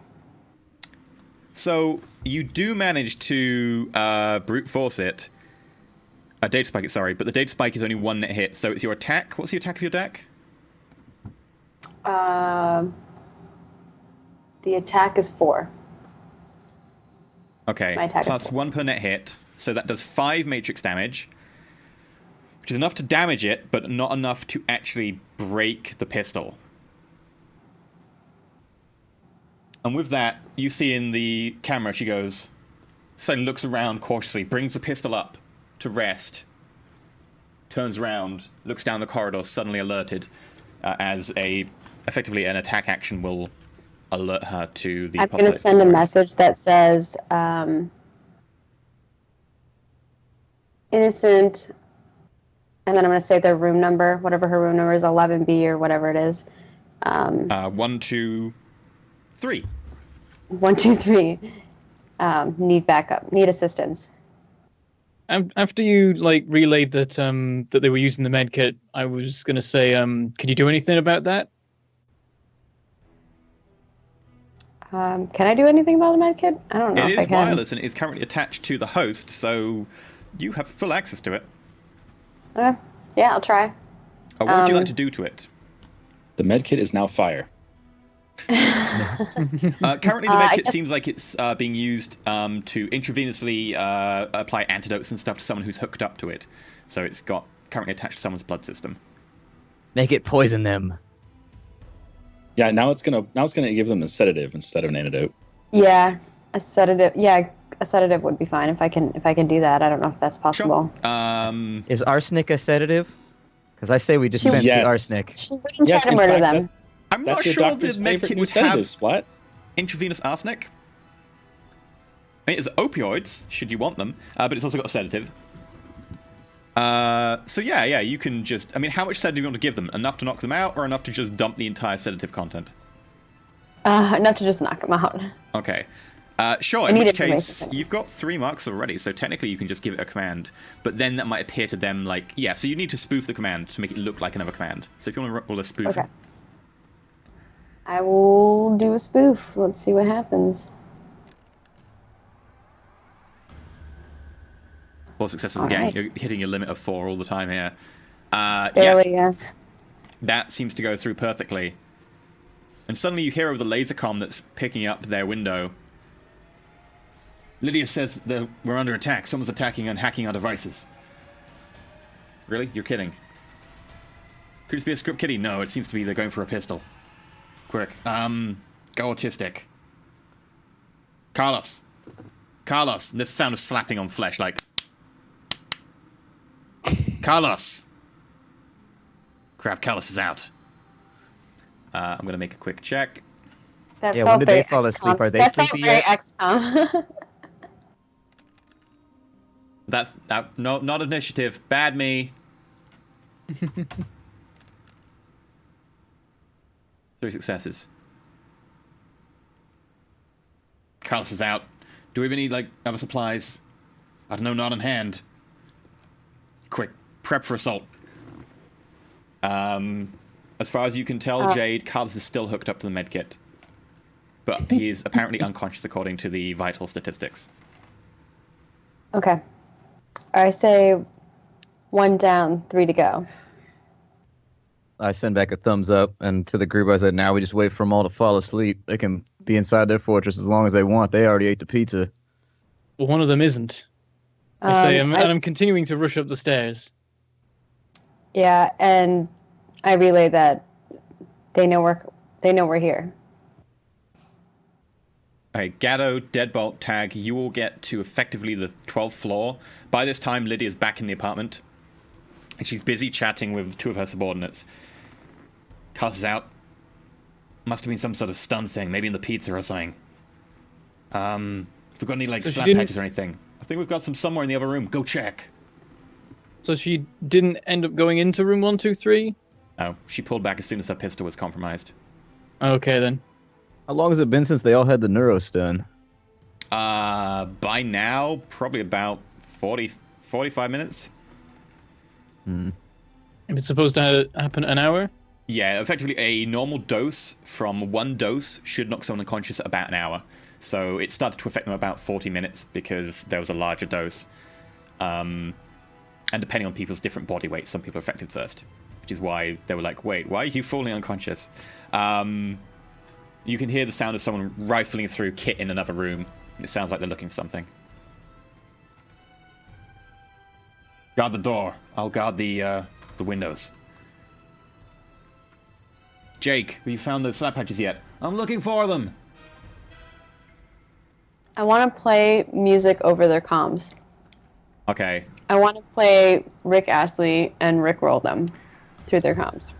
S1: So you do manage to brute force it. Data spike it, sorry, but the data spike is only 1 net hit, so it's your attack. What's the attack of your deck?
S2: The attack is 4.
S1: Okay,
S2: My attack is
S1: plus
S2: 4.
S1: 1 per net hit, so that does 5 matrix damage, which is enough to damage it, but not enough to actually break the pistol. And with that, you see in the camera, she goes, suddenly looks around cautiously, brings the pistol up to rest, turns around, looks down the corridor, suddenly alerted, as effectively an attack action will alert her to the...
S2: I'm going to send a message that says, innocent, and then I'm going to say their room number, whatever her room number is, 11B or whatever it is.
S1: 1, 2, 3.
S2: 1, 2, 3. Need backup. Need assistance.
S4: After you relayed that that they were using the med kit, I was gonna say, can you do anything about that?
S2: Can I do anything about the med kit? I don't know
S1: It
S2: if I
S1: is
S2: can.
S1: wireless and it is currently attached to the host, so you have full access to it.
S2: Okay. Yeah, I'll try.
S1: What would you like to do to it?
S3: The medkit is now fire.
S1: Currently, the medkit seems like it's being used to intravenously apply antidotes and stuff to someone who's hooked up to it. So it's currently attached to someone's blood system.
S5: Make it poison them.
S3: Yeah, now it's gonna give them a sedative instead of an antidote.
S2: Yeah, a sedative. Yeah, a sedative would be fine if I can do that. I don't know if that's possible.
S1: Sure.
S5: Is arsenic a sedative? Because I say we dispense the arsenic.
S2: She wouldn't try to murder them.
S1: I'm not sure the medkit would have intravenous arsenic. I mean, it's opioids, should you want them, but it's also got a sedative. So yeah, you can just... I mean, how much sedative do you want to give them? Enough to knock them out, or enough to just dump the entire sedative content?
S2: Enough to just knock them out.
S1: Okay. Sure, in which case, you've got 3 marks already, so technically you can just give it a command. But then that might appear to them like... Yeah, so you need to spoof the command to make it look like another command. So if you want to roll a spoof...
S2: Okay. I will do a spoof. Let's see what happens.
S1: 4 successes again. Right. You're hitting your limit of 4 all the time here.
S2: Barely, yeah.
S1: That seems to go through perfectly. And suddenly you hear over the laser comm that's picking up their window. Lydia says that we're under attack. Someone's attacking and hacking our devices. Really? You're kidding. Could this be a script kiddie? No, it seems to be they're going for a pistol. Quick. Go autistic. Carlos. This sound of slapping on flesh, like... Carlos! Crap, Carlos is out. I'm going to make a quick check.
S2: That
S5: when did they fall asleep? Are they sleepy yet?
S2: XCOM.
S1: That's... no, not initiative. Bad me. 3 successes. Carlos is out. Do we have any, other supplies? I don't know, not on hand. Quick, prep for assault. As far as you can tell, Jade, Carlos is still hooked up to the medkit. But he is apparently unconscious according to the vital statistics.
S2: Okay. I say 1 down, 3 to go.
S5: I send back a thumbs up, and to the group I said, now we just wait for them all to fall asleep. They can be inside their fortress as long as they want. They already ate the pizza.
S4: Well, one of them isn't. I say, and I'm continuing to rush up the stairs.
S2: Yeah, and I relay that they know we're here.
S1: Okay, Gatto, Deadbolt, Tag, you all get to effectively the 12th floor. By this time, Lydia's back in the apartment, and she's busy chatting with 2 of her subordinates. Carlos is out. Must have been some sort of stun thing, maybe in the pizza or something. If we've got any, slap patches or anything. I think we've got some somewhere in the other room. Go check.
S4: So she didn't end up going into room 123?
S1: Oh, she pulled back as soon as her pistol was compromised.
S4: Okay, then.
S5: How long has it been since they all had the neuro stun?
S1: By now, probably about 45 minutes.
S4: If it's supposed to happen an hour?
S1: Yeah, effectively a normal dose from one dose should knock someone unconscious at about an hour. So it started to affect them about 40 minutes because there was a larger dose. And depending on people's different body weights, some people are affected first. Which is why they were like, wait, why are you falling unconscious? You can hear the sound of someone rifling through kit in another room. It sounds like they're looking for something. Guard the door. I'll guard the windows. Jake, have you found the slap patches yet? I'm looking for them.
S2: I want to play music over their comms.
S1: Okay.
S2: I want to play Rick Astley and Rick Roll them through their comms.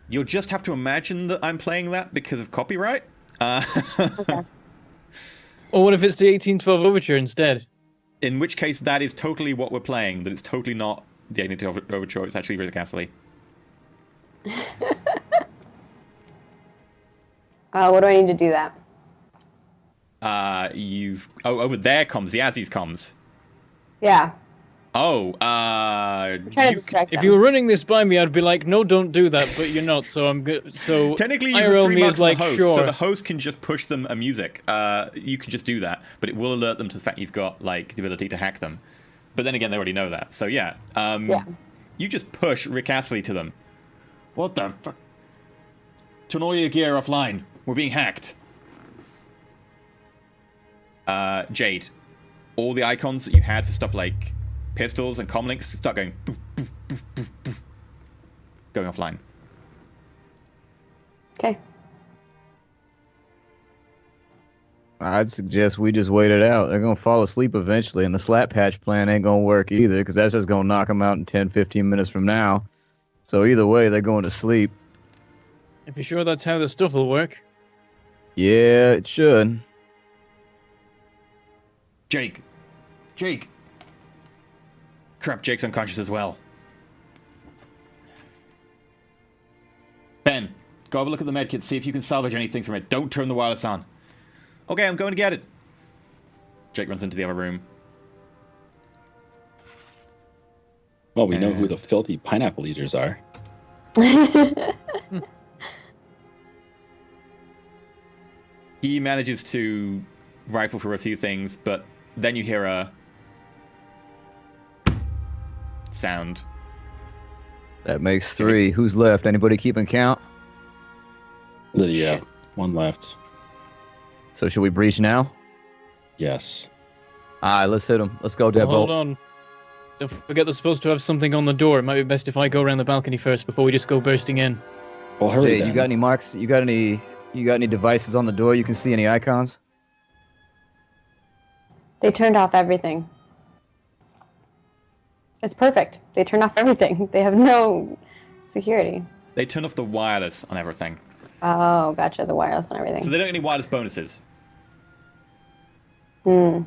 S1: You'll just have to imagine that I'm playing that because of copyright.
S2: Okay.
S4: Or what if it's the 1812 Overture instead?
S1: In which case, that is totally what we're playing. That it's totally not the 1812 Overture. It's actually Rick Astley.
S2: What do I need to do that?
S1: over their comms, the Azzy's comms.
S2: Yeah.
S1: Oh,
S2: I'm trying to distract
S4: If
S2: them.
S4: you were running this by me, I'd be like, no, don't do that, but you're not, so I'm good. So
S1: technically, you
S4: IRL
S1: have 3
S4: me
S1: marks
S4: is
S1: to
S4: like,
S1: the host,
S4: sure.
S1: so the host can just push them a music. You can just do that, but it will alert them to the fact you've got like the ability to hack them. But then again, they already know that. So yeah,
S2: Yeah.
S1: you just push Rick Astley to them. What the fuck? Turn all your gear offline. We're being hacked. Jade, all the icons that you had for stuff like pistols and comlinks start going boop, boop, boop, boop, boop, going offline.
S2: Okay.
S5: I'd suggest we just wait it out. They're going to fall asleep eventually, and the slap patch plan ain't going to work either, because that's just going to knock them out in 10, 15 minutes from now. So either way, they're going to sleep.
S4: If you're sure that's how the stuff will work.
S5: Yeah, it should.
S1: Jake. Crap, Jake's unconscious as well. Ben, go have a look at the medkit, see if you can salvage anything from it. Don't turn the wireless on. Okay, I'm going to get it. Jake runs into the other room.
S3: Well, we know who the filthy pineapple eaters are.
S1: He manages to rifle for a few things, but then you hear a sound.
S5: That makes 3. Who's left? Anybody keeping count?
S3: Lydia,
S1: Shit.
S3: one left.
S5: So should we breach now?
S3: Yes.
S5: All right, let's hit them. Let's go,
S4: Well, hold
S5: Deadbolt.
S4: on. Don't forget they're supposed to have something on the door. It might be best if I go around the balcony first before we just go bursting in.
S3: Well, hurry
S5: Jade,
S3: then.
S5: you got any marks? You got any devices on the door? You can see any icons?
S2: They turned off everything. It's perfect. They turned off everything. They have no security.
S1: They turn off the wireless on everything.
S2: Oh, gotcha. The wireless and everything.
S1: So they don't get any wireless bonuses.
S2: Hmm.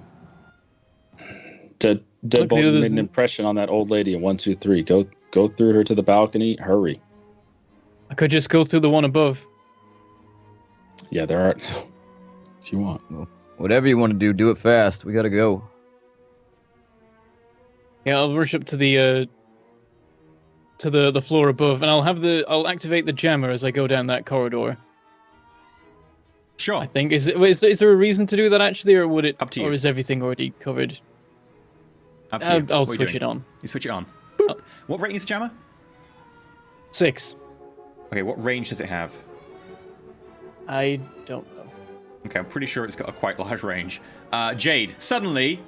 S3: Deadbolt
S4: Luckily,
S3: made
S4: there's
S3: an impression on that old lady in 1, 2, 3. Go through her to the balcony. Hurry.
S4: I could just go through the one above.
S3: Yeah, there are. If you want.
S5: Whatever you want to do it fast. We gotta go.
S4: Yeah, I'll rush up to the floor above, and I'll activate the jammer as I go down that corridor.
S1: Sure.
S4: I think is there a reason to do that actually, or would it?
S1: Up to you.
S4: Or is everything already covered?
S1: Up to you.
S4: I'll
S1: What are you
S4: switch
S1: doing?
S4: it on.
S1: You switch it on. Boop. What rating is the jammer?
S4: 6.
S1: Okay, what range does it have?
S4: I don't know.
S1: Okay, I'm pretty sure it's got a quite large range. Jade, suddenly...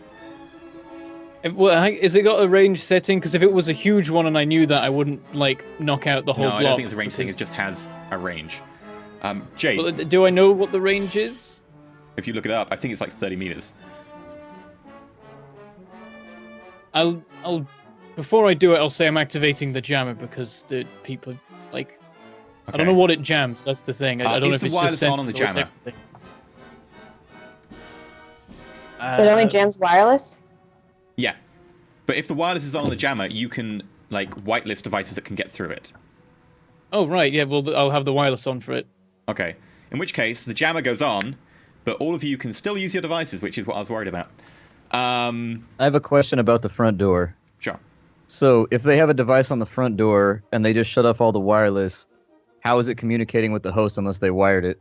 S4: Is it got a range setting? Because if it was a huge one and I knew that, I wouldn't like knock out the whole
S1: No,
S4: block.
S1: I don't think it's a range thing. It
S4: because-
S1: just has a range. Jade,
S4: Well, do I know what the range is?
S1: if you look it up, I think it's like 30 meters.
S4: I'll before I do it, I'll say I'm activating the jammer because the people like I don't know what it jams. That's the thing. I don't know
S1: is
S4: if
S1: the
S4: it's just
S1: wireless on the
S4: sensors or it's
S1: jammer?
S4: everything.
S2: It only jams wireless?
S1: Yeah. But if the wireless is on the jammer, you can, like, whitelist devices that can get through it.
S4: Oh right, yeah. Well, I'll have the wireless on for it.
S1: Okay. In which case, the jammer goes on, but all of you can still use your devices, which is what I was worried about.
S5: I have a question about the front door.
S1: Sure.
S5: So if they have a device on the front door and they just shut off all the wireless, how is it communicating with the host unless they wired it?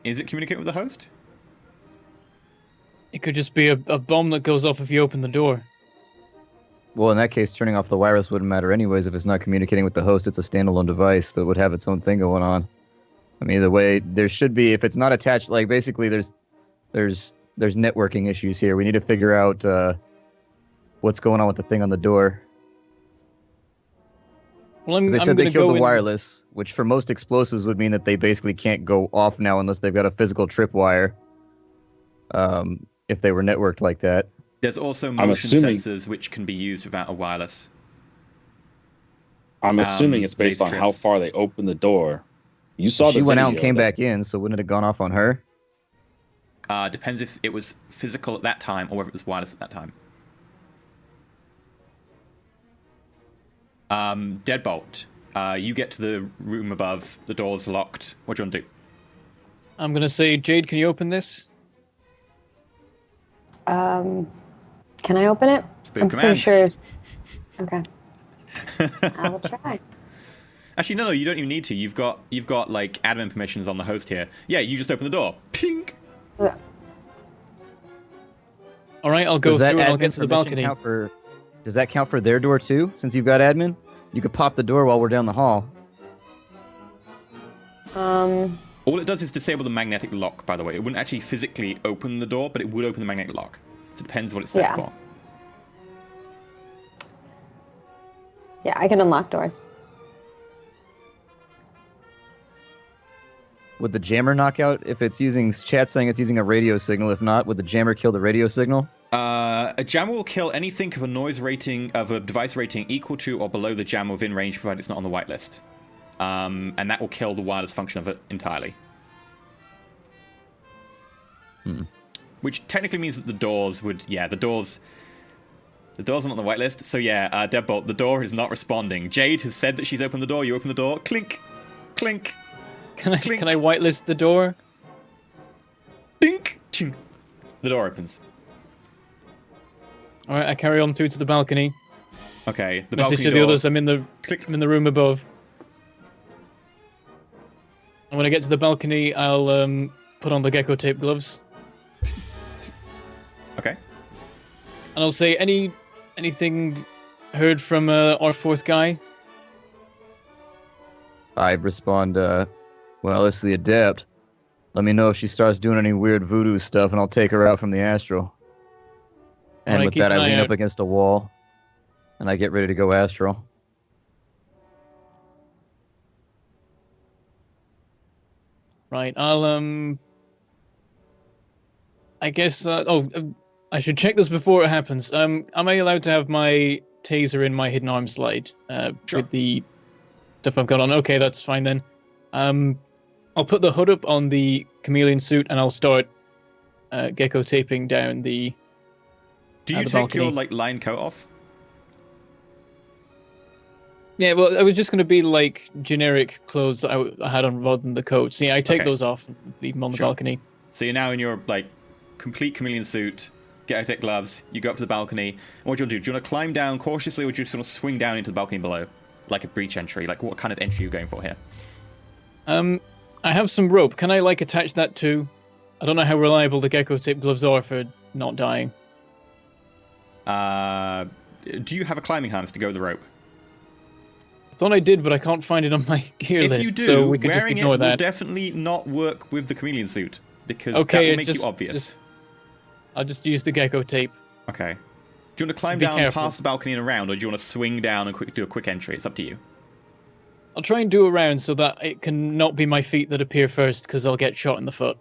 S1: Is it communicating with the host?
S4: It could just be a bomb that goes off if you open the door.
S5: Well, in that case, turning off the wireless wouldn't matter anyways. If it's not communicating with the host, it's a standalone device that would have its own thing going on. I mean, either way, there should be, if it's not attached, like basically there's networking issues here. We need to figure out what's going on with the thing on the door.
S4: Well, I'm
S5: They said they
S4: gonna
S5: killed
S4: go
S5: the
S4: in-
S5: wireless, which for most explosives would mean that they basically can't go off now unless they've got a physical tripwire. If they were networked like that.
S1: There's also motion sensors which can be used without a wireless.
S3: I'm assuming it's based on how far they opened the door. You saw
S5: She
S3: the
S5: went out and
S3: video
S5: came
S3: that-
S5: back in, so wouldn't it have gone off on her?
S1: Depends if it was physical at that time or if it was wireless at that time. Deadbolt, you get to the room above. The door's locked. What do you want to do?
S4: I'm gonna say, Jade, can you open this?
S2: Can I open it?
S1: Spook
S2: I'm
S1: command.
S2: pretty sure. Okay. I will try.
S1: Actually, no, you don't even need to. You've got like admin permissions on the host here. Yeah, you just open the door. Pink.
S2: Yeah.
S4: All right, I'll go
S5: Does that
S4: through and I'll
S5: admin
S4: get to the
S5: permission
S4: balcony.
S5: does that count for their door too? Since you've got admin, you could pop the door while we're down the hall.
S1: All it does is disable the magnetic lock, by the way. It wouldn't actually physically open the door, but it would open the magnetic lock. So it depends what it's set
S2: Yeah.
S1: for.
S2: Yeah, I can unlock doors.
S5: Would the jammer knock out if it's using chat saying it's using a radio signal? If not, would the jammer kill the radio signal?
S1: A jammer will kill anything of a noise rating of a device rating equal to or below the jammer within range, provided it's not on the whitelist. And that will kill the wireless function of it entirely. Which technically means that the doors would, the doors are not on the whitelist. So yeah, Deadbolt, the door is not responding. Jade has said that she's opened the door. You open the door. Clink, clink,
S4: Can
S1: clink.
S4: I whitelist the door?
S1: Dink, ching. The door opens.
S4: All right, I carry on through to the balcony.
S1: Okay, the
S4: Message
S1: balcony
S4: to the
S1: door.
S4: others. I'm in the room above. And when I get to the balcony, I'll put on the gecko tape gloves.
S1: Okay.
S4: And I'll say, anything heard from our fourth guy?
S5: I respond, well, it's the adept. Let me know if she starts doing any weird voodoo stuff, and I'll take her out from the astral. And
S4: Alright,
S5: with
S4: keep
S5: that, I
S4: an eye
S5: lean
S4: out.
S5: up against a wall, and I get ready to go astral.
S4: Right, I guess, I should check this before it happens. Am I allowed to have my taser in my hidden arm slide?
S1: Sure.
S4: With the stuff I've got on? Okay, that's fine then. I'll put the hood up on the chameleon suit and I'll start gecko taping down the
S1: Do you
S4: the
S1: take your
S4: balcony.
S1: line coat off?
S4: Yeah, well, it was just going to be like generic clothes that I had on rather than the coats. Yeah, I take
S1: Okay.
S4: those off and leave them on the
S1: Sure.
S4: balcony.
S1: So you're now in your like complete chameleon suit, get out gloves, you go up to the balcony. And what do you want to do? Do you want to climb down cautiously or do you just want to swing down into the balcony below? Like a breach entry? Like what kind of entry are you going for here?
S4: I have some rope. Can I like attach that too? I don't know how reliable the gecko tape gloves are for not dying.
S1: Do you have a climbing harness to go with the rope?
S4: I thought I did, but I can't find it on my gear
S1: If
S4: list.
S1: you do,
S4: so we can just
S1: wearing
S4: ignore
S1: it will
S4: that.
S1: definitely not work with the chameleon suit because
S4: Okay,
S1: that will make
S4: just-
S1: you obvious.
S4: I'll just use the gecko tape.
S1: Okay. Do you want to climb
S4: Be
S1: down
S4: careful.
S1: past the balcony and around, or do you want to swing down and do a quick entry? It's up to you.
S4: I'll try and do around so that it can not be my feet that appear first, because I'll get shot in the foot.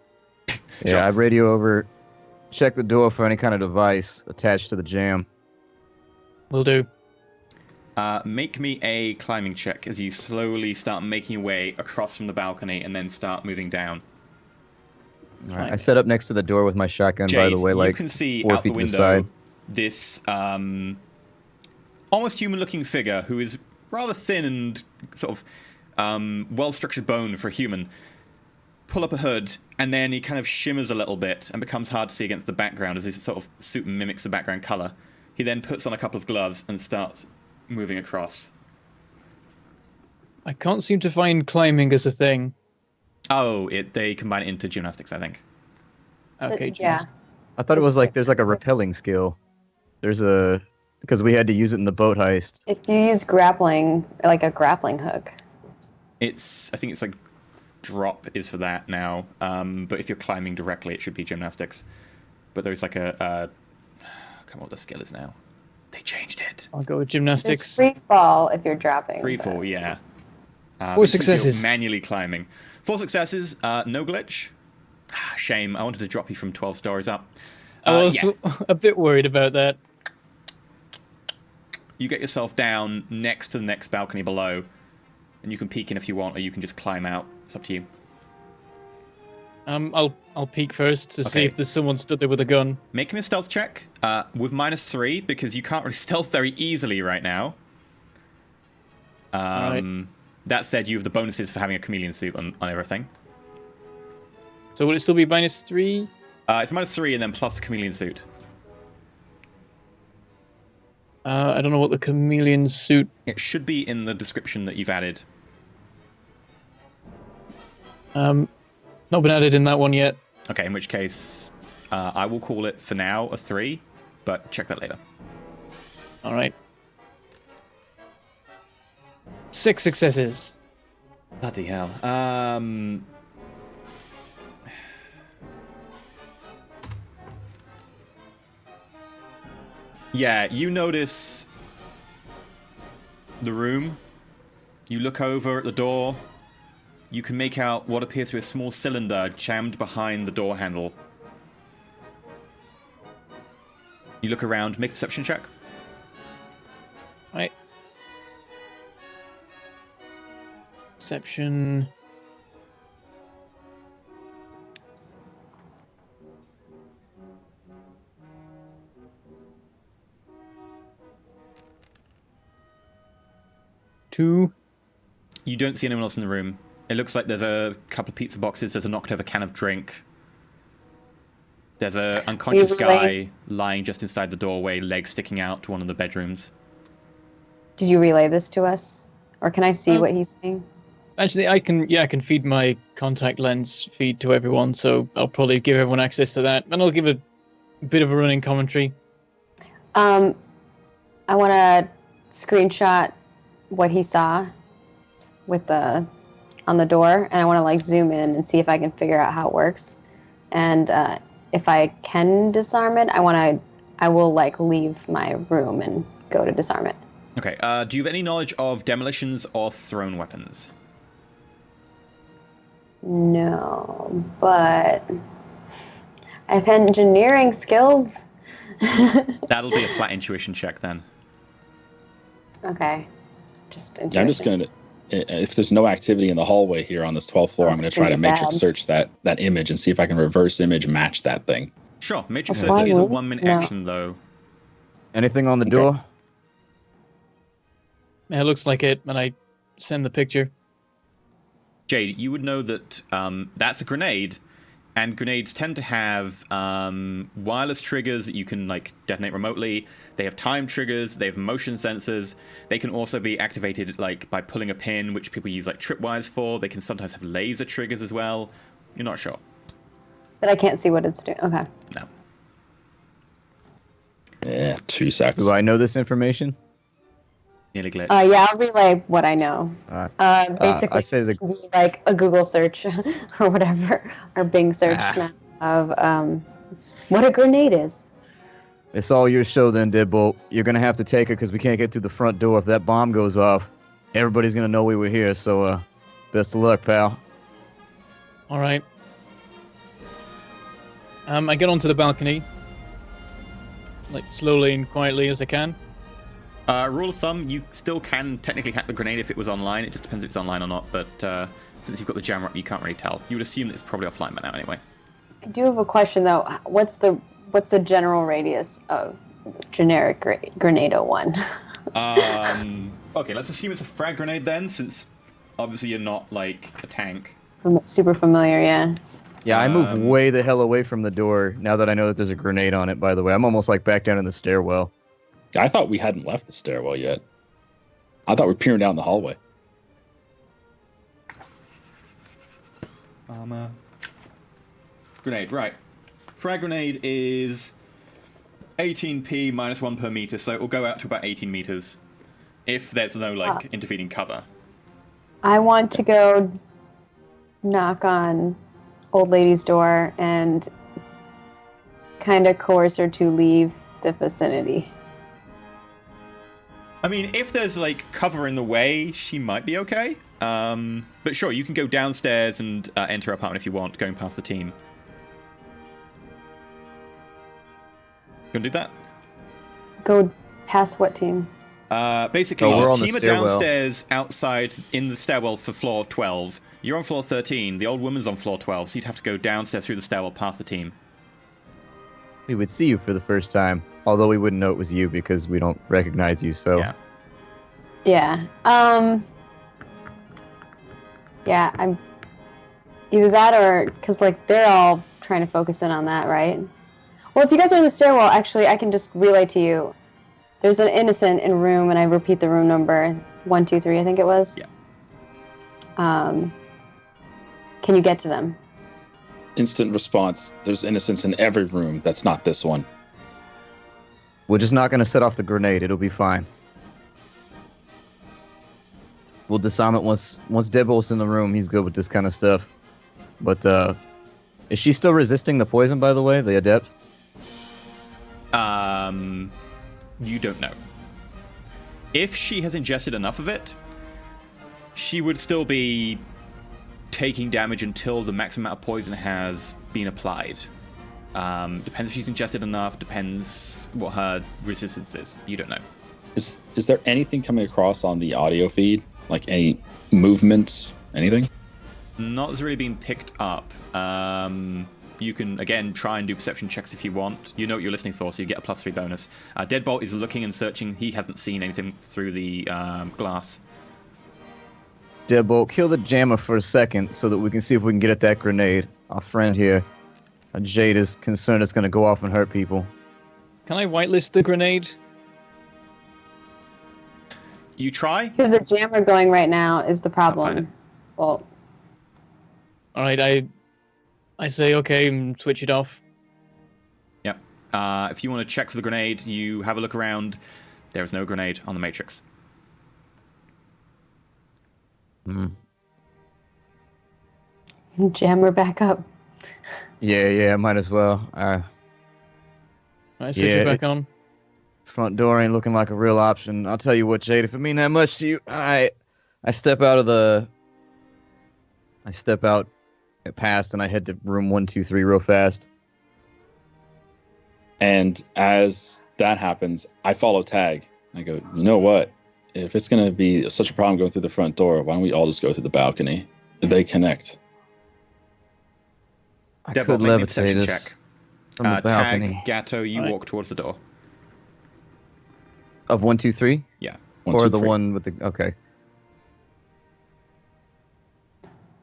S5: Yeah,
S1: Sure.
S5: I radio over, check the door for any kind of device attached to the jam.
S4: Will do.
S1: Make me a climbing check as you slowly start making your way across from the balcony and then start moving down.
S5: All right, I set up next to the door with my shotgun, by the
S1: Jade,
S5: way, like
S1: you can see
S5: 4
S1: out the
S5: feet to the
S1: window
S5: side.
S1: this almost human-looking figure who is rather thin and sort of well-structured bone for a human. Pull up a hood, and then he kind of shimmers a little bit and becomes hard to see against the background as his sort of suit mimics the background color. He then puts on a couple of gloves and starts moving across.
S4: I can't seem to find climbing as a thing.
S1: Oh, they combine it into gymnastics, I think.
S4: Okay,
S2: Yeah.
S4: gymnastics.
S5: I thought it was like there's like a rappelling skill. Because we had to use it in the boat heist.
S2: If you use grappling, like a grappling hook.
S1: I think it's like drop is for that now. But if you're climbing directly, it should be gymnastics. But there's like I can't remember what the skill is now. They changed it.
S4: I'll go with
S2: There's
S4: gymnastics.
S2: free fall if you're dropping.
S1: Free
S2: but-
S1: fall, yeah.
S4: Four
S1: Since you're
S4: successes.
S1: manually climbing. 4 successes, no glitch. Shame, I wanted to drop you from 12 stories up.
S4: I was
S1: Yeah.
S4: a bit worried about that.
S1: You get yourself down next to the next balcony below, and you can peek in if you want, or you can just climb out. It's up to you.
S4: I'll peek first to see
S1: Okay.
S4: if there's someone stood there with a gun.
S1: Make me a stealth check with -3 because you can't really stealth very easily right now.
S4: Alright.
S1: That said, you have the bonuses for having a chameleon suit on everything.
S4: So would it still be -3?
S1: It's -3 and then plus the chameleon suit.
S4: I don't know what the chameleon suit.
S1: It should be in the description that you've added.
S4: Not been added in that one yet.
S1: Okay, in which case, I will call it for now a 3, but check that later.
S4: All right. 6 successes.
S1: Bloody hell. Yeah, you notice the room. You look over at the door. You can make out what appears to be a small cylinder jammed behind the door handle. You look around, make a perception check.
S4: Right. Perception. Two.
S1: You don't see anyone else in the room. It looks like there's a couple of pizza boxes, there's a knocked over can of drink. There's a unconscious guy lying just inside the doorway, legs sticking out to one of the bedrooms.
S2: Did you relay this to us? Or can I see what he's saying?
S4: Actually, I can feed my contact lens feed to everyone, so I'll probably give everyone access to that, and I'll give a bit of a running commentary.
S2: I want to screenshot what he saw with on the door, and I want to like zoom in and see if I can figure out how it works. And if I can disarm it, I will like leave my room and go to disarm it.
S1: Okay, do you have any knowledge of demolitions or thrown weapons?
S2: No, but I have engineering skills.
S1: That'll be a flat intuition check then.
S2: Okay. Just
S3: Yeah, I'm just gonna. If there's no activity in the hallway here on this 12th floor, I'm gonna try to matrix search that image and see if I can reverse image match that thing.
S1: Sure, matrix
S2: Okay.
S1: search is a
S2: No.
S1: 1-minute action though.
S5: Anything on the door?
S4: Yeah, it looks like it, and I send the picture.
S1: Jade, you would know that that's a grenade, and grenades tend to have wireless triggers that you can like detonate remotely. They have time triggers, they have motion sensors. They can also be activated like by pulling a pin, which people use like tripwires for. They can sometimes have laser triggers as well. You're not sure.
S2: But I can't see what it's doing. Okay.
S1: No.
S3: Yeah, 2 seconds.
S5: Do I know this information?
S1: Nearly glitch.
S2: Yeah, I'll relay what I know. Basically,
S5: I say the-
S2: it's like a Google search or whatever, or Bing search now of what a grenade is.
S5: It's all your show then, Deadbolt. You're gonna have to take it because we can't get through the front door. If that bomb goes off, everybody's gonna know we were here. So, best of luck, pal.
S4: All right. I get onto the balcony, like slowly and quietly as I can.
S1: Rule of thumb, you still can technically hack the grenade if it was online. It just depends if it's online or not. But since you've got the jammer up, you can't really tell. You would assume that it's probably offline by now anyway.
S2: I do have a question though. What's the general radius of generic Grenado 1?
S1: Okay, let's assume it's a frag grenade then, since obviously you're not like a tank.
S2: Super familiar, yeah.
S5: Yeah, I move way the hell away from the door now that I know that there's a grenade on it. By the way, I'm almost like back down in the stairwell.
S3: I thought we hadn't left the stairwell yet. I thought we were peering down the hallway.
S1: Armor. Grenade, right. Frag grenade is 18p minus 1 per meter, so it will go out to about 18 meters if there's no, like, intervening cover.
S2: I want to go knock on old lady's door and kind of coerce her to leave the vicinity.
S1: I mean, if there's, like, cover in the way, she might be okay. But sure, you can go downstairs and enter her apartment if you want, going past the team. You gonna do that?
S2: Go past what team?
S1: Basically,
S5: we're
S1: the
S5: on the
S1: team are
S5: stairwell.
S1: downstairs outside in the stairwell for floor 12. You're on floor 13. The old woman's on floor 12, so you'd have to go downstairs through the stairwell past the team.
S5: We would see you for the first time, although we wouldn't know it was you because we don't recognize you. So
S1: Yeah.
S2: Yeah. Yeah, I'm either that or because like they're all trying to focus in on that, right? Well, if you guys are in the stairwell, actually, I can just relay to you. There's an innocent in room, and I repeat the room number 123, I think it was.
S1: Yeah.
S2: Can you get to them?
S3: Instant response. There's innocence in every room. That's not this one.
S5: we're just not going to set off the grenade. It'll be fine. We'll disarm it once Deadbolt's in the room. He's good with this kind of stuff. But is she still resisting the poison, by the way, the adept?
S1: You don't know. If she has ingested enough of it, she would still be taking damage until the maximum amount of poison has been applied. Depends if she's ingested enough, depends what her resistance is. You don't know.
S3: Is there anything coming across on the audio feed? Like any movement, anything?
S1: Not that's really been picked up. You can, again, try and do perception checks if you want. You know what you're listening for, so you get a +3 bonus. Deadbolt is looking and searching. He hasn't seen anything through the glass.
S5: Deadbolt, kill the jammer for a second so that we can see if we can get at that grenade. Our friend here, Jade, is concerned it's going to go off and hurt people.
S4: Can I whitelist the grenade?
S1: You try?
S2: There's a jammer going right now is the
S1: find it.
S2: problem. Well,
S4: All right, I say okay and switch it off.
S1: Yep. If you want to check for the grenade, you have a look around. There is no grenade on the Matrix.
S2: jammer back up.
S5: Yeah, might as well.
S4: I switch
S5: Yeah,
S4: it back on.
S5: Front door ain't looking like a real option. I'll tell you what, Jade, if it mean that much to you, I step out past and I head to room 123 real fast.
S3: And as that happens, I follow Tag. I go, you know what? If it's going to be such a problem going through the front door, why don't we all just go through the balcony? They connect.
S5: I
S1: Deadbolt,
S5: could
S1: make me a
S5: levitate
S1: perception
S5: us
S1: check.
S5: from the balcony.
S1: Tag, Gatto, you
S4: Right.
S1: walk towards the door.
S5: Of 123?
S1: Yeah.
S3: One,
S5: Or
S3: two,
S5: the
S3: three.
S5: one with the... Okay.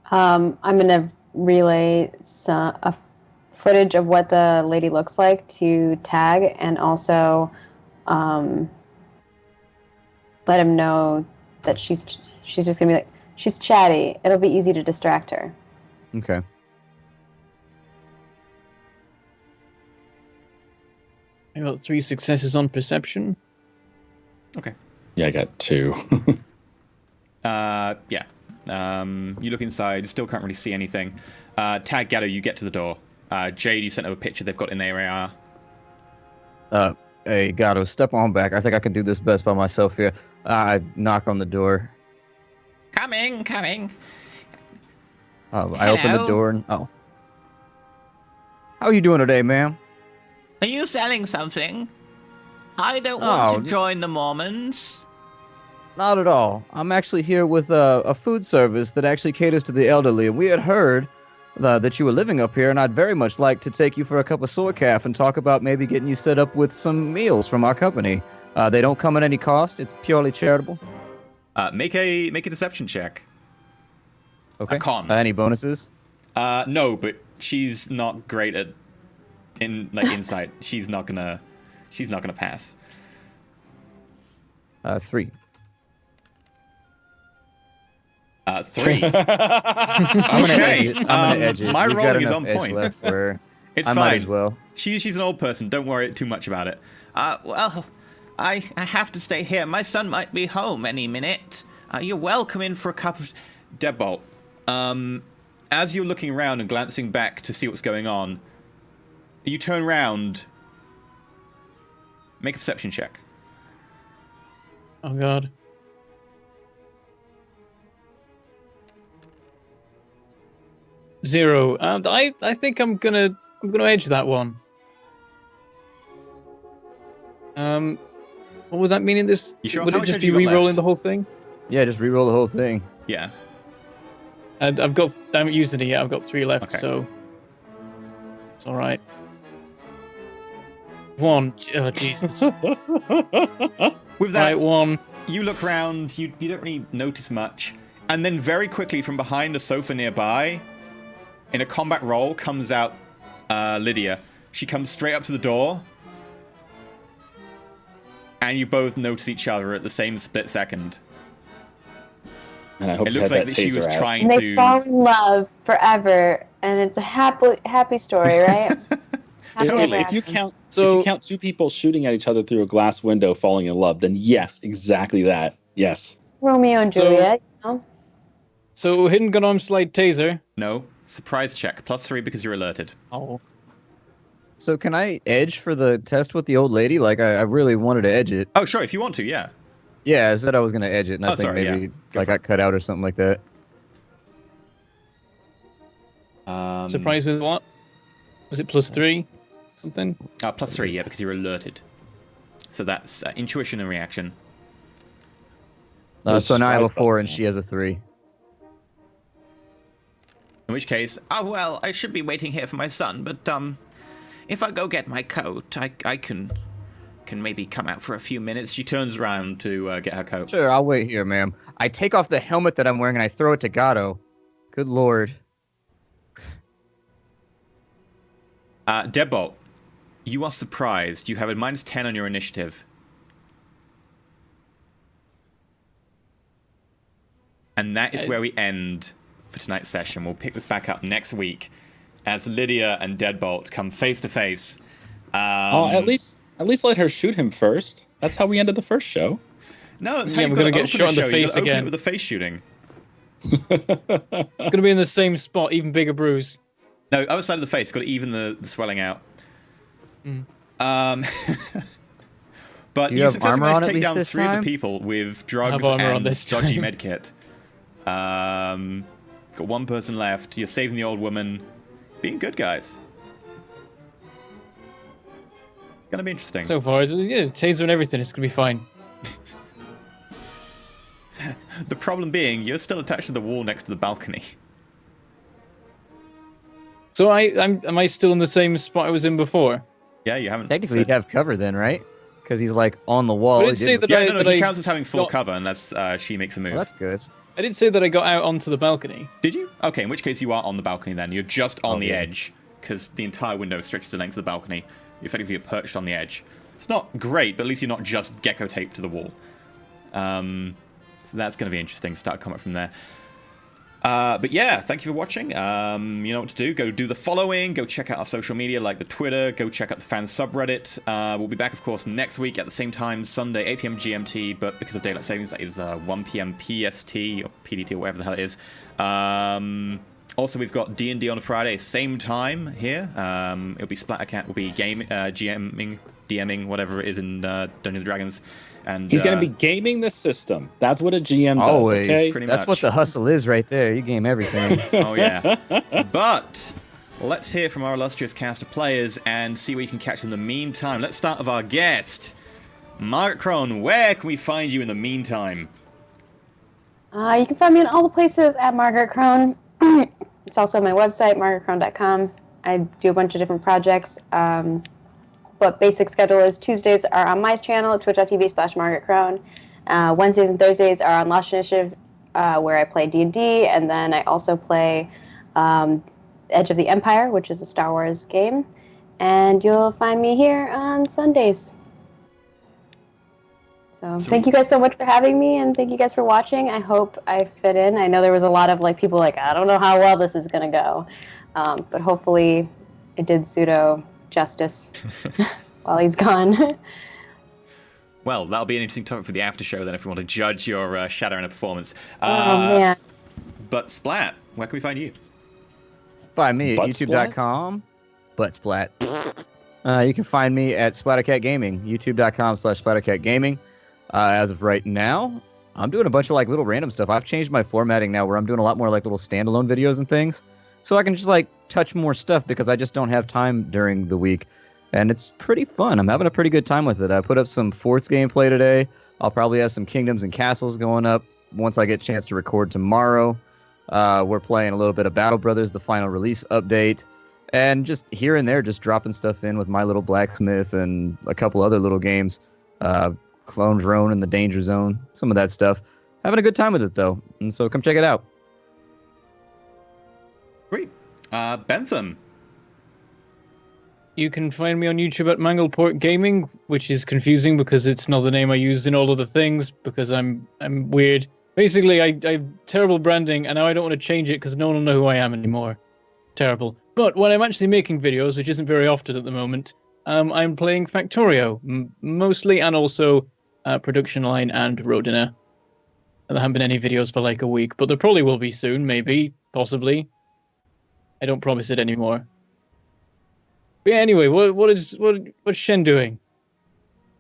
S2: I'm gonna relay a footage of what the lady looks like to Tag, and also let him know that she's just gonna be like, she's chatty. It'll be easy to distract her.
S5: Okay.
S4: I got 3 successes on perception.
S1: Okay.
S3: Yeah, I got 2.
S1: Yeah. You look inside, still can't really see anything. Tag, Gatto, you get to the door. Jade, you sent over a picture they've got in their AR.
S5: Hey, Gato, step on back. I think I can do this best by myself here. I knock on the door.
S7: Coming.
S5: I open the
S7: Hello?
S5: door and... Oh. How are you doing today, ma'am?
S7: Are you selling something? I don't want
S5: Oh,
S7: to join the Mormons.
S5: Not at all. I'm actually here with a food service that actually caters to the elderly, and we had heard that you were living up here, and I'd very much like to take you for a cup of soy calf and talk about maybe getting you set up with some meals from our company. They don't come at any cost. It's purely charitable.
S1: Make a deception check.
S5: Okay.
S1: A con.
S5: Any bonuses?
S1: No, but she's not great at insight. She's not gonna pass.
S5: 3.
S1: 3.
S5: I'm gonna edge
S1: Okay.
S5: it. I'm gonna edge it.
S1: My
S5: We've got
S1: rolling is
S5: enough
S1: on
S5: edge
S1: point.
S5: left where
S1: It's
S5: I
S1: fine.
S5: might as well.
S1: She's an old person. Don't worry too much about it. Well, I have to stay here. My son might be home any minute. You're welcome in for a cup of... Deadbolt, as you're looking around and glancing back to see what's going on, you turn around. Make a perception check.
S4: Oh god. Zero. I think I'm gonna edge that one. What would that mean in this?
S1: You sure?
S4: Would
S1: How
S4: it
S1: much
S4: just
S1: have
S4: be
S1: you got
S4: re-rolling
S1: left?
S4: the whole thing?
S5: Yeah, just re-roll the whole thing.
S1: Yeah.
S4: And I haven't used any yet. I've got 3 left,
S1: Okay.
S4: so it's all right. 1. Oh Jesus.
S1: With that,
S4: Right, 1.
S1: you look around. You don't really notice much, and then very quickly from behind a sofa nearby, in a combat roll, comes out Lydia. She comes straight up to the door, and you both notice each other at the same split second.
S3: And I hope
S1: It
S3: you
S1: looks
S3: had
S1: like
S3: that
S1: that she
S3: taser
S1: was
S3: out.
S1: trying
S2: And they
S1: to.
S2: fall in love forever, and it's a happy story, right? Happy
S1: Totally.
S2: ever
S3: If you
S2: after.
S3: count,
S4: So-
S3: if you count 2 people shooting at each other through a glass window, falling in love, then yes, exactly that. Yes.
S2: Romeo and
S4: So-
S2: Juliet, you know?
S4: So hidden gun arm slide taser.
S1: No. Surprise check. +3 because you're alerted.
S4: Oh.
S5: So can I edge for the test with the old lady? Like, I really wanted to edge it.
S1: Oh, sure. If you want to, yeah.
S5: Yeah, I said I was gonna edge it, and I
S1: Oh,
S5: think
S1: sorry, yeah.
S5: maybe
S1: Go
S5: I
S1: for it.
S5: got cut out or something like that.
S4: Surprised with what? Was it +3? Something?
S1: +3, yeah, because you're alerted. So that's intuition and reaction.
S3: Those
S5: So now I have a
S3: surprise
S5: 4 and
S3: buttons,
S5: she has a 3.
S1: In which case, oh well, I should be waiting here for my son, but if I go get my coat, I can maybe come out for a few minutes. She turns around to get her coat.
S5: Sure, I'll wait here, ma'am. I take off the helmet that I'm wearing and I throw it to Gato. Good lord.
S1: Deadbolt, you are surprised. You have a -10 on your initiative. And that is where we end for tonight's session. We'll pick this back up next week as Lydia and Deadbolt come face to face.
S3: at least let her shoot him first. That's how we ended the first show.
S1: No, that's
S4: Yeah,
S1: how you've
S4: we're
S1: got to
S4: gonna get
S1: open
S4: shot
S1: a
S4: in the
S1: show. You
S4: face
S1: gotta open it
S4: again.
S1: with a face shooting.
S4: It's gonna be in the same spot, even bigger bruise.
S1: No, other side of the face. Got to even the swelling out.
S4: Mm.
S1: But
S5: Do you
S1: you
S5: have
S1: successfully
S5: armor on
S1: managed to
S5: at
S1: take
S5: least
S1: down
S5: this
S1: 3 of
S5: time?
S1: the people with drugs
S4: armor on
S1: and
S4: this
S1: dodgy
S4: time.
S1: medkit. Got 1 person left. You're saving the old woman. Being good guys. It's gonna be interesting.
S4: So far, yeah, taser and everything. It's gonna be fine.
S1: The problem being, you're still attached to the wall next to the balcony.
S4: So am I still in the same spot I was in before?
S1: Yeah, you haven't.
S5: Technically, you'd have cover then, right? Because he's like on the wall.
S4: But
S5: He
S4: it say
S5: didn't-
S4: that
S1: Yeah,
S4: I-
S1: no,
S4: that
S1: he
S4: I
S1: counts as having full
S4: got-
S1: cover unless she makes a move.
S5: Well, that's good.
S4: I didn't say that I got out onto the balcony.
S1: Did you? Okay, in which case you are on the balcony then. You're just on the
S5: yeah.
S1: edge, because the entire window stretches the length of the balcony. You effectively are perched on the edge. It's not great, but at least you're not just gecko taped to the wall. So that's going to be interesting. Start coming from there. But yeah, thank you for watching. You know what to do. Go do the following. Go check out our social media like the Twitter. Go check out the fan subreddit. We'll be back, of course, next week at the same time, Sunday, 8 p.m. GMT, but because of daylight savings, that is 1 p.m. PST or PDT or whatever the hell it is. Also, we've got D&D on a Friday, same time here. It'll be Splattercat, will be GMing, DMing, whatever it is in Dungeons and Dragons. And
S3: He's going to be gaming the system. That's what a GM does.
S5: Always.
S3: Okay?
S1: Pretty
S5: That's
S1: much.
S5: what the hustle is right there. You game everything.
S1: Oh, yeah. But let's hear from our illustrious cast of players and see where you can catch them in the meantime. Let's start with our guest, Margaret Crone. Where can we find you in the meantime?
S2: You can find me in all the places at Margaret Crone. It's also my website, margaretcrone.com. I do a bunch of different projects. But basic schedule is Tuesdays are on my channel, twitch.tv/MargaretCrone. Wednesdays and Thursdays are on Lost Initiative, where I play D&D, and then I also play Edge of the Empire, which is a Star Wars game. And you'll find me here on Sundays. So
S1: Sweet.
S2: thank you guys so much for having me, and thank you guys for watching. I hope I fit in. I know there was a lot of like people like, I don't know how well this is gonna go, but hopefully it did pseudo justice while he's gone.
S1: Well, that'll be an interesting topic for the after show then if we want to judge your Shadowrun performance.
S2: Oh man.
S1: But Splat, where can we find you?
S5: Find me at
S3: Butt
S5: youtube.com. Butt splat. You can find me at Splattercat Gaming, youtube.com/Splattercat Gaming. As of right now, I'm doing a bunch of like little random stuff. I've changed my formatting now where I'm doing a lot more like little standalone videos and things. So I can just like touch more stuff because I just don't have time during the week. And it's pretty fun. I'm having a pretty good time with it. I put up some Forts gameplay today. I'll probably have some Kingdoms and Castles going up once I get a chance to record tomorrow. We're playing a little bit of Battle Brothers, the final release update. And just here and there, just dropping stuff in with My Little Blacksmith and a couple other little games. Clone Drone and the Danger Zone, some of that stuff. Having a good time with it, though. And so come check it out.
S1: Great. Bentham.
S4: You can find me on YouTube at Mangleport Gaming, which is confusing because it's not the name I use in all of the things because I'm weird. Basically, I have terrible branding, and now I don't want to change it because no one will know who I am anymore. Terrible. But when I'm actually making videos, which isn't very often at the moment, I'm playing Factorio, mostly, and also Production Line and Rodina. And there haven't been any videos for like a week, but there probably will be soon, maybe, possibly. I don't promise it anymore. But yeah, anyway, what's Shen doing?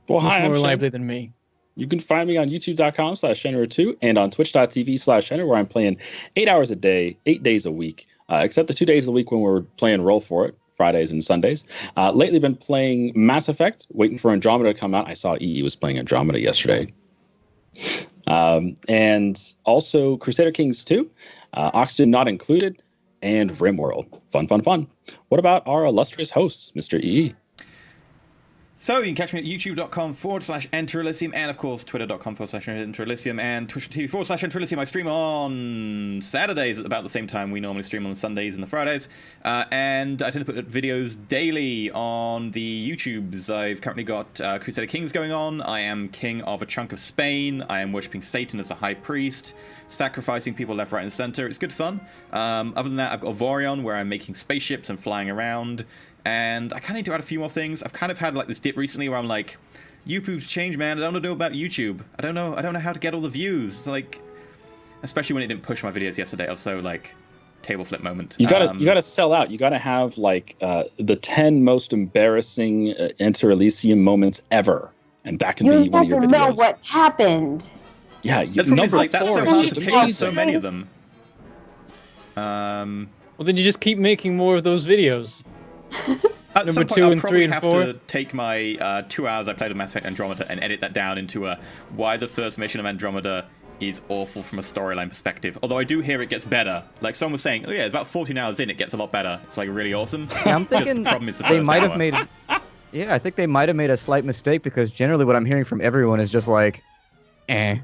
S3: Well,
S4: Much
S3: hi,
S4: more
S3: I'm
S4: reliably
S3: Shen.
S4: than me.
S3: You can find me on youtube.com/Shenru2 and on twitch.tv/Shenru, where I'm playing 8 hours a day, 8 days a week, except the 2 days of the week when we're playing Roll4It, Fridays and Sundays. Lately been playing Mass Effect, waiting for Andromeda to come out. I saw EE was playing Andromeda yesterday. And also Crusader Kings 2, Oxygen Not Included, and RimWorld. Fun, fun, fun. What about our illustrious hosts, Mr. EE?
S1: So you can catch me at youtube.com/EnterElysium and, of course, twitter.com/EnterElysium and twitch.tv/EnterElysium. I stream on Saturdays at about the same time we normally stream on the Sundays and the Fridays. And I tend to put up videos daily on the YouTubes. I've currently got Crusader Kings going on. I am king of a chunk of Spain. I am worshipping Satan as a high priest, sacrificing people left, right, and center. It's good fun. Other than that, I've got Vorion, where I'm making spaceships and flying around. And I kind of need to add a few more things. I've kind of had like this dip recently where I'm like, YouTube's changed, man. I don't know about YouTube. I don't know how to get all the views. Like, especially when it didn't push my videos yesterday. I was so like, table flip moment.
S3: You gotta sell out. You gotta have like the 10 most embarrassing Enter Elysium moments ever, and that can
S2: You
S3: be one of your
S2: never know
S3: videos.
S2: what happened.
S3: Yeah,
S1: The problem is, like, that's so hard to pick
S2: amazing.
S1: so many of them.
S4: Well, then you just keep making more of those videos.
S1: At
S4: Number
S1: some point,
S4: 2
S1: I'll
S4: and
S1: probably
S4: 3 and
S1: have
S4: 4.
S1: to take my 2 hours I played of Mass Effect Andromeda and edit that down into a why the first mission of Andromeda is awful from a storyline perspective. Although I do hear it gets better. Like someone was saying, oh yeah, about 14 hours in, it gets a lot better. It's like really awesome.
S5: Yeah, I'm
S1: It's just
S5: thinking
S1: the problem is the
S5: they
S1: first
S5: might
S1: hour.
S5: have made. Yeah, I think they might have made a slight mistake because generally what I'm hearing from everyone is just like, eh.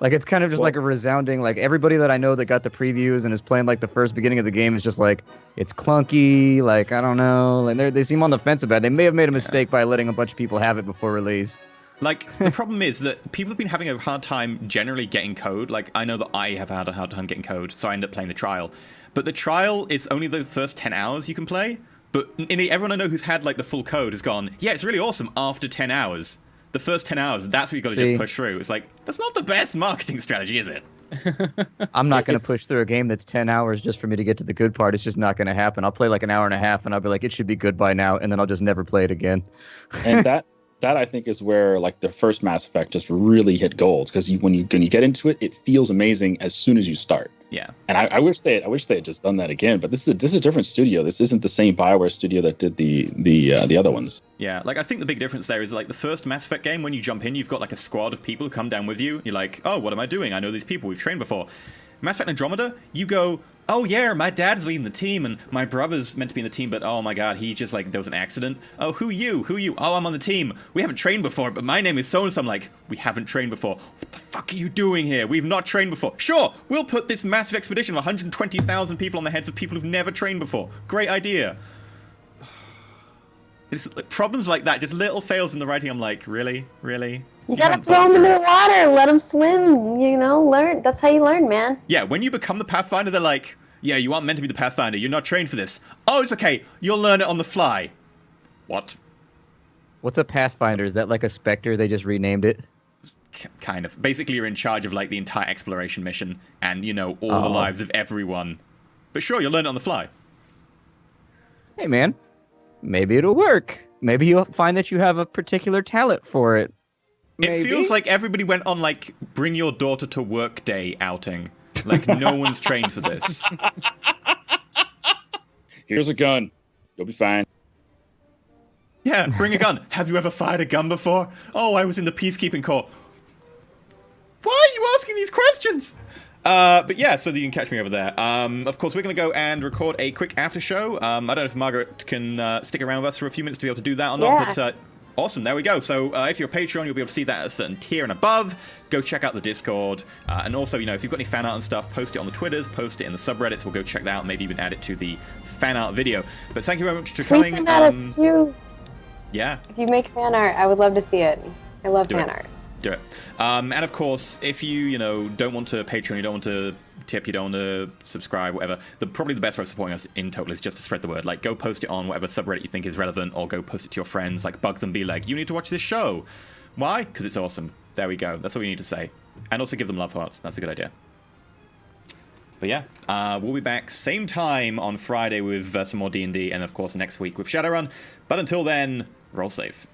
S5: Like it's kind of just like a resounding, like everybody that I know that got the previews and is playing like the first beginning of the game is just like, it's clunky, like I don't know, like they seem on the fence about it. They may have made a mistake by letting a bunch of people have it before release.
S1: Like, the problem is that people have been having a hard time generally getting code. Like, I know that I have had a hard time getting code, so I end up playing the trial. But the trial is only the first 10 hours you can play. But everyone I know who's had, like, the full code has gone, yeah, it's really awesome after 10 hours. The first 10 hours, that's what you've got to just push through. It's like, that's not the best marketing strategy, is it?
S5: I'm not going to push through a game that's 10 hours just for me to get to the good part. It's just not going to happen. I'll play like an hour and a half and I'll be like, it should be good by now. And then I'll just never play it again.
S3: And that I think is where like the first Mass Effect just really hit gold, because when you get into it, it feels amazing as soon as you start.
S1: Yeah.
S3: And I wish they had just done that again. But this is a different studio. This isn't the same BioWare studio that did the other ones.
S1: Yeah, like I think the big difference there is like the first Mass Effect game, when you jump in, you've got like a squad of people who come down with you. You're like, oh, what am I doing? I know these people. We've trained before. Mass Effect Andromeda, you go, oh yeah, my dad's leading the team and my brother's meant to be in the team, but oh my god, he just like, there was an accident. Oh, who you? Oh, I'm on the team. We haven't trained before, but my name is so-and-so. I'm like, we haven't trained before. What the fuck are you doing here? We've not trained before. Sure, we'll put this massive expedition of 120,000 people on the heads of people who've never trained before. Great idea. It's like, problems like that, just little fails in the writing. I'm like, really? Really?
S2: You gotta
S1: haven't
S2: throw
S1: thought
S2: them into
S1: through
S2: the
S1: it.
S2: water, let them swim. Learn. That's how you learn, man.
S1: Yeah, when you become the Pathfinder, they're like, yeah, you aren't meant to be the Pathfinder. You're not trained for this. Oh, it's okay. You'll learn it on the fly. What?
S5: What's a Pathfinder? Is that like a Spectre? They just renamed it?
S1: Kind of. Basically, you're in charge of like the entire exploration mission and, all the lives of everyone. But sure, you'll learn it on the fly.
S5: Hey, man. Maybe it'll work. Maybe you'll find that you have a particular talent for it.
S1: It feels like everybody went on like bring your daughter to work day outing. Like no one's trained for this.
S3: Here's a gun. You'll be fine.
S1: Yeah, bring a gun. Have you ever fired a gun before? Oh, I was in the peacekeeping corps. Why are you asking these questions? But yeah, so you can catch me over there. Of course, we're going to go and record a quick after show. I don't know if Margaret can stick around with us for a few minutes to be able to do that or not, but awesome, there we go. So if you're a Patreon, you'll be able to see that at a certain tier and above. Go check out the Discord. And also, if you've got any fan art and stuff, post it on the Twitters, post it in the subreddits. We'll go check that out, maybe even add it to the fan art video. But thank you very much for coming.
S2: Fan arts too.
S1: Yeah.
S2: If you make fan art, I would love to see it. I love fan art.
S1: Do it. And of course, if you, don't want to Patreon, you don't want to tip, you don't want to subscribe, whatever, probably the best way of supporting us in total is just to spread the word. Like, go post it on whatever subreddit you think is relevant, or go post it to your friends, like, bug them, be like, you need to watch this show. Why? Because it's awesome. There we go. That's all you need to say. And also give them love hearts. That's a good idea. But yeah, we'll be back same time on Friday with some more D&D, and of course next week with Shadowrun. But until then, roll safe.